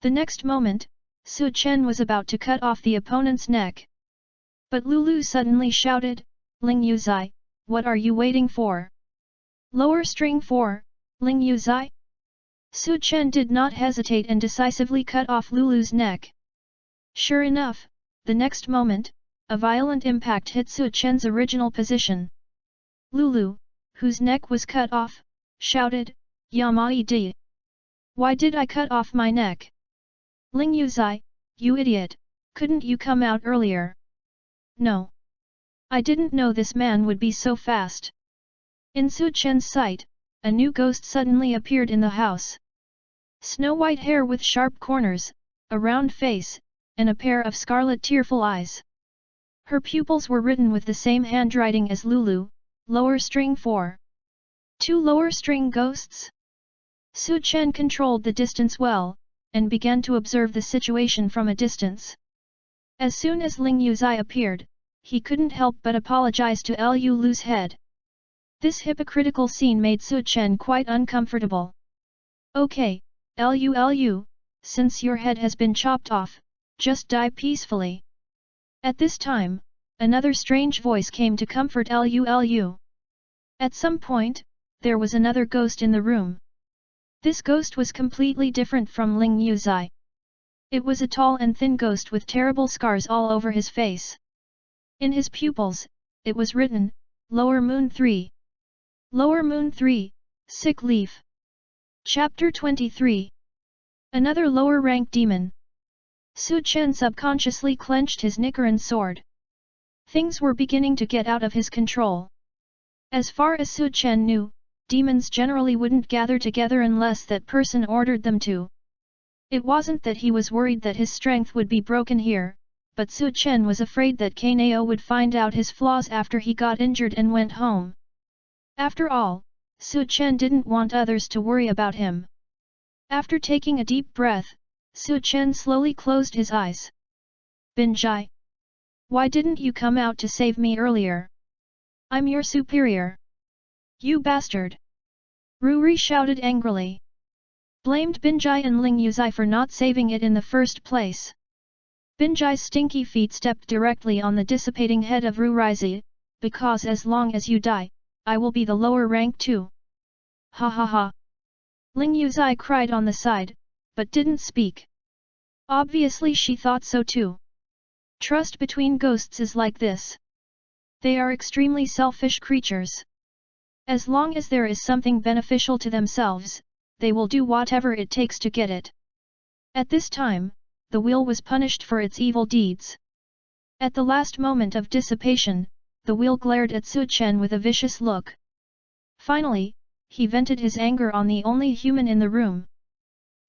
The next moment, Su Chen was about to cut off the opponent's neck. But Lulu suddenly shouted, "Ling Yuzai, what are you waiting for? Lower string 4, Ling Yuzai?" Su Chen did not hesitate and decisively cut off Lulu's neck. Sure enough, the next moment, a violent impact hit Su Chen's original position. Lulu, whose neck was cut off, shouted, "Yamai di! Why did I cut off my neck? Ling Yuzai, you idiot, couldn't you come out earlier?" "No. I didn't know this man would be so fast." In Su Chen's sight, a new ghost suddenly appeared in the house. Snow-white hair with sharp corners, a round face, and a pair of scarlet tearful eyes. Her pupils were written with the same handwriting as Lulu, lower string 4. 2 lower string ghosts? Su Chen controlled the distance well, and began to observe the situation from a distance. As soon as Ling Yuzai appeared, he couldn't help but apologize to Lulu's head. This hypocritical scene made Su Chen quite uncomfortable. "Okay, Lulu, since your head has been chopped off, just die peacefully." At this time, another strange voice came to comfort Lulu. At some point, there was another ghost in the room. This ghost was completely different from Ling Yuzai. It was a tall and thin ghost with terrible scars all over his face. In his pupils, it was written, "Lower Moon 3. Lower Moon 3, Sick Leaf." Chapter 23. Another lower-rank demon. Su Chen subconsciously clenched his Nichiren sword. Things were beginning to get out of his control. As far as Su Chen knew, demons generally wouldn't gather together unless that person ordered them to. It wasn't that he was worried that his strength would be broken here, but Su Chen was afraid that KOCHO would find out his flaws after he got injured and went home. After all, Su Chen didn't want others to worry about him. After taking a deep breath, Su Chen slowly closed his eyes. "Binjai! Why didn't you come out to save me earlier? I'm your superior." "You bastard!" Ruri shouted angrily. Blamed Binjai and Ling Yuzai for not saving it in the first place. Binjai's stinky feet stepped directly on the dissipating head of Rurizi, "Because as long as you die, I will be the lower rank too." "Ha ha ha!" Ling Yuzai cried on the side, but didn't speak. Obviously she thought so too. Trust between ghosts is like this. They are extremely selfish creatures. As long as there is something beneficial to themselves, they will do whatever it takes to get it. At this time, the wheel was punished for its evil deeds. At the last moment of dissipation, the wheel glared at Su Chen with a vicious look. Finally, he vented his anger on the only human in the room.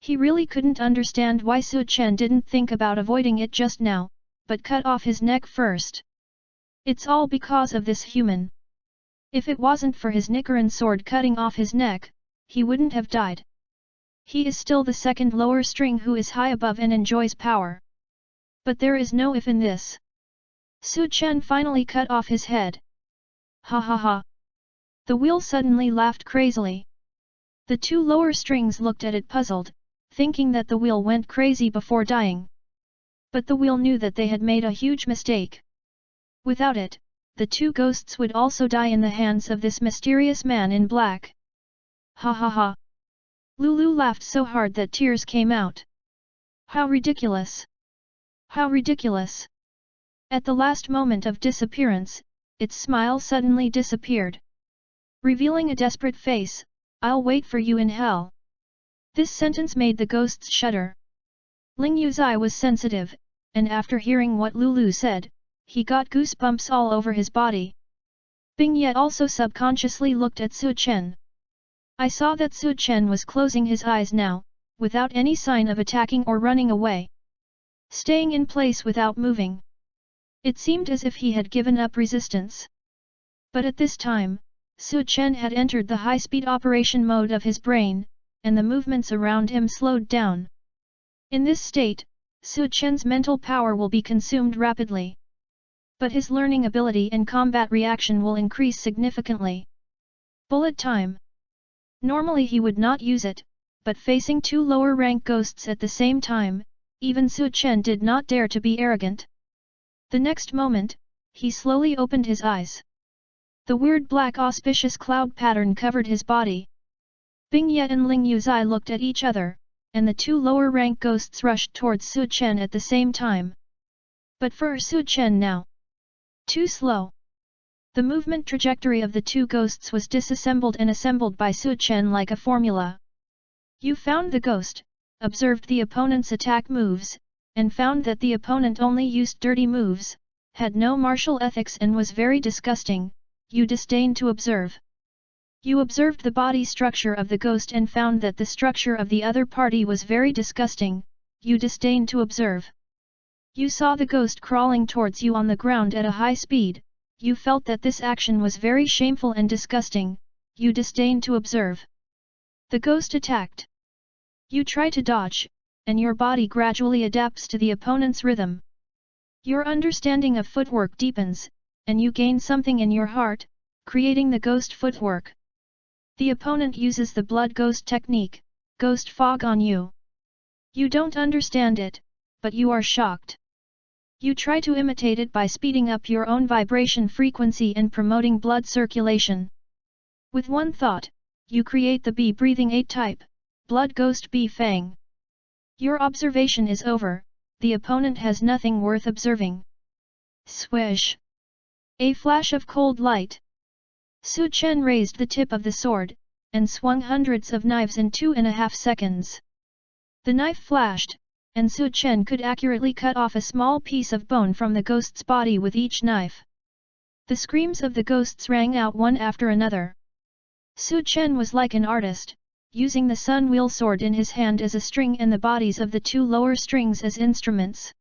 He really couldn't understand why Su Chen didn't think about avoiding it just now, but cut off his neck first. It's all because of this human. If it wasn't for his Nichiren sword cutting off his neck, he wouldn't have died. He is still the second lower string who is high above and enjoys power. But there is no if in this. Su Chen finally cut off his head. Ha ha ha. The wheel suddenly laughed crazily. The two lower strings looked at it puzzled, thinking that the wheel went crazy before dying. But the wheel knew that they had made a huge mistake. Without it, the two ghosts would also die in the hands of this mysterious man in black. Ha ha ha. Lulu laughed so hard that tears came out. How ridiculous! How ridiculous! At the last moment of disappearance, its smile suddenly disappeared. Revealing a desperate face, "I'll wait for you in hell." This sentence made the ghosts shudder. Ling Yuzai was sensitive, and after hearing what Lulu said, he got goosebumps all over his body. Bing Ye also subconsciously looked at Su Chen. I saw that Su Chen was closing his eyes now, without any sign of attacking or running away. Staying in place without moving. It seemed as if he had given up resistance. But at this time, Su Chen had entered the high-speed operation mode of his brain, and the movements around him slowed down. In this state, Su Chen's mental power will be consumed rapidly. but his learning ability and combat reaction will increase significantly. Bullet time. Normally he would not use it, but facing two lower rank ghosts at the same time, even Su Chen did not dare to be arrogant. The next moment, he slowly opened his eyes. The weird black auspicious cloud pattern covered his body. Bing Ye and Ling Yuzai looked at each other, and the two lower rank ghosts rushed towards Su Chen at the same time. But for Su Chen now, too slow. The movement trajectory of the two ghosts was disassembled and assembled by Su Chen like a formula. You found the ghost, observed the opponent's attack moves, and found that the opponent only used dirty moves, had no martial ethics and was very disgusting. You disdained to observe. You observed the body structure of the ghost and found that the structure of the other party was very disgusting. You disdained to observe. You saw the ghost crawling towards you on the ground at a high speed. You felt that this action was very shameful and disgusting. You disdained to observe. The ghost attacked. You try to dodge, and your body gradually adapts to the opponent's rhythm. Your understanding of footwork deepens, and you gain something in your heart, creating the ghost footwork. The opponent uses the blood ghost technique, ghost fog on you. You don't understand it, but you are shocked. You try to imitate it by speeding up your own vibration frequency and promoting blood circulation. With one thought, you create the bee breathing 8 type, blood ghost bee fang. Your observation is over, the opponent has nothing worth observing. Swish! A flash of cold light. Su Chen raised the tip of the sword, and swung hundreds of knives in 2.5 seconds. The knife flashed, and Su Chen could accurately cut off a small piece of bone from the ghost's body with each knife. The screams of the ghosts rang out one after another. Su Chen was like an artist, using the sun wheel sword in his hand as a string and the bodies of the two lower strings as instruments.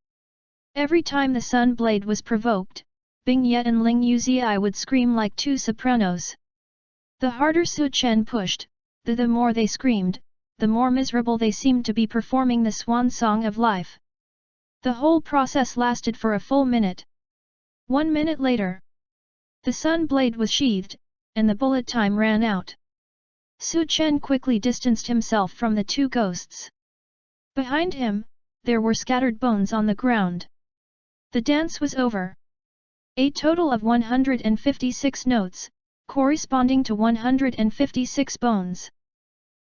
Every time the sun blade was provoked, Bing Ye and Ling Yuzai would scream like two sopranos. The harder Su Chen pushed, the more they screamed, the more miserable they seemed to be performing the swan song of life. The whole process lasted for a full minute. 1 minute later, the sun blade was sheathed, and the bullet time ran out. Su Chen quickly distanced himself from the two ghosts. Behind him, there were scattered bones on the ground. The dance was over. A total of 156 notes, corresponding to 156 bones.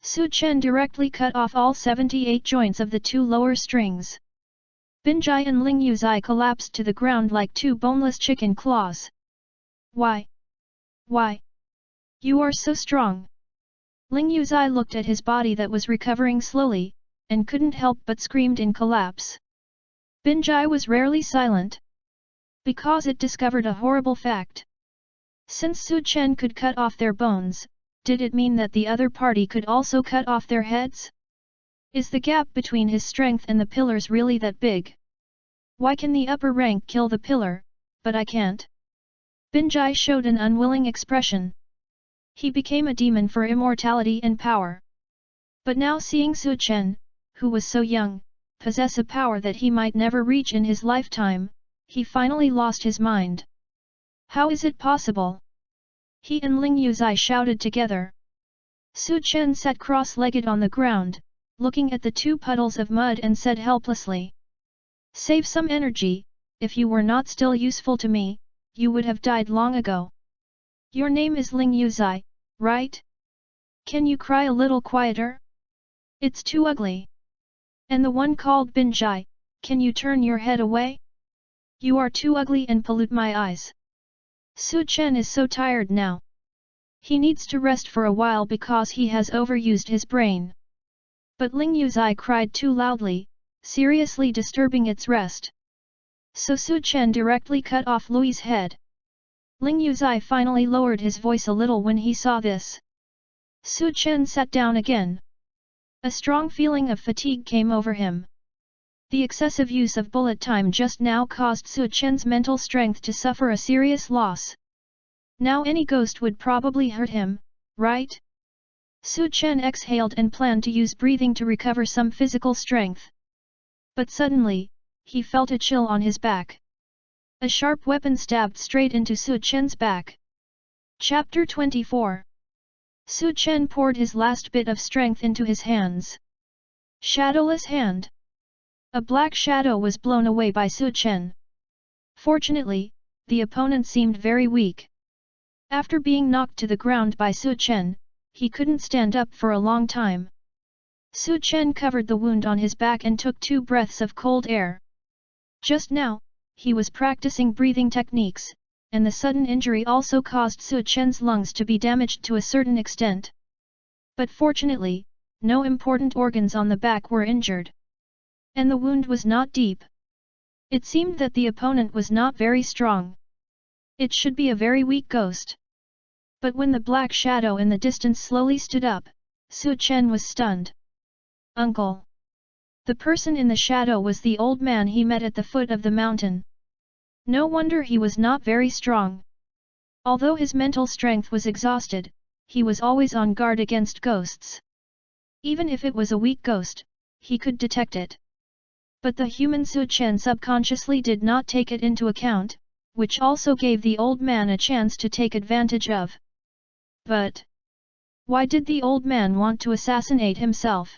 Su Chen directly cut off all 78 joints of the two lower strings. Binjai and Ling Yuzai collapsed to the ground like two boneless chicken claws. Why? Why? You are so strong. Ling Yuzai looked at his body that was recovering slowly, and couldn't help but screamed in collapse. Binjai was rarely silent, because it discovered a horrible fact. Since Su Chen could cut off their bones, did it mean that the other party could also cut off their heads? Is the gap between his strength and the pillars really that big? Why can the upper rank kill the pillar, but I can't? Binjai showed an unwilling expression. He became a demon for immortality and power. But now seeing Su Chen, who was so young, possess a power that he might never reach in his lifetime, he finally lost his mind. How is it possible? He and Ling Yuzai shouted together. Su Chen sat cross-legged on the ground, looking at the two puddles of mud and said helplessly. Save some energy, if you were not still useful to me, you would have died long ago. Your name is Ling Yuzai, right? Can you cry a little quieter? It's too ugly. And the one called Binjai, can you turn your head away? You are too ugly and pollute my eyes. Su Chen is so tired now. He needs to rest for a while because he has overused his brain. But Ling Yuzai cried too loudly, seriously disturbing its rest. So Su Chen directly cut off Louis's head. Ling Yuzai finally lowered his voice a little when he saw this. Su Chen sat down again. A strong feeling of fatigue came over him. The excessive use of bullet time just now caused Su Chen's mental strength to suffer a serious loss. Now any ghost would probably hurt him, right? Su Chen exhaled and planned to use breathing to recover some physical strength. But suddenly, he felt a chill on his back. A sharp weapon stabbed straight into Su Chen's back. Chapter 24. Su Chen poured his last bit of strength into his hands. Shadowless hand. A black shadow was blown away by Su Chen. Fortunately, the opponent seemed very weak. After being knocked to the ground by Su Chen, he couldn't stand up for a long time. Su Chen covered the wound on his back and took 2 breaths of cold air. Just now, he was practicing breathing techniques, and the sudden injury also caused Su Chen's lungs to be damaged to a certain extent. But fortunately, no important organs on the back were injured. And the wound was not deep. It seemed that the opponent was not very strong. It should be a very weak ghost. But when the black shadow in the distance slowly stood up, Su Chen was stunned. Uncle. The person in the shadow was the old man he met at the foot of the mountain. No wonder he was not very strong. Although his mental strength was exhausted, he was always on guard against ghosts. Even if it was a weak ghost, he could detect it. But the human Su Chen subconsciously did not take it into account, which also gave the old man a chance to take advantage of. But why did the old man want to assassinate himself?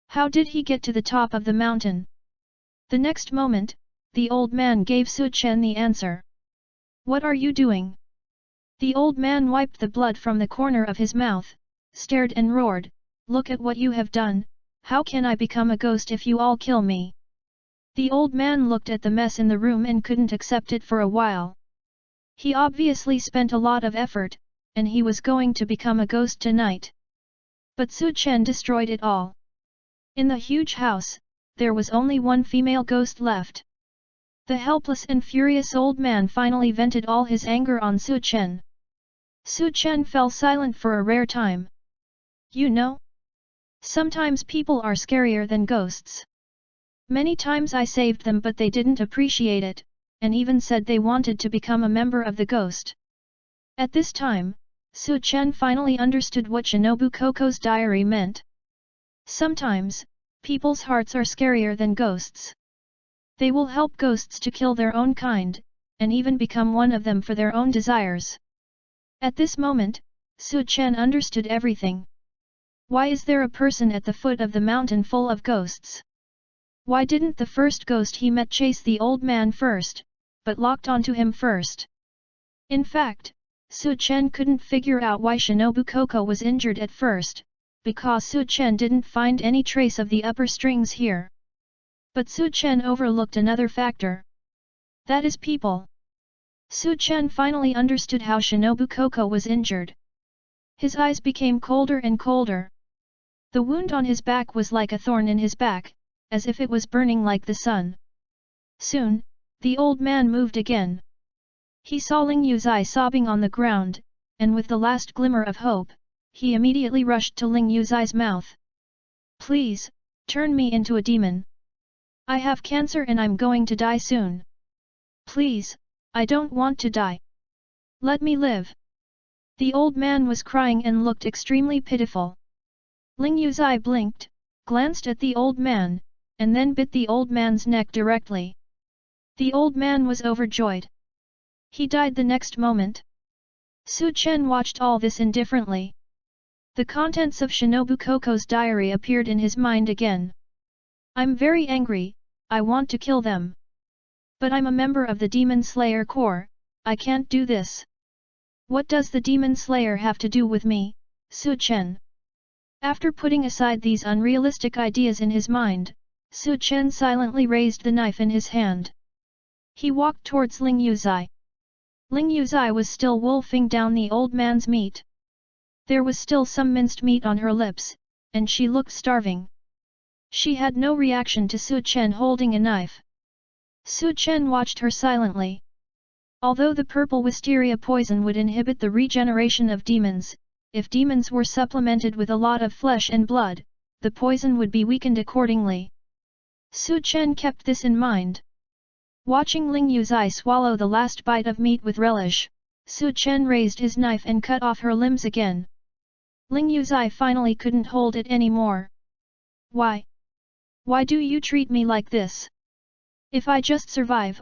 How did he get to the top of the mountain? The next moment, the old man gave Su Chen the answer. What are you doing? The old man wiped the blood from the corner of his mouth, stared and roared, Look at what you have done, how can I become a ghost if you all kill me? The old man looked at the mess in the room and couldn't accept it for a while. He obviously spent a lot of effort, and he was going to become a ghost tonight. But Su Chen destroyed it all. In the huge house, there was only one female ghost left. The helpless and furious old man finally vented all his anger on Su Chen. Su Chen fell silent for a rare time. You know? Sometimes people are scarier than ghosts. Many times I saved them but they didn't appreciate it, and even said they wanted to become a member of the ghost. At this time, Su Chen finally understood what Shinobu KOCHO's diary meant. Sometimes, people's hearts are scarier than ghosts. They will help ghosts to kill their own kind, and even become one of them for their own desires. At this moment, Su Chen understood everything. Why is there a person at the foot of the mountain full of ghosts? Why didn't the first ghost he met chase the old man first, but locked onto him first? In fact, Su Chen couldn't figure out why Shinobu KOCHO was injured at first, because Su Chen didn't find any trace of the upper strings here. But Su Chen overlooked another factor. That is people. Su Chen finally understood how Shinobu KOCHO was injured. His eyes became colder and colder. The wound on his back was like a thorn in his back, as if it was burning like the sun. Soon, the old man moved again. He saw Ling Yuzai sobbing on the ground, and with the last glimmer of hope, he immediately rushed to Ling Yuzai's mouth. Please, turn me into a demon. I have cancer and I'm going to die soon. Please, I don't want to die. Let me live. The old man was crying and looked extremely pitiful. Ling Yuzai blinked, glanced at the old man, and then bit the old man's neck directly. The old man was overjoyed. He died the next moment. Su Chen watched all this indifferently. The contents of Shinobu KOCHO's diary appeared in his mind again. I'm very angry, I want to kill them. But I'm a member of the Demon Slayer Corps, I can't do this. What does the Demon Slayer have to do with me, Su Chen? After putting aside these unrealistic ideas in his mind, Su Chen silently raised the knife in his hand. He walked towards Ling Yuzai. Ling Yuzai was still wolfing down the old man's meat. There was still some minced meat on her lips, and she looked starving. She had no reaction to Su Chen holding a knife. Su Chen watched her silently. Although the purple wisteria poison would inhibit the regeneration of demons, if demons were supplemented with a lot of flesh and blood, the poison would be weakened accordingly. Su Chen kept this in mind. Watching Ling Yuzai swallow the last bite of meat with relish, Su Chen raised his knife and cut off her limbs again. Ling Yuzai finally couldn't hold it anymore. Why? Why do you treat me like this? If I just survive,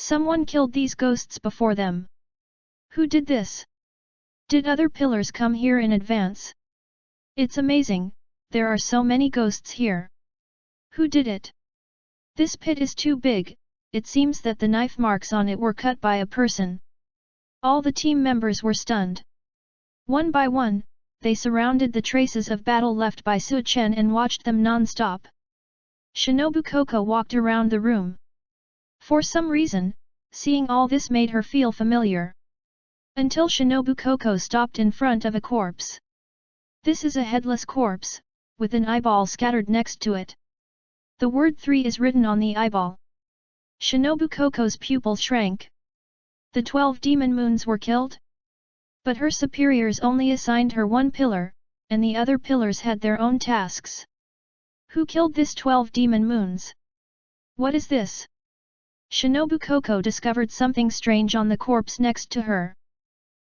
Someone killed these ghosts before them. Who did this? Did other pillars come here in advance? It's amazing, there are so many ghosts here. Who did it? This pit is too big, it seems that the knife marks on it were cut by a person. All the team members were stunned. One by one, they surrounded the traces of battle left by Su Chen and watched them non-stop. Shinobu KOCHO walked around the room. For some reason, seeing all this made her feel familiar. Until Shinobu KOCHO stopped in front of a corpse. This is a headless corpse, with an eyeball scattered next to it. The word 3 is written on the eyeball. Shinobu KOCHO's pupils shrank. The 12 demon moons were killed? But her superiors only assigned her one pillar, and the other pillars had their own tasks. Who killed this 12 demon moons? What is this? Shinobu KOCHO discovered something strange on the corpse next to her.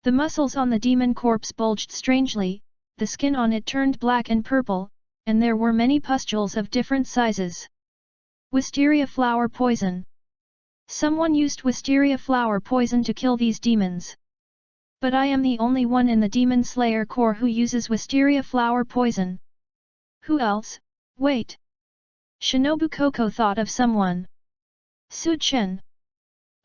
The muscles on the demon corpse bulged strangely, the skin on it turned black and purple, and there were many pustules of different sizes. Wisteria flower poison. Someone used wisteria flower poison to kill these demons. But I am the only one in the Demon Slayer Corps who uses wisteria flower poison. Who else? Wait. Shinobu KOCHO thought of someone. Su Chen.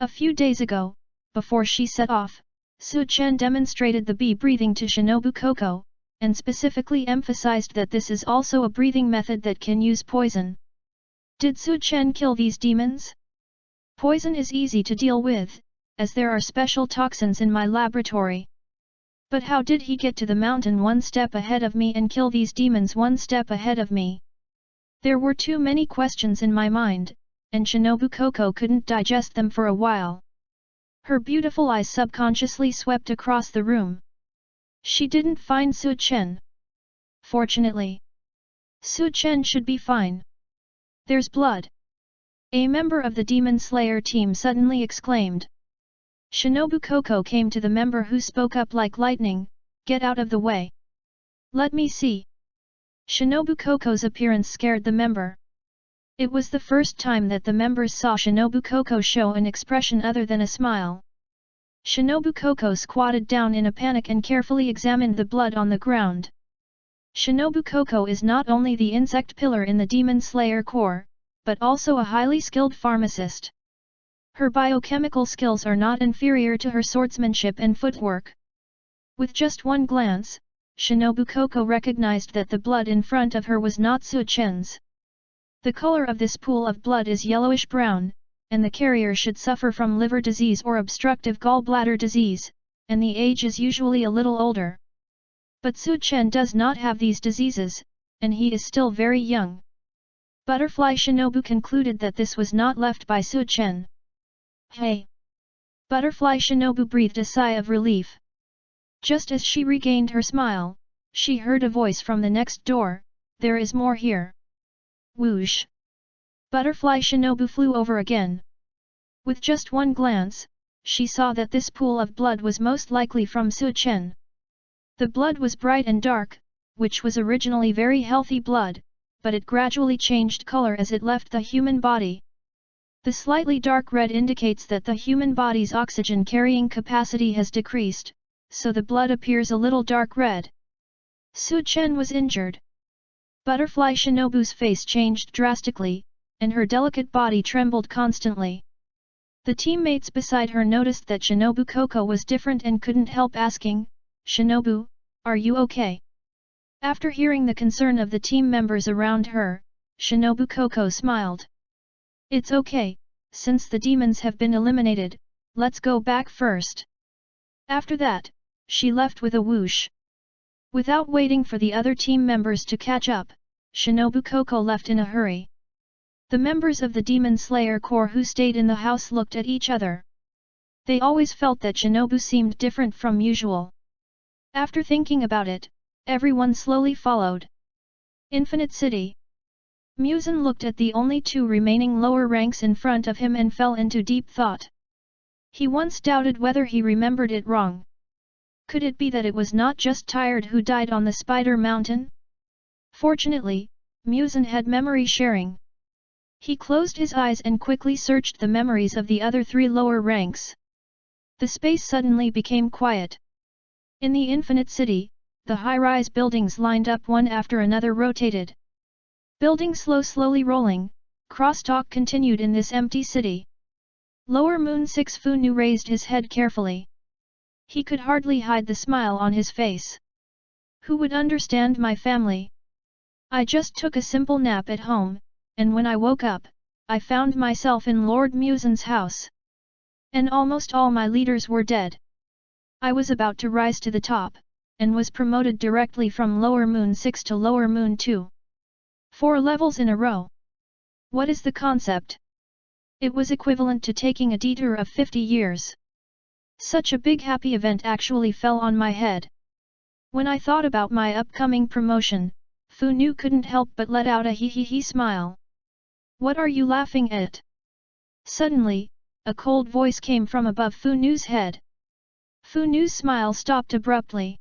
A few days ago, before she set off, Su Chen demonstrated the bee breathing to Shinobu KOCHO, and specifically emphasized that this is also a breathing method that can use poison. Did Su Chen kill these demons? Poison is easy to deal with, as there are special toxins in my laboratory. But how did he get to the mountain one step ahead of me and kill these demons one step ahead of me? There were too many questions in my mind, and Shinobu KOCHO couldn't digest them for a while. Her beautiful eyes subconsciously swept across the room. She didn't find Su Chen. Fortunately. Su Chen should be fine. There's blood. A member of the Demon Slayer team suddenly exclaimed. Shinobu KOCHO came to the member who spoke up like lightning, "Get out of the way. Let me see." Shinobu KOCHO's appearance scared the member. It was the first time that the members saw Shinobu KOCHO show an expression other than a smile. Shinobu KOCHO squatted down in a panic and carefully examined the blood on the ground. Shinobu KOCHO is not only the insect pillar in the Demon Slayer Corps, but also a highly skilled pharmacist. Her biochemical skills are not inferior to her swordsmanship and footwork. With just one glance, Shinobu KOCHO recognized that the blood in front of her was not Su Chen's. The color of this pool of blood is yellowish-brown, and the carrier should suffer from liver disease or obstructive gallbladder disease, and the age is usually a little older. But Su Chen does not have these diseases, and he is still very young. Butterfly Shinobu concluded that this was not left by Su Chen. Hey! Butterfly Shinobu breathed a sigh of relief. Just as she regained her smile, she heard a voice from the next door, "There is more here." Whoosh! Butterfly Shinobu flew over again. With just one glance, she saw that this pool of blood was most likely from Su Chen. The blood was bright and dark, which was originally very healthy blood, but it gradually changed color as it left the human body. The slightly dark red indicates that the human body's oxygen carrying capacity has decreased, so the blood appears a little dark red. Su Chen was injured. Butterfly Shinobu's face changed drastically, and her delicate body trembled constantly. The teammates beside her noticed that Shinobu KOCHO was different and couldn't help asking, "Shinobu, are you okay?" After hearing the concern of the team members around her, Shinobu KOCHO smiled. "It's okay, since the demons have been eliminated, let's go back first." After that, she left with a whoosh. Without waiting for the other team members to catch up, Shinobu KOCHO left in a hurry. The members of the Demon Slayer Corps who stayed in the house looked at each other. They always felt that Shinobu seemed different from usual. After thinking about it, everyone slowly followed. Infinite City. Muzan looked at the only two remaining lower ranks in front of him and fell into deep thought. He once doubted whether he remembered it wrong. Could it be that it was not just Tired who died on the Spider Mountain? Fortunately, Muzan had memory sharing. He closed his eyes and quickly searched the memories of the other 3 lower ranks. The space suddenly became quiet. In the infinite city, the high-rise buildings lined up one after another rotated. Buildings slowly rolling, crosstalk continued in this empty city. Lower Moon 6 Fu-nu raised his head carefully. He could hardly hide the smile on his face. Who would understand my family? I just took a simple nap at home, and when I woke up, I found myself in Lord Musen's house. And almost all my leaders were dead. I was about to rise to the top, and was promoted directly from Lower Moon 6 to Lower Moon 2. 4 levels in a row. What is the concept? It was equivalent to taking a detour of 50 years. Such a big happy event actually fell on my head. When I thought about my upcoming promotion, Fu-nu couldn't help but let out a hee smile. What are you laughing at? Suddenly, a cold voice came from above Fu-nu's head. Fu-nu's smile stopped abruptly.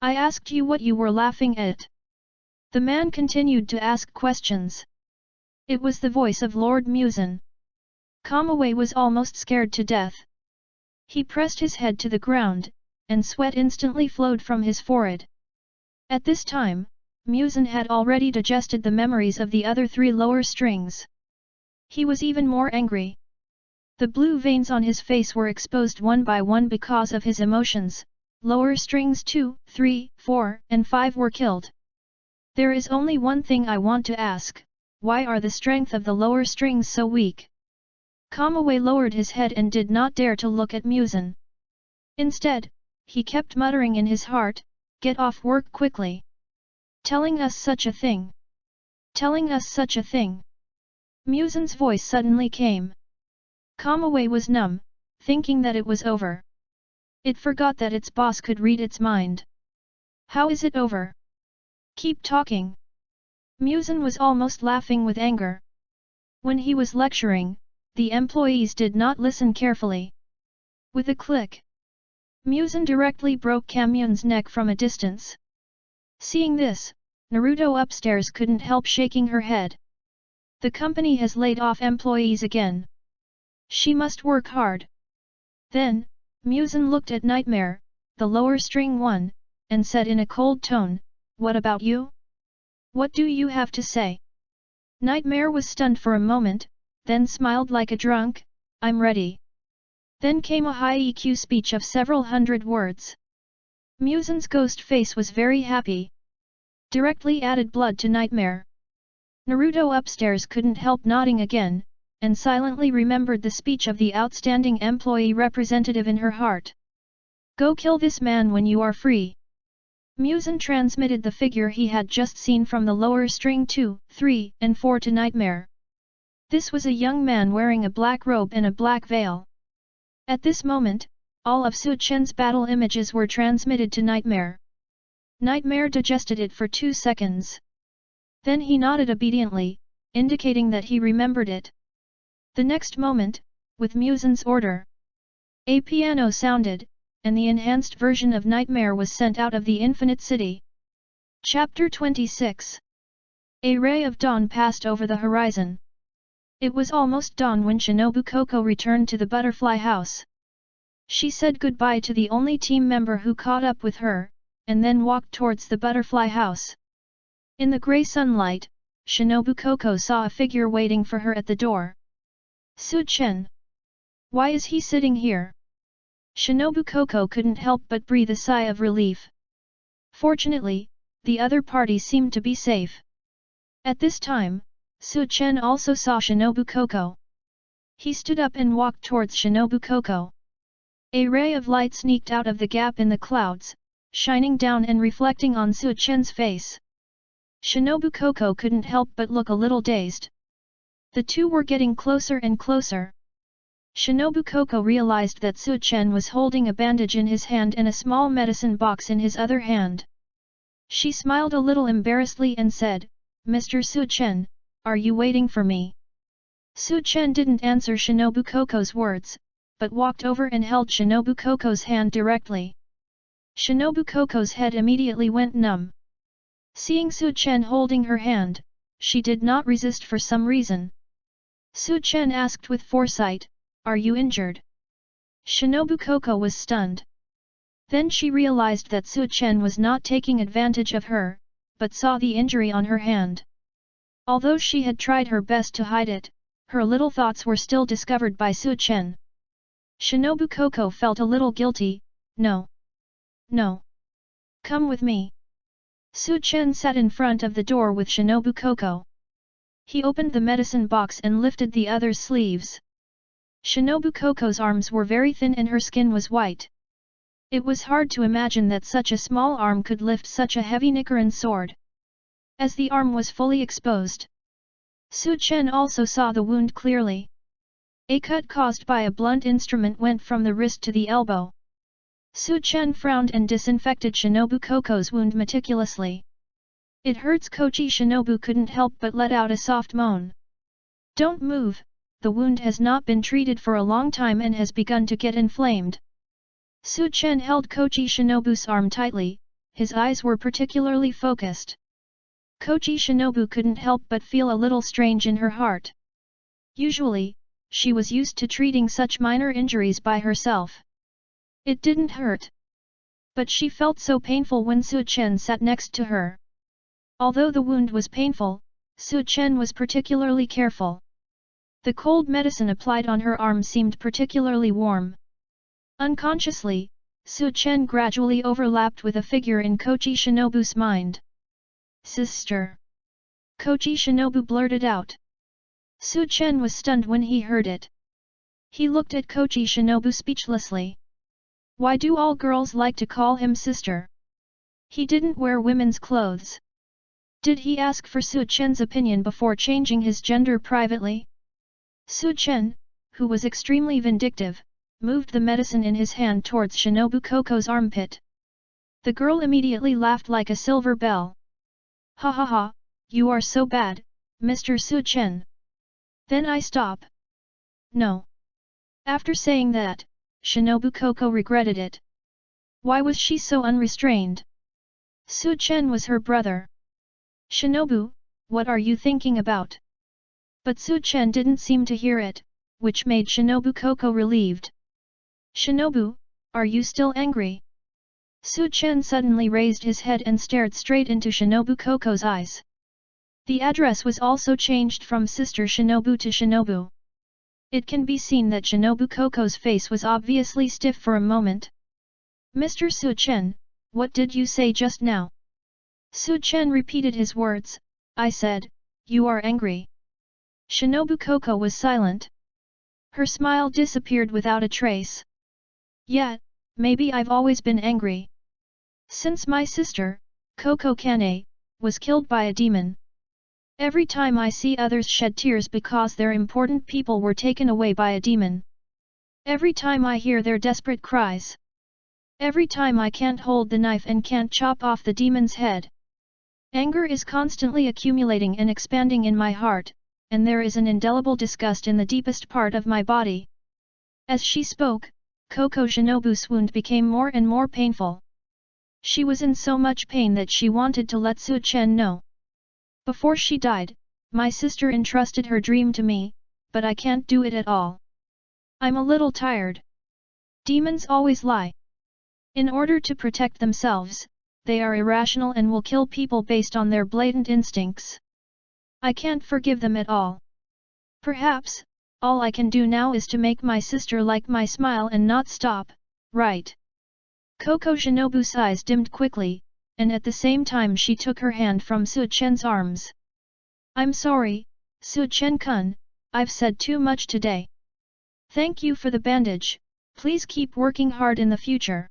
I asked you what you were laughing at. The man continued to ask questions. It was the voice of Lord Musen. Kamaway was almost scared to death. He pressed his head to the ground, and sweat instantly flowed from his forehead. At this time, Musen had already digested the memories of the other 3 lower strings. He was even more angry. The blue veins on his face were exposed one by one because of his emotions. Lower strings 2, 3, 4, and 5 were killed. There is only one thing I want to ask, why are the strength of the lower strings so weak? Kamaway lowered his head and did not dare to look at Musen. Instead, he kept muttering in his heart, get off work quickly. Telling us such a thing. Telling us such a thing. Musen's voice suddenly came. Kamaway was numb, thinking that it was over. It forgot that its boss could read its mind. How is it over? Keep talking. Musen was almost laughing with anger. When he was lecturing, the employees did not listen carefully. With a click, Musen directly broke Kamyun's neck from a distance. Seeing this, Naruto upstairs couldn't help shaking her head. The company has laid off employees again. She must work hard. Then, Musen looked at Nightmare, the lower string one, and said in a cold tone, what about you? What do you have to say? Nightmare was stunned for a moment, then smiled like a drunk, I'm ready. Then came a high EQ speech of several hundred words. Musen's ghost face was very happy. Directly added blood to Nightmare. Naruto upstairs couldn't help nodding again, and silently remembered the speech of the outstanding employee representative in her heart. Go kill this man when you are free. Musen transmitted the figure he had just seen from the lower string 2, 3, and 4 to Nightmare. This was a young man wearing a black robe and a black veil. At this moment, all of Su Chen's battle images were transmitted to Nightmare. Nightmare digested it for 2 seconds. Then he nodded obediently, indicating that he remembered it. The next moment, with Musen's order, a piano sounded, and the enhanced version of Nightmare was sent out of the Infinite City. Chapter 26. A ray of dawn passed over the horizon. It was almost dawn when Shinobu KOCHO returned to the butterfly house. She said goodbye to the only team member who caught up with her, and then walked towards the butterfly house. In the grey sunlight, Shinobu KOCHO saw a figure waiting for her at the door. Su Chen. Why is he sitting here? Shinobu KOCHO couldn't help but breathe a sigh of relief. Fortunately, the other party seemed to be safe. At this time, Su Chen also saw Shinobu KOCHO. He stood up and walked towards Shinobu KOCHO. A ray of light sneaked out of the gap in the clouds, shining down and reflecting on Su Chen's face. Shinobu KOCHO couldn't help but look a little dazed. The two were getting closer and closer. Shinobu KOCHO realized that Su Chen was holding a bandage in his hand and a small medicine box in his other hand. She smiled a little embarrassedly and said, Mr. Su Chen, are you waiting for me? Su Chen didn't answer Shinobu KOCHO's words, but walked over and held Shinobu KOCHO's hand directly. Shinobu KOCHO's head immediately went numb. Seeing Su Chen holding her hand, she did not resist for some reason. Su Chen asked with foresight, "Are you injured?" Shinobu KOCHO was stunned. Then she realized that Su Chen was not taking advantage of her, but saw the injury on her hand. Although she had tried her best to hide it, her little thoughts were still discovered by Su Chen. Shinobu KOCHO felt a little guilty. "No. No. Come with me." Su Chen sat in front of the door with Shinobu KOCHO. He opened the medicine box and lifted the other sleeves. Shinobu KOCHO's arms were very thin and her skin was white. It was hard to imagine that such a small arm could lift such a heavy Nichiren sword. As the arm was fully exposed, Su Chen also saw the wound clearly. A cut caused by a blunt instrument went from the wrist to the elbow. Su Chen frowned and disinfected Shinobu KOCHO's wound meticulously. "It hurts." Kochi Shinobu couldn't help but let out a soft moan. "Don't move, the wound has not been treated for a long time and has begun to get inflamed." Su Chen held Kochi Shinobu's arm tightly, his eyes were particularly focused. Kochi Shinobu couldn't help but feel a little strange in her heart. Usually, she was used to treating such minor injuries by herself. It didn't hurt. But she felt so painful when Su Chen sat next to her. Although the wound was painful, Su Chen was particularly careful. The cold medicine applied on her arm seemed particularly warm. Unconsciously, Su Chen gradually overlapped with a figure in Kochi Shinobu's mind. "Sister!" Kochi Shinobu blurted out. Su Chen was stunned when he heard it. He looked at Kochi Shinobu speechlessly. Why do all girls like to call him sister? He didn't wear women's clothes. Did he ask for Su Chen's opinion before changing his gender privately? Su Chen, who was extremely vindictive, moved the medicine in his hand towards Shinobu KOCHO's armpit. The girl immediately laughed like a silver bell. "Ha ha ha, you are so bad, Mr. Su Chen. Then I stop." "No." After saying that, Shinobu KOCHO regretted it. Why was she so unrestrained? Su Chen was her brother. "Shinobu, what are you thinking about?" But Su Chen didn't seem to hear it, which made Shinobu KOCHO relieved. "Shinobu, are you still angry?" Su Chen suddenly raised his head and stared straight into Shinobu KOCHO's eyes. The address was also changed from Sister Shinobu to Shinobu. It can be seen that Shinobu KOCHO's face was obviously stiff for a moment. "Mr. Su Chen, what did you say just now?" Su Chen repeated his words. "I said, you are angry." Shinobu KOCHO was silent. Her smile disappeared without a trace. "Yeah, maybe I've always been angry. Since my sister, KOCHO Kane, was killed by a demon. Every time I see others shed tears because their important people were taken away by a demon. Every time I hear their desperate cries. Every time I can't hold the knife and can't chop off the demon's head. Anger is constantly accumulating and expanding in my heart, and there is an indelible disgust in the deepest part of my body." As she spoke, KOCHO Shinobu's wound became more and more painful. She was in so much pain that she wanted to let Su Chen know. "Before she died, my sister entrusted her dream to me, but I can't do it at all. I'm a little tired. Demons always lie. In order to protect themselves, they are irrational and will kill people based on their blatant instincts. I can't forgive them at all. Perhaps, all I can do now is to make my sister like my smile and not stop, right?" KOCHO Shinobu's eyes dimmed quickly, and at the same time she took her hand from Su Chen's arms. "I'm sorry, Su Chen-kun, I've said too much today. Thank you for the bandage, please keep working hard in the future."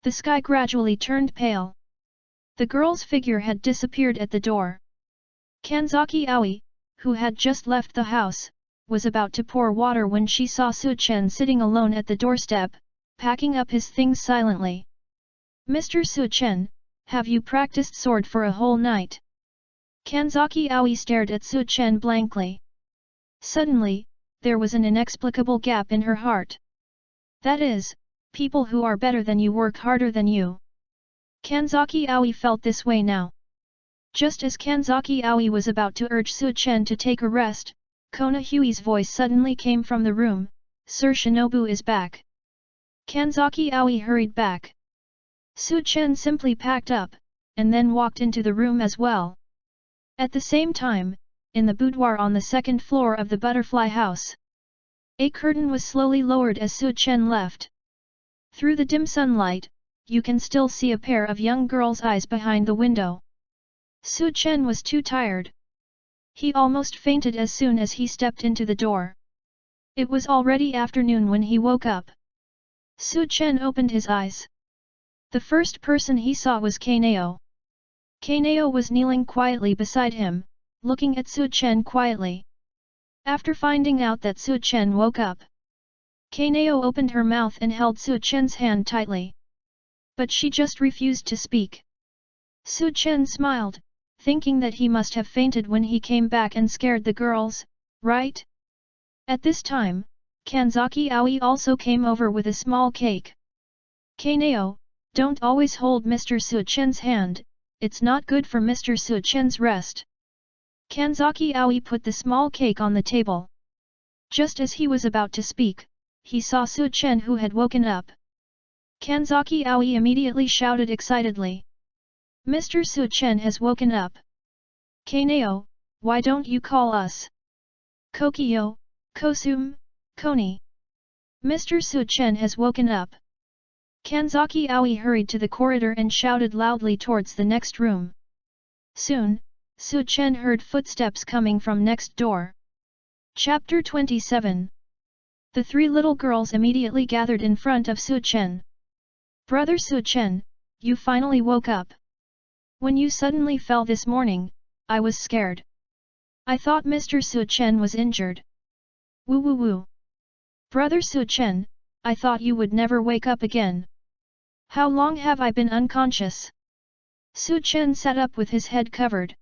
The sky gradually turned pale. The girl's figure had disappeared at the door. Kanzaki Aoi, who had just left the house, was about to pour water when she saw Su Chen sitting alone at the doorstep, packing up his things silently. "Mr. Su Chen, have you practiced sword for a whole night?" Kanzaki Aoi stared at Su Chen blankly. Suddenly, there was an inexplicable gap in her heart. "That is, people who are better than you work harder than you." Kanzaki Aoi felt this way now. Just as Kanzaki Aoi was about to urge Su Chen to take a rest, Konohui's voice suddenly came from the room, "Sir Shinobu is back." Kanzaki Aoi hurried back. Su Chen simply packed up, and then walked into the room as well. At the same time, in the boudoir on the second floor of the butterfly house, a curtain was slowly lowered as Su Chen left. Through the dim sunlight, you can still see a pair of young girls' eyes behind the window. Su Chen was too tired. He almost fainted as soon as he stepped into the door. It was already afternoon when he woke up. Su Chen opened his eyes. The first person he saw was Kaneo. Kaneo was kneeling quietly beside him, looking at Su Chen quietly. After finding out that Su Chen woke up, Kaneo opened her mouth and held Su Chen's hand tightly. But she just refused to speak. Su Chen smiled, thinking that he must have fainted when he came back and scared the girls, right? At this time, Kanzaki Aoi also came over with a small cake. Kaneo, don't always hold Mr. Su Chen's hand, it's not good for Mr. Su Chen's rest. Kanzaki Aoi put the small cake on the table. Just as he was about to speak, he saw Su Chen who had woken up. Kanzaki Aoi immediately shouted excitedly. Mr. Su Chen has woken up. Kaneo, why don't you call us? Kokiyo, Kosum, Koni. Mr. Su Chen has woken up. Kanzaki Aoi hurried to the corridor and shouted loudly towards the next room. Soon, Su Chen heard footsteps coming from next door. Chapter 27. The three little girls immediately gathered in front of Su Chen. Brother Su Chen, you finally woke up. When you suddenly fell this morning, I was scared. I thought Mr. Su Chen was injured. Woo woo woo. Brother Su Chen, I thought you would never wake up again. How long have I been unconscious? Su Chen sat up with his head covered.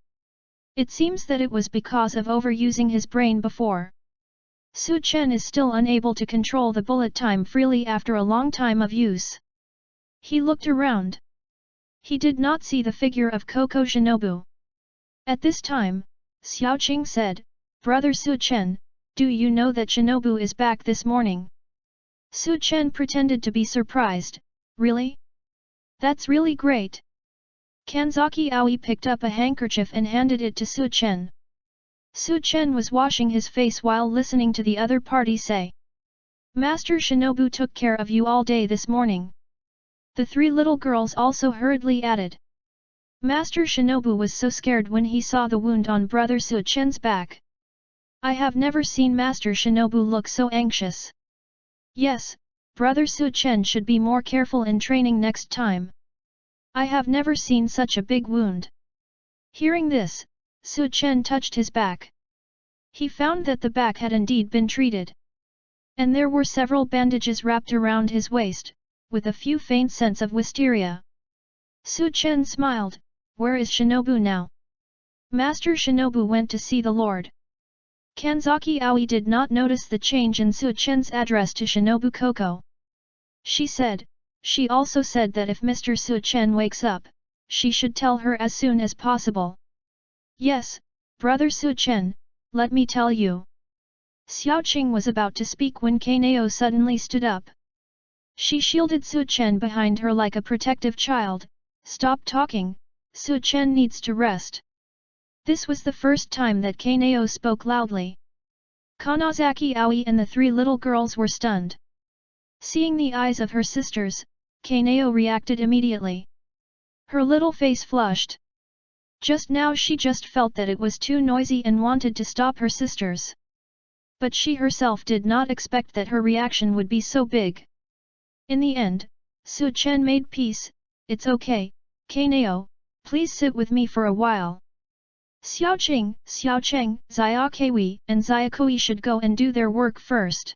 It seems that it was because of overusing his brain before. Su Chen is still unable to control the bullet time freely after a long time of use. He looked around. He did not see the figure of KOCHO Shinobu. At this time, Xiaoqing said, Brother Su Chen, do you know that Shinobu is back this morning? Su Chen pretended to be surprised, really? That's really great. Kanzaki Aoi picked up a handkerchief and handed it to Su Chen. Su Chen was washing his face while listening to the other party say. Master Shinobu took care of you all day this morning. The three little girls also hurriedly added. Master Shinobu was so scared when he saw the wound on Brother Su Chen's back. I have never seen Master Shinobu look so anxious. Yes, Brother Su Chen should be more careful in training next time. I have never seen such a big wound. Hearing this, Su Chen touched his back. He found that the back had indeed been treated. And there were several bandages wrapped around his waist, with a few faint scents of wisteria. Su Chen smiled, where is Shinobu now? Master Shinobu went to see the Lord. Kanzaki Aoi did not notice the change in Su Chen's address to Shinobu KOCHO. She also said that if Mr. Su Chen wakes up, she should tell her as soon as possible. Yes, Brother Su Chen, let me tell you. Xiaoqing was about to speak when Kaneo suddenly stood up. She shielded Su Chen behind her like a protective child. Stop talking, Su Chen needs to rest. This was the first time that Kaneo spoke loudly. Kanazaki Aoi and the three little girls were stunned. Seeing the eyes of her sisters, Kaneo reacted immediately. Her little face flushed. Just now she just felt that it was too noisy and wanted to stop her sisters. But she herself did not expect that her reaction would be so big. In the end, Su Chen made peace. It's okay, Kaneo, please sit with me for a while. Xiaoqing, Xiaocheng, and Xiaokui should go and do their work first.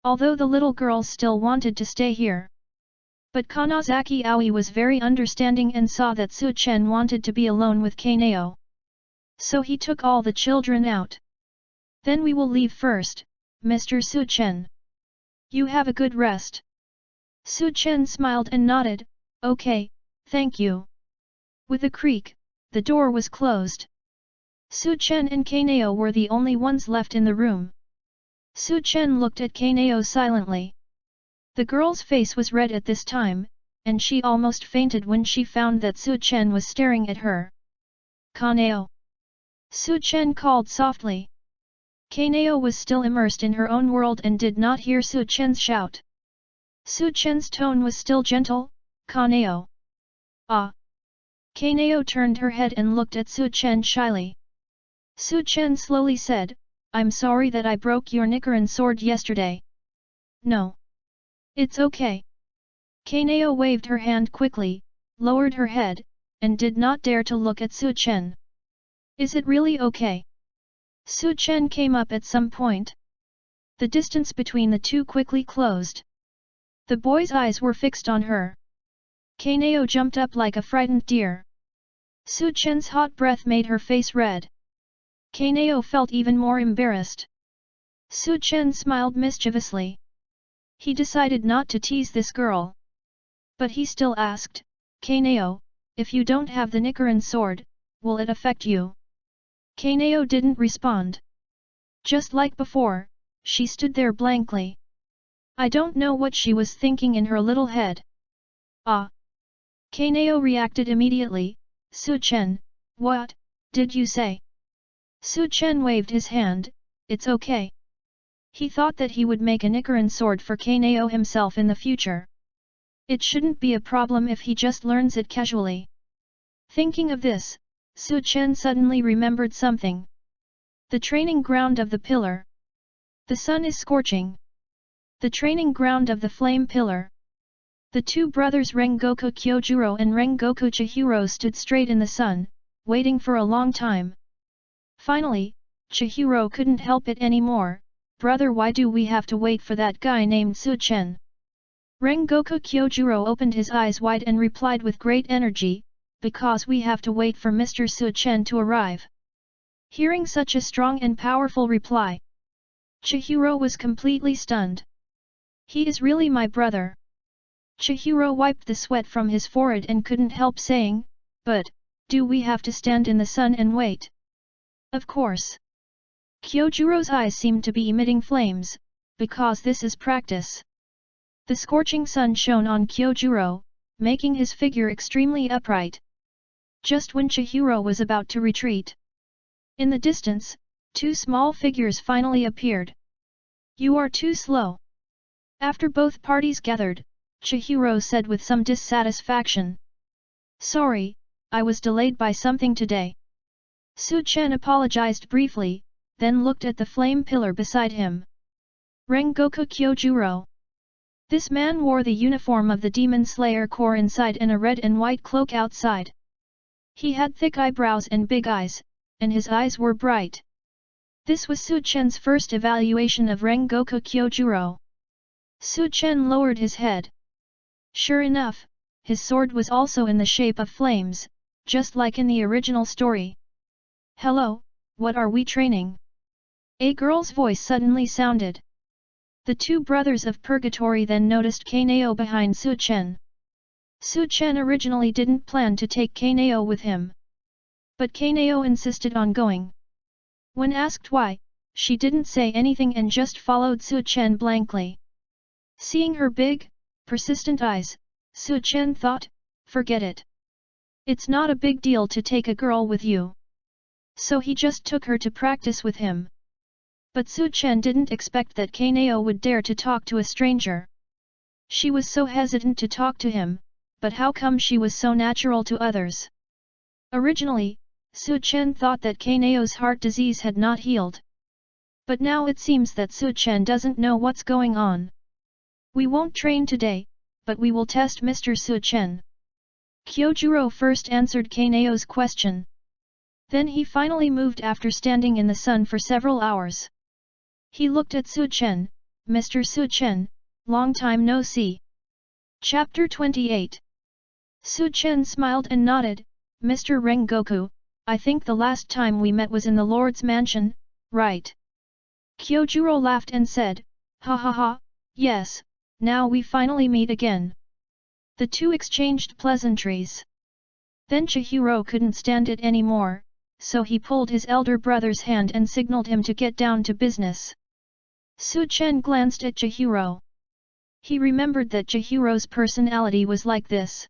Although the little girls still wanted to stay here. But Kanazaki Aoi was very understanding and saw that Su Chen wanted to be alone with Kaneo. So he took all the children out. Then we will leave first, Mr. Su Chen. You have a good rest. Su Chen smiled and nodded, okay, thank you. With a creak, the door was closed. Su Chen and Kaneo were the only ones left in the room. Su Chen looked at Kaneo silently. The girl's face was red at this time, and she almost fainted when she found that Su Chen was staring at her. Kaneo! Su Chen called softly. Kaneo was still immersed in her own world and did not hear Su Chen's shout. Su Chen's tone was still gentle, Kaneo. Ah! Kaneo turned her head and looked at Su Chen shyly. Su Chen slowly said, I'm sorry that I broke your Nichiren sword yesterday. No. It's okay. Kaneo waved her hand quickly, lowered her head, and did not dare to look at Su Chen. Is it really okay? Su Chen came up at some point. The distance between the two quickly closed. The boy's eyes were fixed on her. Kaneo jumped up like a frightened deer. Su Chen's hot breath made her face red. Kaneo felt even more embarrassed. Su Chen smiled mischievously. He decided not to tease this girl. But he still asked, Kaneo, if you don't have the Nichiren sword, will it affect you? Kaneo didn't respond. Just like before, she stood there blankly. I don't know what she was thinking in her little head. Ah! Kaneo reacted immediately, Su Chen, what did you say? Su Chen waved his hand, it's okay. He thought that he would make a Nichiren sword for Kaneo himself in the future. It shouldn't be a problem if he just learns it casually. Thinking of this, Su Chen suddenly remembered something. The training ground of the pillar. The sun is scorching. The training ground of the flame pillar. The two brothers Rengoku Kyojuro and Rengoku Chihiro stood straight in the sun, waiting for a long time. Finally, Chihiro couldn't help it anymore. Brother, why do we have to wait for that guy named Su Chen? Rengoku Kyojuro opened his eyes wide and replied with great energy, because we have to wait for Mr. Su Chen to arrive. Hearing such a strong and powerful reply, Chihiro was completely stunned. He is really my brother. Chihiro wiped the sweat from his forehead and couldn't help saying, but, do we have to stand in the sun and wait? Of course. Kyojuro's eyes seemed to be emitting flames, because this is practice. The scorching sun shone on Kyojuro, making his figure extremely upright. Just when Chihiro was about to retreat. In the distance, two small figures finally appeared. You are too slow. After both parties gathered, Chihiro said with some dissatisfaction. Sorry, I was delayed by something today. Su Chen apologized briefly, then looked at the flame pillar beside him. Rengoku Kyojuro. This man wore the uniform of the Demon Slayer Corps inside and a red and white cloak outside. He had thick eyebrows and big eyes, and his eyes were bright. This was Su Chen's first evaluation of Rengoku Kyojuro. Su Chen lowered his head. Sure enough, his sword was also in the shape of flames, just like in the original story. Hello, what are we training? A girl's voice suddenly sounded. The two brothers of Purgatory then noticed Kaneo behind Su Chen. Su Chen originally didn't plan to take Kaneo with him. But Kaneo insisted on going. When asked why, she didn't say anything and just followed Su Chen blankly. Seeing her big, persistent eyes, Su Chen thought, forget it. It's not a big deal to take a girl with you. So he just took her to practice with him. But Su Chen didn't expect that Kaneo would dare to talk to a stranger. She was so hesitant to talk to him, but how come she was so natural to others? Originally, Su Chen thought that Kaneo's heart disease had not healed. But now it seems that Su Chen doesn't know what's going on. We won't train today, but we will test Mr. Su Chen. Kyojuro first answered Kaneo's question. Then he finally moved after standing in the sun for several hours. He looked at Su Chen, Mr. Su Chen, long time no see. Chapter 28. Su Chen smiled and nodded, Mr. Rengoku, I think the last time we met was in the Lord's mansion, right? Kyojuro laughed and said, ha ha ha, yes, now we finally meet again. The two exchanged pleasantries. Then Chihiro couldn't stand it anymore, so he pulled his elder brother's hand and signaled him to get down to business. Su Chen glanced at Chihiro. He remembered that Chihiro's personality was like this.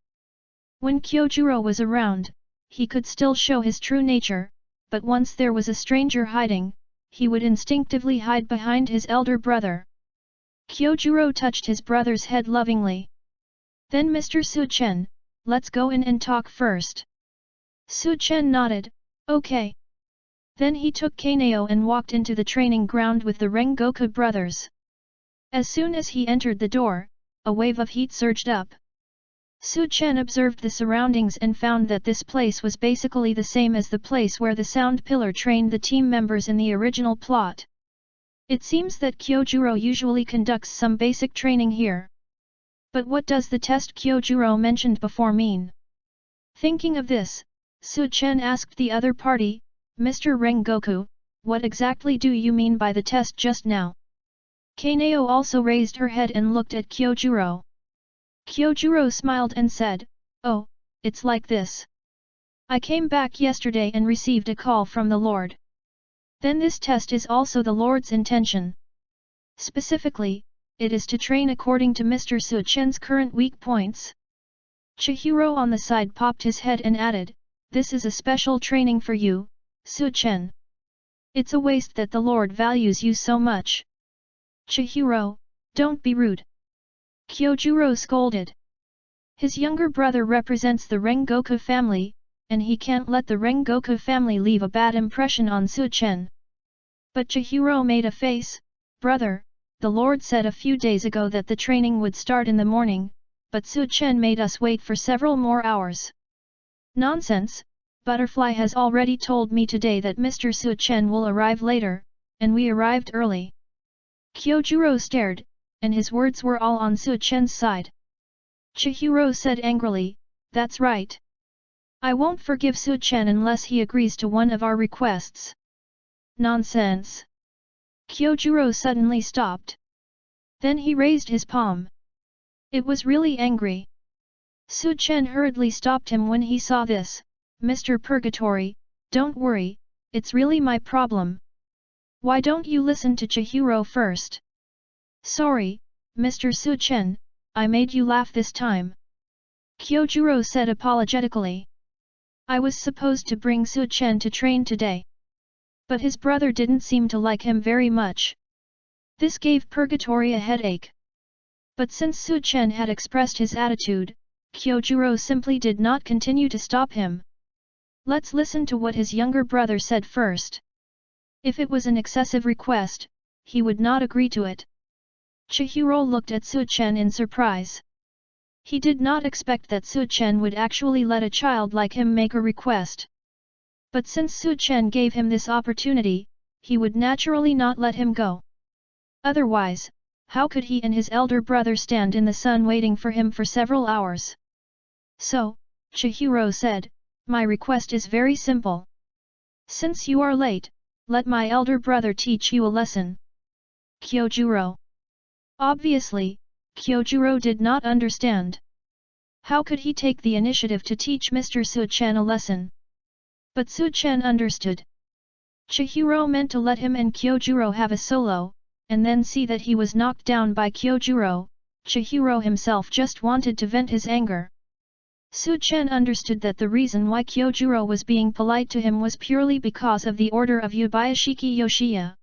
When Kyojuro was around, he could still show his true nature, but once there was a stranger hiding, he would instinctively hide behind his elder brother. Kyojuro touched his brother's head lovingly. Then Mr. Su Chen, let's go in and talk first. Su Chen nodded, okay. Then he took Kaneo and walked into the training ground with the Rengoku brothers. As soon as he entered the door, a wave of heat surged up. Su Chen observed the surroundings and found that this place was basically the same as the place where the sound pillar trained the team members in the original plot. It seems that Kyojuro usually conducts some basic training here. But what does the test Kyojuro mentioned before mean? Thinking of this, Su Chen asked the other party, Mr. Rengoku, what exactly do you mean by the test just now? Kaneo also raised her head and looked at Kyojuro. Kyojuro smiled and said, oh, it's like this. I came back yesterday and received a call from the Lord. Then this test is also the Lord's intention. Specifically, it is to train according to Mr. Su Chen's current weak points. Chihiro on the side popped his head and added, this is a special training for you, Su Chen. It's a waste that the Lord values you so much. Chihiro, don't be rude. Kyojuro scolded. His younger brother represents the Rengoku family, and he can't let the Rengoku family leave a bad impression on Su Chen. But Chihiro made a face, brother, the Lord said a few days ago that the training would start in the morning, but Su Chen made us wait for several more hours. Nonsense, Butterfly has already told me today that Mr. Su Chen will arrive later, and we arrived early. Kyojuro stared, and his words were all on Su Chen's side. Chihiro said angrily, that's right. I won't forgive Su Chen unless he agrees to one of our requests. Nonsense. Kyojuro suddenly stopped. Then he raised his palm. It was really angry. Su Chen hurriedly stopped him when he saw this. Mr. Purgatory, don't worry, it's really my problem. Why don't you listen to Chihiro first? Sorry, Mr. Su Chen, I made you laugh this time. Kyojuro said apologetically. I was supposed to bring Su Chen to train today. But his brother didn't seem to like him very much. This gave Purgatory a headache. But since Su Chen had expressed his attitude, Kyojuro simply did not continue to stop him. Let's listen to what his younger brother said first. If it was an excessive request, he would not agree to it. Chihiro looked at Su Chen in surprise. He did not expect that Su Chen would actually let a child like him make a request. But since Su Chen gave him this opportunity, he would naturally not let him go. Otherwise, how could he and his elder brother stand in the sun waiting for him for several hours? So, Chihiro said, my request is very simple. Since you are late, let my elder brother teach you a lesson. Kyojuro. Obviously, Kyojuro did not understand. How could he take the initiative to teach Mr. Su Chen a lesson? But Su Chen understood. Chihiro meant to let him and Kyojuro have a solo, and then see that he was knocked down by Kyojuro. Chihiro himself just wanted to vent his anger. Su Chen understood that the reason why Kyojuro was being polite to him was purely because of the order of Yubayashiki Yoshiya.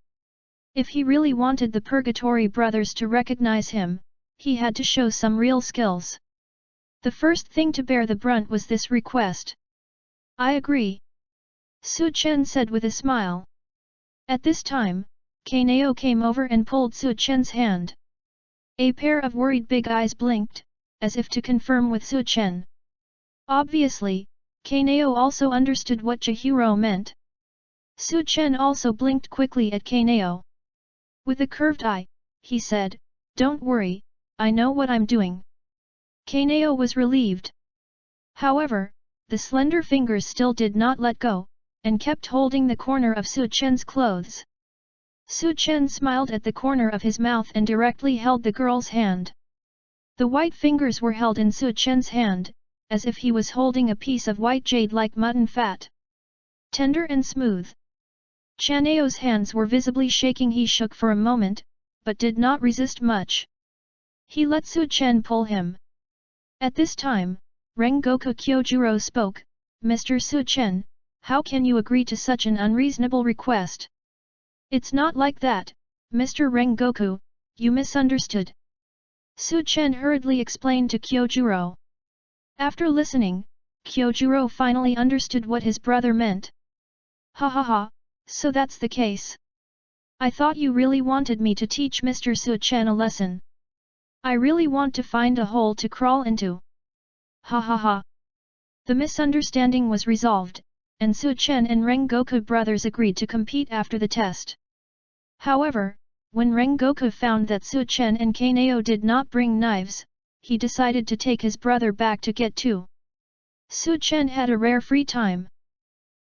If he really wanted the Purgatory brothers to recognize him, he had to show some real skills. The first thing to bear the brunt was this request. I agree. Su Chen said with a smile. At this time, Kaneo came over and pulled Su Chen's hand. A pair of worried big eyes blinked, as if to confirm with Su Chen. Obviously, Kaneo also understood what Chihiro meant. Su Chen also blinked quickly at Kaneo. With a curved eye, he said, don't worry, I know what I'm doing. Kaneo was relieved. However, the slender fingers still did not let go, and kept holding the corner of Su Chen's clothes. Su Chen smiled at the corner of his mouth and directly held the girl's hand. The white fingers were held in Su Chen's hand, as if he was holding a piece of white jade like mutton fat. tender and smooth. Chanao's hands were visibly shaking. He shook for a moment, but did not resist much. He let Su Chen pull him. At this time, Rengoku Kyojuro spoke, "Mr. Su Chen, how can you agree to such an unreasonable request?" "It's not like that, Mr. Rengoku, you misunderstood." Su Chen hurriedly explained to Kyojuro. After listening, Kyojuro finally understood what his brother meant. "Ha ha ha, so that's the case. I thought you really wanted me to teach Mr. Su Chen a lesson. I really want to find a hole to crawl into. Ha ha ha." The misunderstanding was resolved, and Su Chen and Rengoku brothers agreed to compete after the test. However, when Rengoku found that Su Chen and Kaneo did not bring knives, he decided to take his brother back to get two. Su Chen had a rare free time.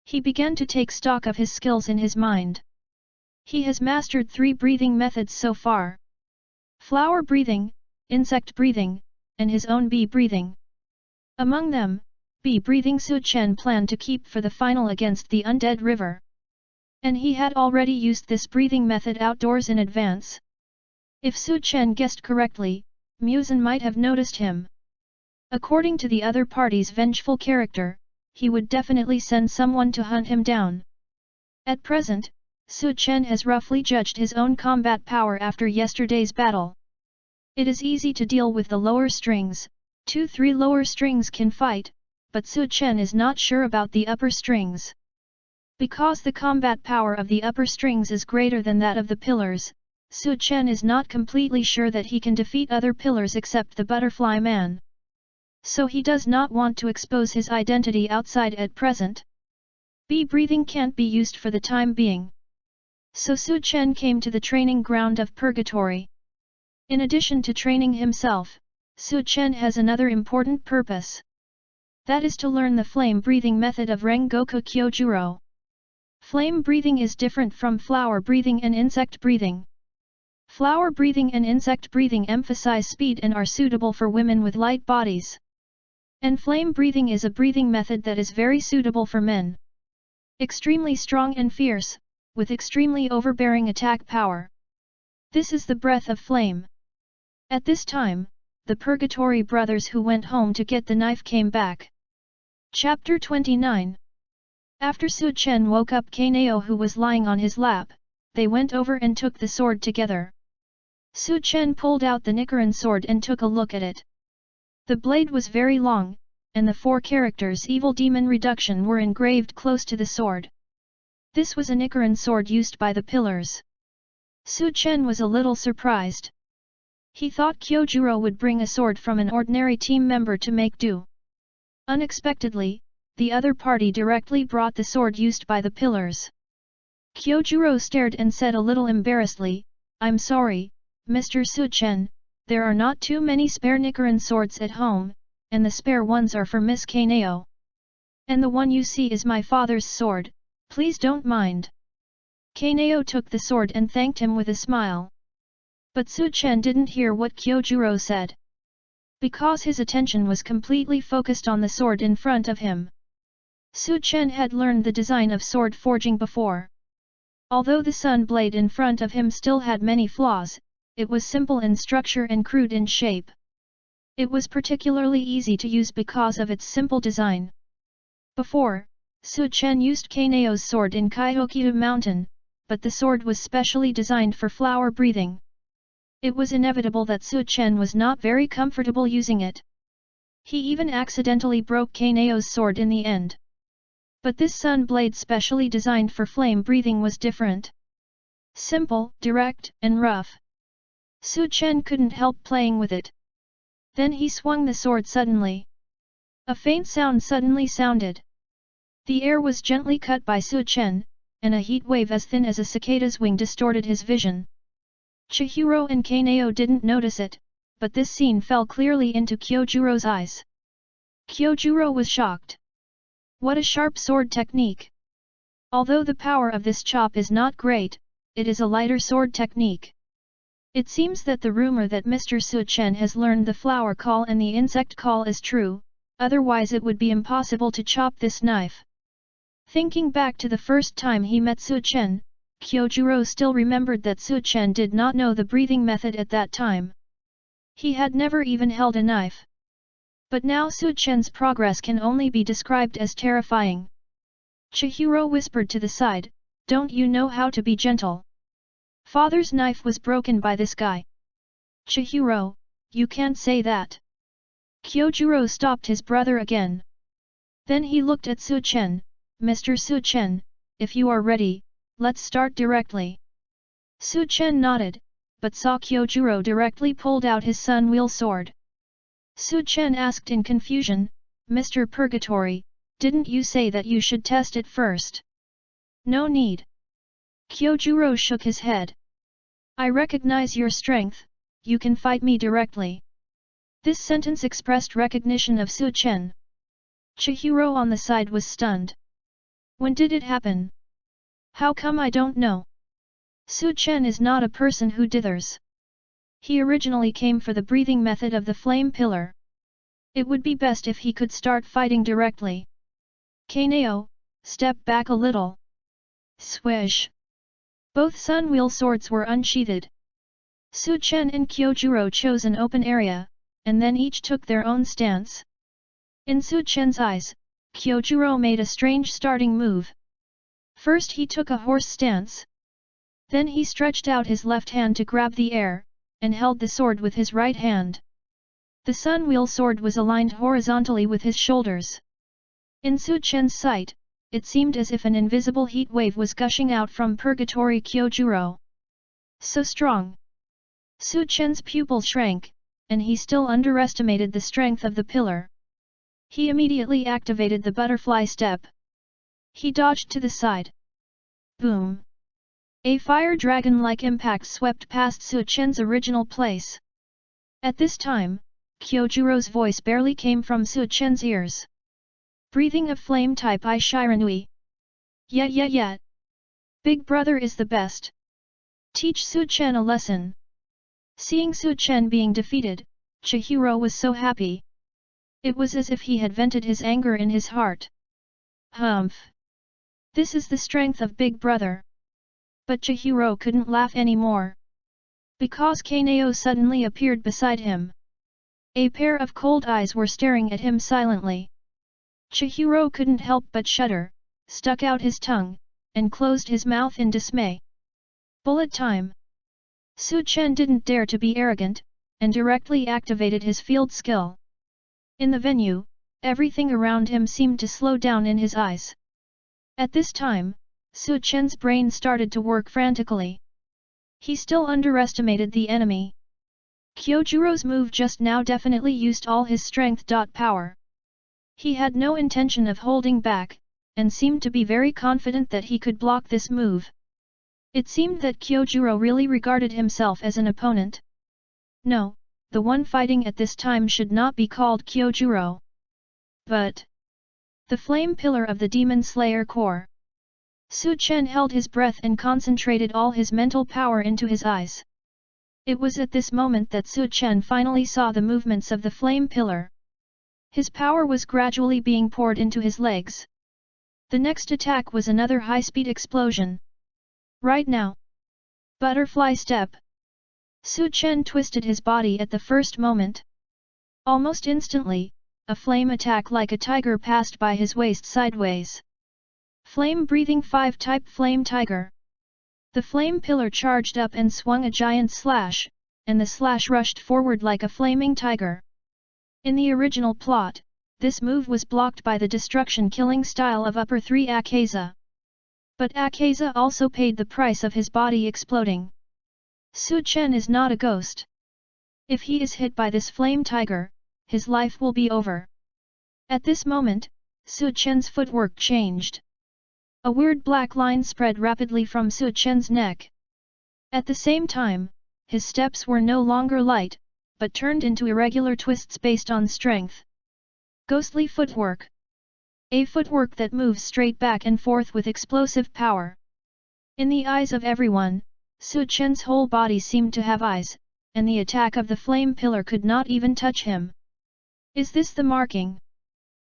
He began to take stock of his skills in his mind. He has mastered 3 breathing methods so far: flower breathing, insect breathing, and his own bee breathing. Among them, bee breathing Su Chen planned to keep for the final against the undead river. And he had already used this breathing method outdoors in advance. If Su Chen guessed correctly, Muzan might have noticed him. According to the other party's vengeful character, he would definitely send someone to hunt him down. At present, Su Chen has roughly judged his own combat power after yesterday's battle. It is easy to deal with the lower strings, 2-3 lower strings can fight, but Su Chen is not sure about the upper strings. Because the combat power of the upper strings is greater than that of the pillars, Su Chen is not completely sure that he can defeat other pillars except the Butterfly Man. So he does not want to expose his identity outside at present. Bee breathing can't be used for the time being. So Su Chen came to the training ground of Purgatory. In addition to training himself, Su Chen has another important purpose. That is to learn the flame breathing method of Rengoku Kyojuro. Flame breathing is different from flower breathing and insect breathing. Flower breathing and insect breathing emphasize speed and are suitable for women with light bodies. And flame breathing is a breathing method that is very suitable for men. Extremely strong and fierce, with extremely overbearing attack power. This is the breath of flame. At this time, the Purgatory brothers who went home to get the knife came back. Chapter 29. After Su Chen woke up Kaneo who was lying on his lap, they went over and took the sword together. Su Chen pulled out the Nichiren sword and took a look at it. The blade was very long, and the 4 characters Evil Demon Reduction were engraved close to the sword. This was a Nichiren sword used by the pillars. Su Chen was a little surprised. He thought Kyojuro would bring a sword from an ordinary team member to make do. Unexpectedly, the other party directly brought the sword used by the pillars. Kyojuro stared and said a little embarrassedly, "I'm sorry, Mr. Su Chen, there are not too many spare Nichiren swords at home, and the spare ones are for Miss Kaneo. And the one you see is my father's sword, please don't mind." Kaneo took the sword and thanked him with a smile. But Su Chen didn't hear what Kyojuro said. Because his attention was completely focused on the sword in front of him. Su Chen had learned the design of sword forging before. Although the sun blade in front of him still had many flaws, it was simple in structure and crude in shape. It was particularly easy to use because of its simple design. Before, Su Chen used Kaneo's sword in Kyokido Mountain, but the sword was specially designed for flower breathing. It was inevitable that Su Chen was not very comfortable using it. He even accidentally broke Kaneo's sword in the end. But this sun blade specially designed for flame breathing was different. Simple, direct, and rough. Su Chen couldn't help playing with it. Then he swung the sword suddenly. A faint sound suddenly sounded. The air was gently cut by Su Chen, and a heat wave as thin as a cicada's wing distorted his vision. Chihiro and Kaneo didn't notice it, but this scene fell clearly into Kyojuro's eyes. Kyojuro was shocked. What a sharp sword technique! Although the power of this chop is not great, it is a lighter sword technique. It seems that the rumor that Mr. Su Chen has learned the flower call and the insect call is true, otherwise it would be impossible to chop this knife. Thinking back to the first time he met Su Chen, Kyojuro still remembered that Su Chen did not know the breathing method at that time. He had never even held a knife. But now Su Chen's progress can only be described as terrifying. Chihiro whispered to the side, "Don't you know how to be gentle? Father's knife was broken by this guy." "Chihiro, you can't say that." Kyojuro stopped his brother again. Then he looked at Su Chen, "Mr. Su Chen, if you are ready, let's start directly." Su Chen nodded, but saw Kyojuro directly pulled out his sun-wheel sword. Su Chen asked in confusion, "Mr. Purgatory, didn't you say that you should test it first?" "No need." Kyojuro shook his head. "I recognize your strength, you can fight me directly." This sentence expressed recognition of Su Chen. Chihiro on the side was stunned. "When did it happen? How come I don't know?" Su Chen is not a person who dithers. He originally came for the breathing method of the flame pillar. It would be best if he could start fighting directly. "Kaneo, step back a little." Swish! Both sun-wheel swords were unsheathed. Su Chen and Kyojuro chose an open area, and then each took their own stance. In Su Chen's eyes, Kyojuro made a strange starting move. First he took a horse stance. Then he stretched out his left hand to grab the air, and held the sword with his right hand. The sun-wheel sword was aligned horizontally with his shoulders. In Su Chen's sight, it seemed as if an invisible heat wave was gushing out from Purgatory Kyojuro. So strong! Su Chen's pupil shrank, and he still underestimated the strength of the pillar. He immediately activated the butterfly step. He dodged to the side. Boom! A fire dragon-like impact swept past Su Chen's original place. At this time, Kyojuro's voice barely came from Su Chen's ears. "Breathing of flame type I Shiranui. Yeah. Big brother is the best. Teach Su Chen a lesson." Seeing Su Chen being defeated, Chihiro was so happy. It was as if he had vented his anger in his heart. Humph! This is the strength of Big Brother. But Chihiro couldn't laugh anymore. Because Kaneo suddenly appeared beside him. A pair of cold eyes were staring at him silently. Chihiro couldn't help but shudder, stuck out his tongue, and closed his mouth in dismay. Bullet time! Su Chen didn't dare to be arrogant, and directly activated his field skill. In the venue, everything around him seemed to slow down in his eyes. At this time, Su Chen's brain started to work frantically. He still underestimated the enemy. Kyojuro's move just now definitely used all his strength. Power. He had no intention of holding back, and seemed to be very confident that he could block this move. It seemed that Kyojuro really regarded himself as an opponent. No, the one fighting at this time should not be called Kyojuro. But the flame pillar of the Demon Slayer core. Su Chen held his breath and concentrated all his mental power into his eyes. It was at this moment that Su Chen finally saw the movements of the flame pillar. His power was gradually being poured into his legs. The next attack was another high-speed explosion. Right now. Butterfly step. Su Chen twisted his body at the first moment. Almost instantly, a flame attack like a tiger passed by his waist sideways. Flame-breathing 5-type Flame Tiger. The flame pillar charged up and swung a giant slash, and the slash rushed forward like a flaming tiger. In the original plot, this move was blocked by the destruction-killing style of Upper 3 Akaza. But Akaza also paid the price of his body exploding. Su Chen is not a ghost. If he is hit by this flame tiger, his life will be over. At this moment, Su Chen's footwork changed. A weird black line spread rapidly from Su Chen's neck. At the same time, his steps were no longer light, but turned into irregular twists based on strength. Ghostly footwork. A footwork that moves straight back and forth with explosive power. In the eyes of everyone, Su Chen's whole body seemed to have eyes, and the attack of the flame pillar could not even touch him. Is this the marking?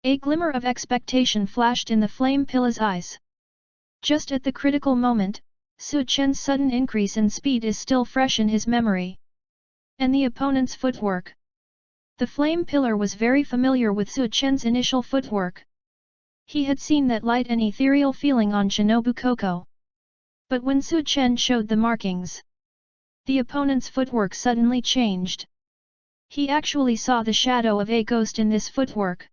A glimmer of expectation flashed in the flame pilla's eyes. Just at the critical moment, Su Chen's sudden increase in speed is still fresh in his memory. And the opponent's footwork. The flame pillar was very familiar with Su Chen's initial footwork. He had seen that light and ethereal feeling on SHINOBU KOCHO. But when Su Chen showed the markings, the opponent's footwork suddenly changed. He actually saw the shadow of a ghost in this footwork.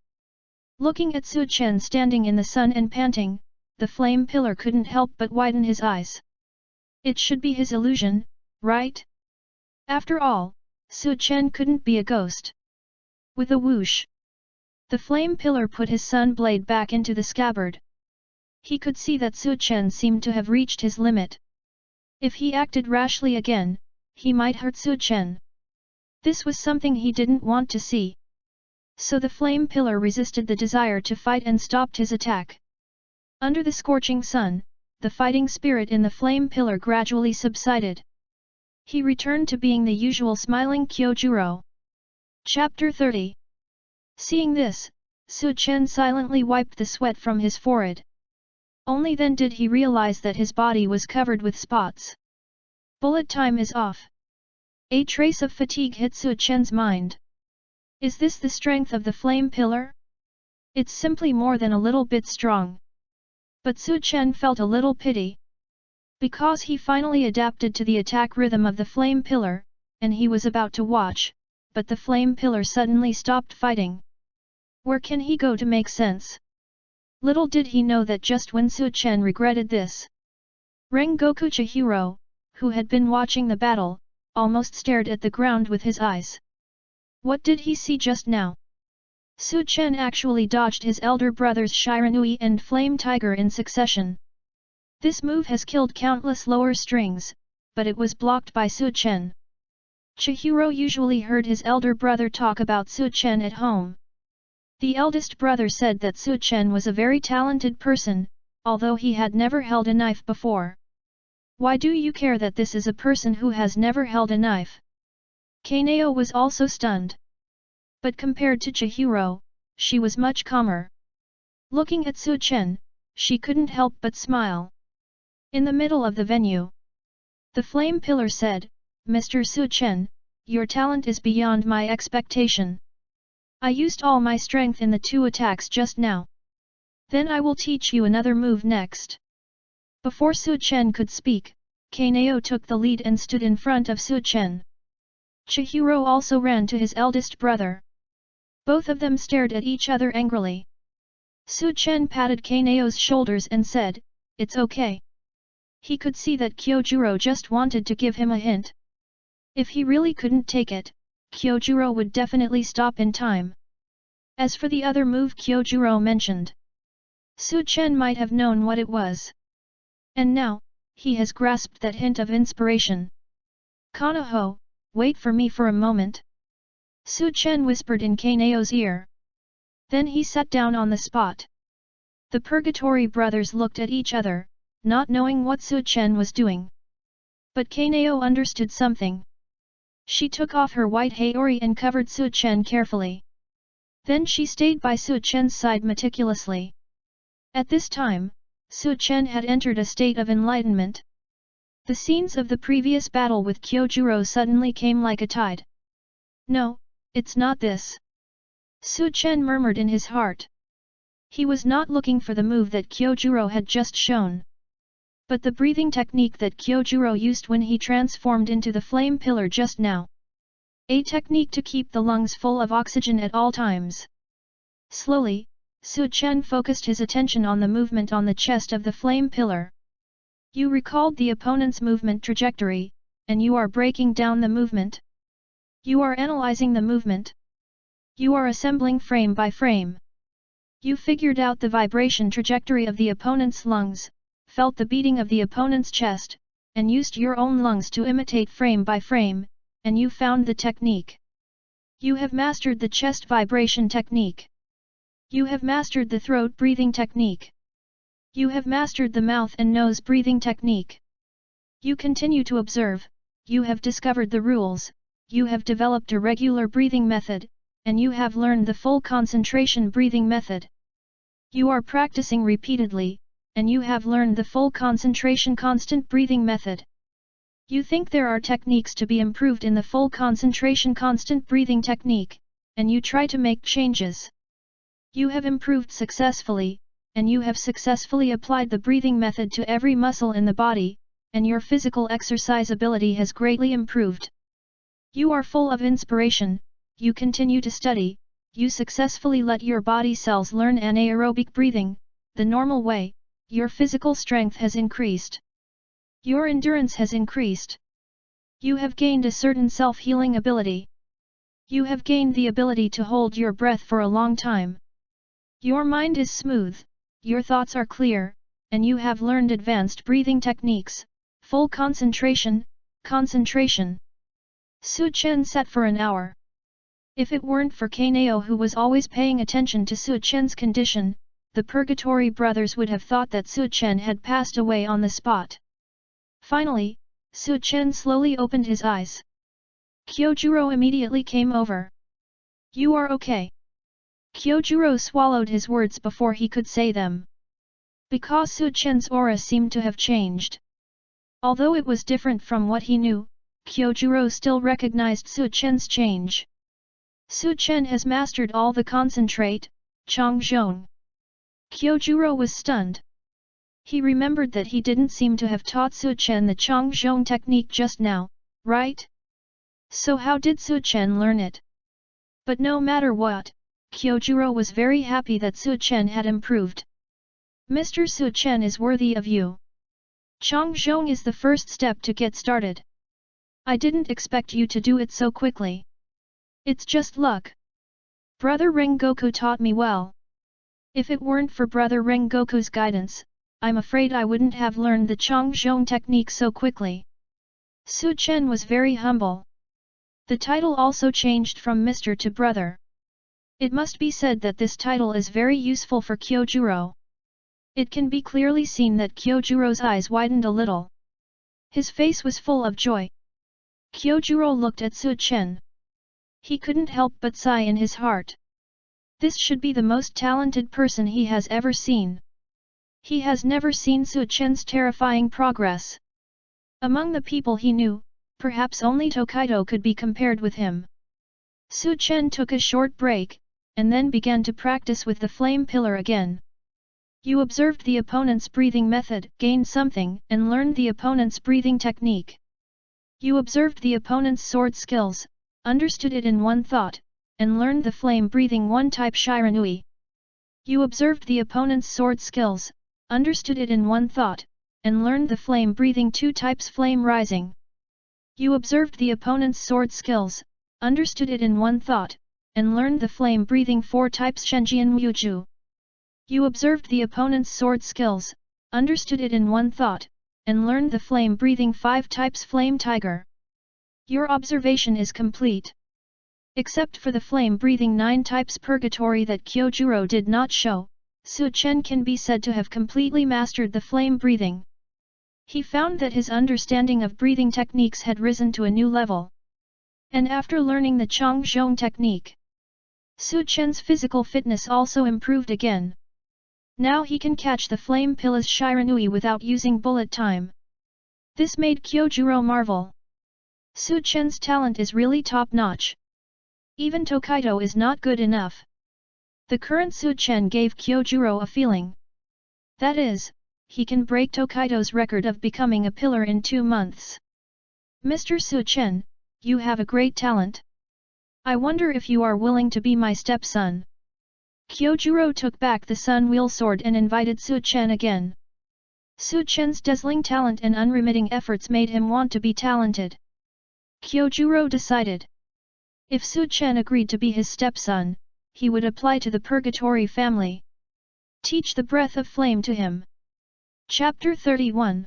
Looking at Su Chen standing in the sun and panting, the flame pillar couldn't help but widen his eyes. It should be his illusion, right? After all, Su Chen couldn't be a ghost. With a whoosh, the flame pillar put his sun blade back into the scabbard. He could see that Su Chen seemed to have reached his limit. If he acted rashly again, he might hurt Su Chen. This was something he didn't want to see. So the flame pillar resisted the desire to fight and stopped his attack. Under the scorching sun, the fighting spirit in the flame pillar gradually subsided. He returned to being the usual smiling Kyojuro. Chapter 30. Seeing this, Su Chen silently wiped the sweat from his forehead. Only then did he realize that his body was covered with spots. Bullet time is off. A trace of fatigue hit Su Chen's mind. Is this the strength of the flame pillar? It's simply more than a little bit strong. But Su Chen felt a little pity. Because he finally adapted to the attack rhythm of the flame pillar, and he was about to watch, but the flame pillar suddenly stopped fighting. Where can he go to make sense? Little did he know that just when Su Chen regretted this, Rengoku Chihiro, who had been watching the battle, almost stared at the ground with his eyes. What did he see just now? Su Chen actually dodged his elder brothers Shiranui and Flame Tiger in succession. This move has killed countless lower strings, but it was blocked by Su Chen. Chihiro usually heard his elder brother talk about Su Chen at home. The eldest brother said that Su Chen was a very talented person, although he had never held a knife before. Why do you care that this is a person who has never held a knife? Kaneo was also stunned. But compared to Chihiro, she was much calmer. Looking at Su Chen, she couldn't help but smile. In the middle of the venue, the flame pillar said, "Mr. Su Chen, your talent is beyond my expectation. I used all my strength in the two attacks just now. Then I will teach you another move next." Before Su Chen could speak, Kaneo took the lead and stood in front of Su Chen. Chihiro also ran to his eldest brother. Both of them stared at each other angrily. Su Chen patted Kaneo's shoulders and said, "It's okay." He could see that Kyojuro just wanted to give him a hint. If he really couldn't take it, Kyojuro would definitely stop in time. As for the other move Kyojuro mentioned, Su Chen might have known what it was. And now, he has grasped that hint of inspiration. "Konoho, wait for me for a moment," Su Chen whispered in Kaneo's ear. Then he sat down on the spot. The Purgatory brothers looked at each other, not knowing what Su Chen was doing. But Kaneo understood something. She took off her white haori and covered Su Chen carefully. Then she stayed by Su Chen's side meticulously. At this time, Su Chen had entered a state of enlightenment. The scenes of the previous battle with Kyojuro suddenly came like a tide. "No, it's not this," Su Chen murmured in his heart. He was not looking for the move that Kyojuro had just shown, but the breathing technique that Kyojuro used when he transformed into the flame pillar just now. A technique to keep the lungs full of oxygen at all times. Slowly, Su Chen focused his attention on the movement on the chest of the flame pillar. You recalled the opponent's movement trajectory, and you are breaking down the movement. You are analyzing the movement. You are assembling frame by frame. You figured out the vibration trajectory of the opponent's lungs, felt the beating of the opponent's chest, and used your own lungs to imitate frame by frame, and you found the technique. You have mastered the chest vibration technique. You have mastered the throat breathing technique. You have mastered the mouth and nose breathing technique. You continue to observe, you have discovered the rules, you have developed a regular breathing method, and you have learned the full concentration breathing method. You are practicing repeatedly, and you have learned the full concentration constant breathing method. You think there are techniques to be improved in the full concentration constant breathing technique, and you try to make changes. You have improved successfully, and you have successfully applied the breathing method to every muscle in the body, and your physical exercise ability has greatly improved. You are full of inspiration, you continue to study, you successfully let your body cells learn anaerobic breathing, the normal way, your physical strength has increased. Your endurance has increased. You have gained a certain self-healing ability. You have gained the ability to hold your breath for a long time. Your mind is smooth, your thoughts are clear, and you have learned advanced breathing techniques, full concentration, concentration. Su Chen sat for an hour. If it weren't for Kanao who was always paying attention to Su Chen's condition, the Purgatory brothers would have thought that Su Chen had passed away on the spot. Finally, Su Chen slowly opened his eyes. Kyojuro immediately came over. You are okay. Kyojuro swallowed his words before he could say them. Because Su Chen's aura seemed to have changed. Although it was different from what he knew, Kyojuro still recognized Su Chen's change. Su Chen has mastered all the concentrate, Changzhong. Kyojuro was stunned. He remembered that he didn't seem to have taught Su Chen the Changzhong technique just now, right? So how did Su Chen learn it? But no matter what, Kyojuro was very happy that Su Chen had improved. Mr. Su Chen is worthy of you. Changzhong is the first step to get started. I didn't expect you to do it so quickly. It's just luck. Brother Rengoku taught me well. If it weren't for Brother Rengoku's guidance, I'm afraid I wouldn't have learned the Changzhong technique so quickly. Su Chen was very humble. The title also changed from Mr. to Brother. It must be said that this title is very useful for Kyojuro. It can be clearly seen that Kyojuro's eyes widened a little. His face was full of joy. Kyojuro looked at Su Chen. He couldn't help but sigh in his heart. This should be the most talented person he has ever seen. He has never seen Su Chen's terrifying progress. Among the people he knew, perhaps only Tokaido could be compared with him. Su Chen took a short break, and then began to practice with the flame pillar again. You observed the opponent's breathing method, gained something, and learned the opponent's breathing technique. You observed the opponent's sword skills, understood it in one thought, and learned the flame breathing one type Shiranui. You observed the opponent's sword skills, understood it in one thought, and learned the flame breathing two types flame rising. You observed the opponent's sword skills, understood it in one thought, and learned the flame breathing four types Shenjian Muju. You observed the opponent's sword skills, understood it in one thought, and learned the flame breathing five types flame tiger. Your observation is complete. Except for the flame-breathing 9 types purgatory that Kyojuro did not show, Su Chen can be said to have completely mastered the flame-breathing. He found that his understanding of breathing techniques had risen to a new level. And after learning the Changzhong technique, Su Chen's physical fitness also improved again. Now he can catch the flame pilla's Shiranui without using bullet time. This made Kyojuro marvel. Su Chen's talent is really top-notch. Even Tokaido is not good enough. The current Su Chen gave Kyojuro a feeling. That is, he can break Tokaido's record of becoming a pillar in 2 months. Mr. Su Chen, you have a great talent. I wonder if you are willing to be my stepson. Kyojuro took back the sun wheel sword and invited Su Chen again. Su Chen's dazzling talent and unremitting efforts made him want to be talented. Kyojuro decided. If Su Chen agreed to be his stepson, he would apply to the Purgatory family. Teach the breath of flame to him. Chapter 31.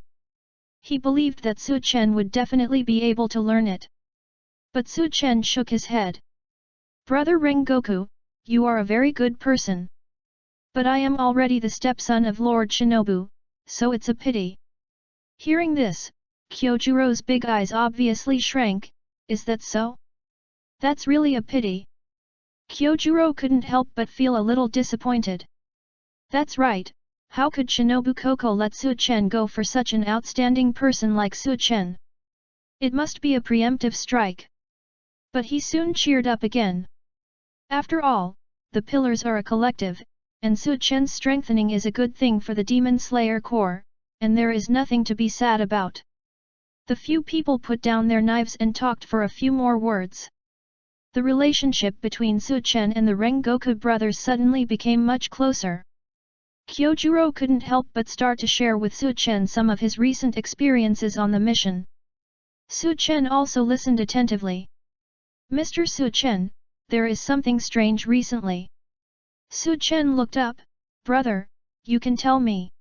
He believed that Su Chen would definitely be able to learn it. But Su Chen shook his head. Brother Rengoku, you are a very good person. But I am already the stepson of Lord Shinobu, so it's a pity. Hearing this, Kyojuro's big eyes obviously shrank. Is that so? That's really a pity. Kyojuro couldn't help but feel a little disappointed. That's right, how could Shinobu Koko let Su-chen go for such an outstanding person like Su-chen? It must be a preemptive strike. But he soon cheered up again. After all, the pillars are a collective, and Su-chen's strengthening is a good thing for the Demon Slayer Corps, and there is nothing to be sad about. The few people put down their knives and talked for a few more words. The relationship between Su-chen and the Rengoku brothers suddenly became much closer. Kyojuro couldn't help but start to share with Su-chen some of his recent experiences on the mission. Su-chen also listened attentively. Mr. Su-chen, there is something strange recently. Su-chen looked up. Brother, you can tell me.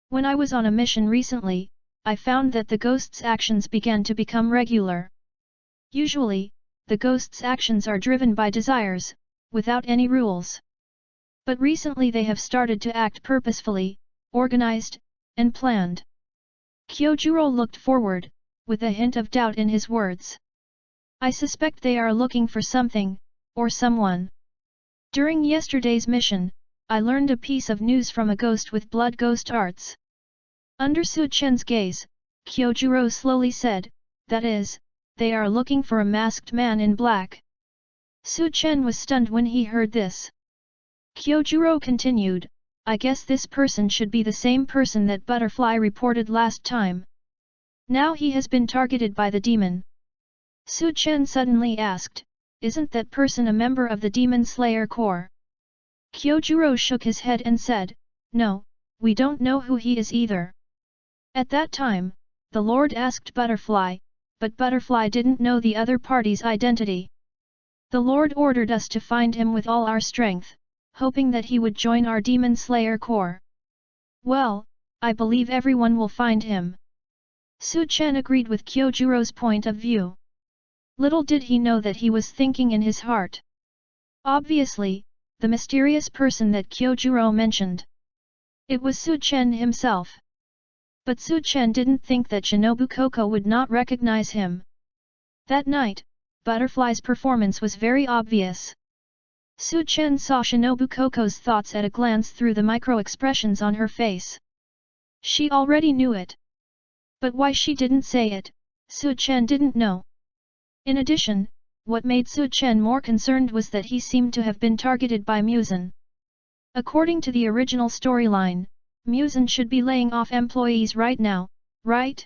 When I was on a mission recently, I found that the ghost's actions began to become regular. Usually, the ghost's actions are driven by desires, without any rules. But recently they have started to act purposefully, organized, and planned. Kyojuro looked forward, with a hint of doubt in his words. I suspect they are looking for something, or someone. During yesterday's mission, I learned a piece of news from a ghost with blood ghost arts. Under Su-chen's gaze, Kyojuro slowly said, that is, they are looking for a masked man in black. Su-chen was stunned when he heard this. Kyojuro continued, I guess this person should be the same person that Butterfly reported last time. Now he has been targeted by the demon. Su-chen suddenly asked, isn't that person a member of the Demon Slayer Corps? Kyojuro shook his head and said, no, we don't know who he is either. At that time, the Lord asked Butterfly, but Butterfly didn't know the other party's identity. The Lord ordered us to find him with all our strength, hoping that he would join our Demon Slayer Corps. Well, I believe everyone will find him. Su-chen agreed with Kyojuro's point of view. Little did he know that he was thinking in his heart. Obviously, the mysterious person that Kyojuro mentioned. It was Su-chen himself. But Su-chen didn't think that Shinobu Koko would not recognize him. That night, Butterfly's performance was very obvious. Su-chen saw Shinobu Koko's thoughts at a glance through the micro-expressions on her face. She already knew it. But why she didn't say it, Su-chen didn't know. In addition, what made Su-chen more concerned was that he seemed to have been targeted by Muzan. According to the original storyline, Muzan should be laying off employees right now, right?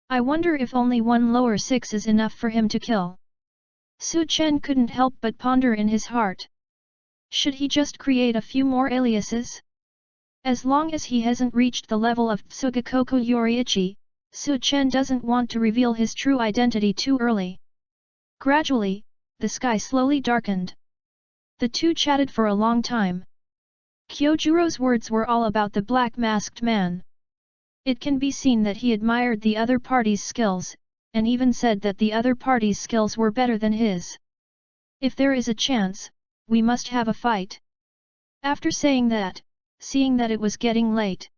I wonder if only one lower 6 is enough for him to kill. Su-chen couldn't help but ponder in his heart. Should he just create a few more aliases? As long as he hasn't reached the level of Tsugakoku Yoriichi, Su-chen doesn't want to reveal his true identity too early. Gradually, the sky slowly darkened. The two chatted for a long time. Kyojuro's words were all about the black masked man. It can be seen that he admired the other party's skills, and even said that the other party's skills were better than his. If there is a chance, we must have a fight. After saying that, seeing that it was getting late,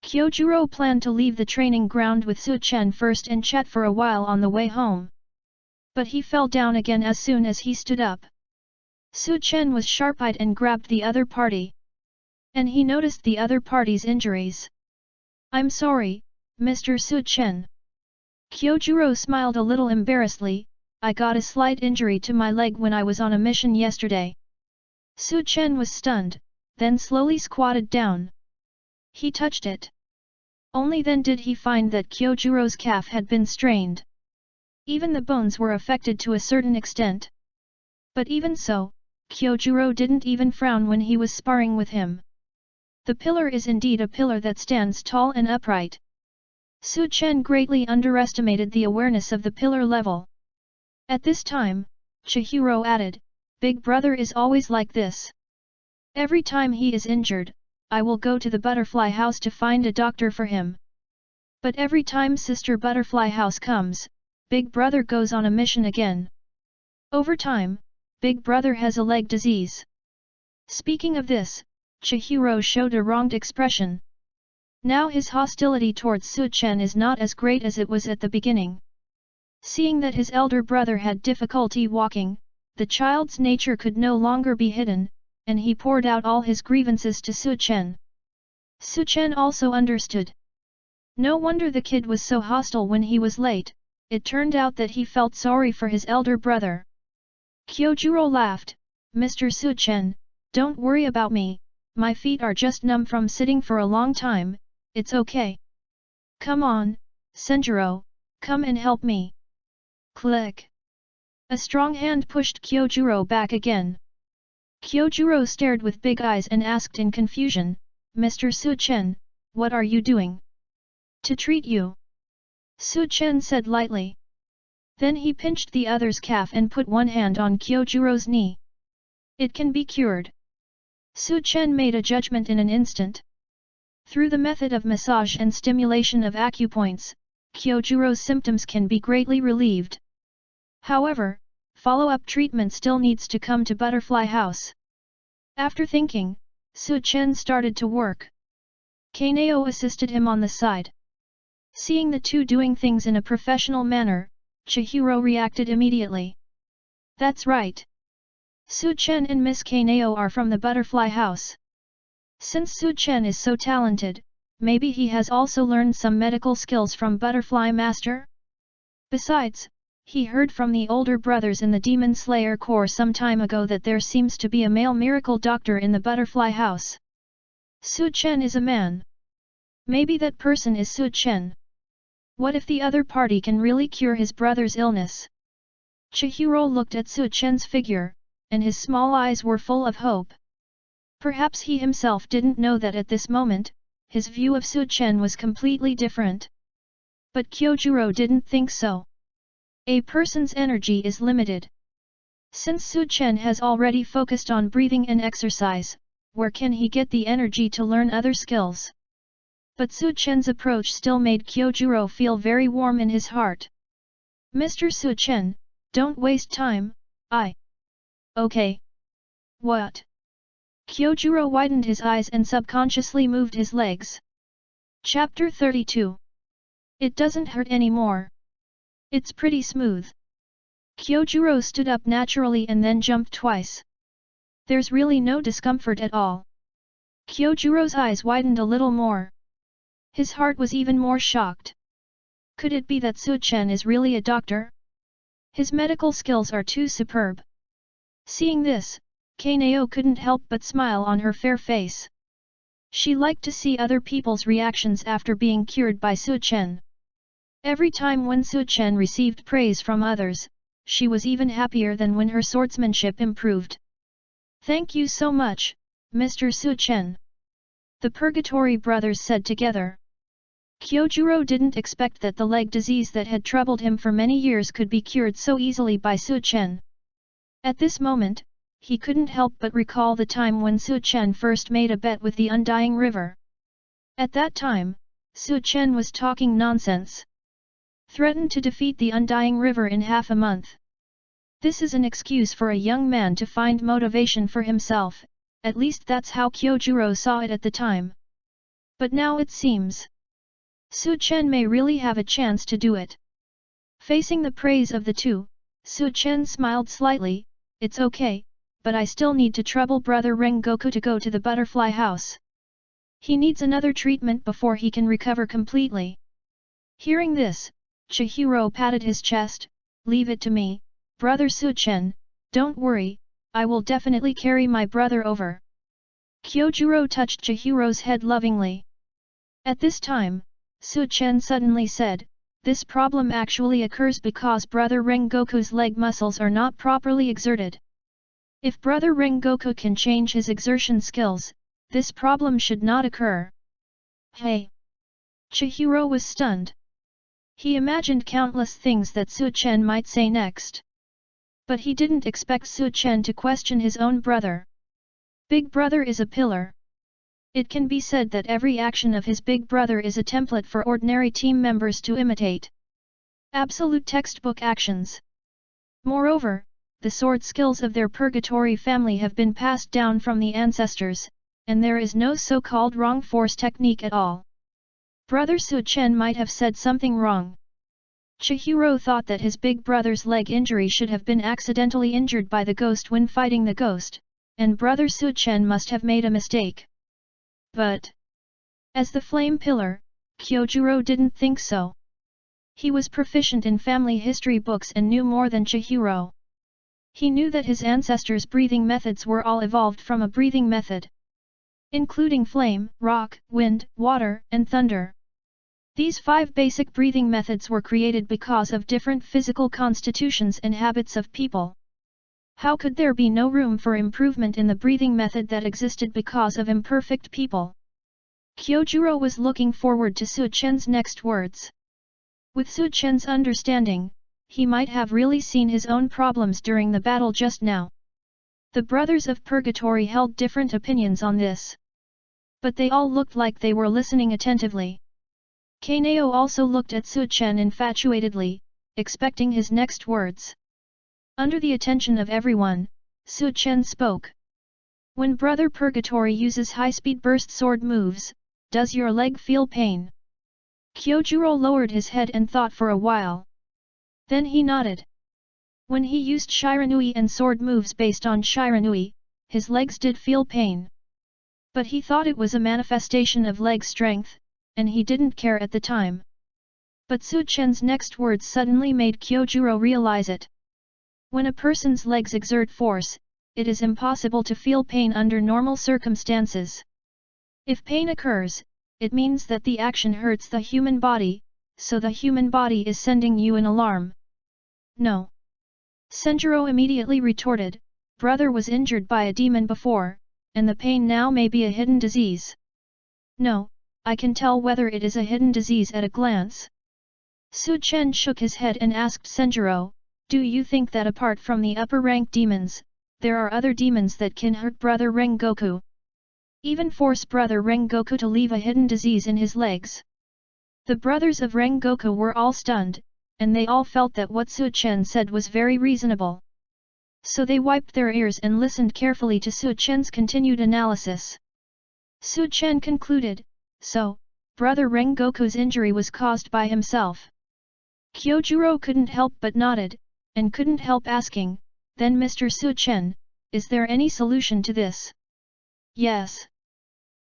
Kyojuro planned to leave the training ground with Su-chen first and chat for a while on the way home. But he fell down again as soon as he stood up. Su-chen was sharp-eyed and grabbed the other party. And he noticed the other party's injuries. I'm sorry, Mr. Su-chen. Kyojuro smiled a little embarrassedly, I got a slight injury to my leg when I was on a mission yesterday. Su-chen was stunned, then slowly squatted down. He touched it. Only then did he find that Kyojuro's calf had been strained. Even the bones were affected to a certain extent. But even so, Kyojuro didn't even frown when he was sparring with him. The pillar is indeed a pillar that stands tall and upright. Su-chen greatly underestimated the awareness of the pillar level. At this time, Chihiro added, Big brother is always like this. Every time he is injured, I will go to the butterfly house to find a doctor for him. But every time Sister Butterfly House comes, Big brother goes on a mission again. Over time, Big brother has a leg disease. Speaking of this, Chihiro showed a wronged expression. Now his hostility towards Su-chen is not as great as it was at the beginning. Seeing that his elder brother had difficulty walking, the child's nature could no longer be hidden, and he poured out all his grievances to Su Chen. Su Chen also understood. No wonder the kid was so hostile when he was late. It turned out that he felt sorry for his elder brother. Kyojuro laughed. Mr. Su Chen, don't worry about me, my feet are just numb from sitting for a long time, it's okay. Come on, Senjuro, come and help me. Click. A strong hand pushed Kyojuro back again. Kyojuro stared with big eyes and asked in confusion, Mr. Su Chen, what are you doing? To treat you. Su Chen said lightly. Then he pinched the other's calf and put one hand on Kyojuro's knee. It can be cured. Su Chen made a judgment in an instant. Through the method of massage and stimulation of acupoints, Kyojuro's symptoms can be greatly relieved. However, follow-up treatment still needs to come to Butterfly House. After thinking, Su Chen started to work. Kaneo assisted him on the side. Seeing the two doing things in a professional manner, Chihiro reacted immediately. That's right. Su Chen and Miss Kaneo are from the Butterfly House. Since Su Chen is so talented, maybe he has also learned some medical skills from Butterfly Master? Besides, he heard from the older brothers in the Demon Slayer Corps some time ago that there seems to be a male miracle doctor in the Butterfly House. Su Chen is a man. Maybe that person is Su Chen. What if the other party can really cure his brother's illness? Chihiro looked at Su Chen's figure, and his small eyes were full of hope. Perhaps he himself didn't know that at this moment, his view of Su Chen was completely different. But Kyojuro didn't think so. A person's energy is limited. Since Su Chen has already focused on breathing and exercise, where can he get the energy to learn other skills? But Su Chen's approach still made Kyojuro feel very warm in his heart. Mr. Su Chen, don't waste time, Okay. What? Kyojuro widened his eyes and subconsciously moved his legs. Chapter 32. It doesn't hurt anymore. It's pretty smooth. Kyojuro stood up naturally and then jumped twice. There's really no discomfort at all. Kyojuro's eyes widened a little more. His heart was even more shocked. Could it be that Su Chen is really a doctor? His medical skills are too superb. Seeing this, Kaneo couldn't help but smile on her fair face. She liked to see other people's reactions after being cured by Su Chen. Every time when Su Chen received praise from others, she was even happier than when her swordsmanship improved. Thank you so much, Mr. Su Chen. The Purgatory brothers said together. Kyojuro didn't expect that the leg disease that had troubled him for many years could be cured so easily by Su Chen. At this moment, he couldn't help but recall the time when Su Chen first made a bet with the Undying River. At that time, Su Chen was talking nonsense. Threatened to defeat the Undying River in half a month. This is an excuse for a young man to find motivation for himself, at least that's how Kyojuro saw it at the time. But now it seems Su Chen may really have a chance to do it. Facing the praise of the two, Su Chen smiled slightly. It's okay, but I still need to trouble Brother Rengoku to go to the Butterfly House. He needs another treatment before he can recover completely. Hearing this, Chihiro patted his chest. Leave it to me, Brother Su Chen, don't worry, I will definitely carry my brother over. Kyojuro touched Chihiro's head lovingly. At this time, Su Chen suddenly said, this problem actually occurs because Brother Rengoku's leg muscles are not properly exerted. If Brother Rengoku can change his exertion skills, this problem should not occur. Hey! Chihiro was stunned. He imagined countless things that Su Chen might say next. But he didn't expect Su Chen to question his own brother. Big brother is a pillar. It can be said that every action of his big brother is a template for ordinary team members to imitate. Absolute textbook actions. Moreover, the sword skills of their Purgatory family have been passed down from the ancestors, and there is no so-called wrong force technique at all. Brother Su Chen might have said something wrong. Chihiro thought that his big brother's leg injury should have been accidentally injured by the ghost when fighting the ghost, and brother Su-chen must have made a mistake. But as the flame pillar, Kyojuro didn't think so. He was proficient in family history books and knew more than Chihiro. He knew that his ancestors' breathing methods were all evolved from a breathing method, including flame, rock, wind, water, and thunder. These 5 basic breathing methods were created because of different physical constitutions and habits of people. How could there be no room for improvement in the breathing method that existed because of imperfect people? Kyojuro was looking forward to Su-chen's next words. With Su-chen's understanding, he might have really seen his own problems during the battle just now. The Brothers of Purgatory held different opinions on this, but they all looked like they were listening attentively. Kaneo also looked at Su-chen infatuatedly, expecting his next words. Under the attention of everyone, Su-chen spoke. When Brother Purgatory uses high-speed burst sword moves, does your leg feel pain? Kyojuro lowered his head and thought for a while. Then he nodded. When he used Shiranui and sword moves based on Shiranui, his legs did feel pain. But he thought it was a manifestation of leg strength, and he didn't care at the time. But Su-chen's next words suddenly made Kyojuro realize it. When a person's legs exert force, it is impossible to feel pain under normal circumstances. If pain occurs, it means that the action hurts the human body, so the human body is sending you an alarm. No. Senjuro immediately retorted, brother was injured by a demon before, and the pain now may be a hidden disease. No, I can tell whether it is a hidden disease at a glance. Su-chen shook his head and asked Senjuro, do you think that apart from the upper-rank demons, there are other demons that can hurt Brother Rengoku? Even force Brother Rengoku to leave a hidden disease in his legs? The brothers of Rengoku were all stunned, and they all felt that what Su-chen said was very reasonable. So they wiped their ears and listened carefully to Su-chen's continued analysis. Su-chen concluded, so, Brother Rengoku's injury was caused by himself. Kyojuro couldn't help but nodded, and couldn't help asking, then Mr. Su-chen, is there any solution to this? Yes.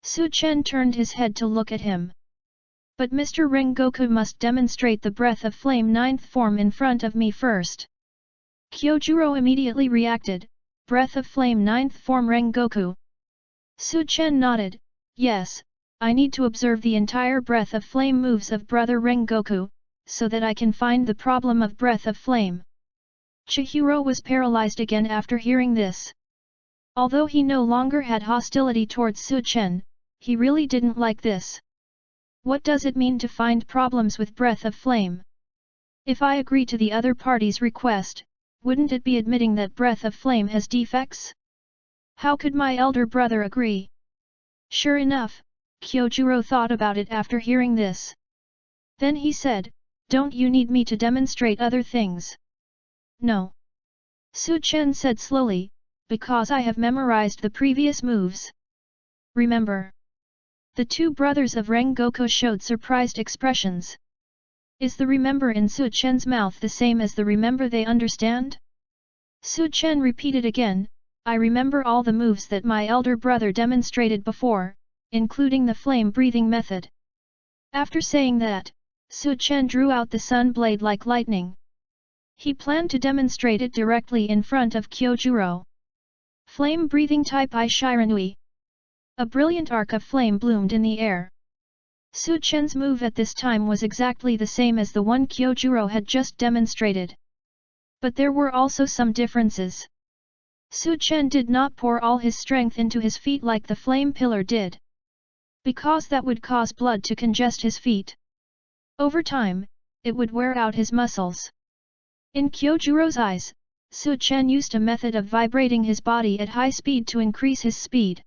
Su-chen turned his head to look at him. But Mr. Rengoku must demonstrate the breath of flame 9th form in front of me first. Kyojuro immediately reacted, breath of flame 9th form Rengoku. Su-chen nodded, yes, I need to observe the entire breath of flame moves of Brother Rengoku, so that I can find the problem of breath of flame. Chihiro was paralyzed again after hearing this. Although he no longer had hostility towards Su-chen, he really didn't like this. What does it mean to find problems with breath of flame? If I agree to the other party's request, wouldn't it be admitting that breath of flame has defects? How could my elder brother agree? Sure enough, Kyojuro thought about it after hearing this. Then he said, don't you need me to demonstrate other things? No. Su-chen said slowly, because I have memorized the previous moves. Remember. The 2 brothers of Rengoku showed surprised expressions. Is the remember in Su-chen's mouth the same as the remember they understand? Su-chen repeated again, I remember all the moves that my elder brother demonstrated before, including the flame-breathing method. After saying that, Su-chen drew out the sun blade like lightning. He planned to demonstrate it directly in front of Kyojuro. Flame-breathing type I Shiranui. A brilliant arc of flame bloomed in the air. Su-chen's move at this time was exactly the same as the one Kyojuro had just demonstrated. But there were also some differences. Su-chen did not pour all his strength into his feet like the flame pillar did, because that would cause blood to congest his feet. Over time, it would wear out his muscles. In Kyojuro's eyes, Su-chen used a method of vibrating his body at high speed to increase his speed.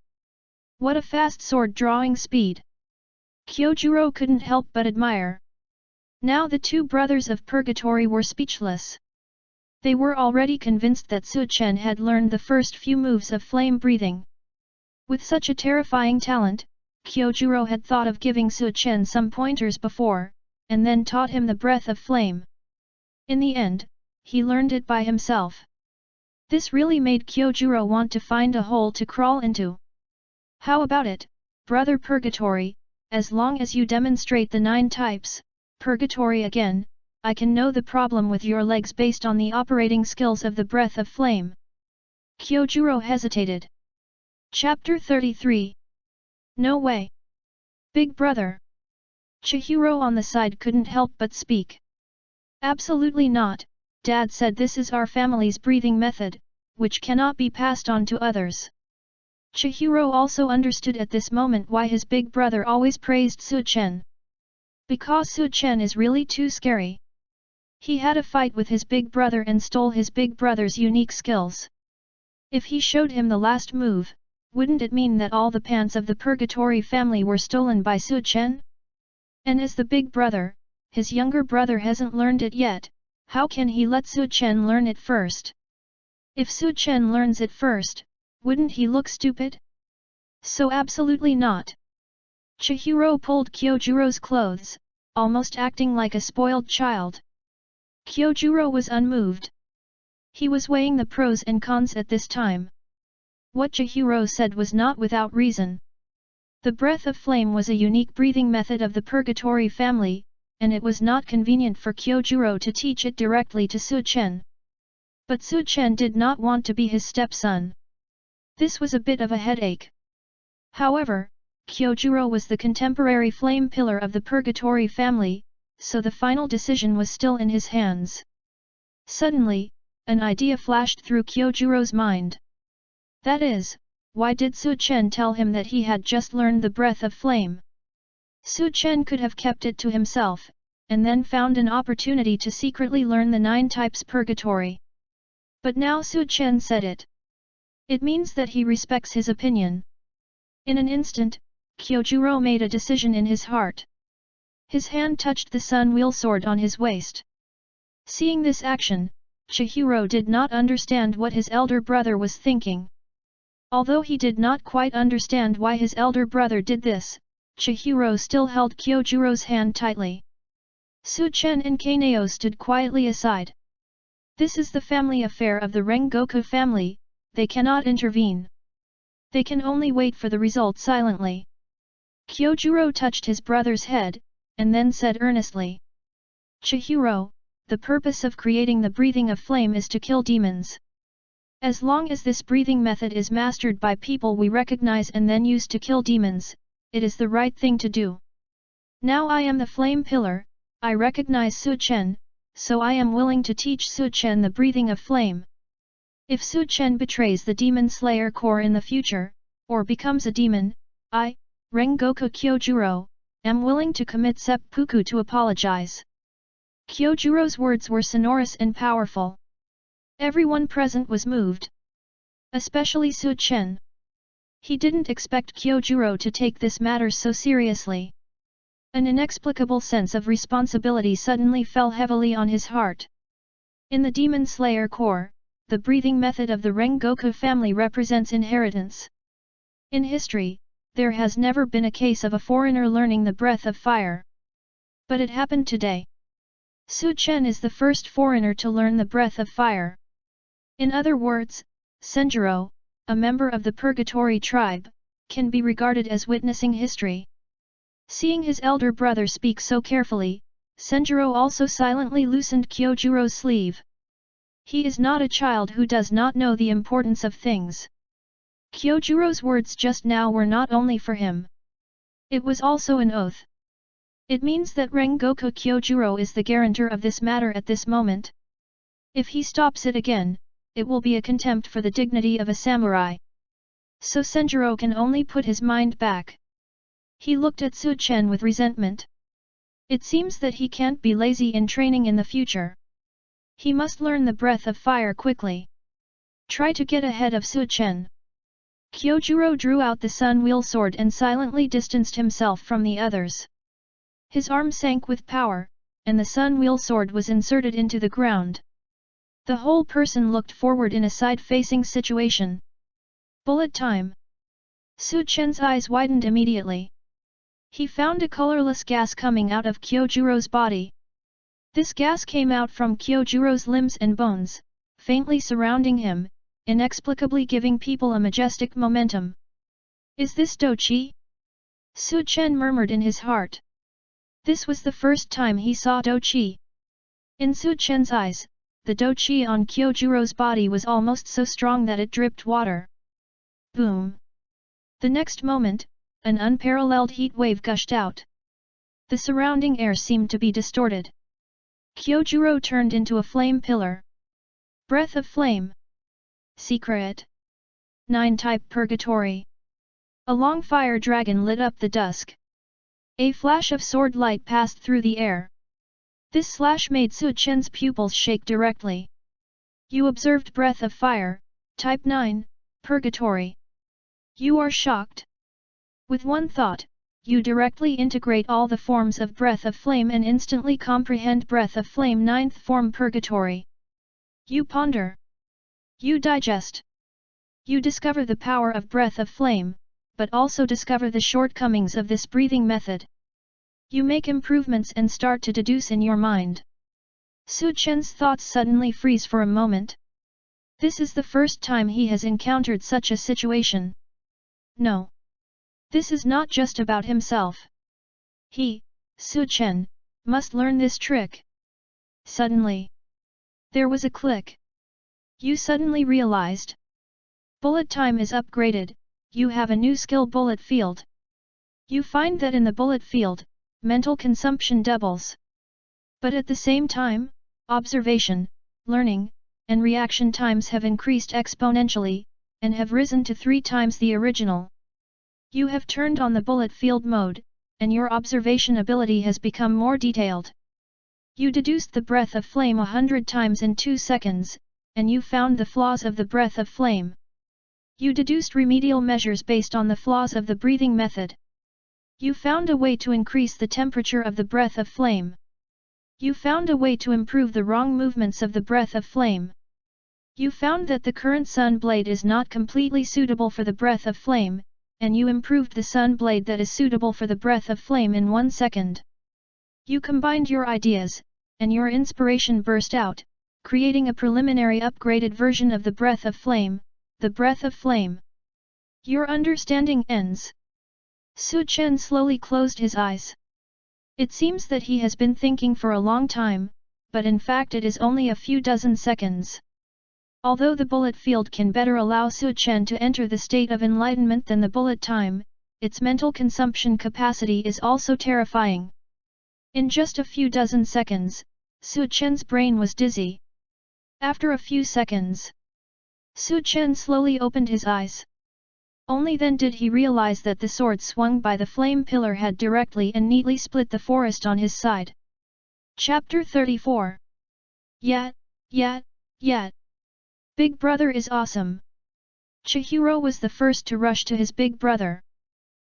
What a fast sword-drawing speed! Kyojuro couldn't help but admire. Now the 2 brothers of Purgatory were speechless. They were already convinced that Su-chen had learned the first few moves of flame breathing. With such a terrifying talent, Kyojuro had thought of giving Su-chen some pointers before, and then taught him the breath of flame. In the end, he learned it by himself. This really made Kyojuro want to find a hole to crawl into. How about it, Brother Purgatory, as long as you demonstrate the 9 types, Purgatory again, I can know the problem with your legs based on the operating skills of the breath of flame. Kyojuro hesitated. Chapter 33. No way. Big brother. Chihiro on the side couldn't help but speak. Absolutely not, Dad said this is our family's breathing method, which cannot be passed on to others. Chihiro also understood at this moment why his big brother always praised Su-chen. Because Su-chen is really too scary. He had a fight with his big brother and stole his big brother's unique skills. If he showed him the last move, wouldn't it mean that all the pants of the Purgatory family were stolen by Su-chen? And as the big brother, his younger brother hasn't learned it yet, how can he let Su-chen learn it first? If Su-chen learns it first, wouldn't he look stupid? So absolutely not. Chihiro pulled Kyojuro's clothes, almost acting like a spoiled child. Kyojuro was unmoved. He was weighing the pros and cons at this time. What Chihiro said was not without reason. The breath of flame was a unique breathing method of the Purgatory family, and it was not convenient for Kyojuro to teach it directly to Su-chen. But Su-chen did not want to be his stepson. This was a bit of a headache. However, Kyojuro was the contemporary flame pillar of the Purgatory family, so the final decision was still in his hands. Suddenly, an idea flashed through Kyojuro's mind. That is, why did Su-chen tell him that he had just learned the breath of flame? Su-chen could have kept it to himself, and then found an opportunity to secretly learn the 9 types Purgatory. But now Su-chen said it. It means that he respects his opinion. In an instant, Kyojuro made a decision in his heart. His hand touched the sun wheel sword on his waist. Seeing this action, Chihiro did not understand what his elder brother was thinking. Although he did not quite understand why his elder brother did this, Chihiro still held Kyojuro's hand tightly. Su-chen and Kaneo stood quietly aside. This is the family affair of the Rengoku family, they cannot intervene. They can only wait for the result silently. Kyojuro touched his brother's head, and then said earnestly. Chihiro, the purpose of creating the breathing of flame is to kill demons. As long as this breathing method is mastered by people we recognize and then use to kill demons, it is the right thing to do. Now I am the flame pillar, I recognize Su-chen, so I am willing to teach Su-chen the breathing of flame. If Su-chen betrays the demon slayer core in the future, or becomes a demon, I, Rengoku Kyojuro, am willing to commit seppuku to apologize. Kyojuro's words were sonorous and powerful. Everyone present was moved. Especially Su-chen. He didn't expect Kyojuro to take this matter so seriously. An inexplicable sense of responsibility suddenly fell heavily on his heart. In the Demon Slayer core, the breathing method of the Rengoku family represents inheritance. In history, there has never been a case of a foreigner learning the breath of fire. But it happened today. Su-chen is the first foreigner to learn the breath of fire. In other words, Senjuro, a member of the Purgatory tribe, can be regarded as witnessing history. Seeing his elder brother speak so carefully, Senjuro also silently loosened Kyojuro's sleeve. He is not a child who does not know the importance of things. Kyojuro's words just now were not only for him. It was also an oath. It means that Rengoku Kyojuro is the guarantor of this matter at this moment. If he stops it again, it will be a contempt for the dignity of a samurai. So Senjuro can only put his mind back. He looked at Su-chen with resentment. It seems that he can't be lazy in training in the future. He must learn the breath of fire quickly. Try to get ahead of Su-chen. Kyojuro drew out the sun wheel sword and silently distanced himself from the others. His arm sank with power, and the sun wheel sword was inserted into the ground. The whole person looked forward in a side-facing situation. Bullet time! Su-chen's eyes widened immediately. He found a colorless gas coming out of Kyojuro's body. This gas came out from Kyojuro's limbs and bones, faintly surrounding him, inexplicably giving people a majestic momentum. Is this Dochi? Su Chen murmured in his heart. This was the first time he saw Dochi. In Su Chen's eyes, the Dochi on Kyojuro's body was almost so strong that it dripped water. Boom! The next moment, an unparalleled heat wave gushed out. The surrounding air seemed to be distorted. Kyojuro turned into a flame pillar. Breath of flame. Secret. 9 type purgatory. A long fire dragon lit up the dusk. A flash of sword light passed through the air. This slash made Su Chen's pupils shake directly. You observed breath of fire, type 9, purgatory. You are shocked. With one thought, you directly integrate all the forms of breath of flame and instantly comprehend breath of flame 9th form purgatory. You ponder. You digest. You discover the power of breath of flame, but also discover the shortcomings of this breathing method. You make improvements and start to deduce in your mind. Su Chen's thoughts suddenly freeze for a moment. This is the first time he has encountered such a situation. No. This is not just about himself. He, Su Chen, must learn this trick. Suddenly, there was a click. You suddenly realized. Bullet time is upgraded, you have a new skill bullet field. You find that in the bullet field, mental consumption doubles. But at the same time, observation, learning, and reaction times have increased exponentially, and have risen to 3 times the original. You have turned on the bullet field mode, and your observation ability has become more detailed. You deduced the breath of flame 100 times in 2 seconds, and you found the flaws of the breath of flame. You deduced remedial measures based on the flaws of the breathing method. You found a way to increase the temperature of the breath of flame. You found a way to improve the wrong movements of the breath of flame. You found that the current sun blade is not completely suitable for the breath of flame, and you improved the sun blade that is suitable for the breath of flame in 1 second. You combined your ideas, and your inspiration burst out, creating a preliminary upgraded version of the breath of flame, the breath of flame. Your understanding ends. Su Chen slowly closed his eyes. It seems that he has been thinking for a long time, but in fact it is only a few dozen seconds. Although the bullet field can better allow Su Chen to enter the state of enlightenment than the bullet time, its mental consumption capacity is also terrifying. In just a few dozen seconds, Su Chen's brain was dizzy. After a few seconds, Su Chen slowly opened his eyes. Only then did he realize that the sword swung by the flame pillar had directly and neatly split the forest on his side. Chapter 34. Yet. Big brother is awesome. Chihiro was the first to rush to his big brother.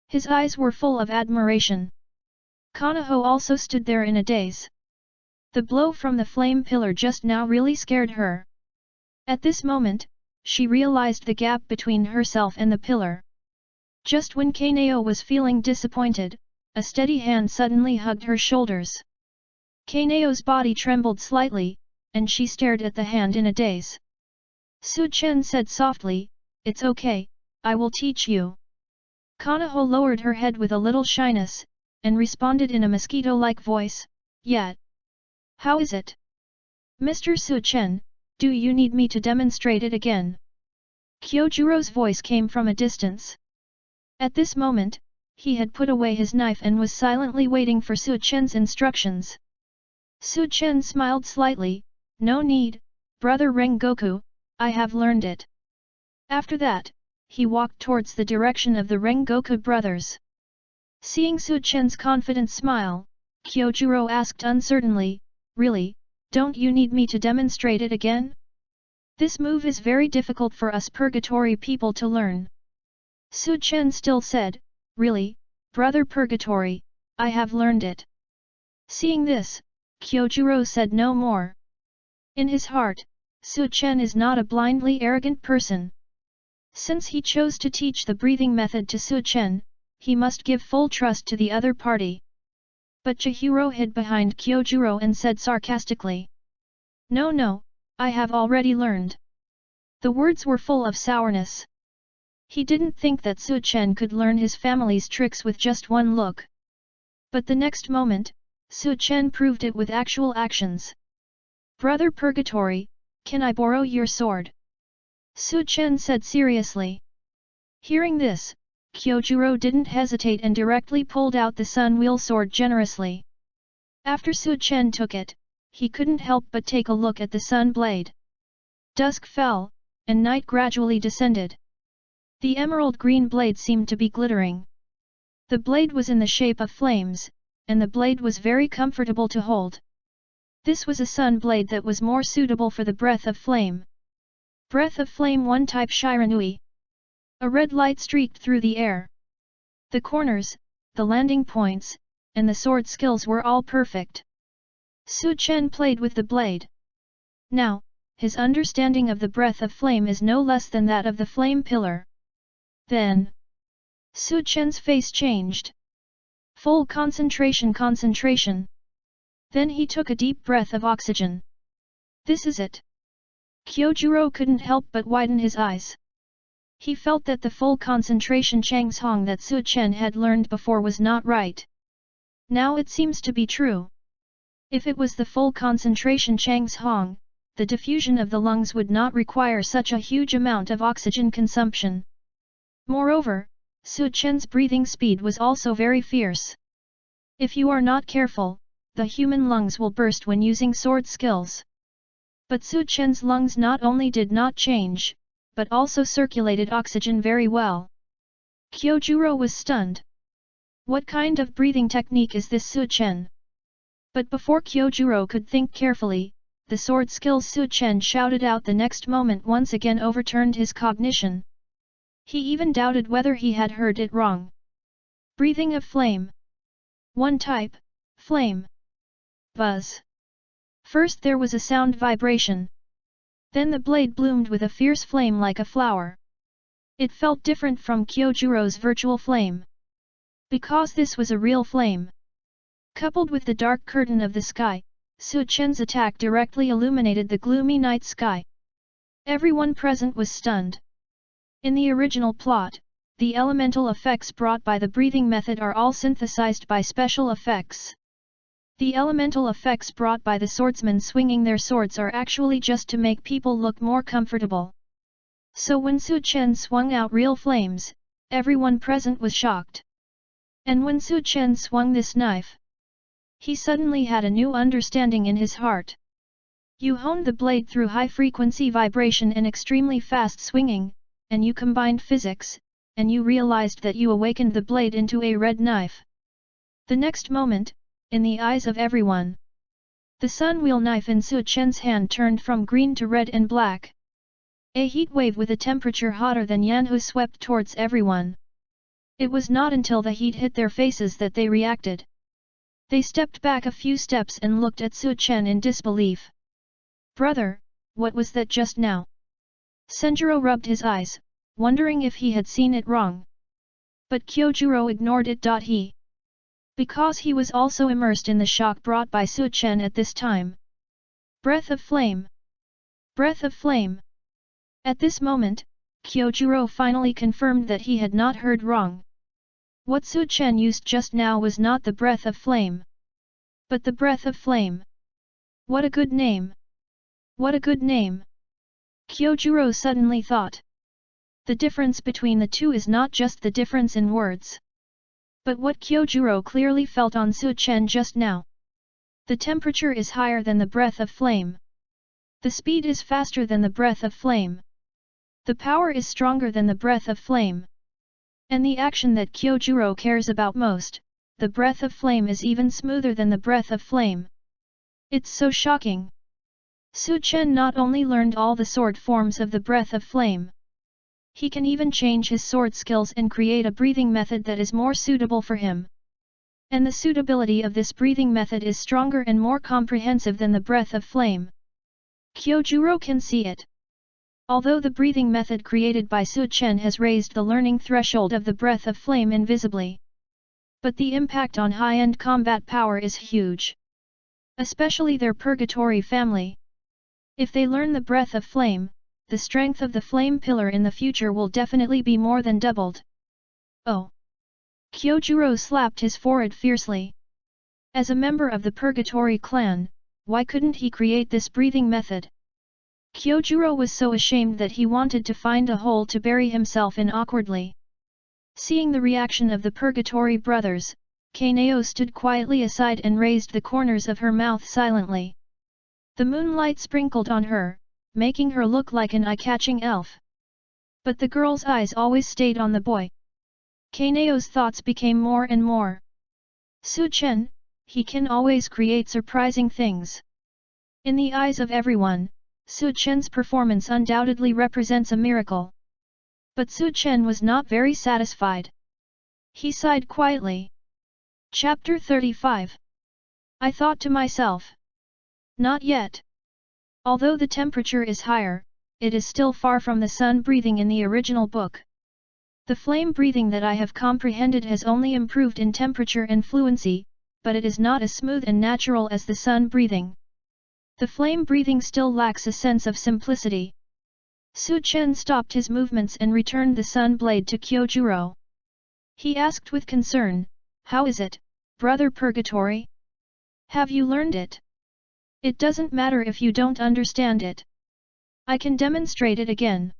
His eyes were full of admiration. Konoha also stood there in a daze. The blow from the flame pillar just now really scared her. At this moment, she realized the gap between herself and the pillar. Just when Kaneo was feeling disappointed, a steady hand suddenly hugged her shoulders. Kaneo's body trembled slightly, and she stared at the hand in a daze. Su Chen said softly, "It's okay, I will teach you." Konoha lowered her head with a little shyness, and responded in a mosquito-like voice, "Yet. How is it? Mr. Su Chen, do you need me to demonstrate it again?" Kyojuro's voice came from a distance. At this moment, he had put away his knife and was silently waiting for Su Chen's instructions. Su Chen smiled slightly, "No need, brother Rengoku, I have learned it." After that, he walked towards the direction of the Rengoku brothers. Seeing Su Chen's confident smile, Kyojuro asked uncertainly, "Really, don't you need me to demonstrate it again? This move is very difficult for us purgatory people to learn." Su Chen still said, "Really, brother purgatory, I have learned it." Seeing this, Kyojuro said no more. In his heart, Su Chen is not a blindly arrogant person. Since he chose to teach the breathing method to Su Chen, he must give full trust to the other party. But Chihiro hid behind Kyojuro and said sarcastically. No no, I have already learned. The words were full of sourness. He didn't think that Su-chen could learn his family's tricks with just one look. But the next moment, Su-chen proved it with actual actions. Brother Purgatory, can I borrow your sword? Su-chen said seriously. Hearing this, Kyojuro didn't hesitate and directly pulled out the sun wheel sword generously. After Su-chen took it, he couldn't help but take a look at the sun blade. Dusk fell, and night gradually descended. The emerald green blade seemed to be glittering. The blade was in the shape of flames, and the blade was very comfortable to hold. This was a sun blade that was more suitable for the breath of flame. Breath of flame 1 type Shiranui. A red light streaked through the air. The corners, the landing points, and the sword skills were all perfect. Su-chen played with the blade. Now, his understanding of the breath of flame is no less than that of the flame pillar. Then, Su-chen's face changed. Full concentration. Then he took a deep breath of oxygen. This is it. Kyojuro couldn't help but widen his eyes. He felt that the full concentration Changshong that Su-chen had learned before was not right. Now it seems to be true. If it was the full concentration Changshong, the diffusion of the lungs would not require such a huge amount of oxygen consumption. Moreover, Su-chen's breathing speed was also very fierce. If you are not careful, the human lungs will burst when using sword skills. But Su-chen's lungs not only did not change, but also circulated oxygen very well. Kyojuro was stunned. What kind of breathing technique is this Su-chen? But before Kyojuro could think carefully, the sword skills Su-chen shouted out the next moment once again overturned his cognition. He even doubted whether he had heard it wrong. Breathing of flame. 1 type, flame. Buzz. First there was a sound vibration. Then the blade bloomed with a fierce flame like a flower. It felt different from Kyojuro's virtual flame. Because this was a real flame. Coupled with the dark curtain of the sky, Su-chen's attack directly illuminated the gloomy night sky. Everyone present was stunned. In the original plot, the elemental effects brought by the breathing method are all synthesized by special effects. The elemental effects brought by the swordsmen swinging their swords are actually just to make people look more comfortable. So when Su-chen swung out real flames, everyone present was shocked. And when Su-chen swung this knife, he suddenly had a new understanding in his heart. You honed the blade through high-frequency vibration and extremely fast swinging, and you combined physics, and you realized that you awakened the blade into a red knife. The next moment, in the eyes of everyone, the sun wheel knife in Su-chen's hand turned from green to red and black. A heat wave with a temperature hotter than Yanhu swept towards everyone. It was not until the heat hit their faces that they reacted. They stepped back a few steps and looked at Su-chen in disbelief. Brother, what was that just now? Senjuro rubbed his eyes, wondering if he had seen it wrong. But Kyojuro ignored it. Because he was also immersed in the shock brought by Su-chen at this time. Breath of flame! Breath of flame! At this moment, Kyojuro finally confirmed that he had not heard wrong. What Su-chen used just now was not the breath of flame, but the breath of flame. What a good name! What a good name! Kyojuro suddenly thought. The difference between the two is not just the difference in words. But what Kyojuro clearly felt on Su-chen just now. The temperature is higher than the breath of flame. The speed is faster than the breath of flame. The power is stronger than the breath of flame. And the action that Kyojuro cares about most, the breath of flame, is even smoother than the breath of flame. It's so shocking. Su-chen not only learned all the sword forms of the breath of flame. He can even change his sword skills and create a breathing method that is more suitable for him. And the suitability of this breathing method is stronger and more comprehensive than the breath of flame. Kyojuro can see it. Although the breathing method created by Su-chen has raised the learning threshold of the breath of flame invisibly. But the impact on high-end combat power is huge. Especially their purgatory family. If they learn the breath of flame, the strength of the flame pillar in the future will definitely be more than doubled. Oh! Kyojuro slapped his forehead fiercely. As a member of the Purgatory clan, why couldn't he create this breathing method? Kyojuro was so ashamed that he wanted to find a hole to bury himself in awkwardly. Seeing the reaction of the Purgatory brothers, Kaneo stood quietly aside and raised the corners of her mouth silently. The moonlight sprinkled on her, making her look like an eye-catching elf. But the girl's eyes always stayed on the boy. Kaneo's thoughts became more and more. Su Chen, he can always create surprising things. In the eyes of everyone, Su Chen's performance undoubtedly represents a miracle. But Su Chen was not very satisfied. He sighed quietly. Chapter 35. I thought to myself. Not yet. Although the temperature is higher, it is still far from the sun breathing in the original book. The flame breathing that I have comprehended has only improved in temperature and fluency, but it is not as smooth and natural as the sun breathing. The flame breathing still lacks a sense of simplicity. Su Chen stopped his movements and returned the sun blade to Kyojuro. He asked with concern, "How is it, Brother Purgatory? Have you learned it? It doesn't matter if you don't understand it. I can demonstrate it again."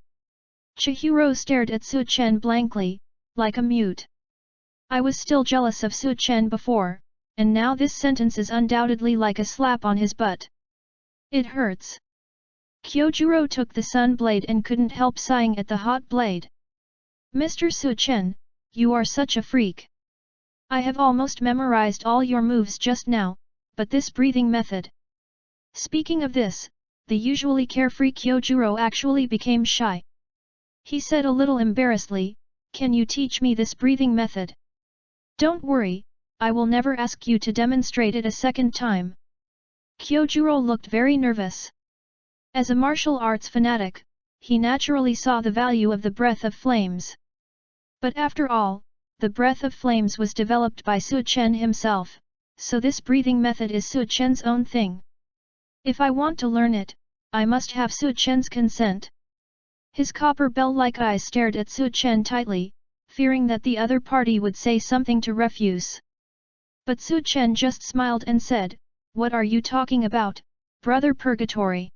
Chihiro stared at Su Chen blankly, like a mute. I was still jealous of Su Chen before, and now this sentence is undoubtedly like a slap on his butt. It hurts. Kyojuro took the sun blade and couldn't help sighing at the hot blade. Mr. Su Chen, you are such a freak. I have almost memorized all your moves just now, but this breathing method. Speaking of this, the usually carefree Kyojuro actually became shy. He said a little embarrassedly, "Can you teach me this breathing method?" "Don't worry, I will never ask you to demonstrate it a second time." Kyojuro looked very nervous. As a martial arts fanatic, he naturally saw the value of the breath of flames. But after all, the breath of flames was developed by Su Chen himself, so this breathing method is Su Chen's own thing. If I want to learn it, I must have Su Chen's consent. His copper bell-like eyes stared at Su Chen tightly, fearing that the other party would say something to refuse. But Su Chen just smiled and said, "What are you talking about, Brother Purgatory?"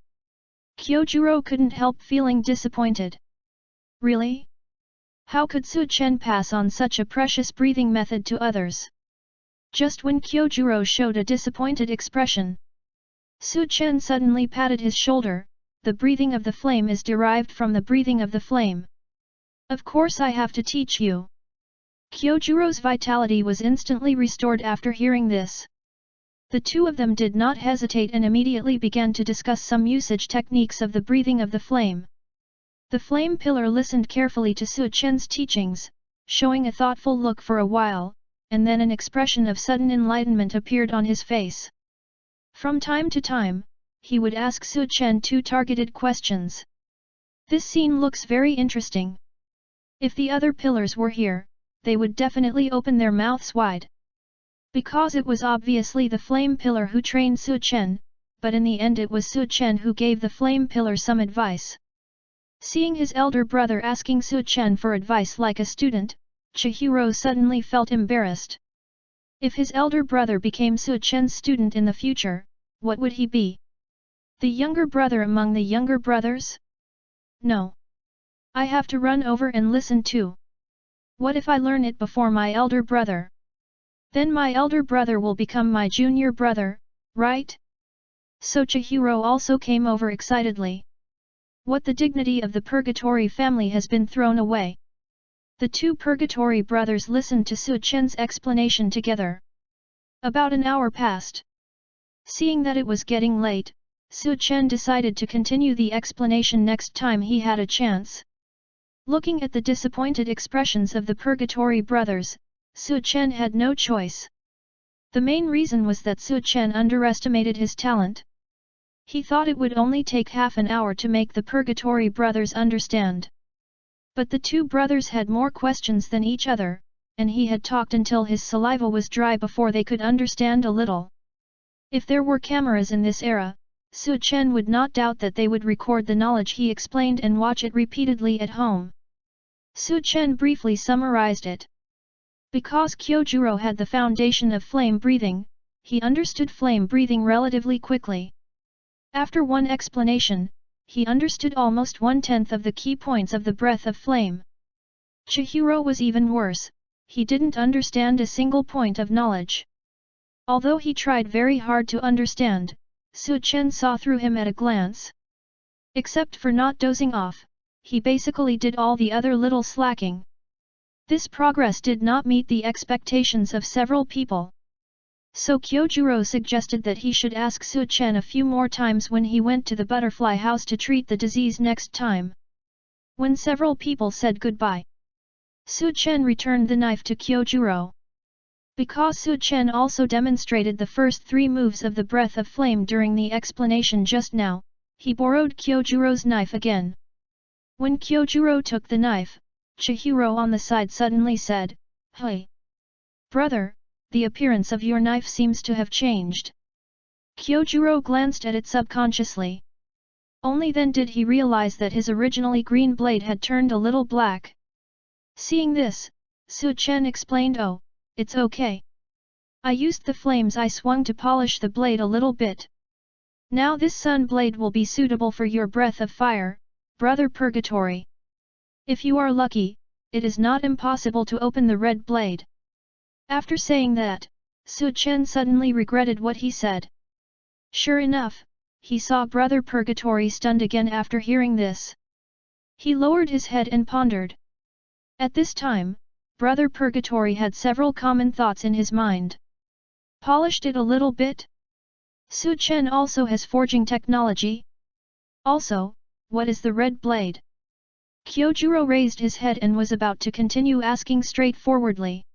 Kyojuro couldn't help feeling disappointed. Really? How could Su Chen pass on such a precious breathing method to others? Just when Kyojuro showed a disappointed expression, Su Chen suddenly patted his shoulder. The breathing of the flame is derived from the breathing of the flame. Of course I have to teach you. Kyojuro's vitality was instantly restored after hearing this. The two of them did not hesitate and immediately began to discuss some usage techniques of the breathing of the flame. The flame pillar listened carefully to Su Chen's teachings, showing a thoughtful look for a while, and then an expression of sudden enlightenment appeared on his face. From time to time, he would ask Su Chen two targeted questions. This scene looks very interesting. If the other pillars were here, they would definitely open their mouths wide. Because it was obviously the flame pillar who trained Su Chen, but in the end it was Su Chen who gave the flame pillar some advice. Seeing his elder brother asking Su Chen for advice like a student, Chihiro suddenly felt embarrassed. If his elder brother became Su Chen's student in the future, what would he be? The younger brother among the younger brothers? No. I have to run over and listen too. What if I learn it before my elder brother? Then my elder brother will become my junior brother, right? So Chihiro also came over excitedly. What the dignity of the Purgatory family has been thrown away. The two Purgatory brothers listened to Su Chen's explanation together. About an hour passed. Seeing that it was getting late, Su Chen decided to continue the explanation next time he had a chance. Looking at the disappointed expressions of the Purgatory brothers, Su Chen had no choice. The main reason was that Su Chen underestimated his talent. He thought it would only take half an hour to make the Purgatory brothers understand. But the two brothers had more questions than each other, and he had talked until his saliva was dry before they could understand a little. If there were cameras in this era, Su Chen would not doubt that they would record the knowledge he explained and watch it repeatedly at home. Su Chen briefly summarized it. Because Kyojuro had the foundation of flame breathing, he understood flame breathing relatively quickly. After one explanation, he understood almost 1/10 of the key points of the breath of flame. Chihiro was even worse, he didn't understand a single point of knowledge. Although he tried very hard to understand, Su Chen saw through him at a glance. Except for not dozing off, he basically did all the other little slacking. This progress did not meet the expectations of several people. So Kyojuro suggested that he should ask Su Chen a few more times when he went to the butterfly house to treat the disease next time. When several people said goodbye, Su Chen returned the knife to Kyojuro. Because Su Chen also demonstrated the first 3 moves of the breath of flame during the explanation just now, he borrowed Kyojuro's knife again. When Kyojuro took the knife, Chihiro on the side suddenly said, "Hey! Brother, the appearance of your knife seems to have changed." Kyojuro glanced at it subconsciously. Only then did he realize that his originally green blade had turned a little black. Seeing this, Su Chen explained, "Oh, it's okay. I used the flames I swung to polish the blade a little bit. Now this sun blade will be suitable for your breath of fire, Brother Purgatory. If you are lucky, it is not impossible to open the red blade." After saying that, Su Chen suddenly regretted what he said. Sure enough, he saw Brother Purgatory stunned again after hearing this. He lowered his head and pondered. At this time, Brother Purgatory had several common thoughts in his mind. Polished it a little bit? Su Chen also has forging technology? Also, what is the red blade? Kyojuro raised his head and was about to continue asking straightforwardly.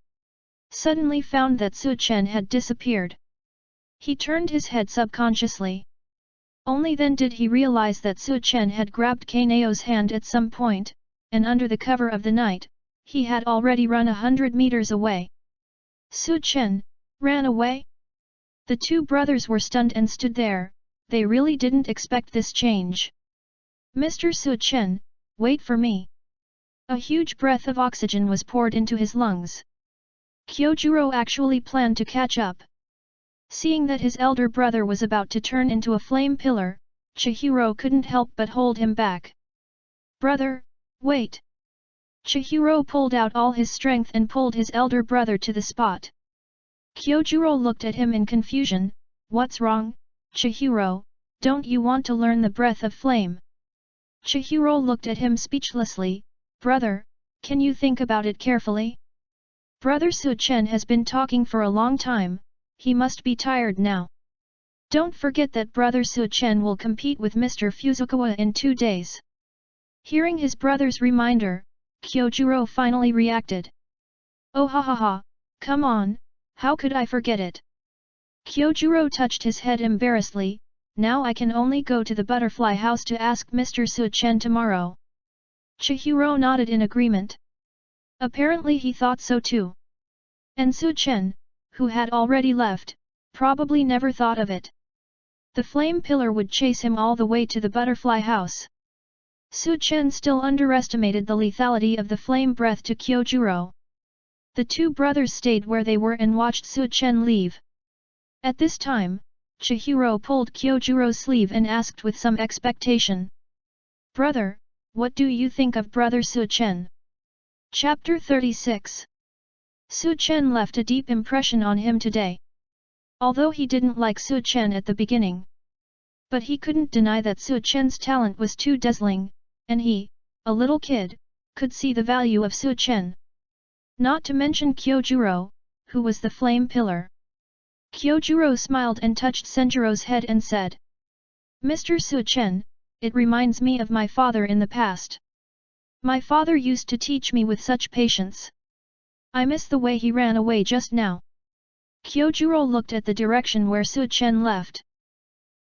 Suddenly found that Su Chen had disappeared. He turned his head subconsciously. Only then did he realize that Su Chen had grabbed Kaneo's hand at some point, and under the cover of the night, he had already run 100 meters away. Su Chen ran away? The 2 brothers were stunned and stood there, they really didn't expect this change. "Mr. Su Chen, wait for me." A huge breath of oxygen was poured into his lungs. Kyojuro actually planned to catch up. Seeing that his elder brother was about to turn into a flame pillar, Chihiro couldn't help but hold him back. "Brother, wait!" Chihiro pulled out all his strength and pulled his elder brother to the spot. Kyojuro looked at him in confusion. "What's wrong, Chihiro? Don't you want to learn the breath of flame?" Chihiro looked at him speechlessly. "Brother, can you think about it carefully? Brother Su Chen has been talking for a long time, he must be tired now. Don't forget that Brother Su Chen will compete with Mr. Fuzukawa in 2 days." Hearing his brother's reminder, Kyojuro finally reacted. "Oh ha ha ha, come on, how could I forget it?" Kyojuro touched his head embarrassedly. "Now I can only go to the butterfly house to ask Mr. Su Chen tomorrow." Chihiro nodded in agreement. Apparently he thought so too. And Su Chen, who had already left, probably never thought of it. The flame pillar would chase him all the way to the butterfly house. Su Chen still underestimated the lethality of the flame breath to Kyojuro. The 2 brothers stayed where they were and watched Su Chen leave. At this time, Chihiro pulled Kyojuro's sleeve and asked with some expectation. "Brother, what do you think of Brother Su Chen?" Chapter 36. Su Chen left a deep impression on him today. Although he didn't like Su Chen at the beginning, but he couldn't deny that Su Chen's talent was too dazzling, and he, a little kid, could see the value of Su Chen. Not to mention Kyojuro, who was the flame pillar. Kyojuro smiled and touched Senjuro's head and said, "Mr. Su Chen, it reminds me of my father in the past. My father used to teach me with such patience. I miss the way he ran away just now." Kyojuro looked at the direction where Su Chen left.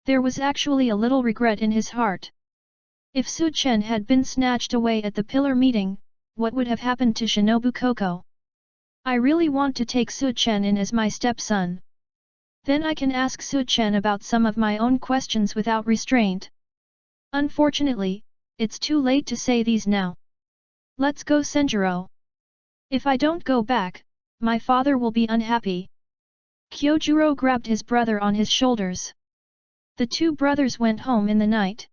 There was actually a little regret in his heart. If Su Chen had been snatched away at the pillar meeting, what would have happened to Shinobu Koko? I really want to take Su-chen in as my stepson. Then I can ask Su-chen about some of my own questions without restraint. Unfortunately, it's too late to say these now. Let's go, Senjuro. If I don't go back, my father will be unhappy. Kyojuro grabbed his brother on his shoulders. The two brothers went home in the night.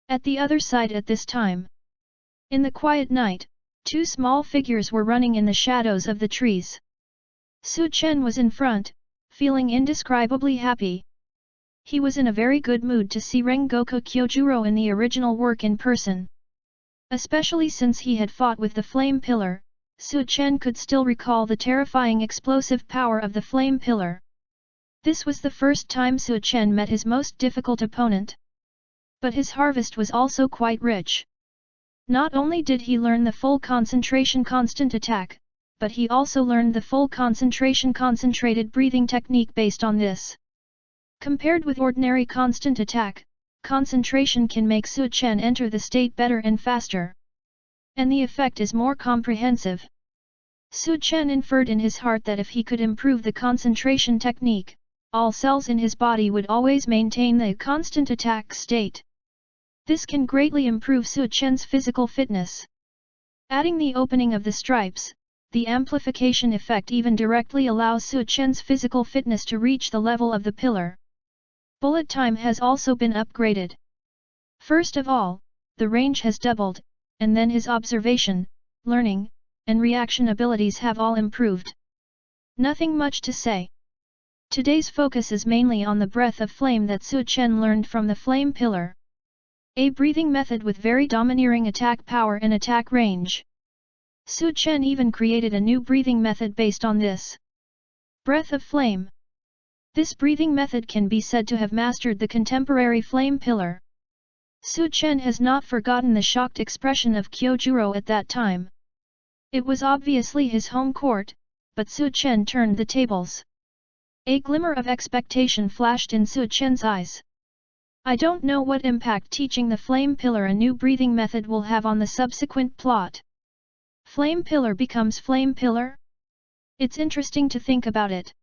At the other side at this time. In the quiet night, two small figures were running in the shadows of the trees. Su-chen was in front, feeling indescribably happy. He was in a very good mood to see Rengoku Kyojuro in the original work in person. Especially since he had fought with the flame pillar, Su-chen could still recall the terrifying explosive power of the flame pillar. This was the first time Su-chen met his most difficult opponent. But his harvest was also quite rich. Not only did he learn the full concentration constant attack, but he also learned the full concentration concentrated breathing technique based on this. Compared with ordinary constant attack, concentration can make Su-chen enter the state better and faster. And the effect is more comprehensive. Su-chen inferred in his heart that if he could improve the concentration technique, all cells in his body would always maintain the constant attack state. This can greatly improve Su-chen's physical fitness. Adding the opening of the stripes, the amplification effect even directly allows Su-chen's physical fitness to reach the level of the pillar. Bullet time has also been upgraded. First of all, the range has doubled, and then his observation, learning, and reaction abilities have all improved. Nothing much to say. Today's focus is mainly on the breath of flame that Su-chen learned from the flame pillar. A breathing method with very domineering attack power and attack range. Su-chen even created a new breathing method based on this. Breath of flame. This breathing method can be said to have mastered the contemporary flame pillar. Su-chen has not forgotten the shocked expression of Kyojuro at that time. It was obviously his home court, but Su-chen turned the tables. A glimmer of expectation flashed in Su-chen's eyes. I don't know what impact teaching the flame pillar a new breathing method will have on the subsequent plot. Flame pillar becomes flame pillar? It's interesting to think about it.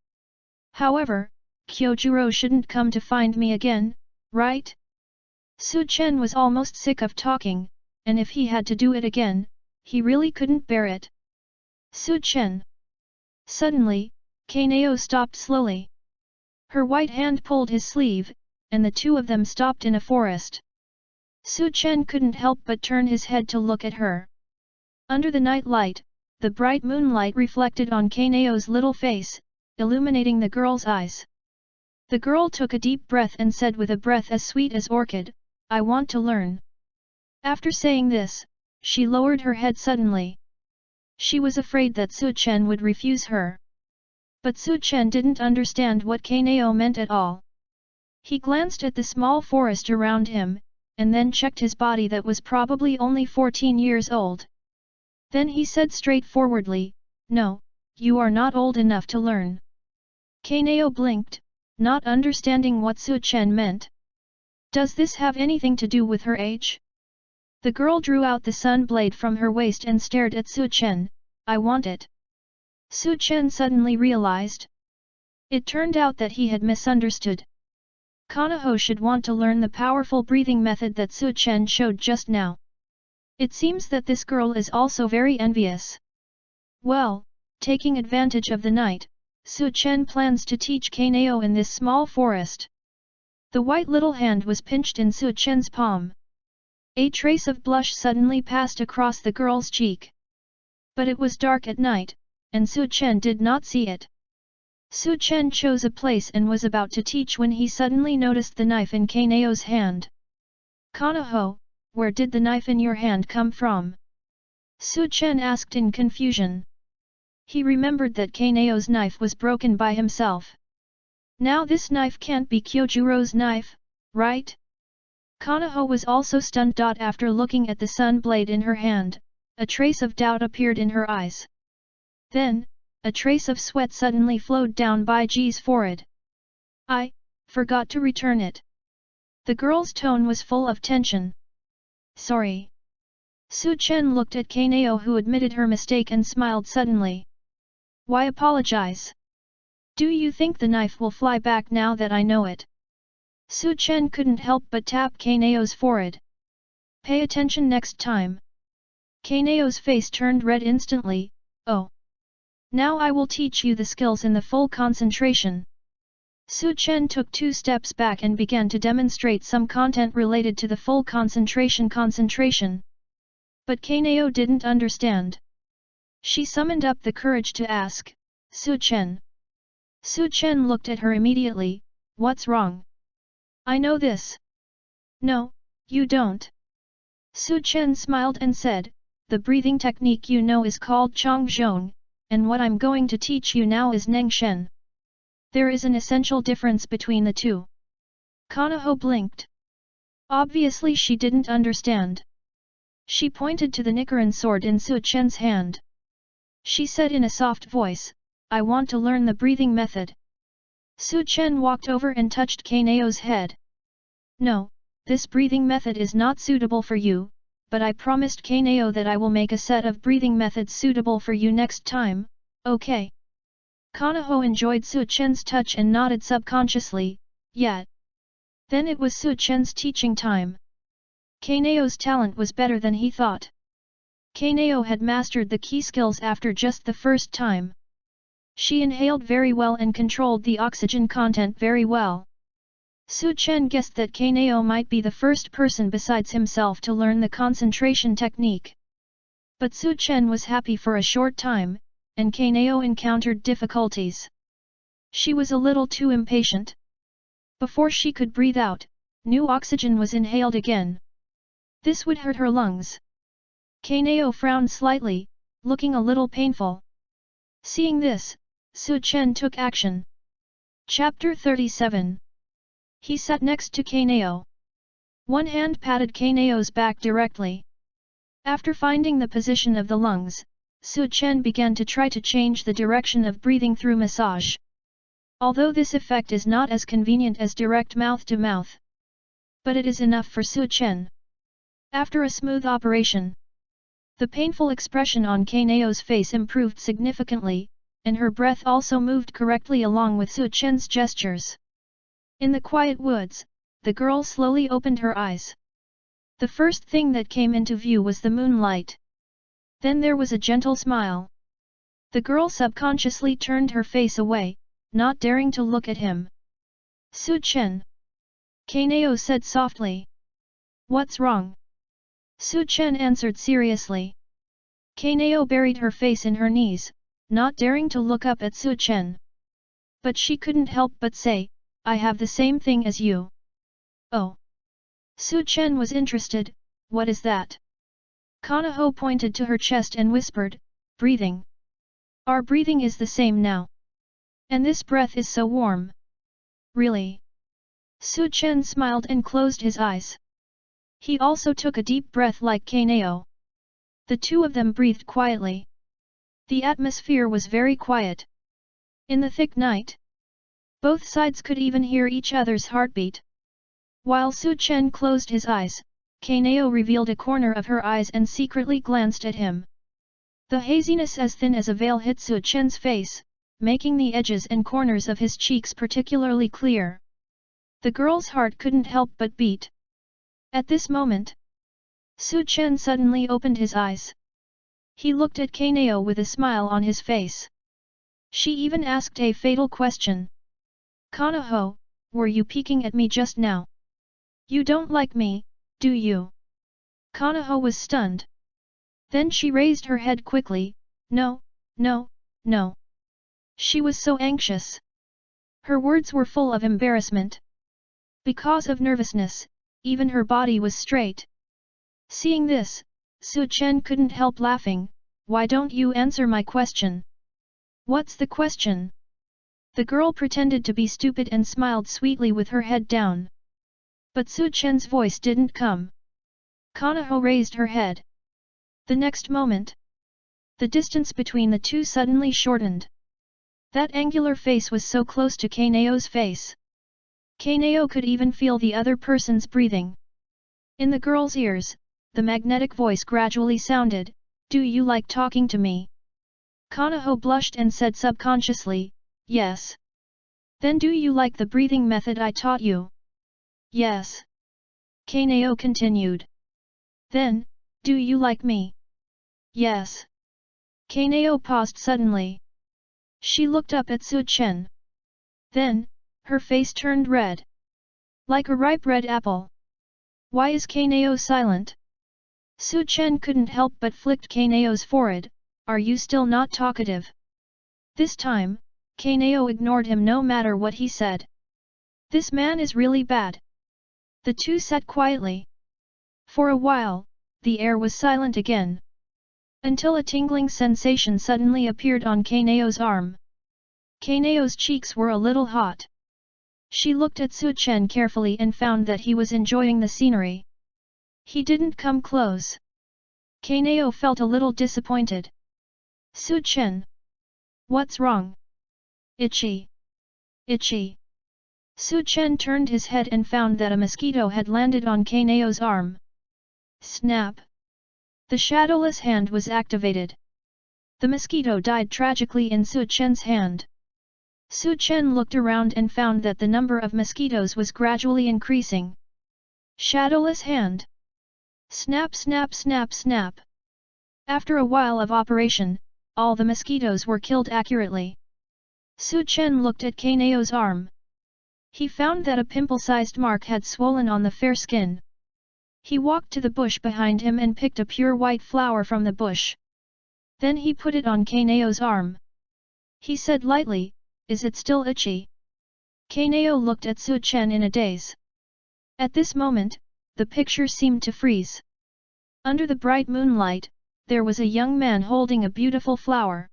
However, Kyojuro shouldn't come to find me again, right? Su-chen was almost sick of talking, and if he had to do it again, he really couldn't bear it. Su-chen. Suddenly, Kaneo stopped slowly. Her white hand pulled his sleeve, and the two of them stopped in a forest. Su-chen couldn't help but turn his head to look at her. Under the night light, the bright moonlight reflected on Kaneo's little face, illuminating the girl's eyes. The girl took a deep breath and said with a breath as sweet as orchid, "I want to learn." After saying this, she lowered her head suddenly. She was afraid that Su-chen would refuse her. But Su-chen didn't understand what Kaneo meant at all. He glanced at the small forest around him, and then checked his body that was probably only 14 years old. Then he said straightforwardly, "No, you are not old enough to learn." Kaneo blinked, not understanding what Su-chen meant. Does this have anything to do with her age? The girl drew out the sun blade from her waist and stared at Su-chen. "I want it." Su-chen suddenly realized. It turned out that he had misunderstood. Konoha should want to learn the powerful breathing method that Su-chen showed just now. It seems that this girl is also very envious. Well, taking advantage of the night, Su-chen plans to teach Kaneo in this small forest. The white little hand was pinched in Su-chen's palm. A trace of blush suddenly passed across the girl's cheek. But it was dark at night, and Su-chen did not see it. Su-chen chose a place and was about to teach when he suddenly noticed the knife in Kaneo's hand. "Konoha, where did the knife in your hand come from?" Su-chen asked in confusion. He remembered that Kaneo's knife was broken by himself. Now this knife can't be Kyojuro's knife, right? Konoha was also stunned. After looking at the sun blade in her hand, a trace of doubt appeared in her eyes. Then, a trace of sweat suddenly flowed down Baiji's forehead. "I forgot to return it." The girl's tone was full of tension. "Sorry." Su-chen looked at Kaneo, who admitted her mistake and smiled suddenly. Why apologize? Do you think the knife will fly back now that I know it? Su Chen couldn't help but tap Kanao's forehead. Pay attention next time. Kanao's face turned red instantly. Oh. Now I will teach you the skills in the full concentration. Su Chen took 2 steps back and began to demonstrate some content related to the full concentration. But Kanao didn't understand. She summoned up the courage to ask, Su Chen. Su Chen looked at her immediately. What's wrong? I know this. No, you don't. Su Chen smiled and said, the breathing technique you know is called Chongzhong, and what I'm going to teach you now is Nengshen. There is an essential difference between the two. Kanaho blinked. Obviously she didn't understand. She pointed to the Nichiren sword in Su Chen's hand. She said in a soft voice, I want to learn the breathing method. Su Chen walked over and touched Kanao's head. No, this breathing method is not suitable for you, but I promised Kanao that I will make a set of breathing methods suitable for you next time, okay? Kanaho enjoyed Su Chen's touch and nodded subconsciously, yeah. Then it was Su Chen's teaching time. Kanao's talent was better than he thought. Kanao had mastered the key skills after just the first time. She inhaled very well and controlled the oxygen content very well. Su Chen guessed that Kanao might be the first person besides himself to learn the concentration technique. But Su Chen was happy for a short time, and Kanao encountered difficulties. She was a little too impatient. Before she could breathe out, new oxygen was inhaled again. This would hurt her lungs. Kanao frowned slightly, looking a little painful. Seeing this, Su Chen took action. Chapter 37. He sat next to Kanao. One hand patted Kanao's back directly. After finding the position of the lungs, Su Chen began to try to change the direction of breathing through massage. Although this effect is not as convenient as direct mouth-to-mouth. But it is enough for Su Chen. After a smooth operation, the painful expression on Kanao's face improved significantly, and her breath also moved correctly along with Su Chen's gestures. In the quiet woods, the girl slowly opened her eyes. The first thing that came into view was the moonlight. Then there was a gentle smile. The girl subconsciously turned her face away, not daring to look at him. Su Chen. Kanao said softly. What's wrong? Su Chen answered seriously. Kanao buried her face in her knees, not daring to look up at Su Chen. But she couldn't help but say, I have the same thing as you. Oh. Su Chen was interested, what is that? Kanaho pointed to her chest and whispered, breathing. Our breathing is the same now. And this breath is so warm. Really? Su Chen smiled and closed his eyes. He also took a deep breath like Kanao. The two of them breathed quietly. The atmosphere was very quiet. In the thick night, both sides could even hear each other's heartbeat. While Su Chen closed his eyes, Kanao revealed a corner of her eyes and secretly glanced at him. The haziness as thin as a veil hit Su Chen's face, making the edges and corners of his cheeks particularly clear. The girl's heart couldn't help but beat. At this moment, Su Chen suddenly opened his eyes. He looked at Kanao with a smile on his face. She even asked a fatal question. Kanaho, were you peeking at me just now? You don't like me, do you? Kanaho was stunned. Then she raised her head quickly, no, no, no. She was so anxious. Her words were full of embarrassment. Because of nervousness, even her body was straight. Seeing this, Su Chen couldn't help laughing. Why don't you answer my question? What's the question? The girl pretended to be stupid and smiled sweetly with her head down. But Su Chen's voice didn't come. Kanaho raised her head. The next moment, the distance between the two suddenly shortened. That angular face was so close to Kanao's face. Kanao could even feel the other person's breathing. In the girl's ears, the magnetic voice gradually sounded, do you like talking to me? KOCHO blushed and said subconsciously, yes. Then do you like the breathing method I taught you? Yes. KOCHO continued. Then, do you like me? Yes. KOCHO paused suddenly. She looked up at Su Chen. Then, her face turned red. Like a ripe red apple. Why is KOCHO silent? Su Chen couldn't help but flicked KOCHO's forehead. Are you still not talkative? This time, KOCHO ignored him no matter what he said. This man is really bad. The two sat quietly. For a while, the air was silent again. Until a tingling sensation suddenly appeared on KOCHO's arm. KOCHO's cheeks were a little hot. She looked at Su Chen carefully and found that he was enjoying the scenery. He didn't come close. KOCHO felt a little disappointed. Su Chen. What's wrong? Itchy. Itchy. Su Chen turned his head and found that a mosquito had landed on KOCHO's arm. Snap. The shadowless hand was activated. The mosquito died tragically in Su Chen's hand. Su Chen looked around and found that the number of mosquitoes was gradually increasing. Shadowless hand. Snap snap snap snap. After a while of operation, all the mosquitoes were killed accurately. Su Chen looked at KOCHO's arm. He found that a pimple-sized mark had swollen on the fair skin. He walked to the bush behind him and picked a pure white flower from the bush. Then he put it on KOCHO's arm. He said lightly, is it still itchy? KOCHO looked at Su Chen in a daze. At this moment, the picture seemed to freeze. Under the bright moonlight, there was a young man holding a beautiful flower.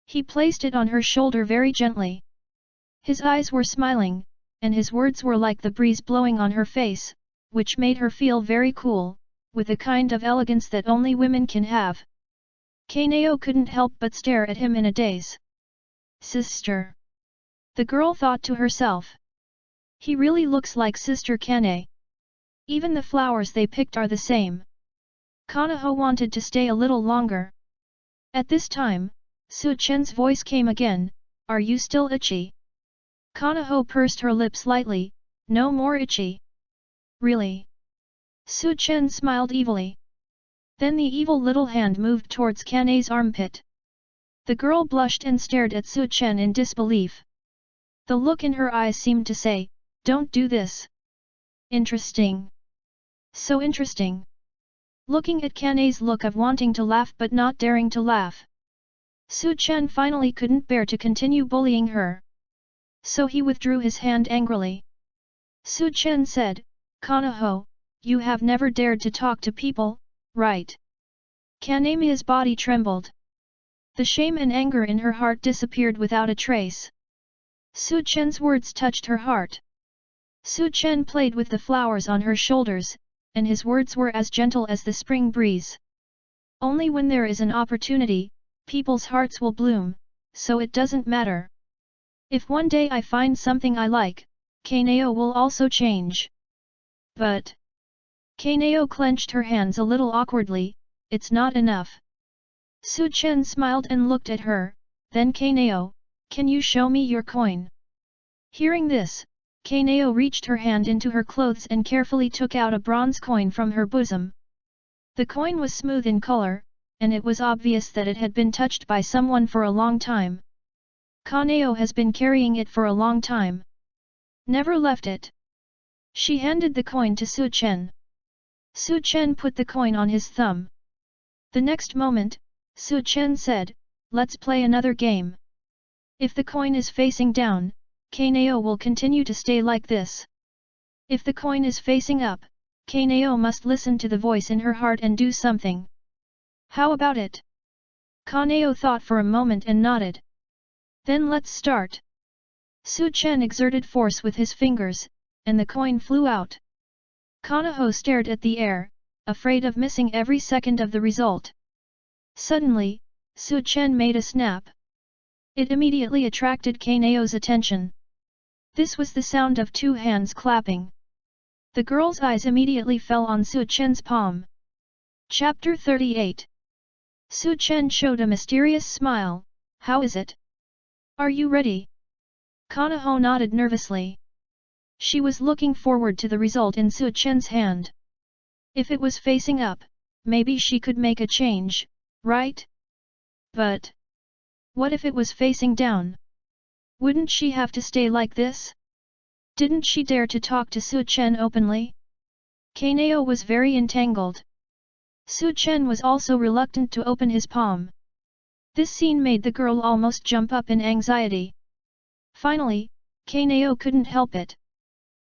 He placed it on her shoulder very gently. His eyes were smiling, and his words were like the breeze blowing on her face, which made her feel very cool, with a kind of elegance that only women can have. KOCHO couldn't help but stare at him in a daze. Sister. The girl thought to herself. He really looks like Sister Kane. Even the flowers they picked are the same. KOCHO wanted to stay a little longer. At this time, Su Chen's voice came again, are you still itchy? KOCHO pursed her lips lightly, no more itchy. Really? Su Chen smiled evilly. Then the evil little hand moved towards Kane's armpit. The girl blushed and stared at Su Chen in disbelief. The look in her eyes seemed to say, don't do this. Interesting. So interesting. Looking at Kane's look of wanting to laugh but not daring to laugh. Su Chen finally couldn't bear to continue bullying her. So he withdrew his hand angrily. Su Chen said, KOCHO, you have never dared to talk to people, right? Kanemia's body trembled. The shame and anger in her heart disappeared without a trace. Su Chen's words touched her heart. Su Chen played with the flowers on her shoulders, and his words were as gentle as the spring breeze. Only when there is an opportunity, people's hearts will bloom, so it doesn't matter. If one day I find something I like, KOCHO will also change. But... KOCHO clenched her hands a little awkwardly, it's not enough. Su Chen smiled and looked at her, then KOCHO, can you show me your coin? Hearing this, KOCHO reached her hand into her clothes and carefully took out a bronze coin from her bosom. The coin was smooth in color, and it was obvious that it had been touched by someone for a long time. KOCHO has been carrying it for a long time. Never left it. She handed the coin to Su Chen. Su Chen put the coin on his thumb. The next moment, Su Chen said, let's play another game. If the coin is facing down, KOCHO will continue to stay like this. If the coin is facing up, KOCHO must listen to the voice in her heart and do something. How about it? KOCHO thought for a moment and nodded. Then let's start. Su Chen exerted force with his fingers, and the coin flew out. KOCHO stared at the air, afraid of missing every second of the result. Suddenly, Su Chen made a snap. It immediately attracted KOCHO's attention. This was the sound of two hands clapping. The girl's eyes immediately fell on Su Chen's palm. Chapter 38. Su Chen showed a mysterious smile. How is it? Are you ready? KOCHO nodded nervously. She was looking forward to the result in Su Chen's hand. If it was facing up, maybe she could make a change, right? But what if it was facing down? Wouldn't she have to stay like this? Didn't she dare to talk to Su Chen openly? KOCHO was very entangled. Su Chen was also reluctant to open his palm. This scene made the girl almost jump up in anxiety. Finally, KOCHO couldn't help it.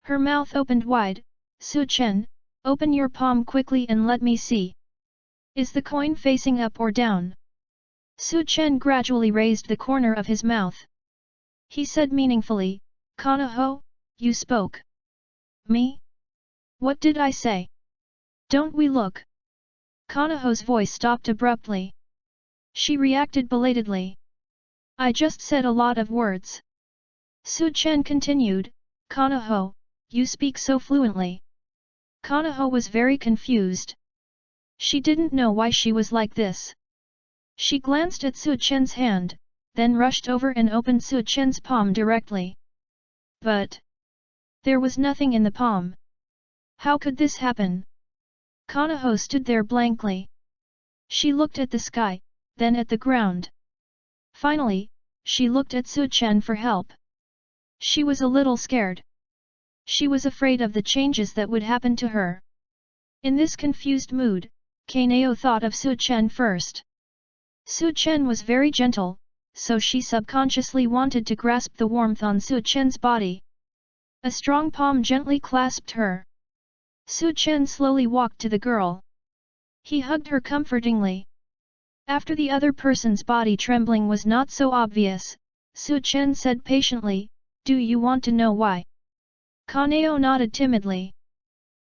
Her mouth opened wide. Su Chen, open your palm quickly and let me see. Is the coin facing up or down? Su Chen gradually raised the corner of his mouth. He said meaningfully, KOCHO, you spoke. Me? What did I say? Don't we look? KOCHO's voice stopped abruptly. She reacted belatedly. I just said a lot of words. Su Chen continued, KOCHO, you speak so fluently. KOCHO was very confused. She didn't know why she was like this. She glanced at Su Chen's hand, then rushed over and opened Su Chen's palm directly. But there was nothing in the palm. How could this happen? KOCHO stood there blankly. She looked at the sky, then at the ground. Finally, she looked at Su Chen for help. She was a little scared. She was afraid of the changes that would happen to her. In this confused mood, KOCHO thought of Su Chen first. Su Chen was very gentle, so she subconsciously wanted to grasp the warmth on Su Chen's body. A strong palm gently clasped her. Su Chen slowly walked to the girl. He hugged her comfortingly. After the other person's body trembling was not so obvious, Su Chen said patiently, do you want to know why? KOCHO nodded timidly.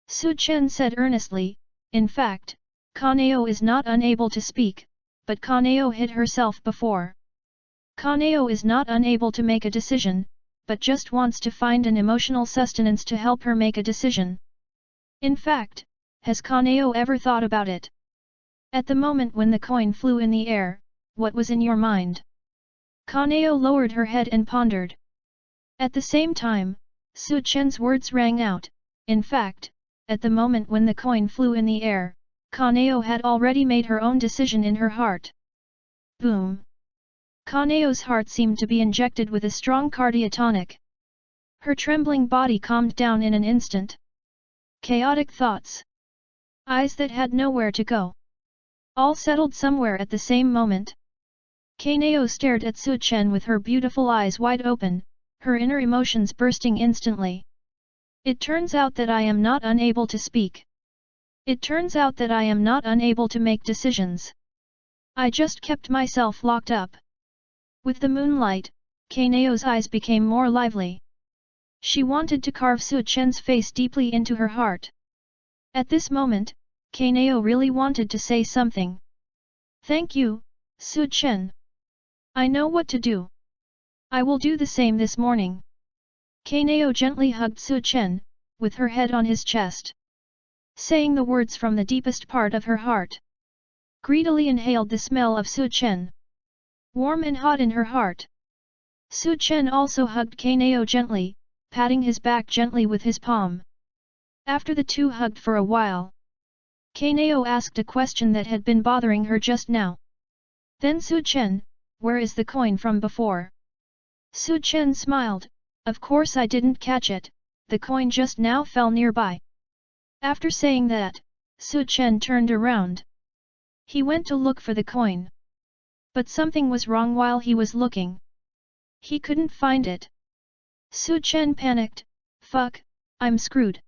Su Chen said earnestly, in fact, KOCHO is not unable to speak, but KOCHO hid herself before. KOCHO is not unable to make a decision, but just wants to find an emotional sustenance to help her make a decision. In fact, has KOCHO ever thought about it? At the moment when the coin flew in the air, what was in your mind? KOCHO lowered her head and pondered. At the same time, Su Chen's words rang out. In fact, at the moment when the coin flew in the air, KOCHO had already made her own decision in her heart. Boom! KOCHO's heart seemed to be injected with a strong cardiotonic. Her trembling body calmed down in an instant. Chaotic thoughts. Eyes that had nowhere to go. All settled somewhere at the same moment. KOCHO stared at Su Chen with her beautiful eyes wide open, her inner emotions bursting instantly. It turns out that I am not unable to speak. It turns out that I am not unable to make decisions. I just kept myself locked up. With the moonlight, KOCHO's eyes became more lively. She wanted to carve Su Chen's face deeply into her heart. At this moment, KOCHO really wanted to say something. Thank you, Su Chen. I know what to do. I will do the same this morning. KOCHO gently hugged Su Chen, with her head on his chest. Saying the words from the deepest part of her heart. Greedily inhaled the smell of Su Chen. Warm and hot in her heart. Su Chen also hugged KOCHO gently, patting his back gently with his palm. After the two hugged for a while, KOCHO asked a question that had been bothering her just now. Then Su Chen, where is the coin from before? Su Chen smiled, of course I didn't catch it, the coin just now fell nearby. After saying that, Su Chen turned around. He went to look for the coin. But something was wrong while he was looking. He couldn't find it. Su Chen panicked, fuck, I'm screwed.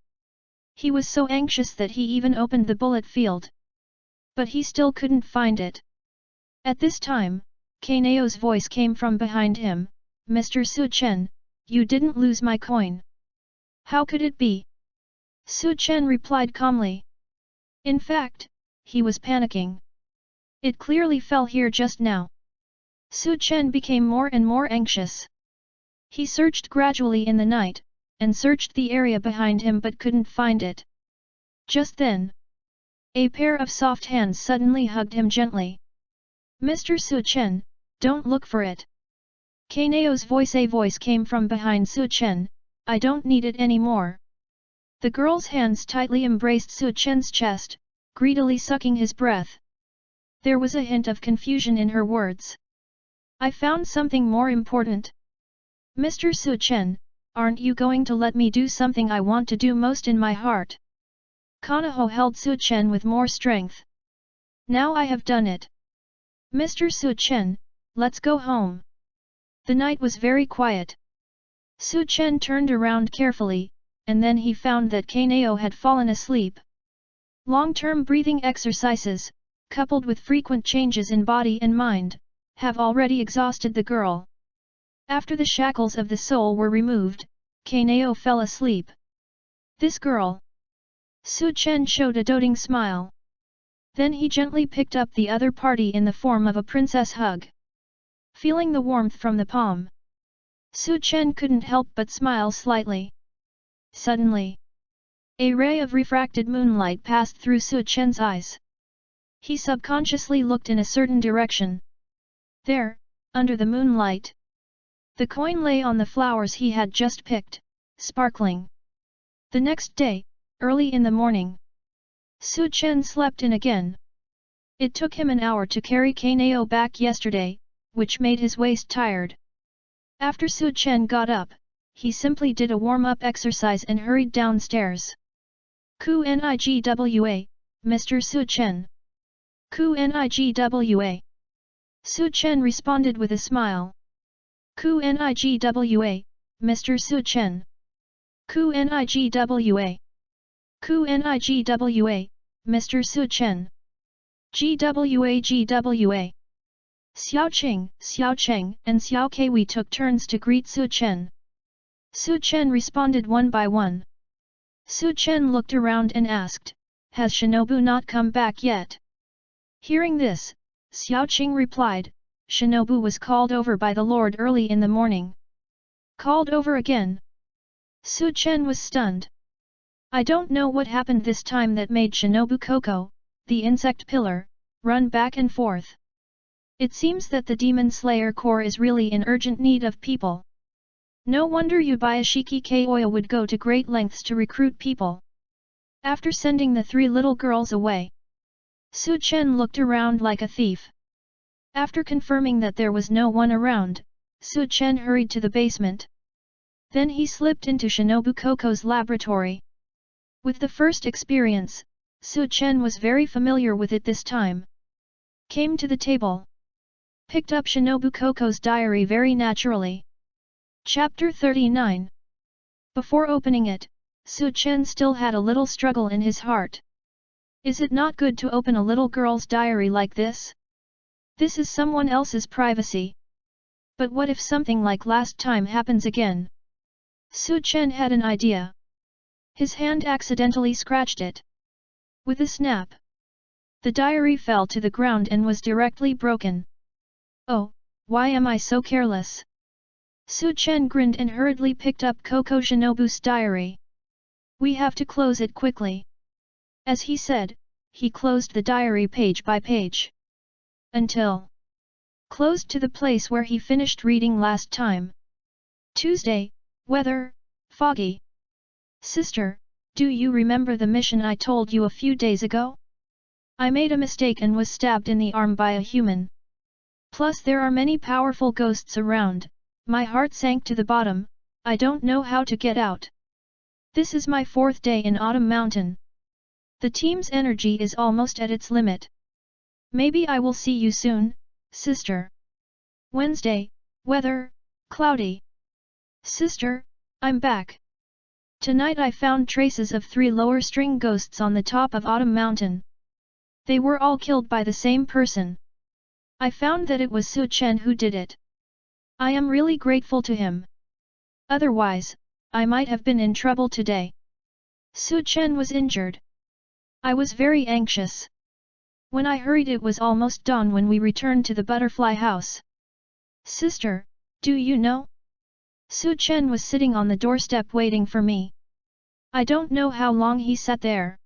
He was so anxious that he even opened the bullet field. But he still couldn't find it. At this time, KOCHO's voice came from behind him, Mr. Su Chen, you didn't lose my coin. How could it be? Su Chen replied calmly. In fact, he was panicking. It clearly fell here just now. Su Chen became more and more anxious. He searched gradually in the night, and searched the area behind him but couldn't find it. Just then, a pair of soft hands suddenly hugged him gently. Mr. Su Chen, don't look for it. A voice came from behind Su Chen, I don't need it anymore. The girl's hands tightly embraced Su Chen's chest, greedily sucking his breath. There was a hint of confusion in her words. I found something more important. Mr. Su Chen, aren't you going to let me do something I want to do most in my heart? KOCHO held Su Chen with more strength. Now I have done it. Mr. Su Chen, let's go home. The night was very quiet. Su Chen turned around carefully, and then he found that KOCHO had fallen asleep. Long-term breathing exercises, coupled with frequent changes in body and mind, have already exhausted the girl. After the shackles of the soul were removed, KOCHO fell asleep. This girl. Su Chen showed a doting smile. Then he gently picked up the other party in the form of a princess hug. Feeling the warmth from the palm, Su Chen couldn't help but smile slightly. Suddenly, a ray of refracted moonlight passed through Su Chen's eyes. He subconsciously looked in a certain direction. There, under the moonlight, the coin lay on the flowers he had just picked, sparkling. The next day, early in the morning, Su Chen slept in again. It took him an hour to carry KOCHO back yesterday, which made his waist tired. After Su Chen got up, he simply did a warm-up exercise and hurried downstairs. Ku-nigwa, Mr. Su Chen. Ku-nigwa. Su Chen responded with a smile. Ku-nigwa, Mr. Su Chen. Ku-nigwa. Ku-nigwa, Mr. Su Chen. GWA. Xiao Cheng, and Xiao Kui took turns to greet Su Chen. Su Chen responded one by one. Su Chen looked around and asked, "Has SHINOBU not come back yet?" Hearing this, Xiao Cheng replied, "SHINOBU was called over by the Lord early in the morning." Called over again? Su Chen was stunned. I don't know what happened this time that made SHINOBU KOCHO, the insect pillar, run back and forth. It seems that the Demon Slayer Corps is really in urgent need of people. No wonder Yubashiki Koya would go to great lengths to recruit people. After sending the three little girls away, Su Chen looked around like a thief. After confirming that there was no one around, Su Chen hurried to the basement. Then he slipped into SHINOBU KOCHO's laboratory. With the first experience, Su Chen was very familiar with it this time. Came to the table. Picked up SHINOBU KOCHO's diary very naturally. Chapter 39. Before opening it, Su Chen still had a little struggle in his heart. Is it not good to open a little girl's diary like this? This is someone else's privacy. But what if something like last time happens again? Su Chen had an idea. His hand accidentally scratched it. With a snap, the diary fell to the ground and was directly broken. Oh, why am I so careless? Su Chen grinned and hurriedly picked up KOCHO SHINOBU's diary. We have to close it quickly. As he said, he closed the diary page by page. Until closed to the place where he finished reading last time. Tuesday, weather, foggy. Sister, do you remember the mission I told you a few days ago? I made a mistake and was stabbed in the arm by a human. Plus there are many powerful ghosts around, my heart sank to the bottom, I don't know how to get out. This is my 4th day in Autumn Mountain. The team's energy is almost at its limit. Maybe I will see you soon, sister. Wednesday, weather, cloudy. Sister, I'm back. Tonight I found traces of 3 lower string ghosts on the top of Autumn Mountain. They were all killed by the same person. I found that it was Su Chen who did it. I am really grateful to him. Otherwise, I might have been in trouble today. Su Chen was injured. I was very anxious. When I hurried it was almost dawn when we returned to the butterfly house. Sister, do you know? Su Chen was sitting on the doorstep waiting for me. I don't know how long he sat there.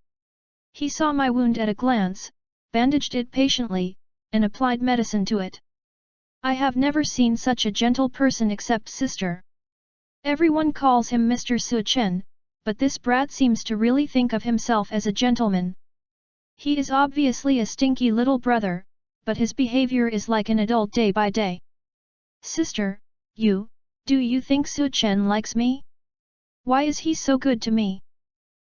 He saw my wound at a glance, bandaged it patiently, and applied medicine to it. I have never seen such a gentle person except sister. Everyone calls him Mr. Su Chen, but this brat seems to really think of himself as a gentleman. He is obviously a stinky little brother, but his behavior is like an adult day by day. Sister, do you think Su Chen likes me? Why is he so good to me?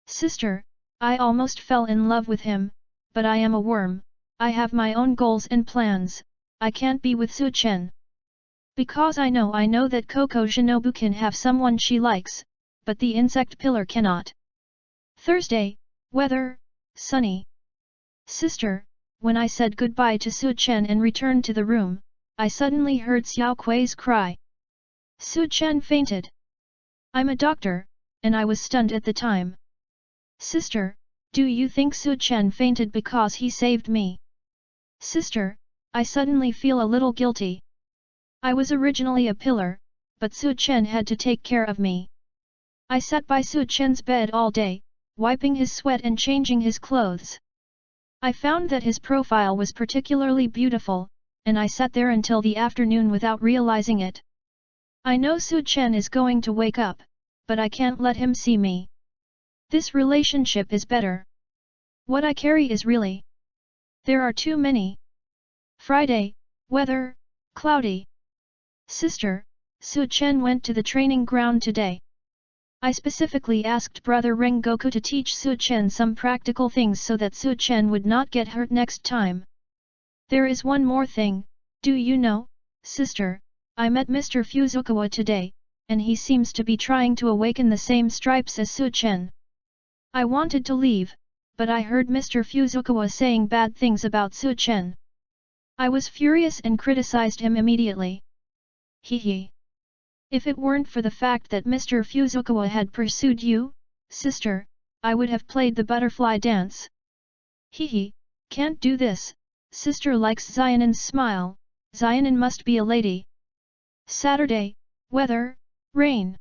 Sister, I almost fell in love with him, but I am a worm, I have my own goals and plans, I can't be with Su Chen. Because I know that KOCHO can have someone she likes, but the insect pillar cannot. Thursday, weather, sunny. Sister, when I said goodbye to Su Chen and returned to the room, I suddenly heard Xiao Kui's cry. Su Chen fainted. I'm a doctor, and I was stunned at the time. Sister, do you think Su Chen fainted because he saved me? Sister, I suddenly feel a little guilty. I was originally a pillar, but Su Chen had to take care of me. I sat by Su Chen's bed all day, wiping his sweat and changing his clothes. I found that his profile was particularly beautiful, and I sat there until the afternoon without realizing it. I know Su Chen is going to wake up, but I can't let him see me. This relationship is better. What I carry is really. There are too many. Friday, weather, cloudy. Sister, Su Chen went to the training ground today. I specifically asked Brother Rengoku to teach Su Chen some practical things so that Su Chen would not get hurt next time. There is one more thing, do you know, sister, I met Mr. Fuzukawa today, and he seems to be trying to awaken the same stripes as Su Chen. I wanted to leave, but I heard Mr. Fuzukawa saying bad things about Su Chen. I was furious and criticized him immediately. Hehe. If it weren't for the fact that Mr. Fuzukawa had pursued you, sister, I would have played the butterfly dance. Hehe, can't do this, sister likes Xianin's smile, Xianin must be a lady. Saturday, weather, rain.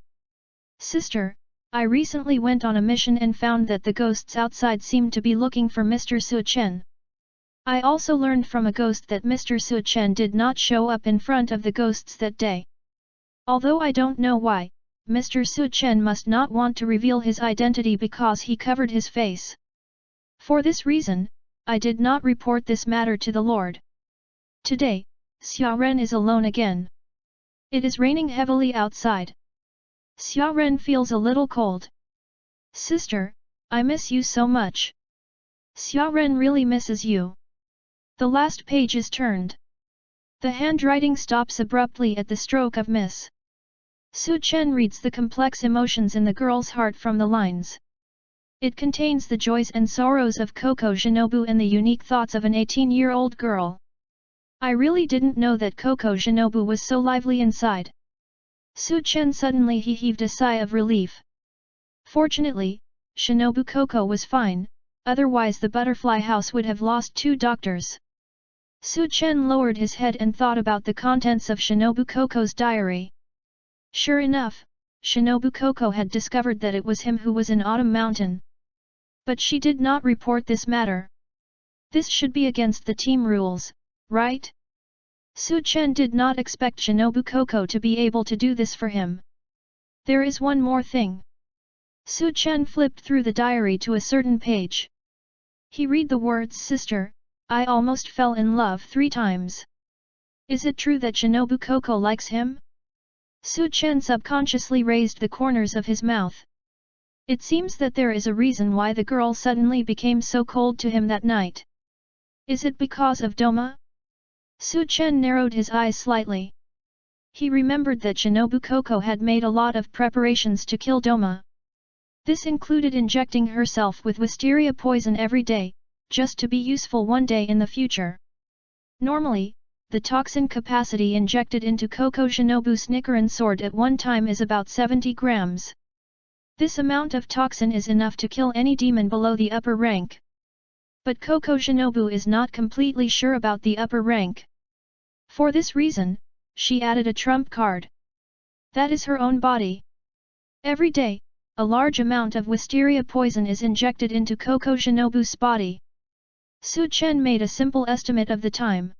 Sister, I recently went on a mission and found that the ghosts outside seemed to be looking for Mr. Su Chen. I also learned from a ghost that Mr. Su Chen did not show up in front of the ghosts that day. Although I don't know why, Mr. Su Chen must not want to reveal his identity because he covered his face. For this reason, I did not report this matter to the Lord. Today, Xia Ren is alone again. It is raining heavily outside. Xia Ren feels a little cold. Sister, I miss you so much. Xia Ren really misses you. The last page is turned. The handwriting stops abruptly at the stroke of Miss. Su Chen reads the complex emotions in the girl's heart from the lines. It contains the joys and sorrows of KOCHO and the unique thoughts of an 18-year-old girl. I really didn't know that KOCHO was so lively inside. Su Chen suddenly heaved a sigh of relief. Fortunately, Shinobu KOCHO was fine, otherwise the butterfly house would have lost 2 doctors. Su Chen lowered his head and thought about the contents of Shinobu KOCHO's diary. Sure enough, Shinobu KOCHO had discovered that it was him who was in Autumn Mountain. But she did not report this matter. This should be against the team rules, right? Su Chen did not expect Shinobu KOCHO to be able to do this for him. There is one more thing. Su Chen flipped through the diary to a certain page. He read the words Sister, I almost fell in love 3 times. Is it true that Shinobu KOCHO likes him? Su Chen subconsciously raised the corners of his mouth. It seems that there is a reason why the girl suddenly became so cold to him that night. Is it because of Doma? Su Chen narrowed his eyes slightly. He remembered that Shinobu KOCHO had made a lot of preparations to kill Doma. This included injecting herself with wisteria poison every day, just to be useful one day in the future. Normally, the toxin capacity injected into KOCHO's Nickerin sword at one time is about 70 grams. This amount of toxin is enough to kill any demon below the upper rank. But KOCHO is not completely sure about the upper rank. For this reason, she added a trump card. That is her own body. Every day, a large amount of wisteria poison is injected into KOCHO's body. Su Chen made a simple estimate of the time.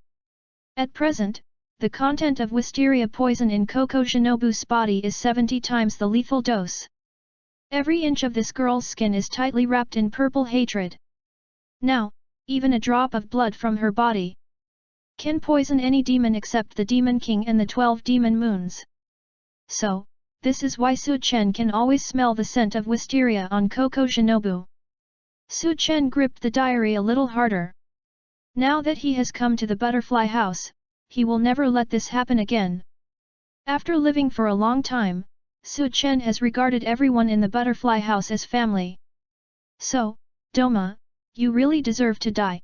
At present, the content of wisteria poison in KOCHO SHINOBU's body is 70 times the lethal dose. Every inch of this girl's skin is tightly wrapped in purple hatred. Now, even a drop of blood from her body can poison any demon except the Demon King and the 12 Demon Moons. So, this is why Su Chen can always smell the scent of wisteria on KOCHO SHINOBU. Su Chen gripped the diary a little harder. Now that he has come to the butterfly house, he will never let this happen again. After living for a long time, Su Chen has regarded everyone in the butterfly house as family. So, Doma, you really deserve to die.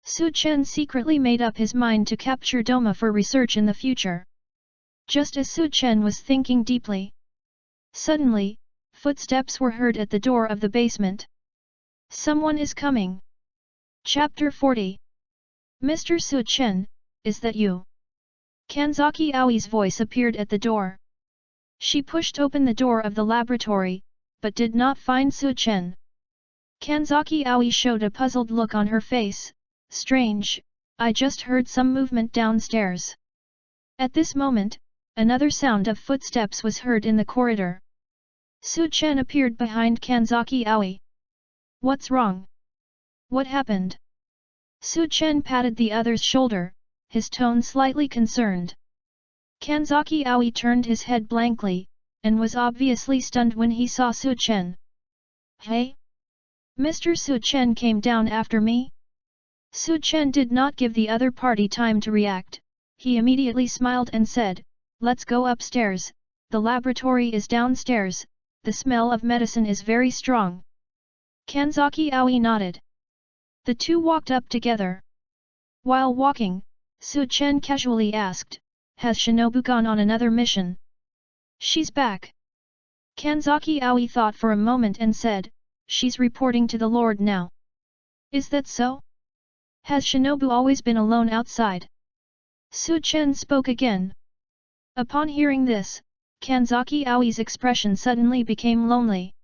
Su Chen secretly made up his mind to capture Doma for research in the future. Just as Su Chen was thinking deeply, suddenly, footsteps were heard at the door of the basement. Someone is coming. Chapter 40. Mr. Su Chen, is that you? Kanzaki Aoi's voice appeared at the door. She pushed open the door of the laboratory, but did not find Su Chen. Kanzaki Aoi showed a puzzled look on her face. Strange, I just heard some movement downstairs. At this moment, another sound of footsteps was heard in the corridor. Su Chen appeared behind Kanzaki Aoi. What's wrong? What happened? Su Chen patted the other's shoulder, his tone slightly concerned. Kanzaki Aoi turned his head blankly, and was obviously stunned when he saw Su Chen. Hey? Mr. Su Chen came down after me? Su Chen did not give the other party time to react. He immediately smiled and said, let's go upstairs, the laboratory is downstairs, the smell of medicine is very strong. Kanzaki Aoi nodded. The two walked up together. While walking, Su Chen casually asked, has Shinobu gone on another mission? She's back. Kanzaki Aoi thought for a moment and said, she's reporting to the Lord now. Is that so? Has Shinobu always been alone outside? Su Chen spoke again. Upon hearing this, Kanzaki Aoi's expression suddenly became lonely.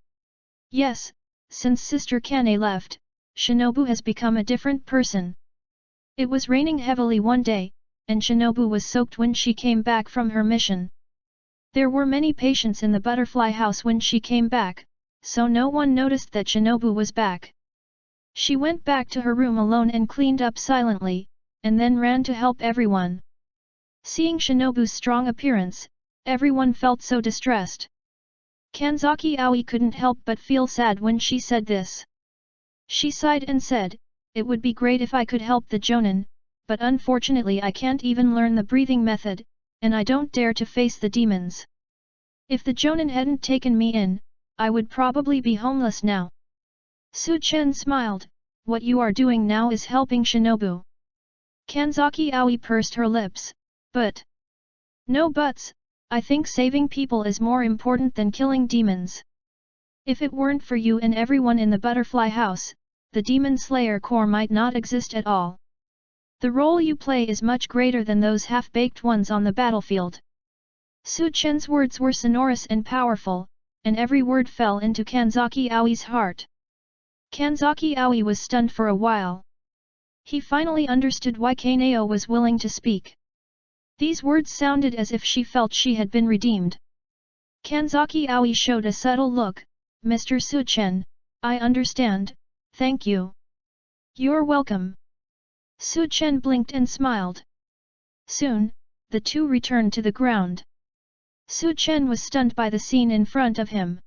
Yes, since Sister Kane left, Shinobu has become a different person. It was raining heavily one day, and Shinobu was soaked when she came back from her mission. There were many patients in the butterfly house when she came back, so no one noticed that Shinobu was back. She went back to her room alone and cleaned up silently, and then ran to help everyone. Seeing Shinobu's strong appearance, everyone felt so distressed. Kanzaki Aoi couldn't help but feel sad when she said this. She sighed and said, it would be great if I could help the Jonin, but unfortunately I can't even learn the breathing method, and I don't dare to face the demons. If the Jonin hadn't taken me in, I would probably be homeless now. Su Chen smiled, what you are doing now is helping Shinobu. Kanzaki Aoi pursed her lips, but... No buts, I think saving people is more important than killing demons. If it weren't for you and everyone in the butterfly house, the Demon Slayer Corps might not exist at all. The role you play is much greater than those half-baked ones on the battlefield. Su Chen's words were sonorous and powerful, and every word fell into Kanzaki Aoi's heart. Kanzaki Aoi was stunned for a while. He finally understood why Kaneo was willing to speak. These words sounded as if she felt she had been redeemed. Kanzaki Aoi showed a subtle look, Mr. Su Chen, I understand, thank you. You're welcome. Su Chen blinked and smiled. Soon, the two returned to the ground. Su Chen was stunned by the scene in front of him.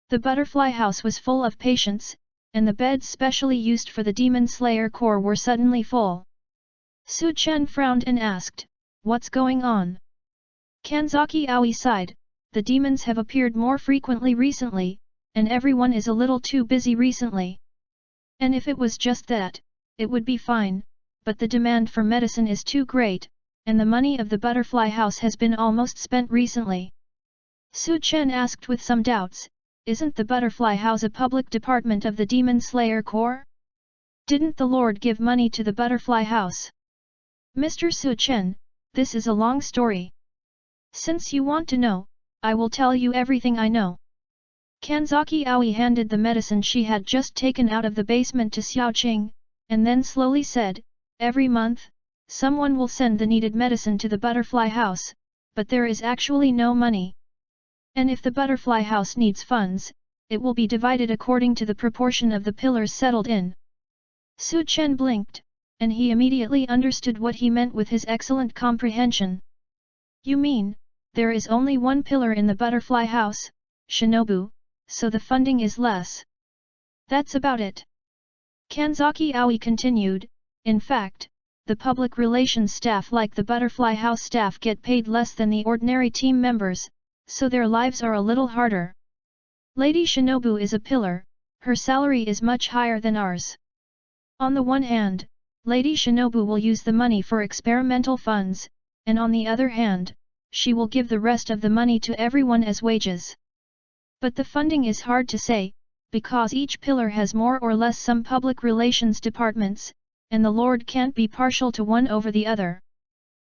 The butterfly house was full of patients, and the beds specially used for the Demon Slayer Corps were suddenly full. Su Chen frowned and asked, what's going on? Kanzaki Aoi sighed, the demons have appeared more frequently recently, and everyone is a little too busy recently. And if it was just that, it would be fine, but the demand for medicine is too great, and the money of the butterfly house has been almost spent recently. Su Chen asked with some doubts, isn't the butterfly house a public department of the Demon Slayer Corps? Didn't the Lord give money to the butterfly house? Mr. Su Chen, this is a long story. Since you want to know, I will tell you everything I know. Kanzaki Aoi handed the medicine she had just taken out of the basement to Xiao Qing, and then slowly said, every month, someone will send the needed medicine to the butterfly house, but there is actually no money. And if the butterfly house needs funds, it will be divided according to the proportion of the pillars settled in. Su Chen blinked, and he immediately understood what he meant with his excellent comprehension. You mean, there is only one pillar in the butterfly house, SHINOBU, so the funding is less. That's about it. Kanzaki Aoi continued, in fact, the public relations staff like the butterfly house staff get paid less than the ordinary team members, so their lives are a little harder. Lady SHINOBU is a pillar, her salary is much higher than ours. On the one hand, Lady SHINOBU will use the money for experimental funds, and on the other hand, she will give the rest of the money to everyone as wages. But the funding is hard to say, because each pillar has more or less some public relations departments, and the Lord can't be partial to one over the other.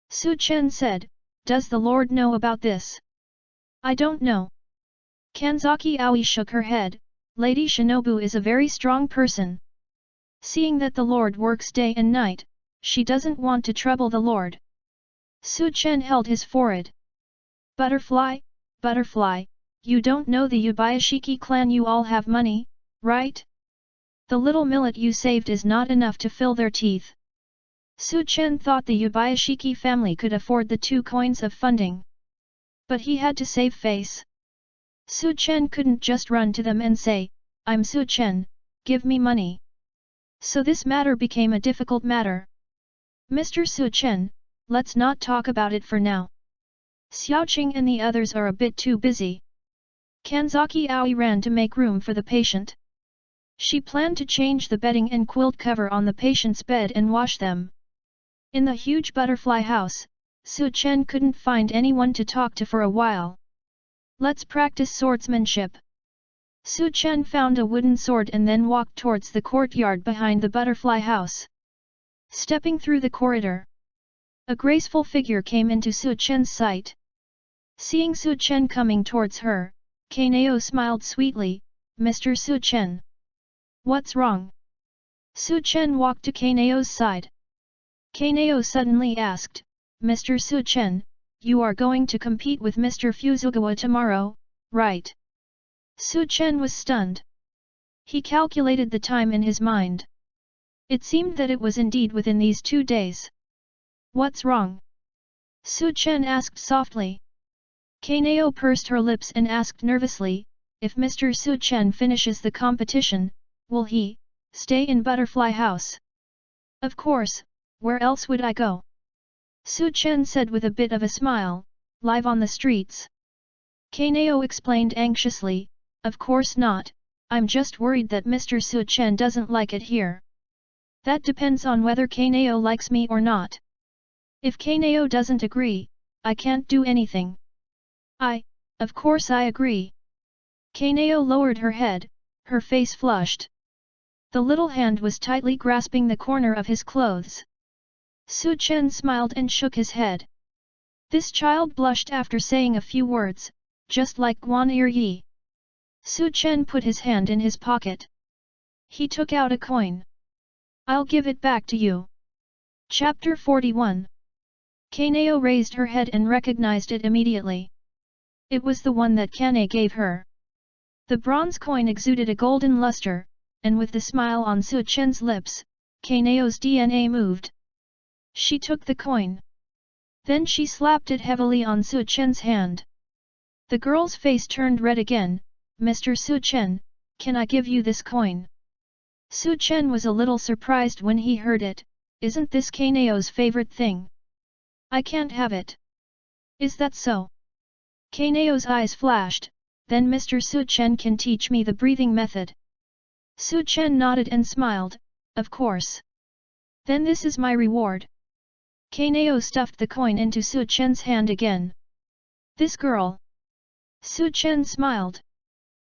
Su Chen said, does the Lord know about this? I don't know. Kanzaki Aoi shook her head, Lady SHINOBU is a very strong person. Seeing that the Lord works day and night, she doesn't want to trouble the Lord. Su Chen held his forehead. Butterfly, butterfly, you don't know the Yubayashiki clan, you all have money, right? The little millet you saved is not enough to fill their teeth. Su Chen thought the Yubayashiki family could afford the 2 coins of funding. But he had to save face. Su Chen couldn't just run to them and say, I'm Su Chen, give me money. So this matter became a difficult matter. Mr. Su Chen, let's not talk about it for now. Xiaoqing and the others are a bit too busy. Kanzaki Aoi ran to make room for the patient. She planned to change the bedding and quilt cover on the patient's bed and wash them. In the huge butterfly house, Su Chen couldn't find anyone to talk to for a while. Let's practice swordsmanship. Su Chen found a wooden sword and then walked towards the courtyard behind the butterfly house. Stepping through the corridor, a graceful figure came into Su Chen's sight. Seeing Su Chen coming towards her, Kaneo smiled sweetly, Mr. Su Chen. What's wrong? Su Chen walked to Kaneo's side. Kaneo suddenly asked, Mr. Su Chen, you are going to compete with Mr. Fuzugawa tomorrow, right? Su Chen was stunned. He calculated the time in his mind. It seemed that it was indeed within these 2 days. What's wrong? Su Chen asked softly. Kaneo pursed her lips and asked nervously, if Mr. Su Chen finishes the competition, will he stay in Butterfly House? Of course, where else would I go? Su Chen said with a bit of a smile, live on the streets. Kaneo explained anxiously, of course not, I'm just worried that Mr. Su Chen doesn't like it here. That depends on whether Kaneo likes me or not. If Kaneo doesn't agree, I can't do anything. Of course I agree. Kaneo lowered her head, her face flushed. The little hand was tightly grasping the corner of his clothes. Su Chen smiled and shook his head. This child blushed after saying a few words, just like Guan Yi. Su Chen put his hand in his pocket. He took out a coin. I'll give it back to you. Chapter 41. Kaneo raised her head and recognized it immediately. It was the one that Kane gave her. The bronze coin exuded a golden luster, and with the smile on Su Chen's lips, Kaneo's DNA moved. She took the coin. Then she slapped it heavily on Su Chen's hand. The girl's face turned red again. Mr. Su Chen, can I give you this coin? Su Chen was a little surprised when he heard it. Isn't this Kaneo's favorite thing? I can't have it. Is that so? Kaneo's eyes flashed. Then Mr. Su Chen can teach me the breathing method. Su Chen nodded and smiled, of course. Then this is my reward. Kaneo stuffed the coin into Su Chen's hand again. This girl. Su Chen smiled.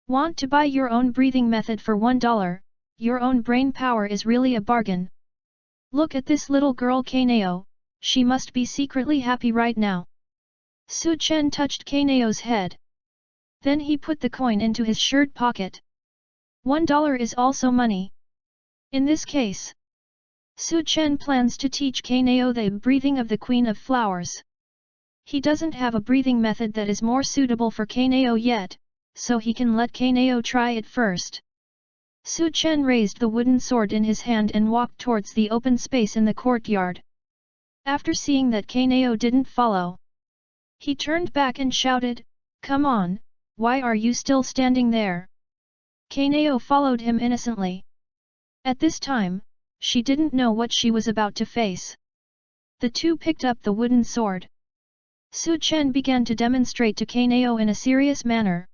Want to buy your own breathing method for $1? Your own brain power is really a bargain. Look at this little girl Kaneo, she must be secretly happy right now. Su Chen touched Kaneo's head. Then he put the coin into his shirt pocket. $1 is also money. In this case. Su Chen plans to teach Kanao the breathing of the Queen of Flowers. He doesn't have a breathing method that is more suitable for Kanao yet, so he can let Kanao try it first. Su Chen raised the wooden sword in his hand and walked towards the open space in the courtyard. After seeing that Kanao didn't follow, he turned back and shouted, "Come on, why are you still standing there?" Kanao followed him innocently. At this time, she didn't know what she was about to face. The two picked up the wooden sword. Su Chen began to demonstrate to Kanao in a serious manner.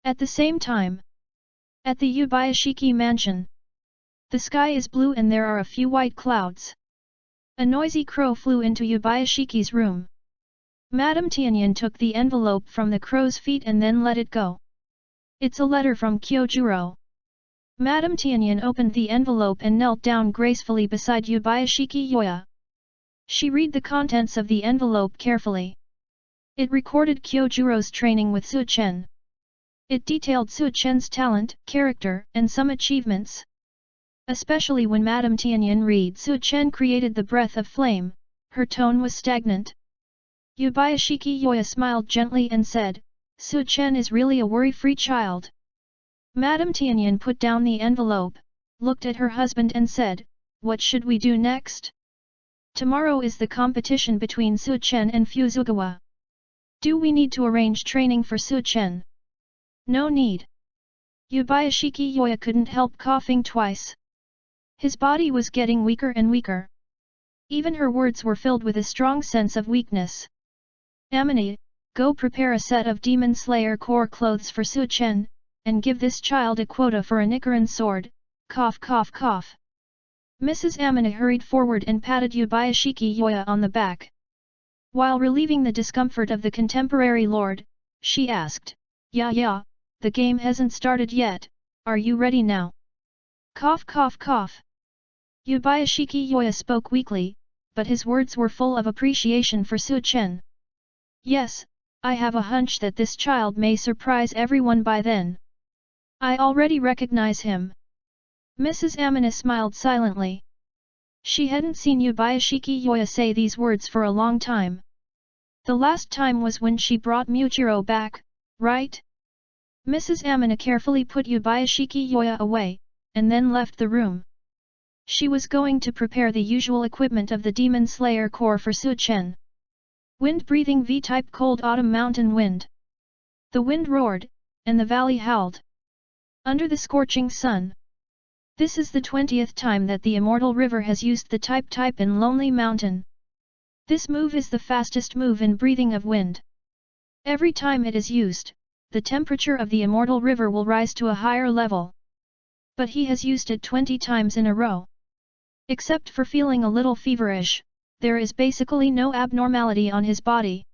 At the same time, at the Yubayashiki mansion, the sky is blue and there are a few white clouds. A noisy crow flew into Yubayashiki's room. Madame Tianyan took the envelope from the crow's feet and then let it go. It's a letter from Kyojuro. Madame Tianyan opened the envelope and knelt down gracefully beside Yubayashiki Yoya. She read the contents of the envelope carefully. It recorded Kyojuro's training with Su Chen. It detailed Su Chen's talent, character, and some achievements. Especially when Madame Tianyan read Su Chen created the breath of flame, her tone was stagnant. Yubayashiki Yoya smiled gently and said, "Su Chen is really a worry-free child." Madame Tianyan put down the envelope, looked at her husband and said, "What should we do next? Tomorrow is the competition between Su Chen and Fuzugawa. Do we need to arrange training for Su Chen?" "No need." Yubayashiki Yoya couldn't help coughing twice. His body was getting weaker and weaker. Even her words were filled with a strong sense of weakness. "Amine, go prepare a set of Demon Slayer core clothes for Su Chen, and give this child a quota for a Nichiren sword." Cough cough cough. Mrs. Amina hurried forward and patted Yubayashiki Yoya on the back. While relieving the discomfort of the contemporary lord, she asked, Yeah, the game hasn't started yet, are you ready now?" Cough cough cough. Yubayashiki Yoya spoke weakly, but his words were full of appreciation for Su Chen. "Yes, I have a hunch that this child may surprise everyone by then. I already recognize him." Mrs. Amina smiled silently. She hadn't seen Yubayashiki Yoya say these words for a long time. The last time was when she brought Muchiro back, right? Mrs. Amina carefully put Yubayashiki Yoya away, and then left the room. She was going to prepare the usual equipment of the Demon Slayer core for Su Chen. Wind-breathing V-type cold autumn mountain wind. The wind roared, and the valley howled. Under the scorching sun. This is the 20th time that the immortal river has used the type in Lonely Mountain. This move is the fastest move in breathing of wind. Every time it is used, the temperature of the immortal river will rise to a higher level. But he has used it 20 times in a row. Except for feeling a little feverish, there is basically no abnormality on his body.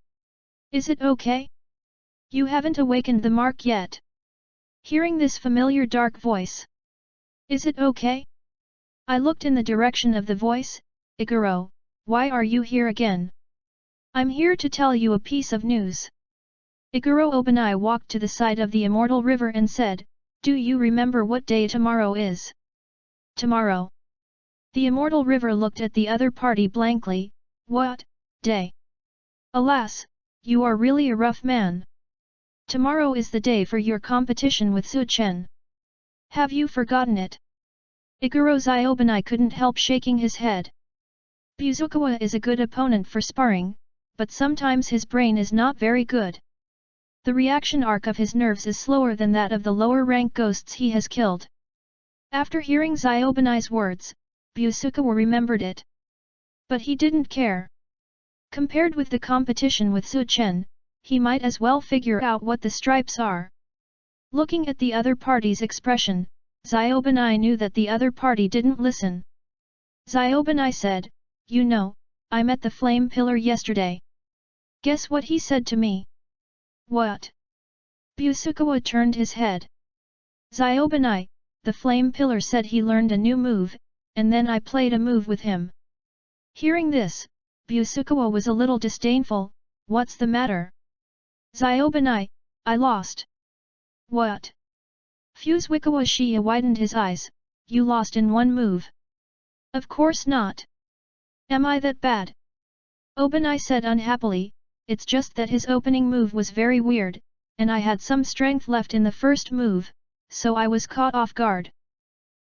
Is it okay? You haven't awakened the mark yet. Hearing this familiar dark voice. Is it okay? I looked in the direction of the voice. Iguro, why are you here again? I'm here to tell you a piece of news. Iguro Obanai walked to the side of the immortal river and said, Do you remember what day tomorrow is? Tomorrow. The immortal river looked at the other party blankly. What day? Alas, you are really a rough man. Tomorrow is the day for your competition with Su Chen. Have you forgotten it? Iguro Ziobanai couldn't help shaking his head. Fuzukawa is a good opponent for sparring, but sometimes his brain is not very good. The reaction arc of his nerves is slower than that of the lower rank ghosts he has killed. After hearing Ziobanai's words, Fuzukawa remembered it. But he didn't care. Compared with the competition with Su Chen, he might as well figure out what the stripes are. Looking at the other party's expression, Ziobanai knew that the other party didn't listen. Ziobanai said, You know, I met the flame pillar yesterday. Guess what he said to me? What? Fuzukawa turned his head. Ziobanai, the flame pillar said he learned a new move, and then I played a move with him. Hearing this, Fuzukawa was a little disdainful. What's the matter? Ziobanai, I lost. What? Fuzukawa Shia widened his eyes. You lost in one move. Of course not. Am I that bad? Obanai said unhappily, it's just that his opening move was very weird, and I had some strength left in the first move, so I was caught off guard.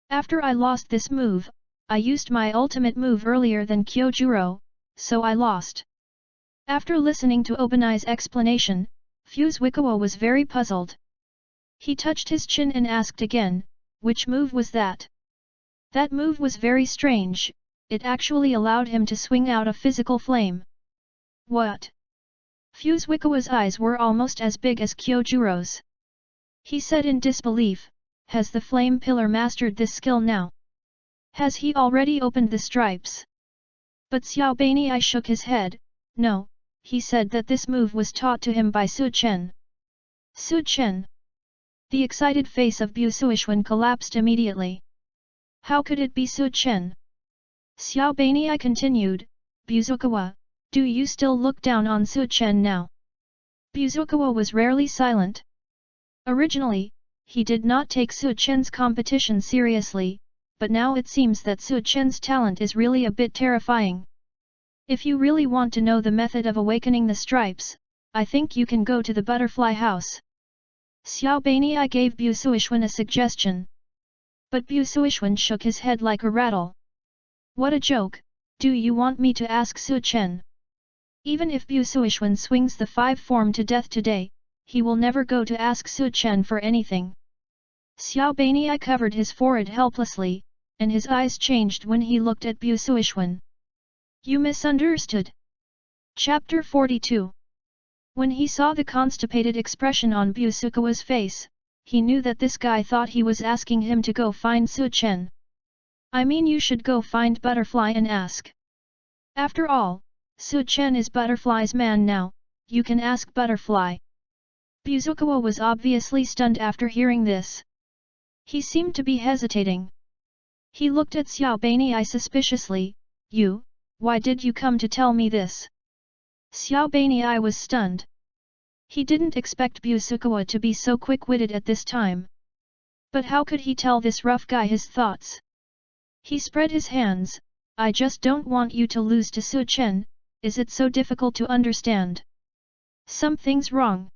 After I lost this move, I used my ultimate move earlier than Kyojuro, so I lost. After listening to Obanai's explanation, Fuzue was very puzzled. He touched his chin and asked again, which move was that? That move was very strange, it actually allowed him to swing out a physical flame. What? Fuzue's eyes were almost as big as Kyojuro's. He said in disbelief, has the flame pillar mastered this skill now? Has he already opened the stripes? But Xiao Banii shook his head, no, he said that this move was taught to him by Su Chen. Su Chen? The excited face of Bu Suishun collapsed immediately. How could it be Su Chen? Xiao Banii continued, Buzukawa, do you still look down on Su Chen now? Buzukawa was rarely silent. Originally, he did not take Su Chen's competition seriously, but now it seems that Su Chen's talent is really a bit terrifying. If you really want to know the method of awakening the stripes, I think you can go to the butterfly house. Xiao Banii gave Bu Suishun a suggestion. But Bu Suishun shook his head like a rattle. What a joke, do you want me to ask Su Chen? Even if Bu Suishun swings the 5 form to death today, he will never go to ask Su Chen for anything. Xiao Banii covered his forehead helplessly, and his eyes changed when he looked at Bu Suishun. You misunderstood. Chapter 42. When he saw the constipated expression on Bu Sukawa's face, he knew that this guy thought he was asking him to go find Su Chen. I mean, you should go find Butterfly and ask. After all, Su Chen is Butterfly's man now, you can ask Butterfly. Buzukawa was obviously stunned after hearing this. He seemed to be hesitating. He looked at Xiao Banii suspiciously, why did you come to tell me this? Xiao Banii was stunned. He didn't expect Buzukawa to be so quick-witted at this time. But how could he tell this rough guy his thoughts? He spread his hands, I just don't want you to lose to Su Chen, is it so difficult to understand? Something's wrong.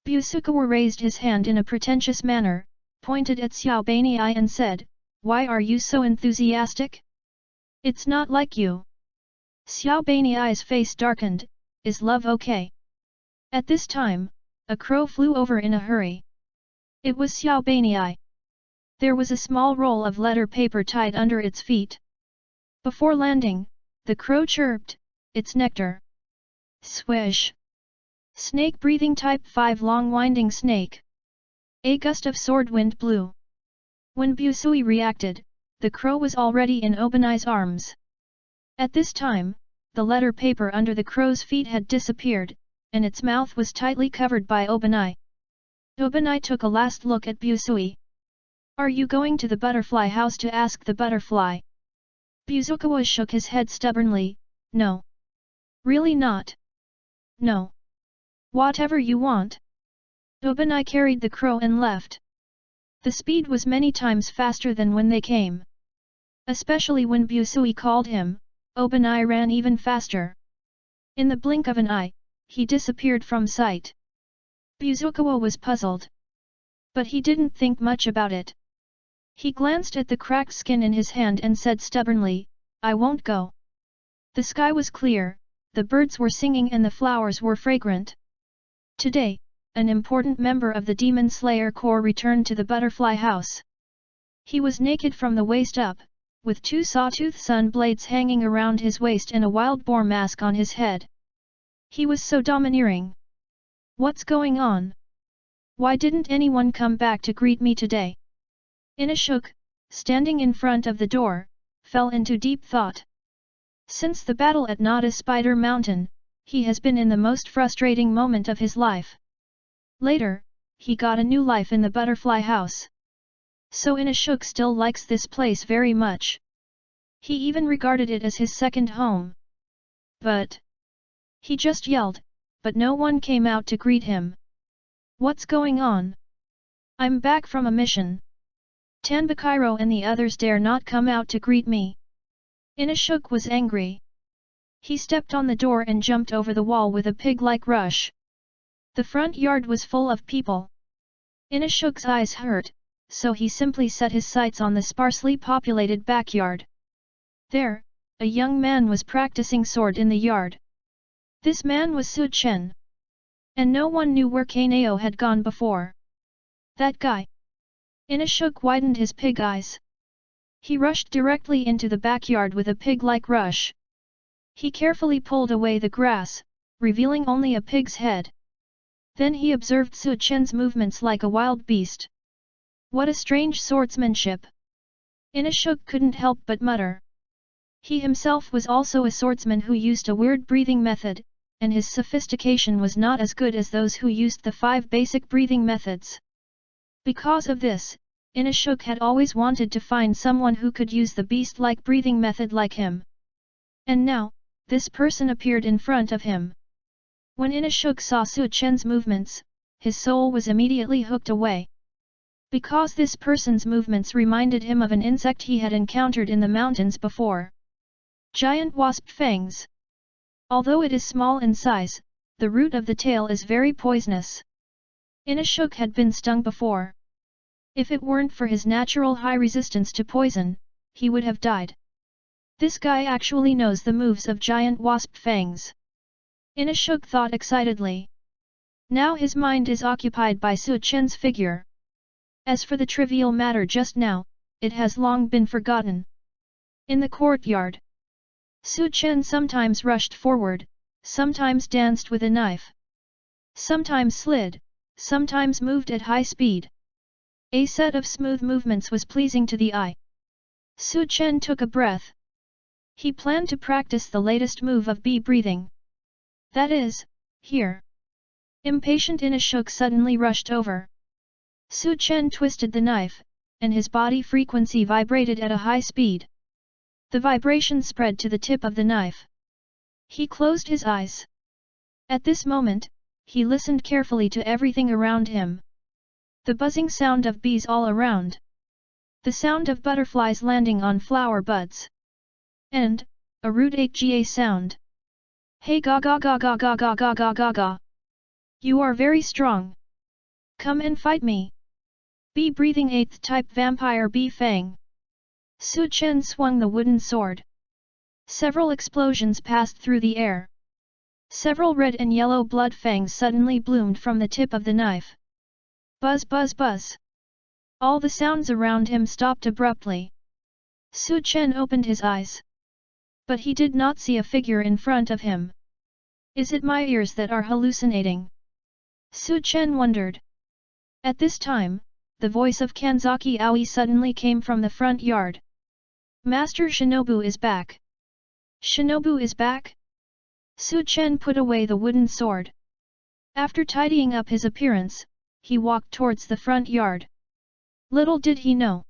Buzukawa raised his hand in a pretentious manner, pointed at Xiao Banii and said, why are you so enthusiastic? It's not like you. Xiao Banii's face darkened, is love okay? At this time, a crow flew over in a hurry. It was Xiao Banii. There was a small roll of letter paper tied under its feet. Before landing, the crow chirped, it's nectar. Swish. Snake breathing type 5 long winding snake. A gust of sword wind blew. When Busui reacted, the crow was already in Obanai's arms. At this time, the letter paper under the crow's feet had disappeared, and its mouth was tightly covered by Obanai. Obanai took a last look at Busui. Are you going to the butterfly house to ask the butterfly? Buzukawa shook his head stubbornly, no. Really not. No. Whatever you want. Obanai carried the crow and left. The speed was many times faster than when they came. Especially when Busui called him, Obanai ran even faster. In the blink of an eye, he disappeared from sight. Buzukawa was puzzled. But he didn't think much about it. He glanced at the cracked skin in his hand and said stubbornly, I won't go. The sky was clear, the birds were singing and the flowers were fragrant. Today, an important member of the Demon Slayer Corps returned to the butterfly house. He was naked from the waist up, with 2 sawtooth sun blades hanging around his waist and a wild boar mask on his head. He was so domineering. What's going on? Why didn't anyone come back to greet me today? Inashuk, standing in front of the door, fell into deep thought. Since the battle at Nada Spider Mountain, he has been in the most frustrating moment of his life. Later, he got a new life in the butterfly house. So Inashuk still likes this place very much. He even regarded it as his second home. But he just yelled, but no one came out to greet him. What's going on? I'm back from a mission. Tanbakairo and the others dare not come out to greet me. Inashuk was angry. He stepped on the door and jumped over the wall with a pig-like rush. The front yard was full of people. Inashuk's eyes hurt, so he simply set his sights on the sparsely populated backyard. There, a young man was practicing sword in the yard. This man was Su Chen. And no one knew where Kanao had gone before. That guy. Inashuk widened his pig eyes. He rushed directly into the backyard with a pig-like rush. He carefully pulled away the grass, revealing only a pig's head. Then he observed Su Chen's movements like a wild beast. What a strange swordsmanship! Inashuk couldn't help but mutter. He himself was also a swordsman who used a weird breathing method, and his sophistication was not as good as those who used the 5 basic breathing methods. Because of this, Inashuk had always wanted to find someone who could use the beast-like breathing method like him. And now, this person appeared in front of him. When Inashuk saw Su Chen's movements, his soul was immediately hooked away. Because this person's movements reminded him of an insect he had encountered in the mountains before. Giant wasp fangs. Although it is small in size, the root of the tail is very poisonous. Inashuk had been stung before. If it weren't for his natural high resistance to poison, he would have died. This guy actually knows the moves of giant wasp fangs. Inashuk thought excitedly. Now his mind is occupied by Su Chen's figure. As for the trivial matter just now, it has long been forgotten. In the courtyard, Su Chen sometimes rushed forward, sometimes danced with a knife. Sometimes slid, sometimes moved at high speed. A set of smooth movements was pleasing to the eye. Su Chen took a breath. He planned to practice the latest move of bee breathing. That is, here. Impatient Inashuk suddenly rushed over. Su Chen twisted the knife, and his body frequency vibrated at a high speed. The vibration spread to the tip of the knife. He closed his eyes. At this moment, he listened carefully to everything around him. The buzzing sound of bees all around. The sound of butterflies landing on flower buds. And, a rude 8ga sound. Hey ga ga ga ga ga ga ga ga ga ga. You are very strong. Come and fight me. Bee breathing 8th type vampire bee fang. Su Chen swung the wooden sword. Several explosions passed through the air. Several red and yellow blood fangs suddenly bloomed from the tip of the knife. Buzz buzz buzz. All the sounds around him stopped abruptly. Su Chen opened his eyes. But he did not see a figure in front of him. Is it my ears that are hallucinating? Su Chen wondered. At this time, the voice of Kanzaki Aoi suddenly came from the front yard. Master Shinobu is back. Shinobu is back? Su Chen put away the wooden sword. After tidying up his appearance, he walked towards the front yard. Little did he know.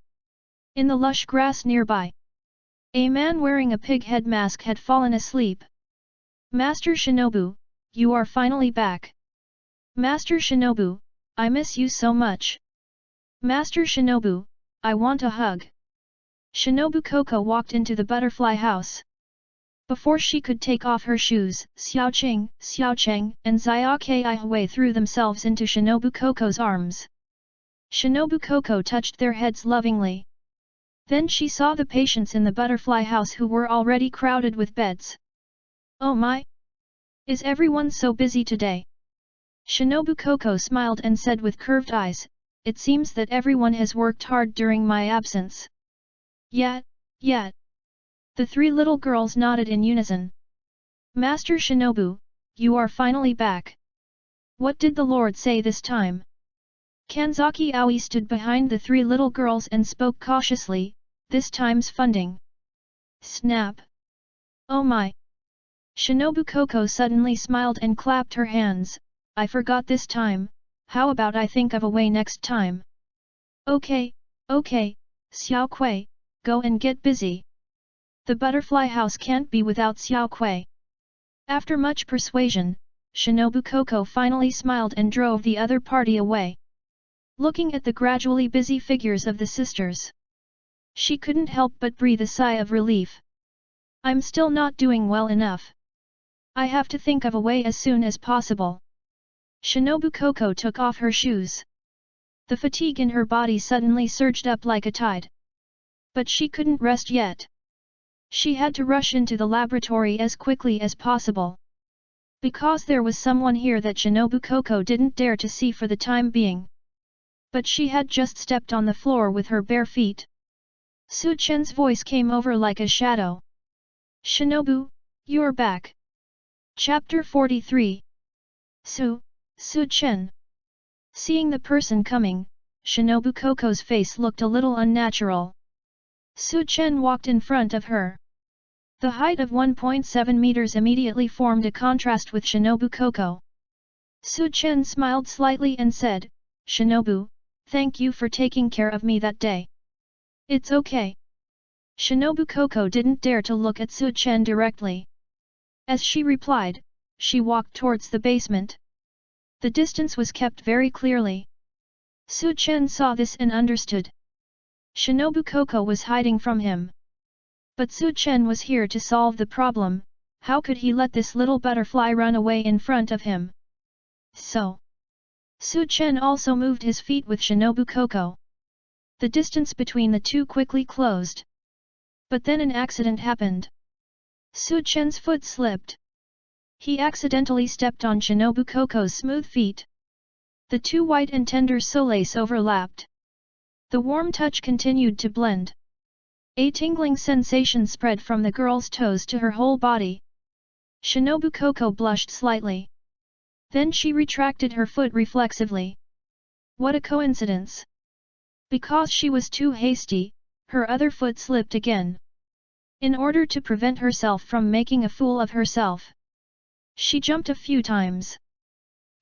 In the lush grass nearby, a man wearing a pig head mask had fallen asleep. Master Shinobu, you are finally back. Master Shinobu, I miss you so much. Master Shinobu, I want a hug. Shinobu KOCHO walked into the butterfly house. Before she could take off her shoes, Xiaocheng, and Xiaokai threw themselves into Shinobu KOCHO's arms. Shinobu KOCHO touched their heads lovingly. Then she saw the patients in the butterfly house who were already crowded with beds. Oh my! Is everyone so busy today? Shinobu KOCHO smiled and said with curved eyes, it seems that everyone has worked hard during my absence. Yet. The 3 little girls nodded in unison. Master Shinobu, you are finally back. What did the Lord say this time? Kanzaki Aoi stood behind the 3 little girls and spoke cautiously, this time's funding. Snap! Oh my! Shinobu KOCHO suddenly smiled and clapped her hands, I forgot this time, how about I think of a way next time? Okay, Xiao Kui, go and get busy. The butterfly house can't be without Xiao Kui. After much persuasion, Shinobu KOCHO finally smiled and drove the other party away. Looking at the gradually busy figures of the sisters, she couldn't help but breathe a sigh of relief. I'm still not doing well enough. I have to think of a way as soon as possible. SHINOBU KOCHO took off her shoes. The fatigue in her body suddenly surged up like a tide. But she couldn't rest yet. She had to rush into the laboratory as quickly as possible. Because there was someone here that SHINOBU KOCHO didn't dare to see for the time being. But she had just stepped on the floor with her bare feet. Su Chen's voice came over like a shadow. "SHINOBU, you're back." Chapter 43. Su Chen. Seeing the person coming, SHINOBU KOCHO's face looked a little unnatural. Su Chen walked in front of her. The height of 1.7 meters immediately formed a contrast with SHINOBU KOCHO. Su Chen smiled slightly and said, "SHINOBU, thank you for taking care of me that day." "It's okay." SHINOBU KOCHO didn't dare to look at Su Chen directly. As she replied, she walked towards the basement. The distance was kept very clearly. Su Chen saw this and understood. SHINOBU KOCHO was hiding from him. But Su Chen was here to solve the problem. How could he let this little butterfly run away in front of him? So, Su Chen also moved his feet with SHINOBU KOCHO. The distance between the two quickly closed. But then an accident happened. Su Chen's foot slipped. He accidentally stepped on SHINOBU KOCHO's smooth feet. The two white and tender soles overlapped. The warm touch continued to blend. A tingling sensation spread from the girl's toes to her whole body. SHINOBU KOCHO blushed slightly. Then she retracted her foot reflexively. What a coincidence! Because she was too hasty, her other foot slipped again. In order to prevent herself from making a fool of herself, she jumped a few times.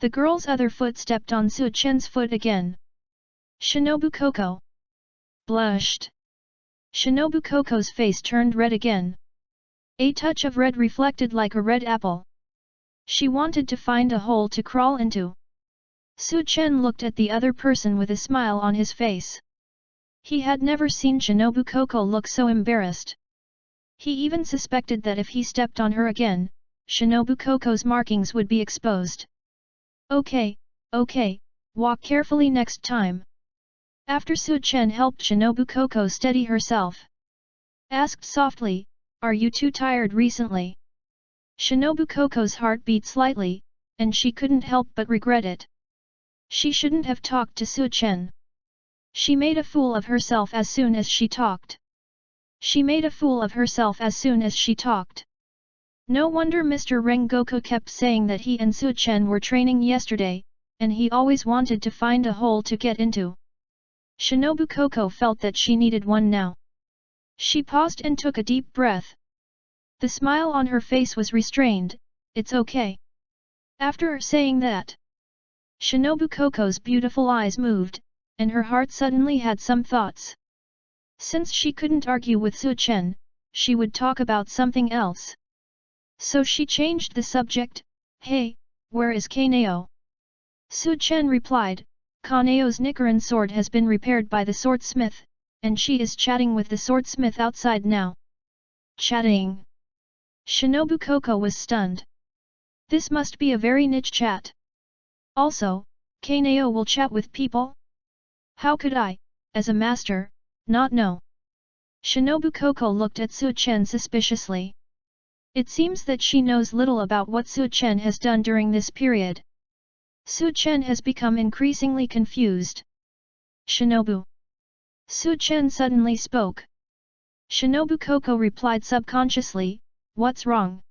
The girl's other foot stepped on Su Chen's foot again. SHINOBU KOCHO blushed. SHINOBU KOCHO's face turned red again. A touch of red reflected like a red apple. She wanted to find a hole to crawl into. Su Chen looked at the other person with a smile on his face. He had never seen SHINOBU KOCHO look so embarrassed. He even suspected that if he stepped on her again, SHINOBU KOCHO's markings would be exposed. Okay, walk carefully next time. After Su Chen helped SHINOBU KOCHO steady herself, asked softly, "Are you too tired recently?" SHINOBU KOCHO's heart beat slightly, and she couldn't help but regret it. She shouldn't have talked to Su Chen. She made a fool of herself as soon as she talked. No wonder Mr. Rengoku kept saying that he and Su Chen were training yesterday, and he always wanted to find a hole to get into. SHINOBU KOCHO felt that she needed one now. She paused and took a deep breath. The smile on her face was restrained. "It's okay." After saying that, SHINOBU KOCHO's beautiful eyes moved, and her heart suddenly had some thoughts. Since she couldn't argue with Su Chen, she would talk about something else. So she changed the subject. "Hey, where is Kaneo?" Su Chen replied, "Kaneo's Nichiren sword has been repaired by the swordsmith, and she is chatting with the swordsmith outside now." Chatting? SHINOBU KOCHO was stunned. This must be a very niche chat. Also, Kaneo will chat with people? How could I, as a master, not know? SHINOBU KOCHO looked at Su Chen suspiciously. It seems that she knows little about what Su Chen has done during this period. Su Chen has become increasingly confused. "SHINOBU." Su Chen suddenly spoke. SHINOBU KOCHO replied subconsciously, "What's wrong?"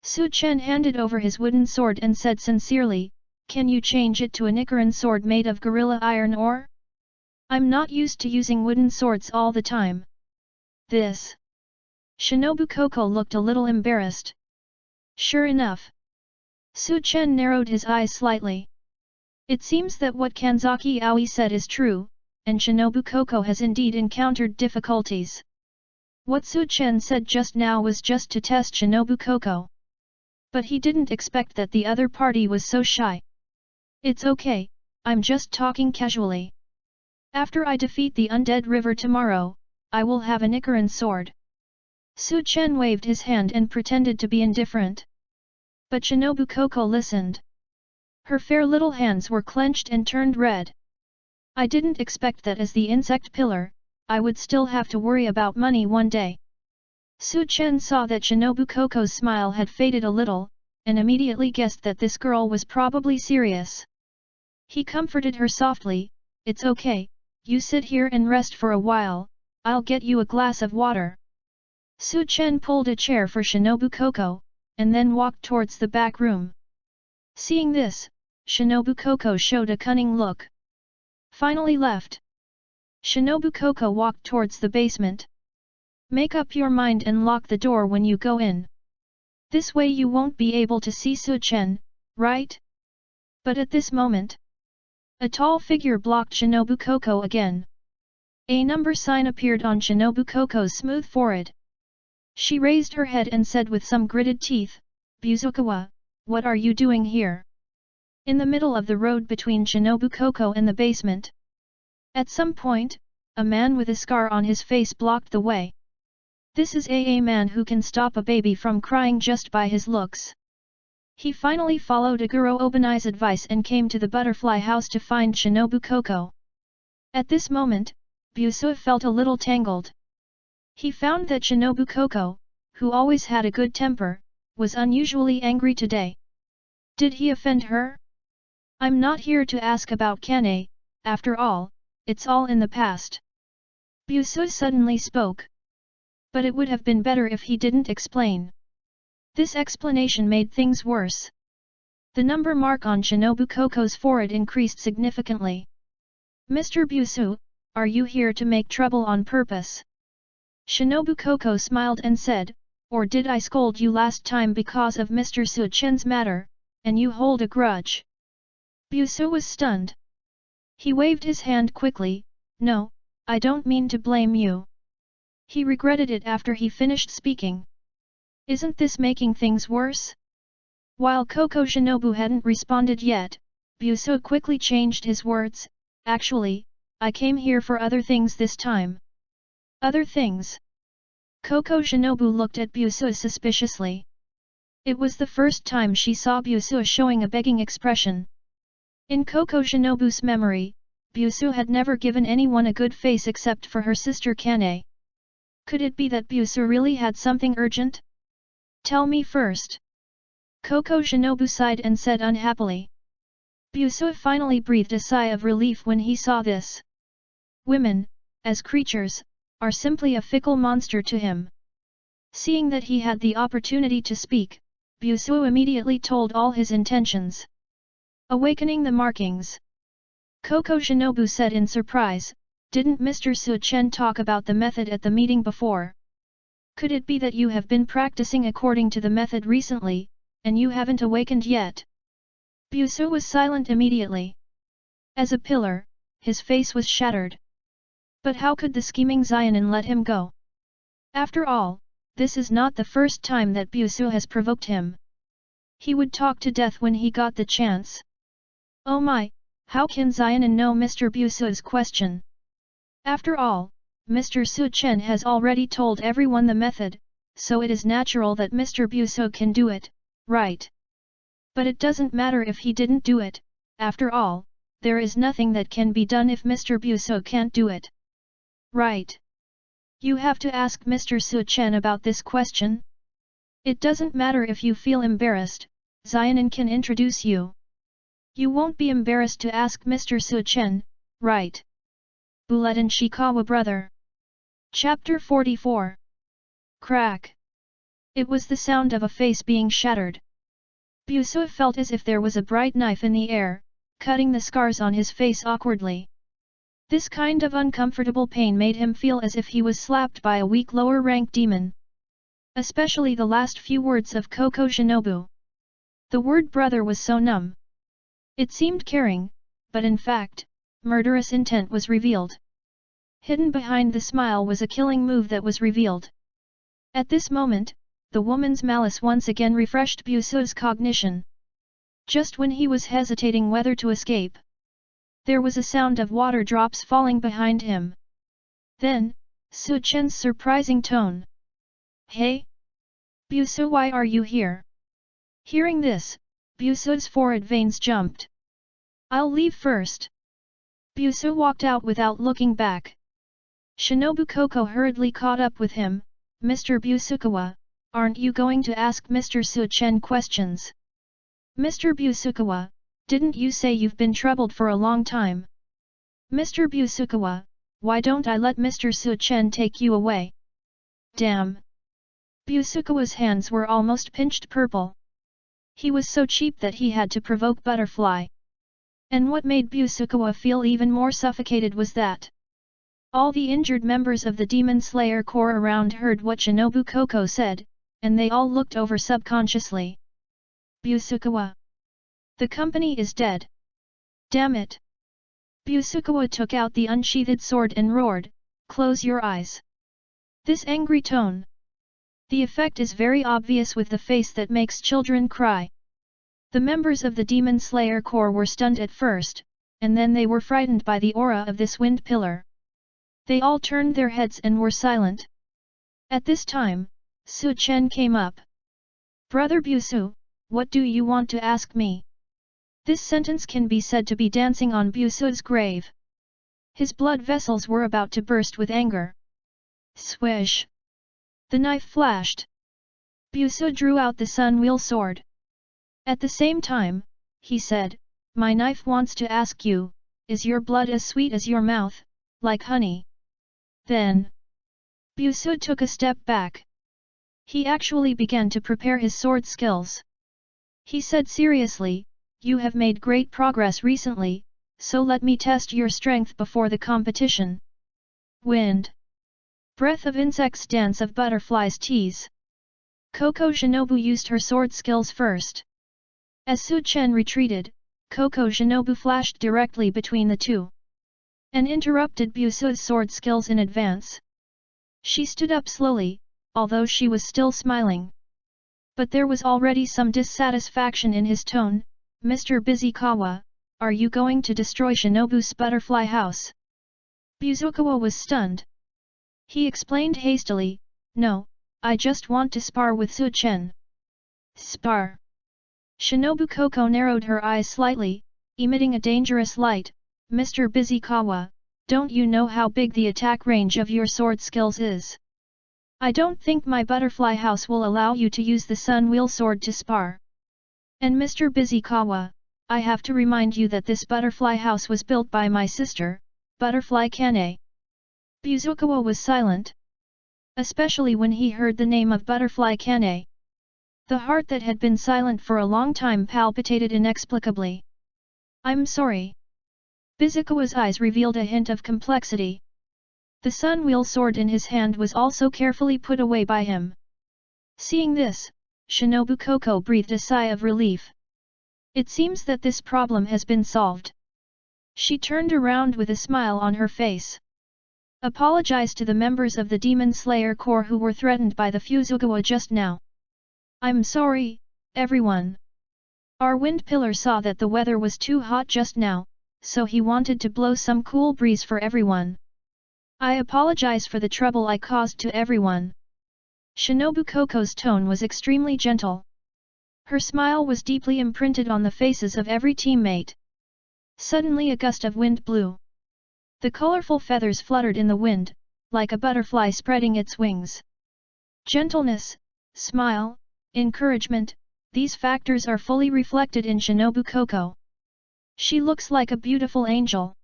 Su Chen handed over his wooden sword and said sincerely, "Can you change it to a Nichiren sword made of gorilla iron ore? I'm not used to using wooden swords all the time." This. SHINOBU KOCHO looked a little embarrassed. Sure enough. Su Chen narrowed his eyes slightly. It seems that what Kanzaki Aoi said is true, and SHINOBU KOCHO has indeed encountered difficulties. What Su Chen said just now was just to test SHINOBU KOCHO. But he didn't expect that the other party was so shy. "It's okay, I'm just talking casually. After I defeat the undead river tomorrow, I will have a Nichiren sword." Su Chen waved his hand and pretended to be indifferent. But Shinobu KOCHO listened. Her fair little hands were clenched and turned red. I didn't expect that as the insect pillar, I would still have to worry about money one day. Su Chen saw that Shinobu KOCHO's smile had faded a little, and immediately guessed that this girl was probably serious. He comforted her softly, "It's okay, you sit here and rest for a while, I'll get you a glass of water." Su Chen pulled a chair for Shinobu KOCHO, and then walked towards the back room. Seeing this, Shinobu KOCHO showed a cunning look. Finally left. Shinobu KOCHO walked towards the basement. "Make up your mind and lock the door when you go in. This way you won't be able to see Su Chen, right?" But at this moment, a tall figure blocked Shinobu KOCHO again. A number sign appeared on Shinobu KOCHO's smooth forehead. She raised her head and said with some gritted teeth, "Buzukawa, what are you doing here?" In the middle of the road between Shinobu KOCHO and the basement. At some point, a man with a scar on his face blocked the way. This is a man who can stop a baby from crying just by his looks. He finally followed Aguro Obanai's advice and came to the butterfly house to find Shinobu KOCHO. At this moment, Busu felt a little tangled. He found that Shinobu KOCHO, who always had a good temper, was unusually angry today. Did he offend her? "I'm not here to ask about Kane, after all, it's all in the past." Busu suddenly spoke. But it would have been better if he didn't explain. This explanation made things worse. The number mark on Shinobu KOCHO's forehead increased significantly. "Mr. Busu, are you here to make trouble on purpose?" Shinobu KOCHO smiled and said, "Or did I scold you last time because of Mr. Su Chen's matter, and you hold a grudge?" Busu was stunned. He waved his hand quickly, "No, I don't mean to blame you." He regretted it after he finished speaking. Isn't this making things worse? While KOCHO Shinobu hadn't responded yet, Busu quickly changed his words, "Actually, I came here for other things this time." Other things? KOCHO Shinobu looked at Busu suspiciously. It was the first time she saw Busu showing a begging expression. In KOCHO Shinobu's memory, Busu had never given anyone a good face except for her sister Kane. Could it be that Busu really had something urgent? "Tell me first." KOCHO Shinobu sighed and said unhappily. Busu finally breathed a sigh of relief when he saw this. Women, as creatures, are simply a fickle monster to him. Seeing that he had the opportunity to speak, Busu immediately told all his intentions. Awakening the markings. KOCHO Shinobu said in surprise, "Didn't Mr. Su Chen talk about the method at the meeting before? Could it be that you have been practicing according to the method recently, and you haven't awakened yet?" Busu was silent immediately. As a pillar, his face was shattered. But how could the scheming Xianin let him go? After all, this is not the first time that Busu has provoked him. He would talk to death when he got the chance. Oh my, how can Xianin know Mr. Busu's question? After all, Mr. Su Chen has already told everyone the method, so it is natural that Mr. Busu can do it, right? But it doesn't matter if he didn't do it, after all, there is nothing that can be done if Mr. Busu can't do it. Right? You have to ask Mr. Su Chen about this question? It doesn't matter if you feel embarrassed, Xianin can introduce you. You won't be embarrassed to ask Mr. Su Chen, right? Bullet and Shikawa brother. Chapter 44. Crack. It was the sound of a face being shattered. Busu felt as if there was a bright knife in the air, cutting the scars on his face awkwardly. This kind of uncomfortable pain made him feel as if he was slapped by a weak lower-rank demon. Especially the last few words of KOCHO Shinobu. The word brother was so numb. It seemed caring, but in fact, murderous intent was revealed. Hidden behind the smile was a killing move that was revealed. At this moment, the woman's malice once again refreshed Busu's cognition. Just when he was hesitating whether to escape, there was a sound of water drops falling behind him. Then, Su Chen's surprising tone. Hey? Busu, why are you here? Hearing this, Busu's forehead veins jumped. I'll leave first. Busu walked out without looking back. Shinobu KOCHO hurriedly caught up with him. Mr. Busukawa, aren't you going to ask Mr. Su-chen questions? Mr. Busukawa, didn't you say you've been troubled for a long time? Mr. Busukawa, why don't I let Mr. Su-chen take you away? Damn! Busukawa's hands were almost pinched purple. He was so cheap that he had to provoke Butterfly. And what made Busukawa feel even more suffocated was that all the injured members of the Demon Slayer Corps around heard what Shinobu KOCHO said, and they all looked over subconsciously. Busukawa. The company is dead. Damn it! Busukawa took out the unsheathed sword and roared, "Close your eyes." This angry tone. The effect is very obvious with the face that makes children cry. The members of the Demon Slayer Corps were stunned at first, and then they were frightened by the aura of this wind pillar. They all turned their heads and were silent. At this time, Su-chen came up. Brother Busu, what do you want to ask me? This sentence can be said to be dancing on Busu's grave. His blood vessels were about to burst with anger. Swish! The knife flashed. Busu drew out the sun wheel sword. At the same time, he said, "My knife wants to ask you, is your blood as sweet as your mouth, like honey?" Then, Busu took a step back. He actually began to prepare his sword skills. He said seriously, "You have made great progress recently, so let me test your strength before the competition." Wind. Breath of insects, dance of butterflies, tease. KOCHO Shinobu used her sword skills first. As Su-chen retreated, KOCHO Shinobu flashed directly between the two and interrupted Busu's sword skills in advance. She stood up slowly, although she was still smiling. But there was already some dissatisfaction in his tone. "Mr. Busukawa, are you going to destroy Shinobu's butterfly house?" Busukawa was stunned. He explained hastily, "No, I just want to spar with Su-chen." Spar. Shinobu KOCHO narrowed her eyes slightly, emitting a dangerous light. "Mr. Busukawa, don't you know how big the attack range of your sword skills is? I don't think my butterfly house will allow you to use the sun wheel sword to spar. And Mr. Busukawa, I have to remind you that this butterfly house was built by my sister, Butterfly Kane." Busukawa was silent. Especially when he heard the name of Butterfly Kane. The heart that had been silent for a long time palpitated inexplicably. "I'm sorry." Busukawa's eyes revealed a hint of complexity. The sun wheel sword in his hand was also carefully put away by him. Seeing this, Shinobu KOCHO breathed a sigh of relief. It seems that this problem has been solved. She turned around with a smile on her face. "Apologize to the members of the Demon Slayer Corps who were threatened by the Fuzugawa just now." "I'm sorry, everyone. Our wind pillar saw that the weather was too hot just now, so he wanted to blow some cool breeze for everyone. I apologize for the trouble I caused to everyone." Shinobu KOCHO's tone was extremely gentle. Her smile was deeply imprinted on the faces of every teammate. Suddenly a gust of wind blew. The colorful feathers fluttered in the wind, like a butterfly spreading its wings. Gentleness, smile, encouragement, these factors are fully reflected in Shinobu KOCHO. She looks like a beautiful angel.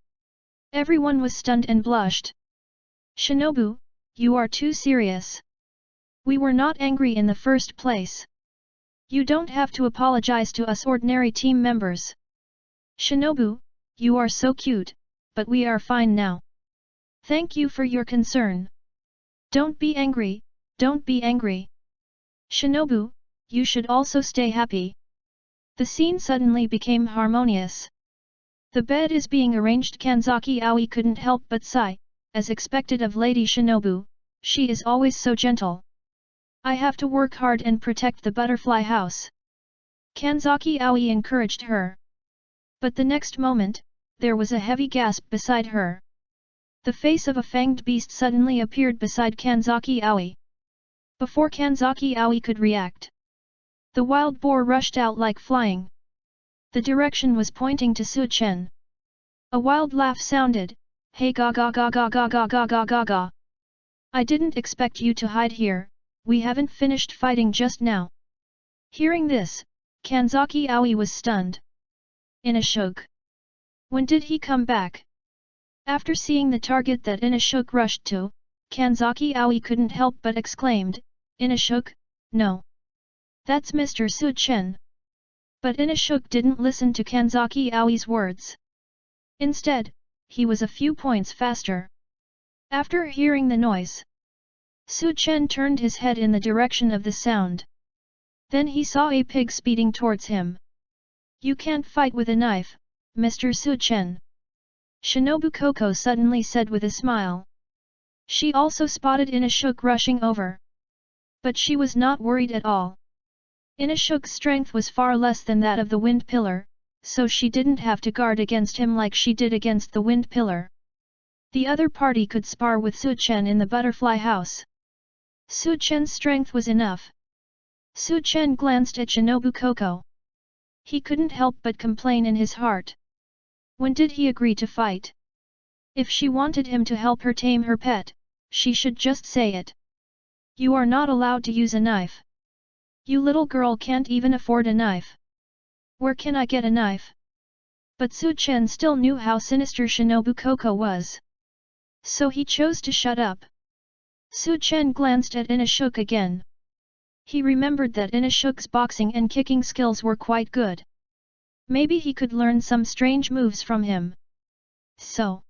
Everyone was stunned and blushed. "Shinobu, you are too serious. We were not angry in the first place. You don't have to apologize to us ordinary team members. Shinobu, you are so cute, but we are fine now. Thank you for your concern. Don't be angry, don't be angry. Shinobu, you should also stay happy." The scene suddenly became harmonious. "The bed is being arranged." Kanzaki Aoi couldn't help but sigh, as expected of Lady Shinobu, she is always so gentle. "I have to work hard and protect the butterfly house." Kanzaki Aoi encouraged her. But the next moment, there was a heavy gasp beside her. The face of a fanged beast suddenly appeared beside Kanzaki Aoi. Before Kanzaki Aoi could react, the wild boar rushed out like flying. The direction was pointing to Su Chen. A wild laugh sounded, "Hey ga ga ga ga ga ga ga ga ga ga. I didn't expect you to hide here, we haven't finished fighting just now." Hearing this, Kanzaki Aoi was stunned. Inashuk. When did he come back? After seeing the target that Inashuk rushed to, Kanzaki Aoi couldn't help but exclaimed, "Inashuk, no. That's Mr. Su Chen." But Inashuk didn't listen to Kanzaki Aoi's words. Instead, he was a few points faster. After hearing the noise, Su Chen turned his head in the direction of the sound. Then he saw a pig speeding towards him. "You can't fight with a knife, Mr. Su Chen," Shinobu KOCHO suddenly said with a smile. She also spotted Inashuk rushing over. But she was not worried at all. Inashuk's strength was far less than that of the wind pillar, so she didn't have to guard against him like she did against the wind pillar. The other party could spar with Su Chen in the butterfly house. Su Chen's strength was enough. Su Chen glanced at Shinobu KOCHO. He couldn't help but complain in his heart. When did he agree to fight? If she wanted him to help her tame her pet, she should just say it. "You are not allowed to use a knife. You little girl can't even afford a knife. Where can I get a knife?" But Su Chen still knew how sinister Shinobu KOCHO was. So he chose to shut up. Su Chen glanced at Inashuk again. He remembered that Inashuk's boxing and kicking skills were quite good. Maybe he could learn some strange moves from him. So,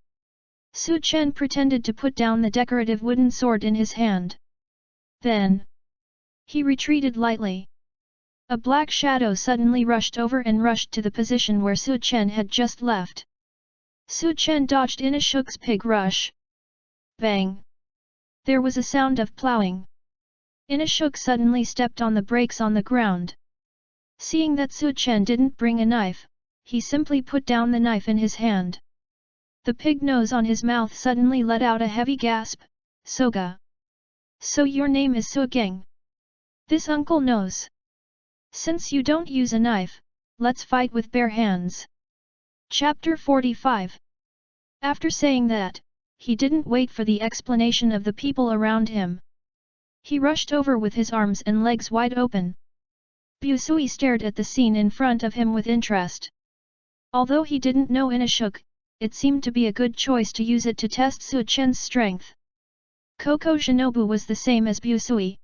Su Chen pretended to put down the decorative wooden sword in his hand. Then, he retreated lightly. A black shadow suddenly rushed over and rushed to the position where Su Chen had just left. Su Chen dodged Inashuk's pig rush. Bang! There was a sound of plowing. Inashuk suddenly stepped on the brakes on the ground. Seeing that Su Chen didn't bring a knife, he simply put down the knife in his hand. The pig nose on his mouth suddenly let out a heavy gasp. "Soga. So your name is Sugang? This uncle knows. Since you don't use a knife, let's fight with bare hands." Chapter 45. After saying that, he didn't wait for the explanation of the people around him. He rushed over with his arms and legs wide open. Busui stared at the scene in front of him with interest. Although he didn't know Inashuk, it seemed to be a good choice to use it to test Su Chen's strength. KOCHO Shinobu was the same as Busui.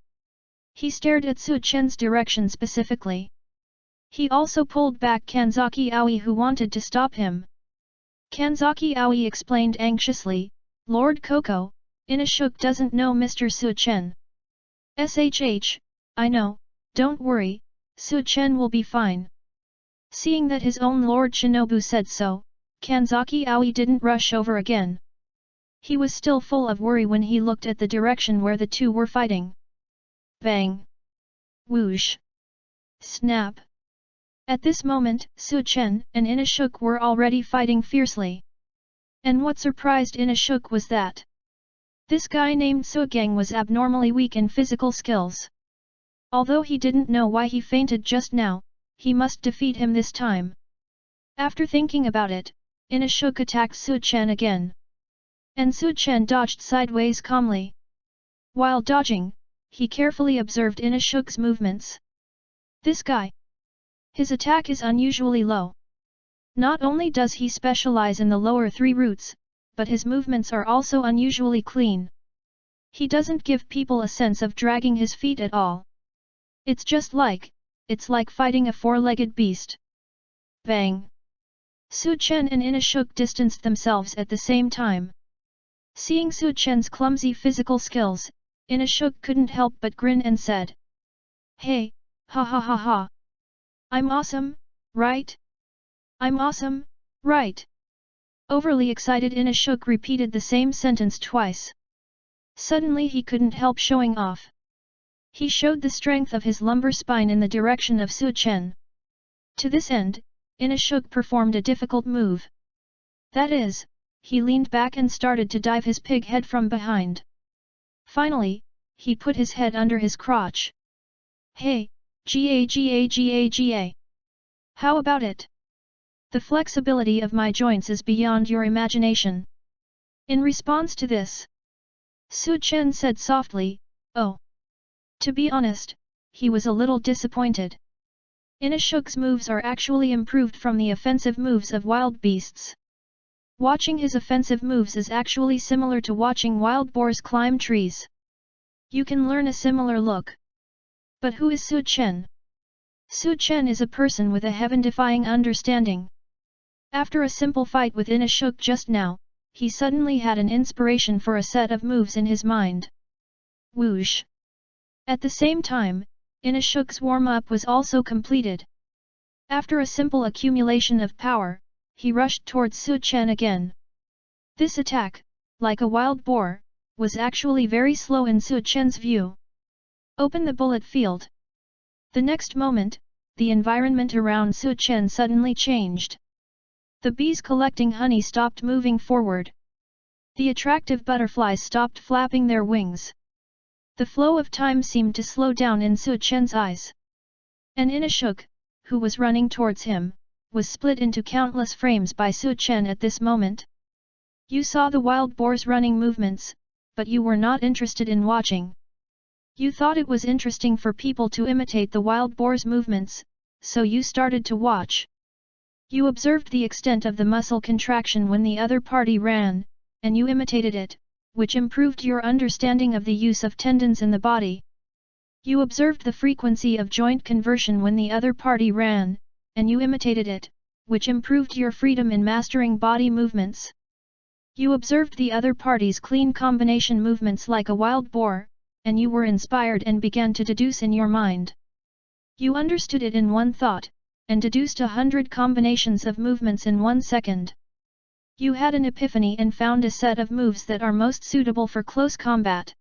He stared at Su Chen's direction specifically. He also pulled back Kanzaki Aoi who wanted to stop him. Kanzaki Aoi explained anxiously, "Lord KOCHO, Inashuk doesn't know Mr. Su Chen." I know, don't worry, Su Chen will be fine." Seeing that his own Lord Shinobu said so, Kanzaki Aoi didn't rush over again. He was still full of worry when he looked at the direction where the two were fighting. Bang! Whoosh! Snap! At this moment, Su Chen and Inashuk were already fighting fiercely. And what surprised Inashuk was that this guy named Sugang was abnormally weak in physical skills. Although he didn't know why he fainted just now, he must defeat him this time. After thinking about it, Inashuk attacked Su Chen again. And Su Chen dodged sideways calmly. While dodging, he carefully observed Inashuk's movements. This guy. His attack is unusually low. Not only does he specialize in the lower three roots, but his movements are also unusually clean. He doesn't give people a sense of dragging his feet at all. It's like fighting a four-legged beast. Bang! Su Chen and Inashuk distanced themselves at the same time. Seeing Su Chen's clumsy physical skills, Inashuk couldn't help but grin and said, "Hey, ha ha ha ha. I'm awesome, right? I'm awesome, right?" Overly excited Inashuk repeated the same sentence twice. Suddenly he couldn't help showing off. He showed the strength of his lumbar spine in the direction of Su Chen. To this end, Inashuk performed a difficult move. That is, he leaned back and started to dive his pig head from behind. Finally, he put his head under his crotch. Hey, Ga. How about it? The flexibility of my joints is beyond your imagination. In response to this, Su Chen said softly, oh. To be honest, he was a little disappointed. Inashuk's moves are actually improved from the offensive moves of wild beasts. Watching his offensive moves is actually similar to watching wild boars climb trees. You can learn a similar look. But who is Su Chen? Su Chen is a person with a heaven-defying understanding. After a simple fight with Inashuk just now, he suddenly had an inspiration for a set of moves in his mind. Whoosh! At the same time, Inashuk's warm-up was also completed. After a simple accumulation of power, he rushed towards Su Chen again. This attack, like a wild boar, was actually very slow in Su Chen's view. Open the bullet field. The next moment, the environment around Su Chen suddenly changed. The bees collecting honey stopped moving forward. The attractive butterflies stopped flapping their wings. The flow of time seemed to slow down in Su Chen's eyes. And Inashuk, who was running towards him, was split into countless frames by Su Chen at this moment. You saw the wild boar's running movements, but you were not interested in watching. You thought it was interesting for people to imitate the wild boar's movements, so you started to watch. You observed the extent of the muscle contraction when the other party ran, and you imitated it, which improved your understanding of the use of tendons in the body. You observed the frequency of joint conversion when the other party ran, and you imitated it, which improved your freedom in mastering body movements. You observed the other party's clean combination movements like a wild boar, and you were inspired and began to deduce in your mind. You understood it in one thought, and deduced 100 combinations of movements in 1 second. You had an epiphany and found a set of moves that are most suitable for close combat.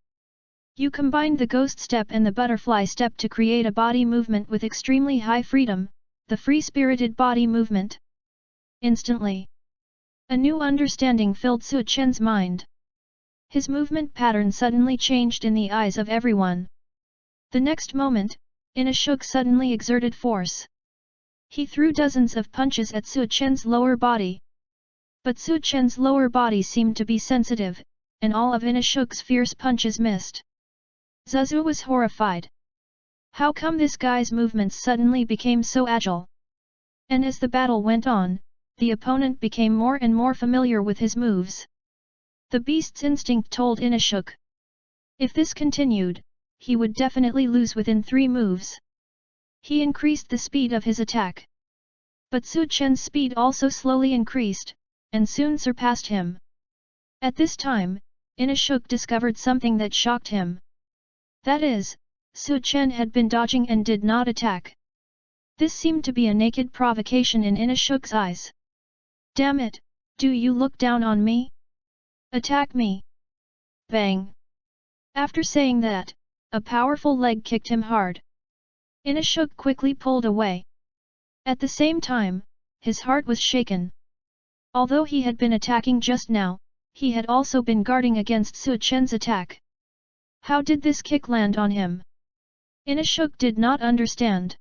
You combined the ghost step and the butterfly step to create a body movement with extremely high freedom, the free-spirited body movement. Instantly, a new understanding filled Su Chen's mind. His movement pattern suddenly changed in the eyes of everyone. The next moment, Inashuk suddenly exerted force. He threw dozens of punches at Su Chen's lower body. But Su Chen's lower body seemed to be sensitive, and all of Inashuk's fierce punches missed. Zuzu was horrified. How come this guy's movements suddenly became so agile? And as the battle went on, the opponent became more and more familiar with his moves. The beast's instinct told Inashuk. If this continued, he would definitely lose within 3 moves. He increased the speed of his attack. But Su Chen's speed also slowly increased, and soon surpassed him. At this time, Inashuk discovered something that shocked him. That is, Su Chen had been dodging and did not attack. This seemed to be a naked provocation in Inashuk's eyes. Damn it, do you look down on me? Attack me! Bang! After saying that, a powerful leg kicked him hard. Inashuk quickly pulled away. At the same time, his heart was shaken. Although he had been attacking just now, he had also been guarding against Su Chen's attack. How did this kick land on him? Inashuk did not understand.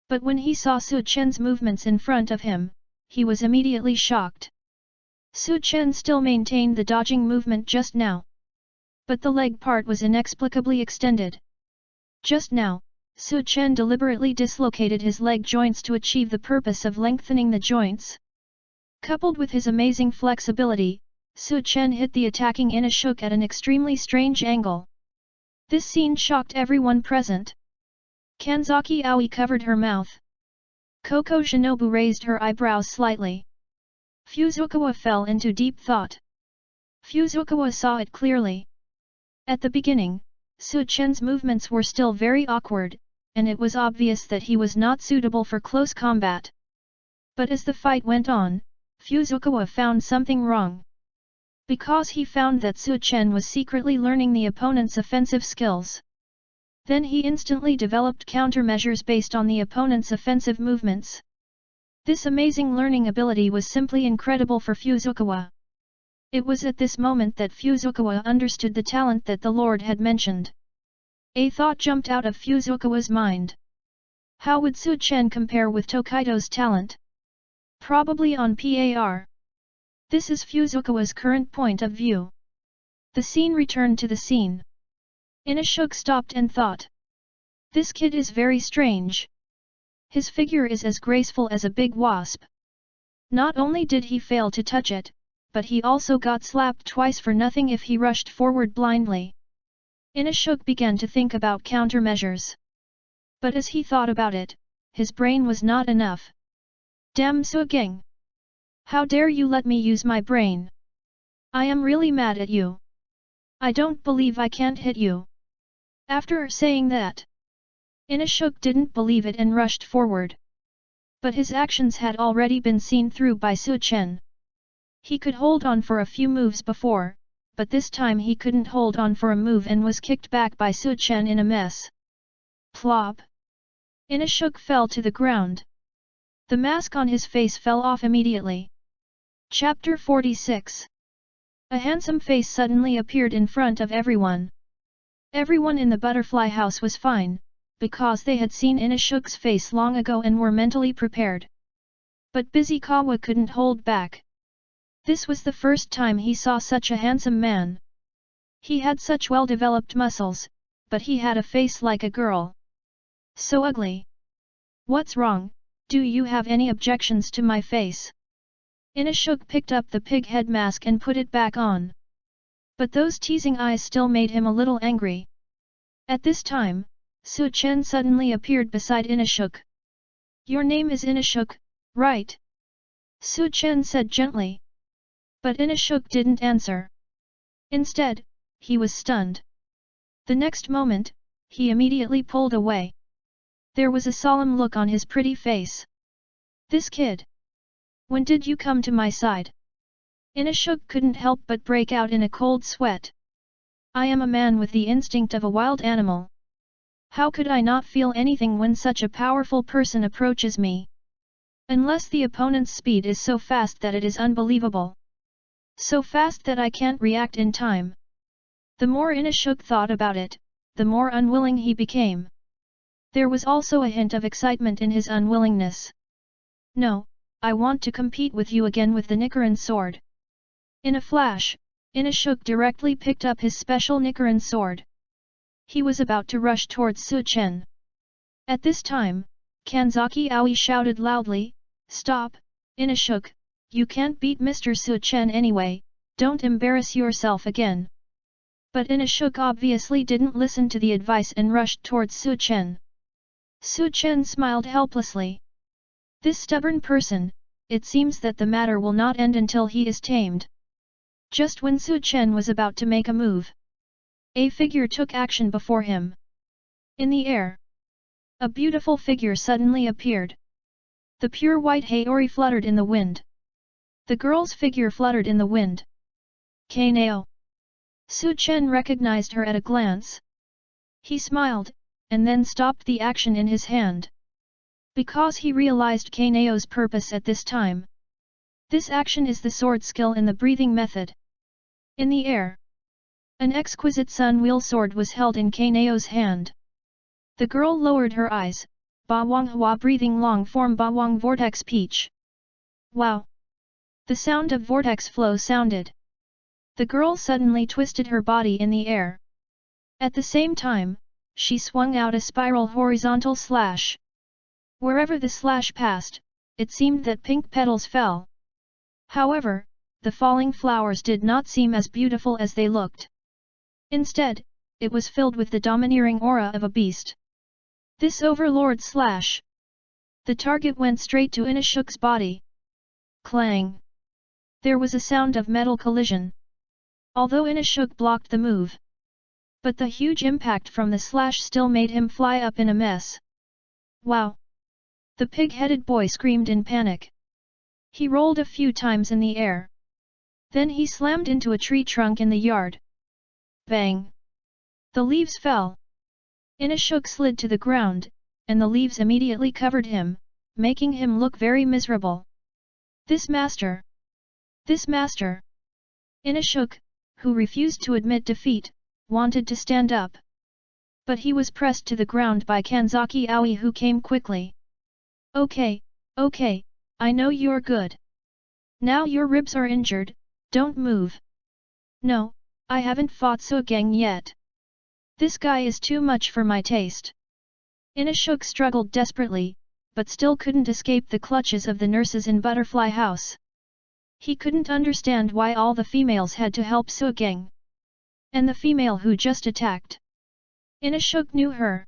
But when he saw Su Chen's movements in front of him, he was immediately shocked. Su Chen still maintained the dodging movement just now. But the leg part was inexplicably extended. Just now, Su Chen deliberately dislocated his leg joints to achieve the purpose of lengthening the joints. Coupled with his amazing flexibility, Su Chen hit the attacking Inashuk at an extremely strange angle. This scene shocked everyone present. Kanzaki Aoi covered her mouth. KOCHO SHINOBU raised her eyebrows slightly. Fuzukawa fell into deep thought. Fuzukawa saw it clearly. At the beginning, Su Chen's movements were still very awkward, and it was obvious that he was not suitable for close combat. But as the fight went on, Fuzukawa found something wrong. Because he found that Su Chen was secretly learning the opponent's offensive skills. Then he instantly developed countermeasures based on the opponent's offensive movements. This amazing learning ability was simply incredible for Fuzukawa. It was at this moment that Fuzukawa understood the talent that the Lord had mentioned. A thought jumped out of Fuzukawa's mind. How would Su Chen compare with Tokaido's talent? Probably on par. This is Fuzukawa's current point of view. The scene returned to the scene. Inashuk stopped and thought. This kid is very strange. His figure is as graceful as a big wasp. Not only did he fail to touch it, but he also got slapped twice for nothing if he rushed forward blindly. Inashuk began to think about countermeasures. But as he thought about it, his brain was not enough. Damn Sugang! How dare you let me use my brain? I am really mad at you. I don't believe I can't hit you. After saying that, Inashuk didn't believe it and rushed forward. But his actions had already been seen through by Su Chen. He could hold on for a few moves before, but this time he couldn't hold on for a move and was kicked back by Su Chen in a mess. Plop! Inashuk fell to the ground. The mask on his face fell off immediately. Chapter 46. A handsome face suddenly appeared in front of everyone. Everyone in the butterfly house was fine, because they had seen Inashuk's face long ago and were mentally prepared. But Busikawa couldn't hold back. This was the first time he saw such a handsome man. He had such well-developed muscles, but he had a face like a girl. So ugly. What's wrong? Do you have any objections to my face? Inashuk picked up the pig head mask and put it back on. But those teasing eyes still made him a little angry. At this time, Su Chen suddenly appeared beside Inashuk. Your name is Inashuk, right? Su Chen said gently. But Inashuk didn't answer. Instead, he was stunned. The next moment, he immediately pulled away. There was a solemn look on his pretty face. This kid. When did you come to my side? Inashuk couldn't help but break out in a cold sweat. I am a man with the instinct of a wild animal. How could I not feel anything when such a powerful person approaches me? Unless the opponent's speed is so fast that it is unbelievable. So fast that I can't react in time. The more Inashuk thought about it, the more unwilling he became. There was also a hint of excitement in his unwillingness. No, I want to compete with you again with the Nichiren sword. In a flash, Inashuk directly picked up his special Nichiren sword. He was about to rush towards Su Chen. At this time, Kanzaki Aoi shouted loudly, Stop, Inashuk, you can't beat Mr. Su Chen anyway, don't embarrass yourself again. But Inashuk obviously didn't listen to the advice and rushed towards Su Chen. Su Chen smiled helplessly. This stubborn person, it seems that the matter will not end until he is tamed. Just when Su Chen was about to make a move, a figure took action before him. In the air, a beautiful figure suddenly appeared. The pure white Haori fluttered in the wind. The girl's figure fluttered in the wind. Kanao. Su Chen recognized her at a glance. He smiled, and then stopped the action in his hand. Because he realized Kanao's purpose at this time. This action is the sword skill in the breathing method. In the air, an exquisite sun wheel sword was held in Kanao's hand. The girl lowered her eyes, Bawang Hua breathing long form Bawang vortex peach. Wow! The sound of vortex flow sounded. The girl suddenly twisted her body in the air. At the same time, she swung out a spiral horizontal slash. Wherever the slash passed, it seemed that pink petals fell. However, the falling flowers did not seem as beautiful as they looked. Instead, it was filled with the domineering aura of a beast. This overlord slash. The target went straight to Inashuk's body. Clang! There was a sound of metal collision. Although Inashuk blocked the move. But the huge impact from the slash still made him fly up in a mess. Wow! The pig-headed boy screamed in panic. He rolled a few times in the air. Then he slammed into a tree trunk in the yard. Bang! The leaves fell. Inashuk slid to the ground, and the leaves immediately covered him, making him look very miserable. This master! This master! Inashuk, who refused to admit defeat, wanted to stand up. But he was pressed to the ground by Kanzaki Aoi, who came quickly. Okay, okay, I know you're good. Now your ribs are injured, don't move. No, I haven't fought Sugang yet. This guy is too much for my taste. Inashuk struggled desperately, but still couldn't escape the clutches of the nurses in Butterfly House. He couldn't understand why all the females had to help Sugang. And the female who just attacked. Inashuk knew her.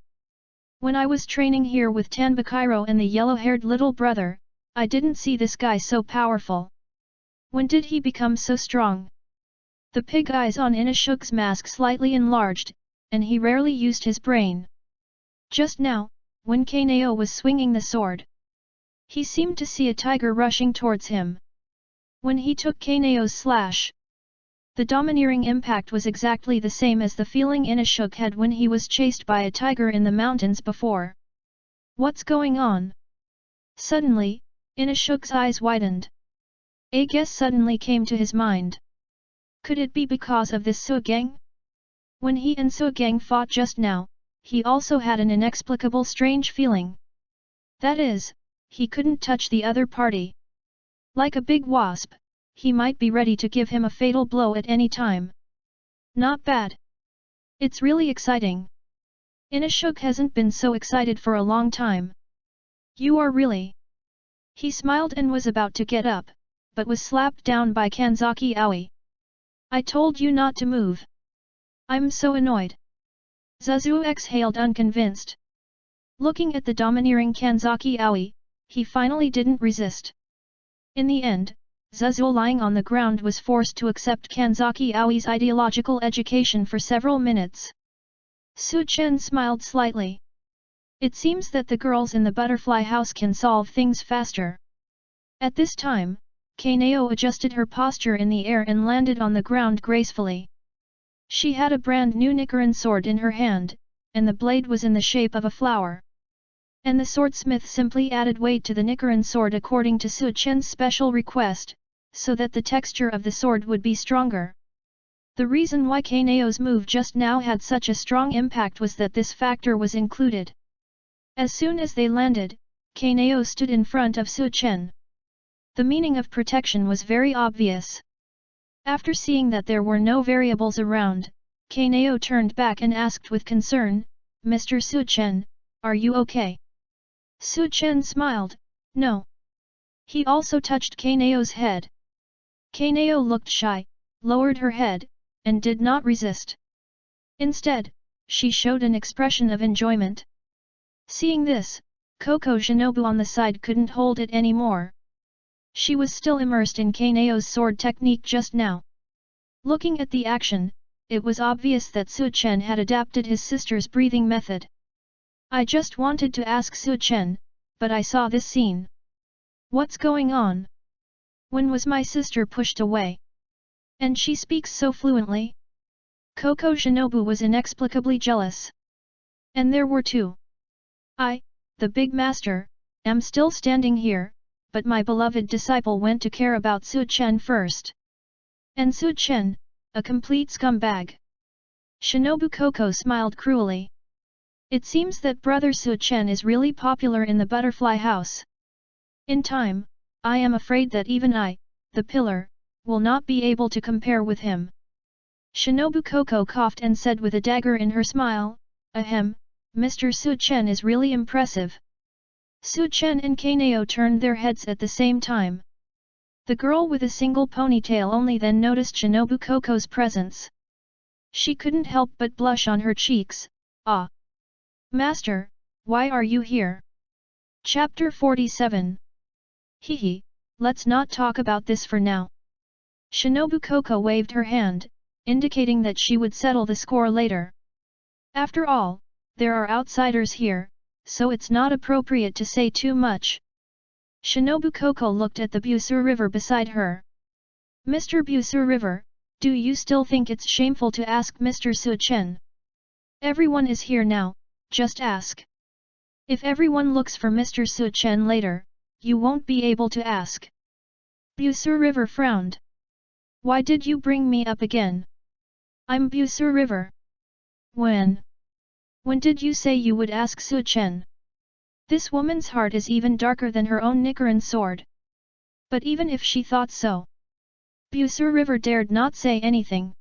When I was training here with Tanbakiro and the yellow-haired little brother, I didn't see this guy so powerful. When did he become so strong? The pig eyes on Inashuk's mask slightly enlarged, and he rarely used his brain. Just now, when Kaneo was swinging the sword, he seemed to see a tiger rushing towards him. When he took Kaneo's slash, the domineering impact was exactly the same as the feeling Inashuk had when he was chased by a tiger in the mountains before. What's going on? Suddenly, Inashuk's eyes widened. A guess suddenly came to his mind. Could it be because of this Sugang? When he and Sugang fought just now, he also had an inexplicable strange feeling. That is, he couldn't touch the other party. Like a big wasp, he might be ready to give him a fatal blow at any time. Not bad. It's really exciting. Inashuk hasn't been so excited for a long time. You are really... He smiled and was about to get up, but was slapped down by Kanzaki Aoi. I told you not to move. I'm so annoyed. Zuzu exhaled unconvinced. Looking at the domineering Kanzaki Aoi, he finally didn't resist. In the end, Zuzu lying on the ground was forced to accept Kanzaki Aoi's ideological education for several minutes. Su Chen smiled slightly. It seems that the girls in the butterfly house can solve things faster. At this time, Kaneo adjusted her posture in the air and landed on the ground gracefully. She had a brand new Nichiren sword in her hand, and the blade was in the shape of a flower. And the swordsmith simply added weight to the Nichiren sword according to Su Chen's special request, so that the texture of the sword would be stronger. The reason why Kaneo's move just now had such a strong impact was that this factor was included. As soon as they landed, Kaneo stood in front of Su Chen. The meaning of protection was very obvious. After seeing that there were no variables around, Kaneo turned back and asked with concern, Mr. Su Chen, are you okay? Su Chen smiled, no. He also touched Kaneo's head. Kaneo looked shy, lowered her head, and did not resist. Instead, she showed an expression of enjoyment. Seeing this, KOCHO on the side couldn't hold it anymore. She was still immersed in Kaneo's sword technique just now. Looking at the action, it was obvious that Su Chen had adapted his sister's breathing method. I just wanted to ask Su Chen, but I saw this scene. What's going on? When was my sister pushed away? And she speaks so fluently? KOCHO was inexplicably jealous. And there were two. I, the big master, am still standing here, but my beloved disciple went to care about Su Chen first. And Su Chen, a complete scumbag. Shinobu KOCHO smiled cruelly. It seems that brother Su Chen is really popular in the butterfly house. In time, I am afraid that even I, the pillar, will not be able to compare with him. Shinobu KOCHO coughed and said with a dagger in her smile, ahem, Mr. Su Chen is really impressive. Su Chen and Kaneo turned their heads at the same time. The girl with a single ponytail only then noticed Shinobu KOCHO's presence. She couldn't help but blush on her cheeks. Ah! Master, why are you here? Chapter 47. Hehe, let's not talk about this for now. Shinobu KOCHO waved her hand, indicating that she would settle the score later. After all, there are outsiders here, so it's not appropriate to say too much. Shinobu KOCHO looked at the Busur River beside her. Mr. Busur River, do you still think it's shameful to ask Mr. Su Chen? Everyone is here now, just ask. If everyone looks for Mr. Su Chen later, you won't be able to ask. Busur River frowned. Why did you bring me up again? I'm Busur River. When? When did you say you would ask Su Chen? This woman's heart is even darker than her own Nichiren sword. But even if she thought so, Busur River dared not say anything.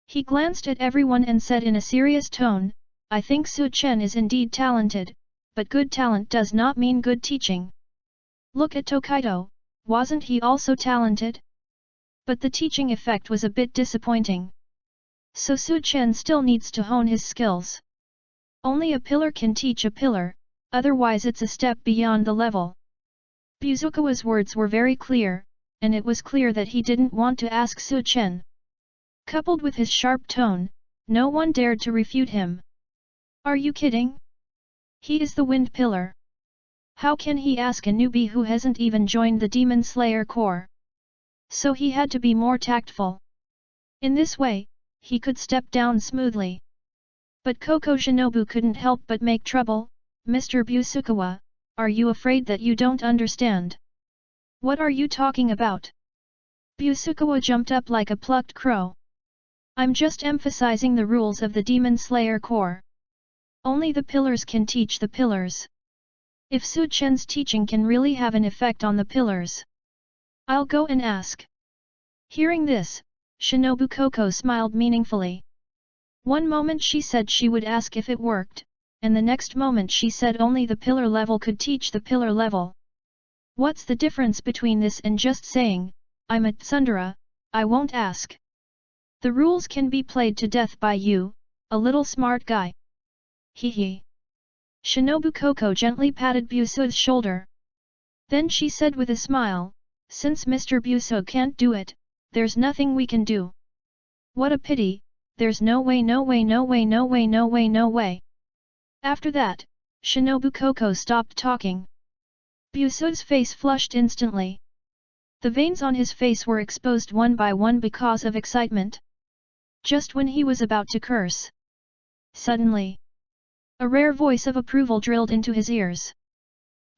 He glanced at everyone and said in a serious tone, I think Su Chen is indeed talented, but good talent does not mean good teaching. Look at Tokaido, wasn't he also talented? But the teaching effect was a bit disappointing. So Su Chen still needs to hone his skills. Only a pillar can teach a pillar, otherwise it's a step beyond the level. Buzukawa's words were very clear, and it was clear that he didn't want to ask Su Chen. Coupled with his sharp tone, no one dared to refute him. Are you kidding? He is the Wind Pillar. How can he ask a newbie who hasn't even joined the Demon Slayer Corps? So he had to be more tactful. In this way, he could step down smoothly. But KOCHO SHINOBU couldn't help but make trouble. Mr. Busukawa, are you afraid that you don't understand? What are you talking about? Busukawa jumped up like a plucked crow. I'm just emphasizing the rules of the Demon Slayer Corps. Only the pillars can teach the pillars. If Su Chen's teaching can really have an effect on the pillars, I'll go and ask. Hearing this, Shinobu Koko smiled meaningfully. One moment she said she would ask if it worked, and the next moment she said only the pillar level could teach the pillar level. What's the difference between this and just saying, I'm a tsundere, I won't ask? The rules can be played to death by you, a little smart guy. Hee hee. Shinobu Koko gently patted Busu's shoulder. Then she said with a smile, since Mr. Busu can't do it, there's nothing we can do. What a pity, there's no way no way no way no way no way no way. After that, Shinobu Koko stopped talking. Busu's face flushed instantly. The veins on his face were exposed one by one because of excitement. Just when he was about to curse, suddenly, a rare voice of approval drilled into his ears.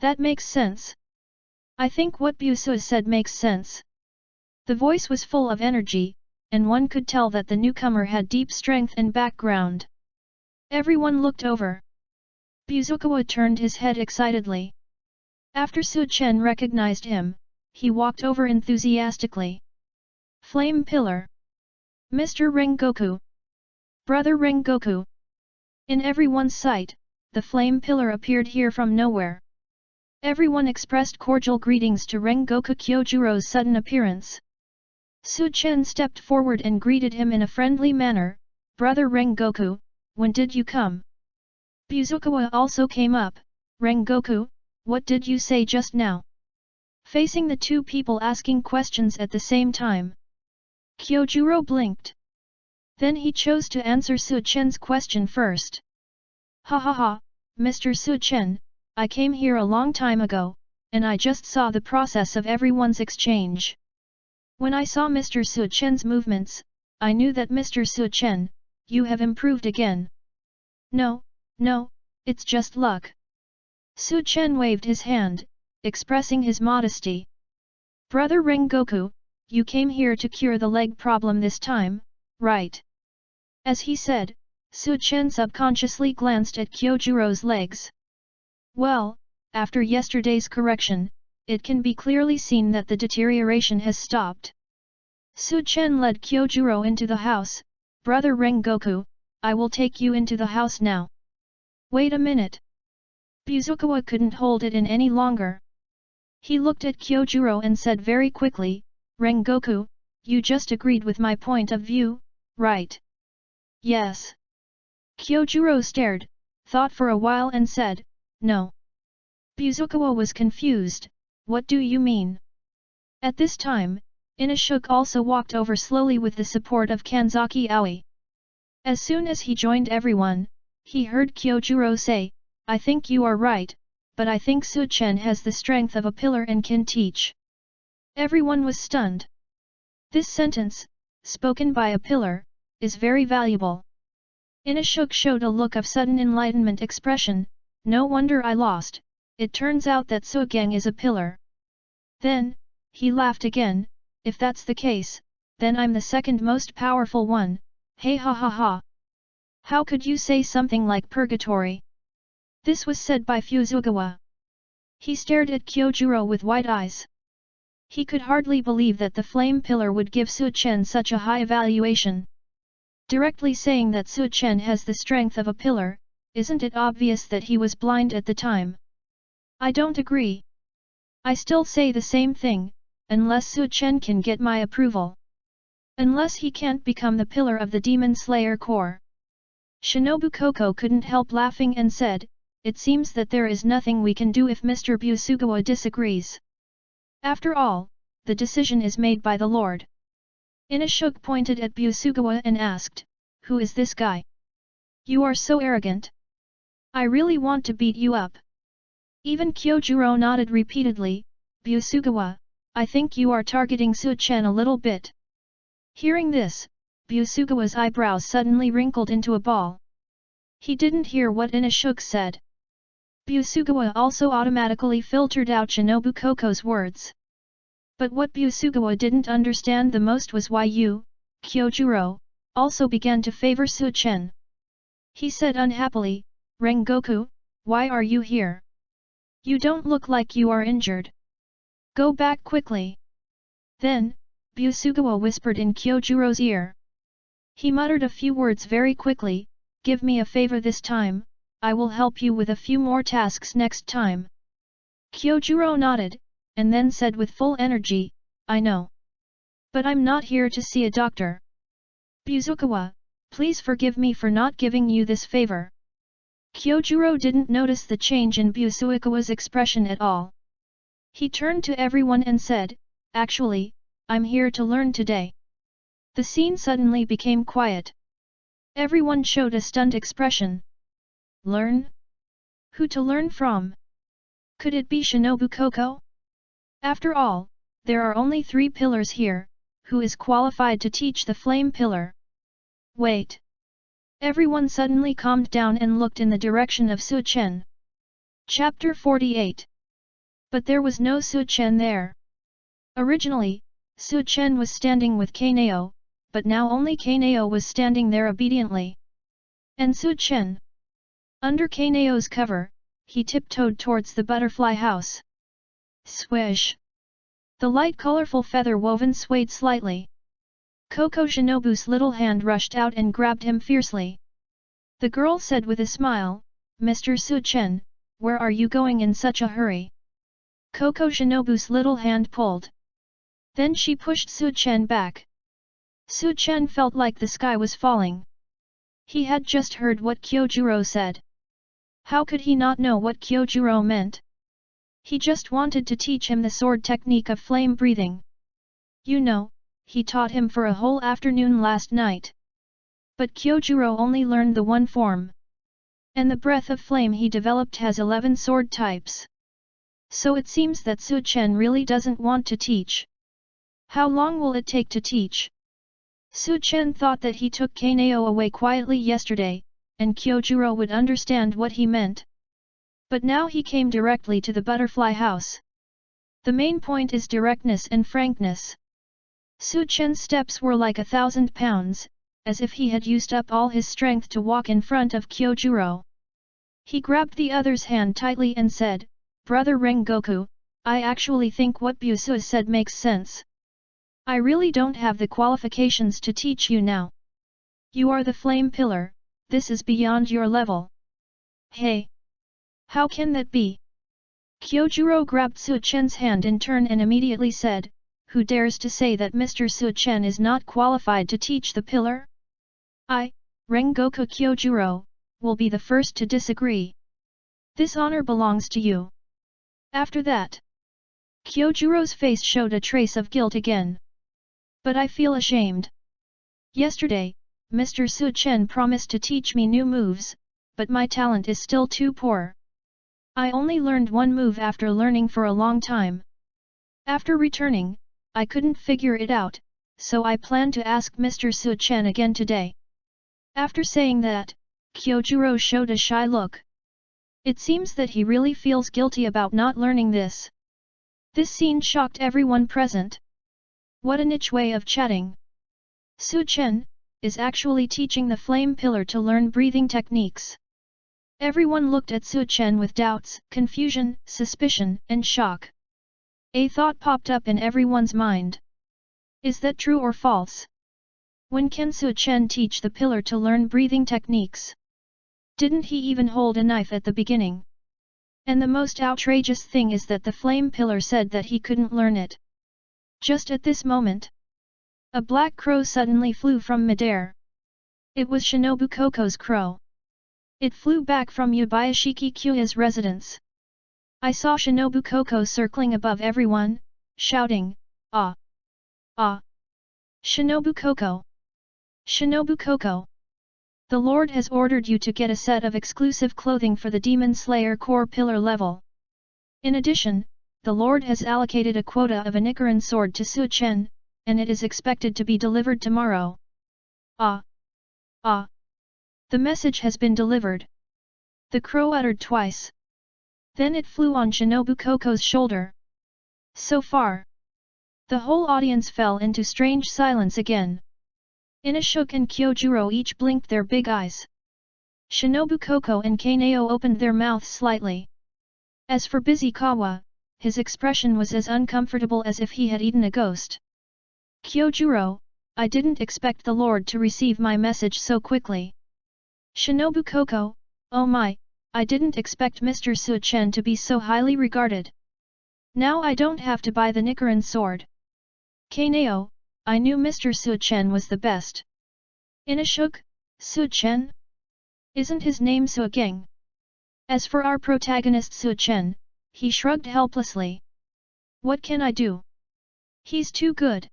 That makes sense. I think what Busu said makes sense. The voice was full of energy, and one could tell that the newcomer had deep strength and background. Everyone looked over. Buzukawa turned his head excitedly. After Su Chen recognized him, he walked over enthusiastically. Flame Pillar. Mr. Rengoku. Brother Rengoku. In everyone's sight, the Flame Pillar appeared here from nowhere. Everyone expressed cordial greetings to Rengoku Kyojuro's sudden appearance. Su Chen stepped forward and greeted him in a friendly manner. Brother Rengoku, when did you come? Buzukawa also came up. Rengoku, what did you say just now? Facing the two people asking questions at the same time, Kyojuro blinked. Then he chose to answer Su Chen's question first. Ha ha ha, Mr. Su Chen, I came here a long time ago, and I just saw the process of everyone's exchange. When I saw Mr. Su Chen's movements, I knew that Mr. Su Chen, you have improved again. No, it's just luck. Su Chen waved his hand, expressing his modesty. Brother Rengoku, you came here to cure the leg problem this time, right? As he said, Su Chen subconsciously glanced at Kyojuro's legs. Well, after yesterday's correction, it can be clearly seen that the deterioration has stopped. Su Chen led Kyojuro into the house. Brother Rengoku, I will take you into the house now. Wait a minute. Buzukawa couldn't hold it in any longer. He looked at Kyojuro and said very quickly, Rengoku, you just agreed with my point of view, right? Yes. Kyojuro stared, thought for a while and said, no. Buzukawa was confused, what do you mean? At this time, Inashuk also walked over slowly with the support of Kanzaki Aoi. As soon as he joined everyone, he heard Kyojuro say, I think you are right, but I think Su Chen has the strength of a pillar and can teach. Everyone was stunned. This sentence, spoken by a pillar, is very valuable. Inashuk showed a look of sudden enlightenment expression, no wonder I lost, it turns out that Sugang is a pillar. Then, he laughed again, if that's the case, then I'm the second most powerful one, hey ha ha ha. How could you say something like purgatory? This was said by Fuzugawa. He stared at Kyojuro with wide eyes. He could hardly believe that the flame pillar would give Su Chen such a high evaluation. Directly saying that Su Chen has the strength of a pillar, isn't it obvious that he was blind at the time? I don't agree. I still say the same thing, unless Su Chen can get my approval. Unless he can't become the pillar of the Demon Slayer Corps. Shinobu KOCHO couldn't help laughing and said, it seems that there is nothing we can do if Mr. Busugawa disagrees. After all, the decision is made by the Lord. Inosuke pointed at Busugawa and asked, who is this guy? You are so arrogant. I really want to beat you up. Even Kyojuro nodded repeatedly, Busugawa, I think you are targeting Su Chen a little bit. Hearing this, Busugawa's eyebrows suddenly wrinkled into a ball. He didn't hear what Inosuke said. Busugawa also automatically filtered out Shinobu KOCHO's words. But what Busugawa didn't understand the most was why you, Kyojuro, also began to favor Su Chen. He said unhappily, Rengoku, why are you here? You don't look like you are injured. Go back quickly. Then, Busugawa whispered in Kyojuro's ear. He muttered a few words very quickly, give me a favor this time, I will help you with a few more tasks next time. Kyojuro nodded, and then said with full energy, I know. But I'm not here to see a doctor. Busugawa, please forgive me for not giving you this favor. Kyojuro didn't notice the change in Busugawa's expression at all. He turned to everyone and said, actually, I'm here to learn today. The scene suddenly became quiet. Everyone showed a stunned expression. Learn? Who to learn from? Could it be Shinobu KOCHO? After all, there are only 3 pillars here, who is qualified to teach the flame pillar? Wait. Everyone suddenly calmed down and looked in the direction of Su Chen. Chapter 48. But there was no Su Chen there. Originally, Su Chen was standing with Kaneo, but now only Kaneo was standing there obediently. And Su Chen. Under Kaneo's cover, he tiptoed towards the butterfly house. Swish! The light colorful feather woven swayed slightly. KOCHO Shinobu's little hand rushed out and grabbed him fiercely. The girl said with a smile, Mr. Su Chen, where are you going in such a hurry? KOCHO Shinobu's little hand pulled. Then she pushed Su Chen back. Su Chen felt like the sky was falling. He had just heard what Kyojuro said. How could he not know what Kyojuro meant? He just wanted to teach him the sword technique of flame breathing. You know, he taught him for a whole afternoon last night. But Kyojuro only learned the one form. And the breath of flame he developed has 11 sword types. So it seems that Su Chen really doesn't want to teach. How long will it take to teach? Su Chen thought that he took Kaneo away quietly yesterday, and Kyojuro would understand what he meant. But now he came directly to the butterfly house. The main point is directness and frankness. Su Chen's steps were like 1,000 pounds, as if he had used up all his strength to walk in front of Kyojuro. He grabbed the other's hand tightly and said, Brother Rengoku, I actually think what Busu said makes sense. I really don't have the qualifications to teach you now. You are the flame pillar, this is beyond your level. Hey! How can that be? Kyojuro grabbed Su Chen's hand in turn and immediately said, Who dares to say that Mr. Su Chen is not qualified to teach the pillar? I, Rengoku Kyojuro, will be the first to disagree. This honor belongs to you. After that, Kyojuro's face showed a trace of guilt again. But I feel ashamed. Yesterday, Mr. Su Chen promised to teach me new moves, but my talent is still too poor. I only learned one move after learning for a long time. After returning, I couldn't figure it out, so I plan to ask Mr. Su Chen again today. After saying that, Kyojuro showed a shy look. It seems that he really feels guilty about not learning this. This scene shocked everyone present. What a niche way of chatting. Su Chen, is actually teaching the flame pillar to learn breathing techniques. Everyone looked at Su Chen with doubts, confusion, suspicion, and shock. A thought popped up in everyone's mind. Is that true or false? When can Su Chen teach the pillar to learn breathing techniques? Didn't he even hold a knife at the beginning? And the most outrageous thing is that the flame pillar said that he couldn't learn it. Just at this moment, a black crow suddenly flew from midair. It was Shinobu Koko's crow. It flew back from Yubayashiki Kuya's residence. I saw Shinobu Koko circling above everyone, shouting, "Ah! Ah! Shinobu Koko! Shinobu Koko! The Lord has ordered you to get a set of exclusive clothing for the Demon Slayer core pillar level. In addition, the Lord has allocated a quota of a Nichiren sword to Su Chen, and it is expected to be delivered tomorrow." Ah! Ah! The message has been delivered. The crow uttered twice. Then it flew on Shinobu Koko's shoulder. So far, the whole audience fell into strange silence again. Inashuk and Kyojuro each blinked their big eyes. Shinobu Koko and Kaneo opened their mouths slightly. As for Busikawa, his expression was as uncomfortable as if he had eaten a ghost. Kyojuro, I didn't expect the Lord to receive my message so quickly. Shinobu Koko, oh my, I didn't expect Mr. Su Chen to be so highly regarded. Now I don't have to buy the Nichiren sword. Kaneo, I knew Mr. Su Chen was the best. Inashuk, Su Chen? Isn't his name Su Geng? As for our protagonist Su Chen, he shrugged helplessly. What can I do? He's too good.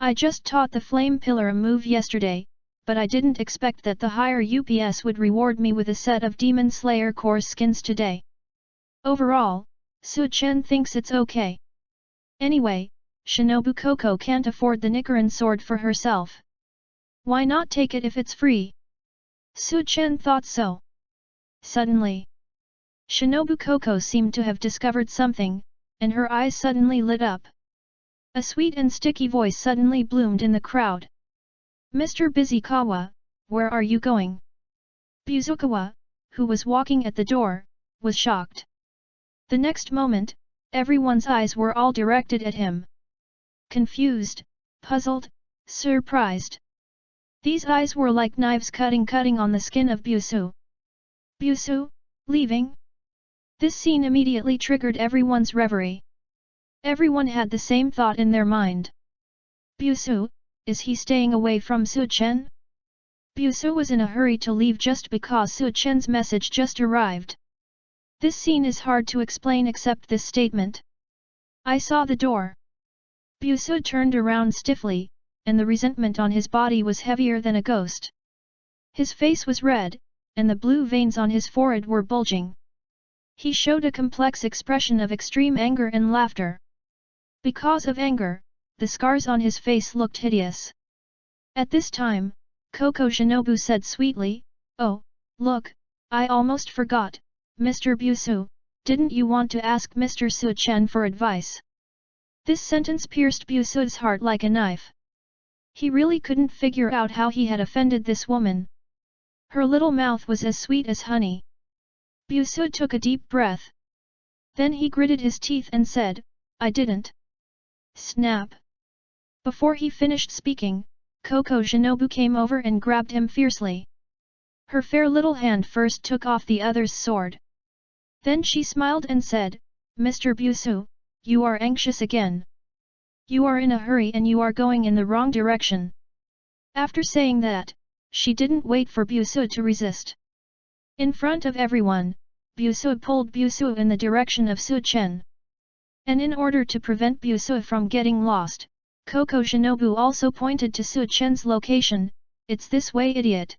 I just taught the flame pillar a move yesterday, but I didn't expect that the higher UPS would reward me with a set of Demon Slayer core skins today. Overall, Su Chen thinks it's okay. Anyway, Shinobu Koko can't afford the Nichiren sword for herself. Why not take it if it's free? Su Chen thought so. Suddenly, Shinobu Koko seemed to have discovered something, and her eyes suddenly lit up. A sweet and sticky voice suddenly bloomed in the crowd. Mr. Busikawa, where are you going? Buzukawa, who was walking at the door, was shocked. The next moment, everyone's eyes were all directed at him. Confused, puzzled, surprised. These eyes were like knives cutting on the skin of Busu. Busu, leaving? This scene immediately triggered everyone's reverie. Everyone had the same thought in their mind. Busu, is he staying away from Su Chen? Busu was in a hurry to leave just because Su Chen's message just arrived. This scene is hard to explain except this statement. I saw the door. Busu turned around stiffly, and the resentment on his body was heavier than a ghost. His face was red, and the blue veins on his forehead were bulging. He showed a complex expression of extreme anger and laughter. Because of anger, the scars on his face looked hideous. At this time, Koko Shinobu said sweetly, "Oh, look, I almost forgot, Mr. Busu, didn't you want to ask Mr. Su Chen for advice?" This sentence pierced Busu's heart like a knife. He really couldn't figure out how he had offended this woman. Her little mouth was as sweet as honey. Busu took a deep breath. Then he gritted his teeth and said, "I didn't." Snap! Before he finished speaking, Koko Shinobu came over and grabbed him fiercely. Her fair little hand first took off the other's sword. Then she smiled and said, "Mr. Busu, you are anxious again. You are in a hurry and you are going in the wrong direction." After saying that, she didn't wait for Busu to resist. In front of everyone, Busu pulled Busu in the direction of Su Chen. And in order to prevent Busu from getting lost, Koko Shinobu also pointed to Su Chen's location. "It's this way, idiot."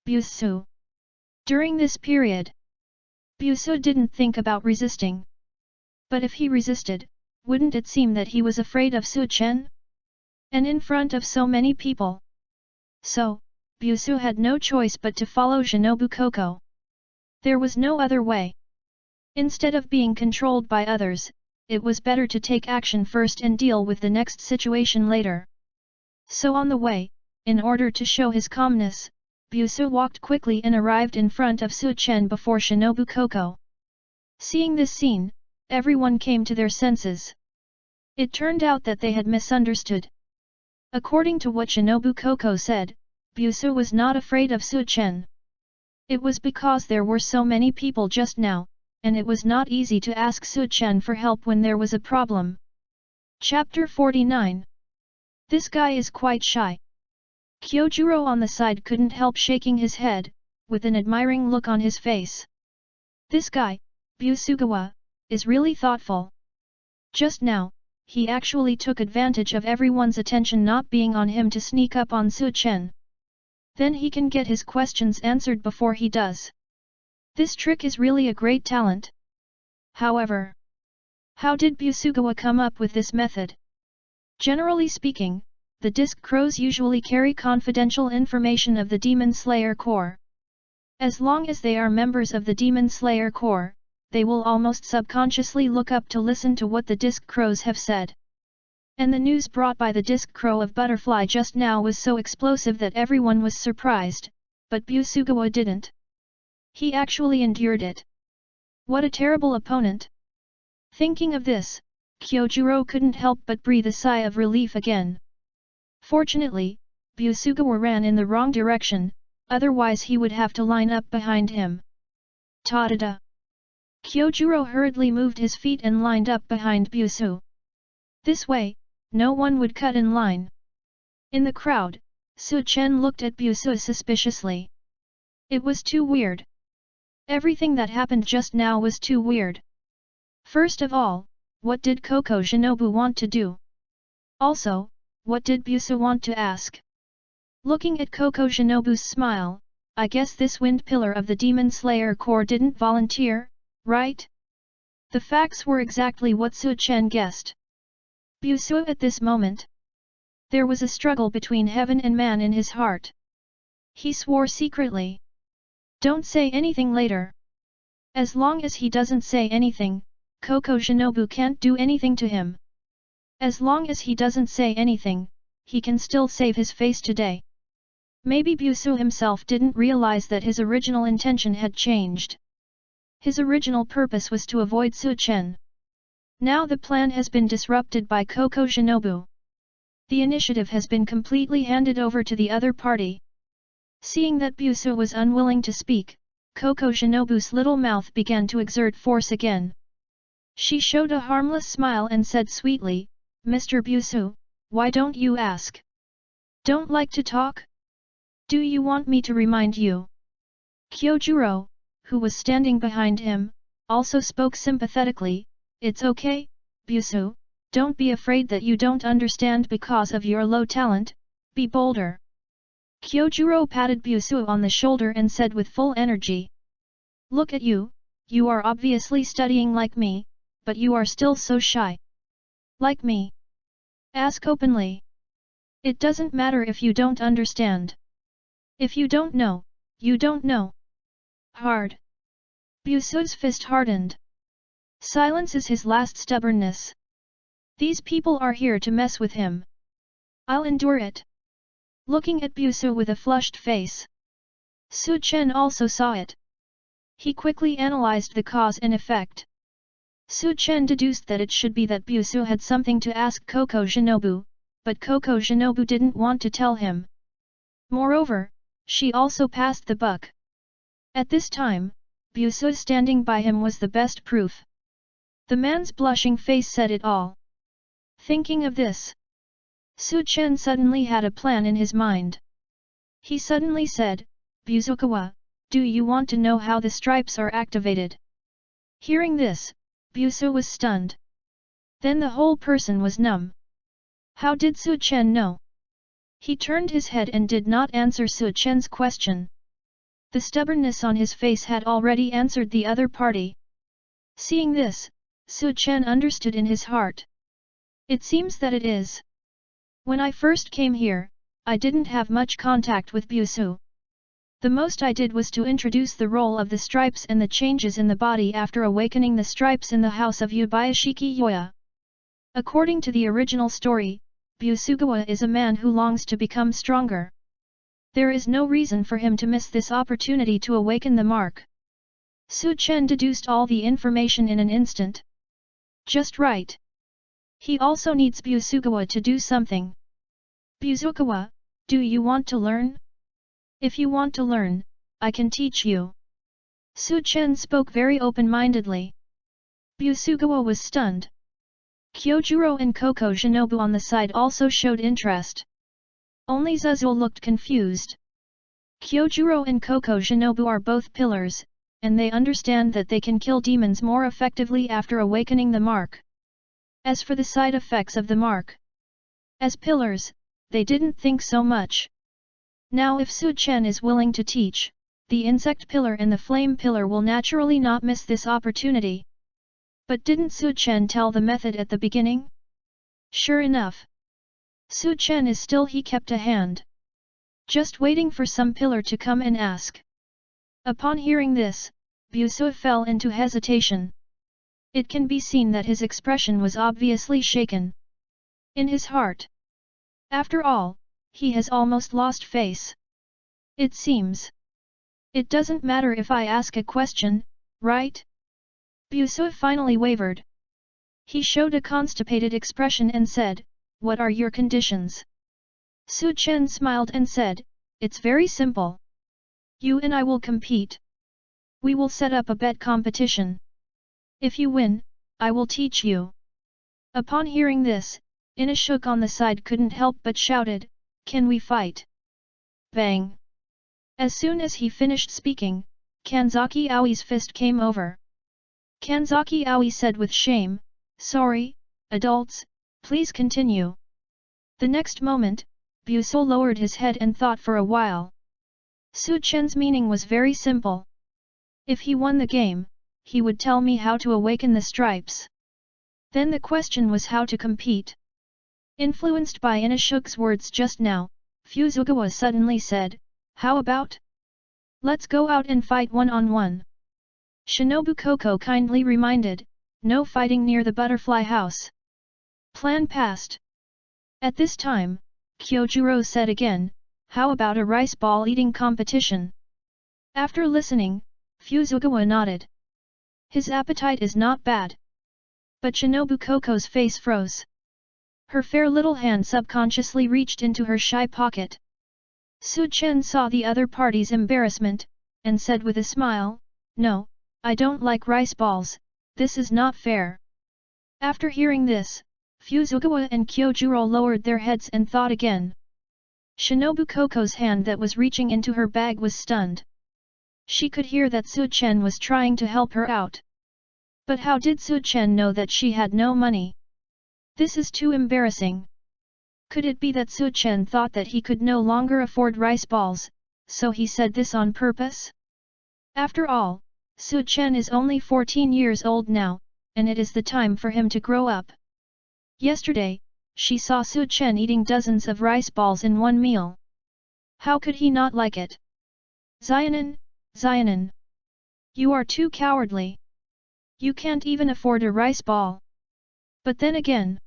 Busu. During this period, Busu didn't think about resisting. But if he resisted, wouldn't it seem that he was afraid of Su Chen? And in front of so many people. So, Busu had no choice but to follow Shinobu Koko. There was no other way. Instead of being controlled by others, it was better to take action first and deal with the next situation later. So on the way, in order to show his calmness, Busu walked quickly and arrived in front of Su Chen before Shinobu KOCHO. Seeing this scene, everyone came to their senses. It turned out that they had misunderstood. According to what Shinobu KOCHO said, Busu was not afraid of Su Chen. It was because there were so many people just now, and it was not easy to ask Su Chen for help when there was a problem. Chapter 49. This guy is quite shy. Kyojuro on the side couldn't help shaking his head, with an admiring look on his face. This guy, Busugawa, is really thoughtful. Just now, he actually took advantage of everyone's attention not being on him to sneak up on Su Chen. Then he can get his questions answered before he does. This trick is really a great talent. However, how did Busugawa come up with this method? Generally speaking, the disc crows usually carry confidential information of the Demon Slayer Corps. As long as they are members of the Demon Slayer Corps, they will almost subconsciously look up to listen to what the disc crows have said. And the news brought by the disc crow of Butterfly just now was so explosive that everyone was surprised, but Busugawa didn't. He actually endured it. What a terrible opponent! Thinking of this, Kyojuro couldn't help but breathe a sigh of relief again. Fortunately, Busugawa ran in the wrong direction, otherwise he would have to line up behind him. Ta-da-da! Kyojuro hurriedly moved his feet and lined up behind Busu. This way, no one would cut in line. In the crowd, Su Chen looked at Busu suspiciously. It was too weird. Everything that happened just now was too weird. First of all, what did KOCHO Shinobu want to do? Also, what did Busu want to ask? Looking at KOCHO Shinobu's smile, I guess this wind pillar of the Demon Slayer Corps didn't volunteer, right? The facts were exactly what Su Chen guessed. Busu at this moment. There was a struggle between heaven and man in his heart. He swore secretly. Don't say anything later. As long as he doesn't say anything, KOCHO Shinobu can't do anything to him. As long as he doesn't say anything, he can still save his face today. Maybe Busu himself didn't realize that his original intention had changed. His original purpose was to avoid Su Chen. Now the plan has been disrupted by KOCHO Shinobu. The initiative has been completely handed over to the other party. Seeing that Busu was unwilling to speak, KOCHO Shinobu's little mouth began to exert force again. She showed a harmless smile and said sweetly, "Mr. Busu, why don't you ask? Don't like to talk? Do you want me to remind you?" Kyojuro, who was standing behind him, also spoke sympathetically, "It's okay, Busu, don't be afraid that you don't understand because of your low talent, be bolder." Kyojuro patted Busu on the shoulder and said with full energy, "Look at you, you are obviously studying like me, but you are still so shy. Like me. Ask openly. It doesn't matter if you don't understand. If you don't know, you don't know." Hard. Busu's fist hardened. Silence is his last stubbornness. These people are here to mess with him. I'll endure it. Looking at Busu with a flushed face. Su Chen also saw it. He quickly analyzed the cause and effect. Su Chen deduced that it should be that Busu had something to ask KOCHO Shinobu, but KOCHO Shinobu didn't want to tell him. Moreover, she also passed the buck. At this time, Busu standing by him was the best proof. The man's blushing face said it all. Thinking of this, Su Chen suddenly had a plan in his mind. He suddenly said, "Busugawa, do you want to know how the stripes are activated?" Hearing this, Busu was stunned. Then the whole person was numb. How did Su Chen know? He turned his head and did not answer Su Chen's question. The stubbornness on his face had already answered the other party. Seeing this, Su Chen understood in his heart. It seems that it is. When I first came here, I didn't have much contact with Busu. The most I did was to introduce the role of the stripes and the changes in the body after awakening the stripes in the house of Yubayashiki Yoya. According to the original story, Busugawa is a man who longs to become stronger. There is no reason for him to miss this opportunity to awaken the mark. Su Chen deduced all the information in an instant. Just right. He also needs Busugawa to do something. Busugawa, do you want to learn? If you want to learn, I can teach you. Su Chen spoke very open-mindedly. Busugawa was stunned. Kyojuro and KOCHO SHINOBU on the side also showed interest. Only Zuzul looked confused. Kyojuro and KOCHO SHINOBU are both pillars, and they understand that they can kill demons more effectively after awakening the mark. As for the side effects of the mark, as pillars, they didn't think so much. Now if Su Chen is willing to teach, the insect pillar and the flame pillar will naturally not miss this opportunity. But didn't Su Chen tell the method at the beginning? Sure enough. Su Chen is still he kept a hand. Just waiting for some pillar to come and ask. Upon hearing this, Busua fell into hesitation. It can be seen that his expression was obviously shaken. In his heart. After all, he has almost lost face. It seems. It doesn't matter if I ask a question, right? Busua finally wavered. He showed a constipated expression and said, "What are your conditions?" Su Chen smiled and said, "It's very simple. You and I will compete. We will set up a bet competition. If you win, I will teach you." Upon hearing this, Inashuk on the side couldn't help but shouted, "Can we fight?" Bang! As soon as he finished speaking, Kanzaki Aoi's fist came over. Kanzaki Aoi said with shame, "Sorry, adults, please continue." The next moment, Busua lowered his head and thought for a while. Su Chen's meaning was very simple. If he won the game, he would tell me how to awaken the stripes. Then the question was how to compete. Influenced by Inashuk's words just now, Fuzugawa suddenly said, "How about? Let's go out and fight one-on-one." Shinobu KOCHO kindly reminded, "No fighting near the butterfly house." Plan passed. At this time, Kyojuro said again, "How about a rice ball eating competition?" After listening, Fuzugawa nodded. His appetite is not bad. But Shinobu KOCHO's face froze. Her fair little hand subconsciously reached into her shy pocket. Su Chen saw the other party's embarrassment, and said with a smile, "No, I don't like rice balls, this is not fair." After hearing this, Fuzugawa and Kyojuro lowered their heads and thought again. Shinobu KOCHO's hand that was reaching into her bag was stunned. She could hear that Su Chen was trying to help her out. But how did Su Chen know that she had no money? This is too embarrassing. Could it be that Su Chen thought that he could no longer afford rice balls, so he said this on purpose? After all, Su Chen is only 14 years old now, and it is the time for him to grow up. Yesterday, she saw Su Chen eating dozens of rice balls in one meal. How could he not like it? "Zianan, Zianan! You are too cowardly. You can't even afford a rice ball." But then again,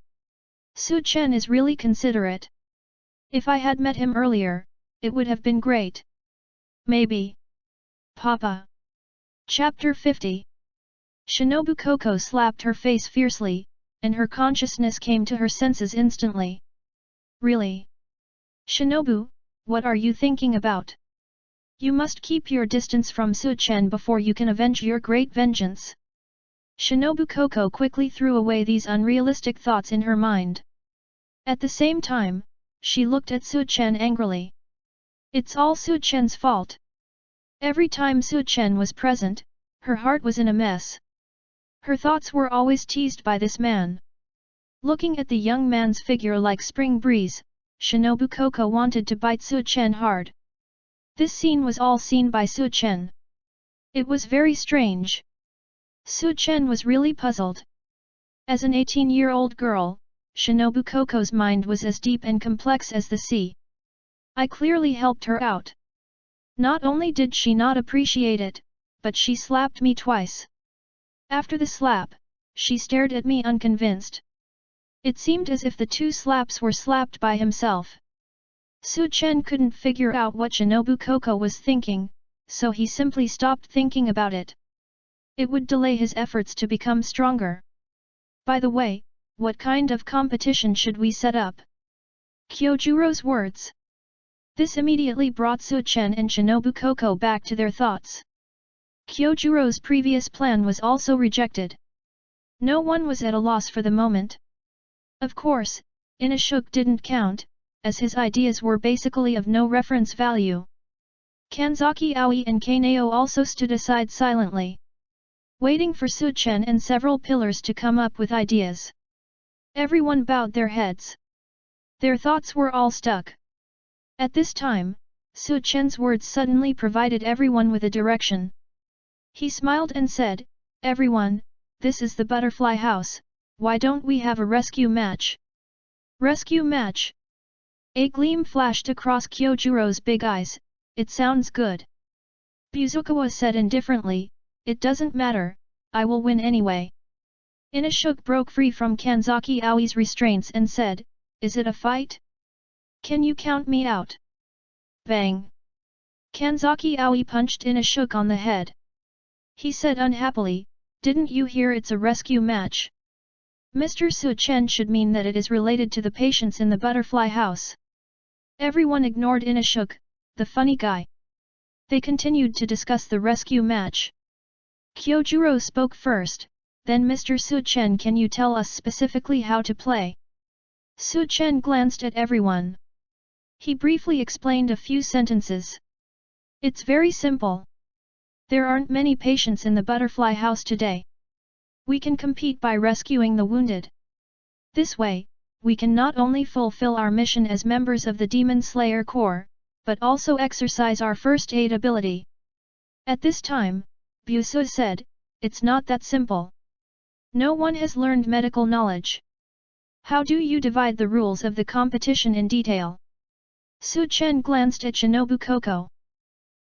Su Chen is really considerate. If I had met him earlier, it would have been great. Maybe. Papa. Chapter 50. Shinobu KOCHO slapped her face fiercely, and her consciousness came to her senses instantly. Really? Shinobu, what are you thinking about? You must keep your distance from Su Chen before you can avenge your great vengeance. Shinobu KOCHO quickly threw away these unrealistic thoughts in her mind. At the same time, she looked at Su Chen angrily. It's all Su Chen's fault. Every time Su Chen was present, her heart was in a mess. Her thoughts were always teased by this man. Looking at the young man's figure like spring breeze, Shinobu KOCHO wanted to bite Su Chen hard. This scene was all seen by Su Chen. It was very strange. Su Chen was really puzzled. As an 18-year-old girl, Shinobu KOCHO's mind was as deep and complex as the sea. I clearly helped her out. Not only did she not appreciate it, but she slapped me twice. After the slap, she stared at me unconvinced. It seemed as if the two slaps were slapped by himself. Su Chen couldn't figure out what Shinobu KOCHO was thinking, so he simply stopped thinking about it. It would delay his efforts to become stronger. By the way, what kind of competition should we set up? Kyojuro's words. This immediately brought Su Chen and Shinobu KOCHO back to their thoughts. Kyojuro's previous plan was also rejected. No one was at a loss for the moment. Of course, Inashuk didn't count, as his ideas were basically of no reference value. Kanzaki Aoi and Kaneo also stood aside silently, waiting for Su Chen and several pillars to come up with ideas. Everyone bowed their heads. Their thoughts were all stuck. At this time, Su Chen's words suddenly provided everyone with a direction. He smiled and said, "Everyone, this is the butterfly house, why don't we have a rescue match?" Rescue match? A gleam flashed across Kyojuro's big eyes. It sounds good. Buzukawa said indifferently, "It doesn't matter, I will win anyway." Inashuk broke free from Kanzaki Aoi's restraints and said, "Is it a fight? Can you count me out?" Bang! Kanzaki Aoi punched Inashuk on the head. He said unhappily, "Didn't you hear it's a rescue match? Mr. Su Chen should mean that it is related to the patients in the butterfly house." Everyone ignored Inashuk, the funny guy. They continued to discuss the rescue match. Kyojuro spoke first, then Mr. Su Chen, can you tell us specifically how to play? Su Chen glanced at everyone. He briefly explained a few sentences. It's very simple. There aren't many patients in the butterfly house today. We can compete by rescuing the wounded. This way, we can not only fulfill our mission as members of the Demon Slayer Corps, but also exercise our first aid ability. At this time, Busu said, "It's not that simple. No one has learned medical knowledge. How do you divide the rules of the competition in detail?" Su Chen glanced at Shinobu KOCHO.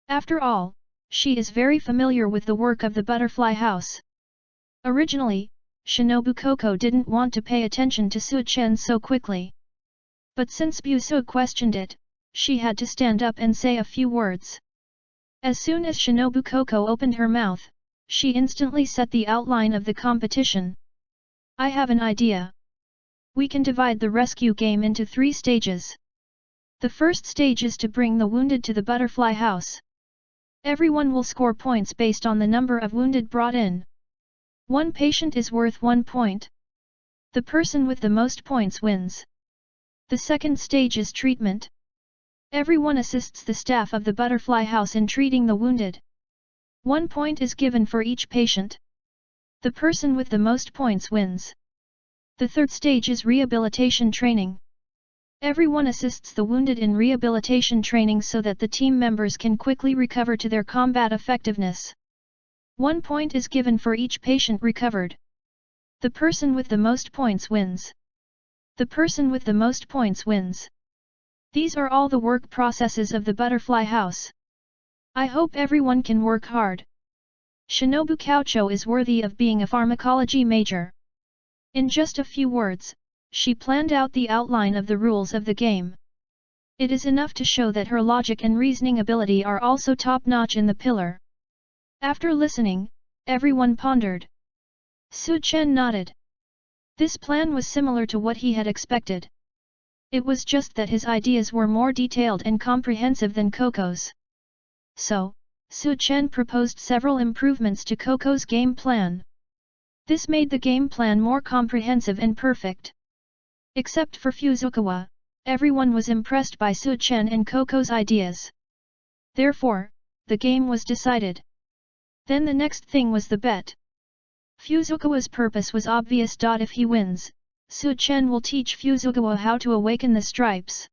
After all, she is very familiar with the work of the butterfly house. Originally, Shinobu KOCHO didn't want to pay attention to Su Chen so quickly. But since Busu questioned it, she had to stand up and say a few words. As soon as Shinobu KOCHO opened her mouth, she instantly set the outline of the competition. "I have an idea. We can divide the rescue game into 3 stages. The first stage is to bring the wounded to the butterfly house. Everyone will score points based on the number of wounded brought in. 1 patient is worth 1 point. The person with the most points wins. The second stage is treatment. Everyone assists the staff of the butterfly house in treating the wounded. 1 point is given for each patient. The person with the most points wins. The third stage is rehabilitation training. Everyone assists the wounded in rehabilitation training so that the team members can quickly recover to their combat effectiveness. 1 point is given for each patient recovered. The person with the most points wins. The person with the most points wins. These are all the work processes of the butterfly house. I hope everyone can work hard. Shinobu KOCHO is worthy of being a pharmacology major." In just a few words, she planned out the outline of the rules of the game. It is enough to show that her logic and reasoning ability are also top-notch in the pillar. After listening, everyone pondered. Su Chen nodded. This plan was similar to what he had expected. It was just that his ideas were more detailed and comprehensive than KOCHO's. So, Su Chen proposed several improvements to KOCHO's game plan. This made the game plan more comprehensive and perfect. Except for Fuzukawa, everyone was impressed by Su Chen and KOCHO's ideas. Therefore, the game was decided. Then the next thing was the bet. Fuzukawa's purpose was obvious. If he wins, Su Chen will teach Fuzukawa how to awaken the stripes.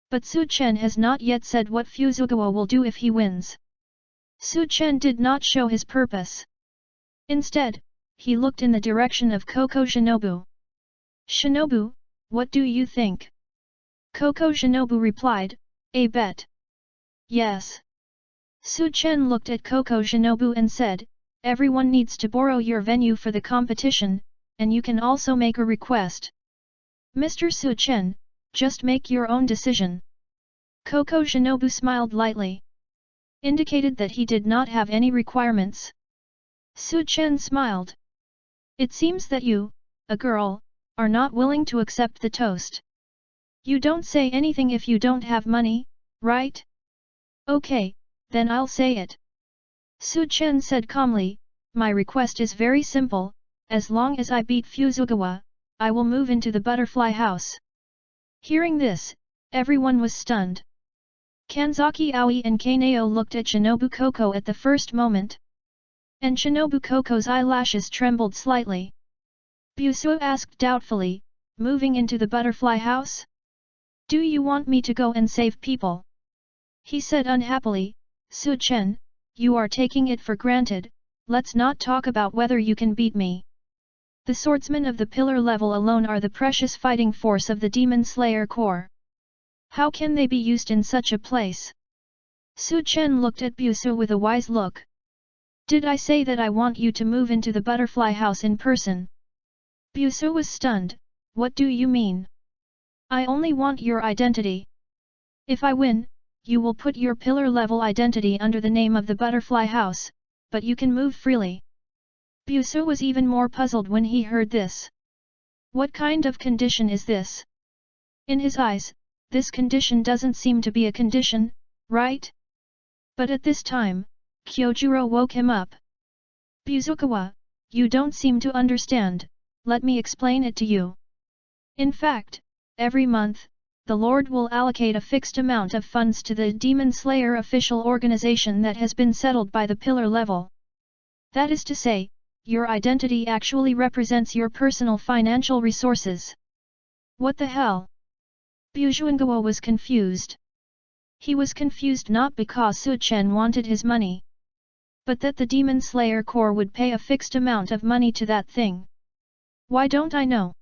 But Su Chen has not yet said what Fuzukawa will do if he wins. Su Chen did not show his purpose. Instead, he looked in the direction of KOCHO Shinobu. "Shinobu, what do you think?" KOCHO Shinobu replied, "A bet." "Yes." Su Chen looked at KOCHO Shinobu and said, "Everyone needs to borrow your venue for the competition, and you can also make a request. Mr. Su Chen, just make your own decision. KOCHO SHINOBU smiled lightly, indicated that he did not have any requirements. Su Chen smiled. It seems that you, a girl, are not willing to accept the toast. You don't say anything if you don't have money, right? Okay, then I'll say it. Su Chen said calmly, my request is very simple, as long as I beat Fuzugawa, I will move into the butterfly house. Hearing this, everyone was stunned. Kanzaki Aoi and Kaneo looked at Shinobu KOCHO at the first moment. And Shinobu KOCHO's eyelashes trembled slightly. Busu asked doubtfully, moving into the butterfly house? Do you want me to go and save people? He said unhappily, Su Chen, you are taking it for granted, let's not talk about whether you can beat me. The swordsmen of the pillar level alone are the precious fighting force of the Demon Slayer Corps. How can they be used in such a place? Su Chen looked at Busu with a wise look. Did I say that I want you to move into the butterfly house in person? Busu was stunned, what do you mean? I only want your identity. If I win, you will put your pillar level identity under the name of the butterfly house, but you can move freely. Busu was even more puzzled when he heard this. What kind of condition is this? In his eyes, this condition doesn't seem to be a condition, right? But at this time, Kyojuro woke him up. Buzukawa, you don't seem to understand, let me explain it to you. In fact, every month, the Lord will allocate a fixed amount of funds to the Demon Slayer official organization that has been settled by the pillar level. That is to say, your identity actually represents your personal financial resources. What the hell? Bujuangawa was confused. He was confused not because Su Chen wanted his money, but that the Demon Slayer Corps would pay a fixed amount of money to that thing. Why don't I know?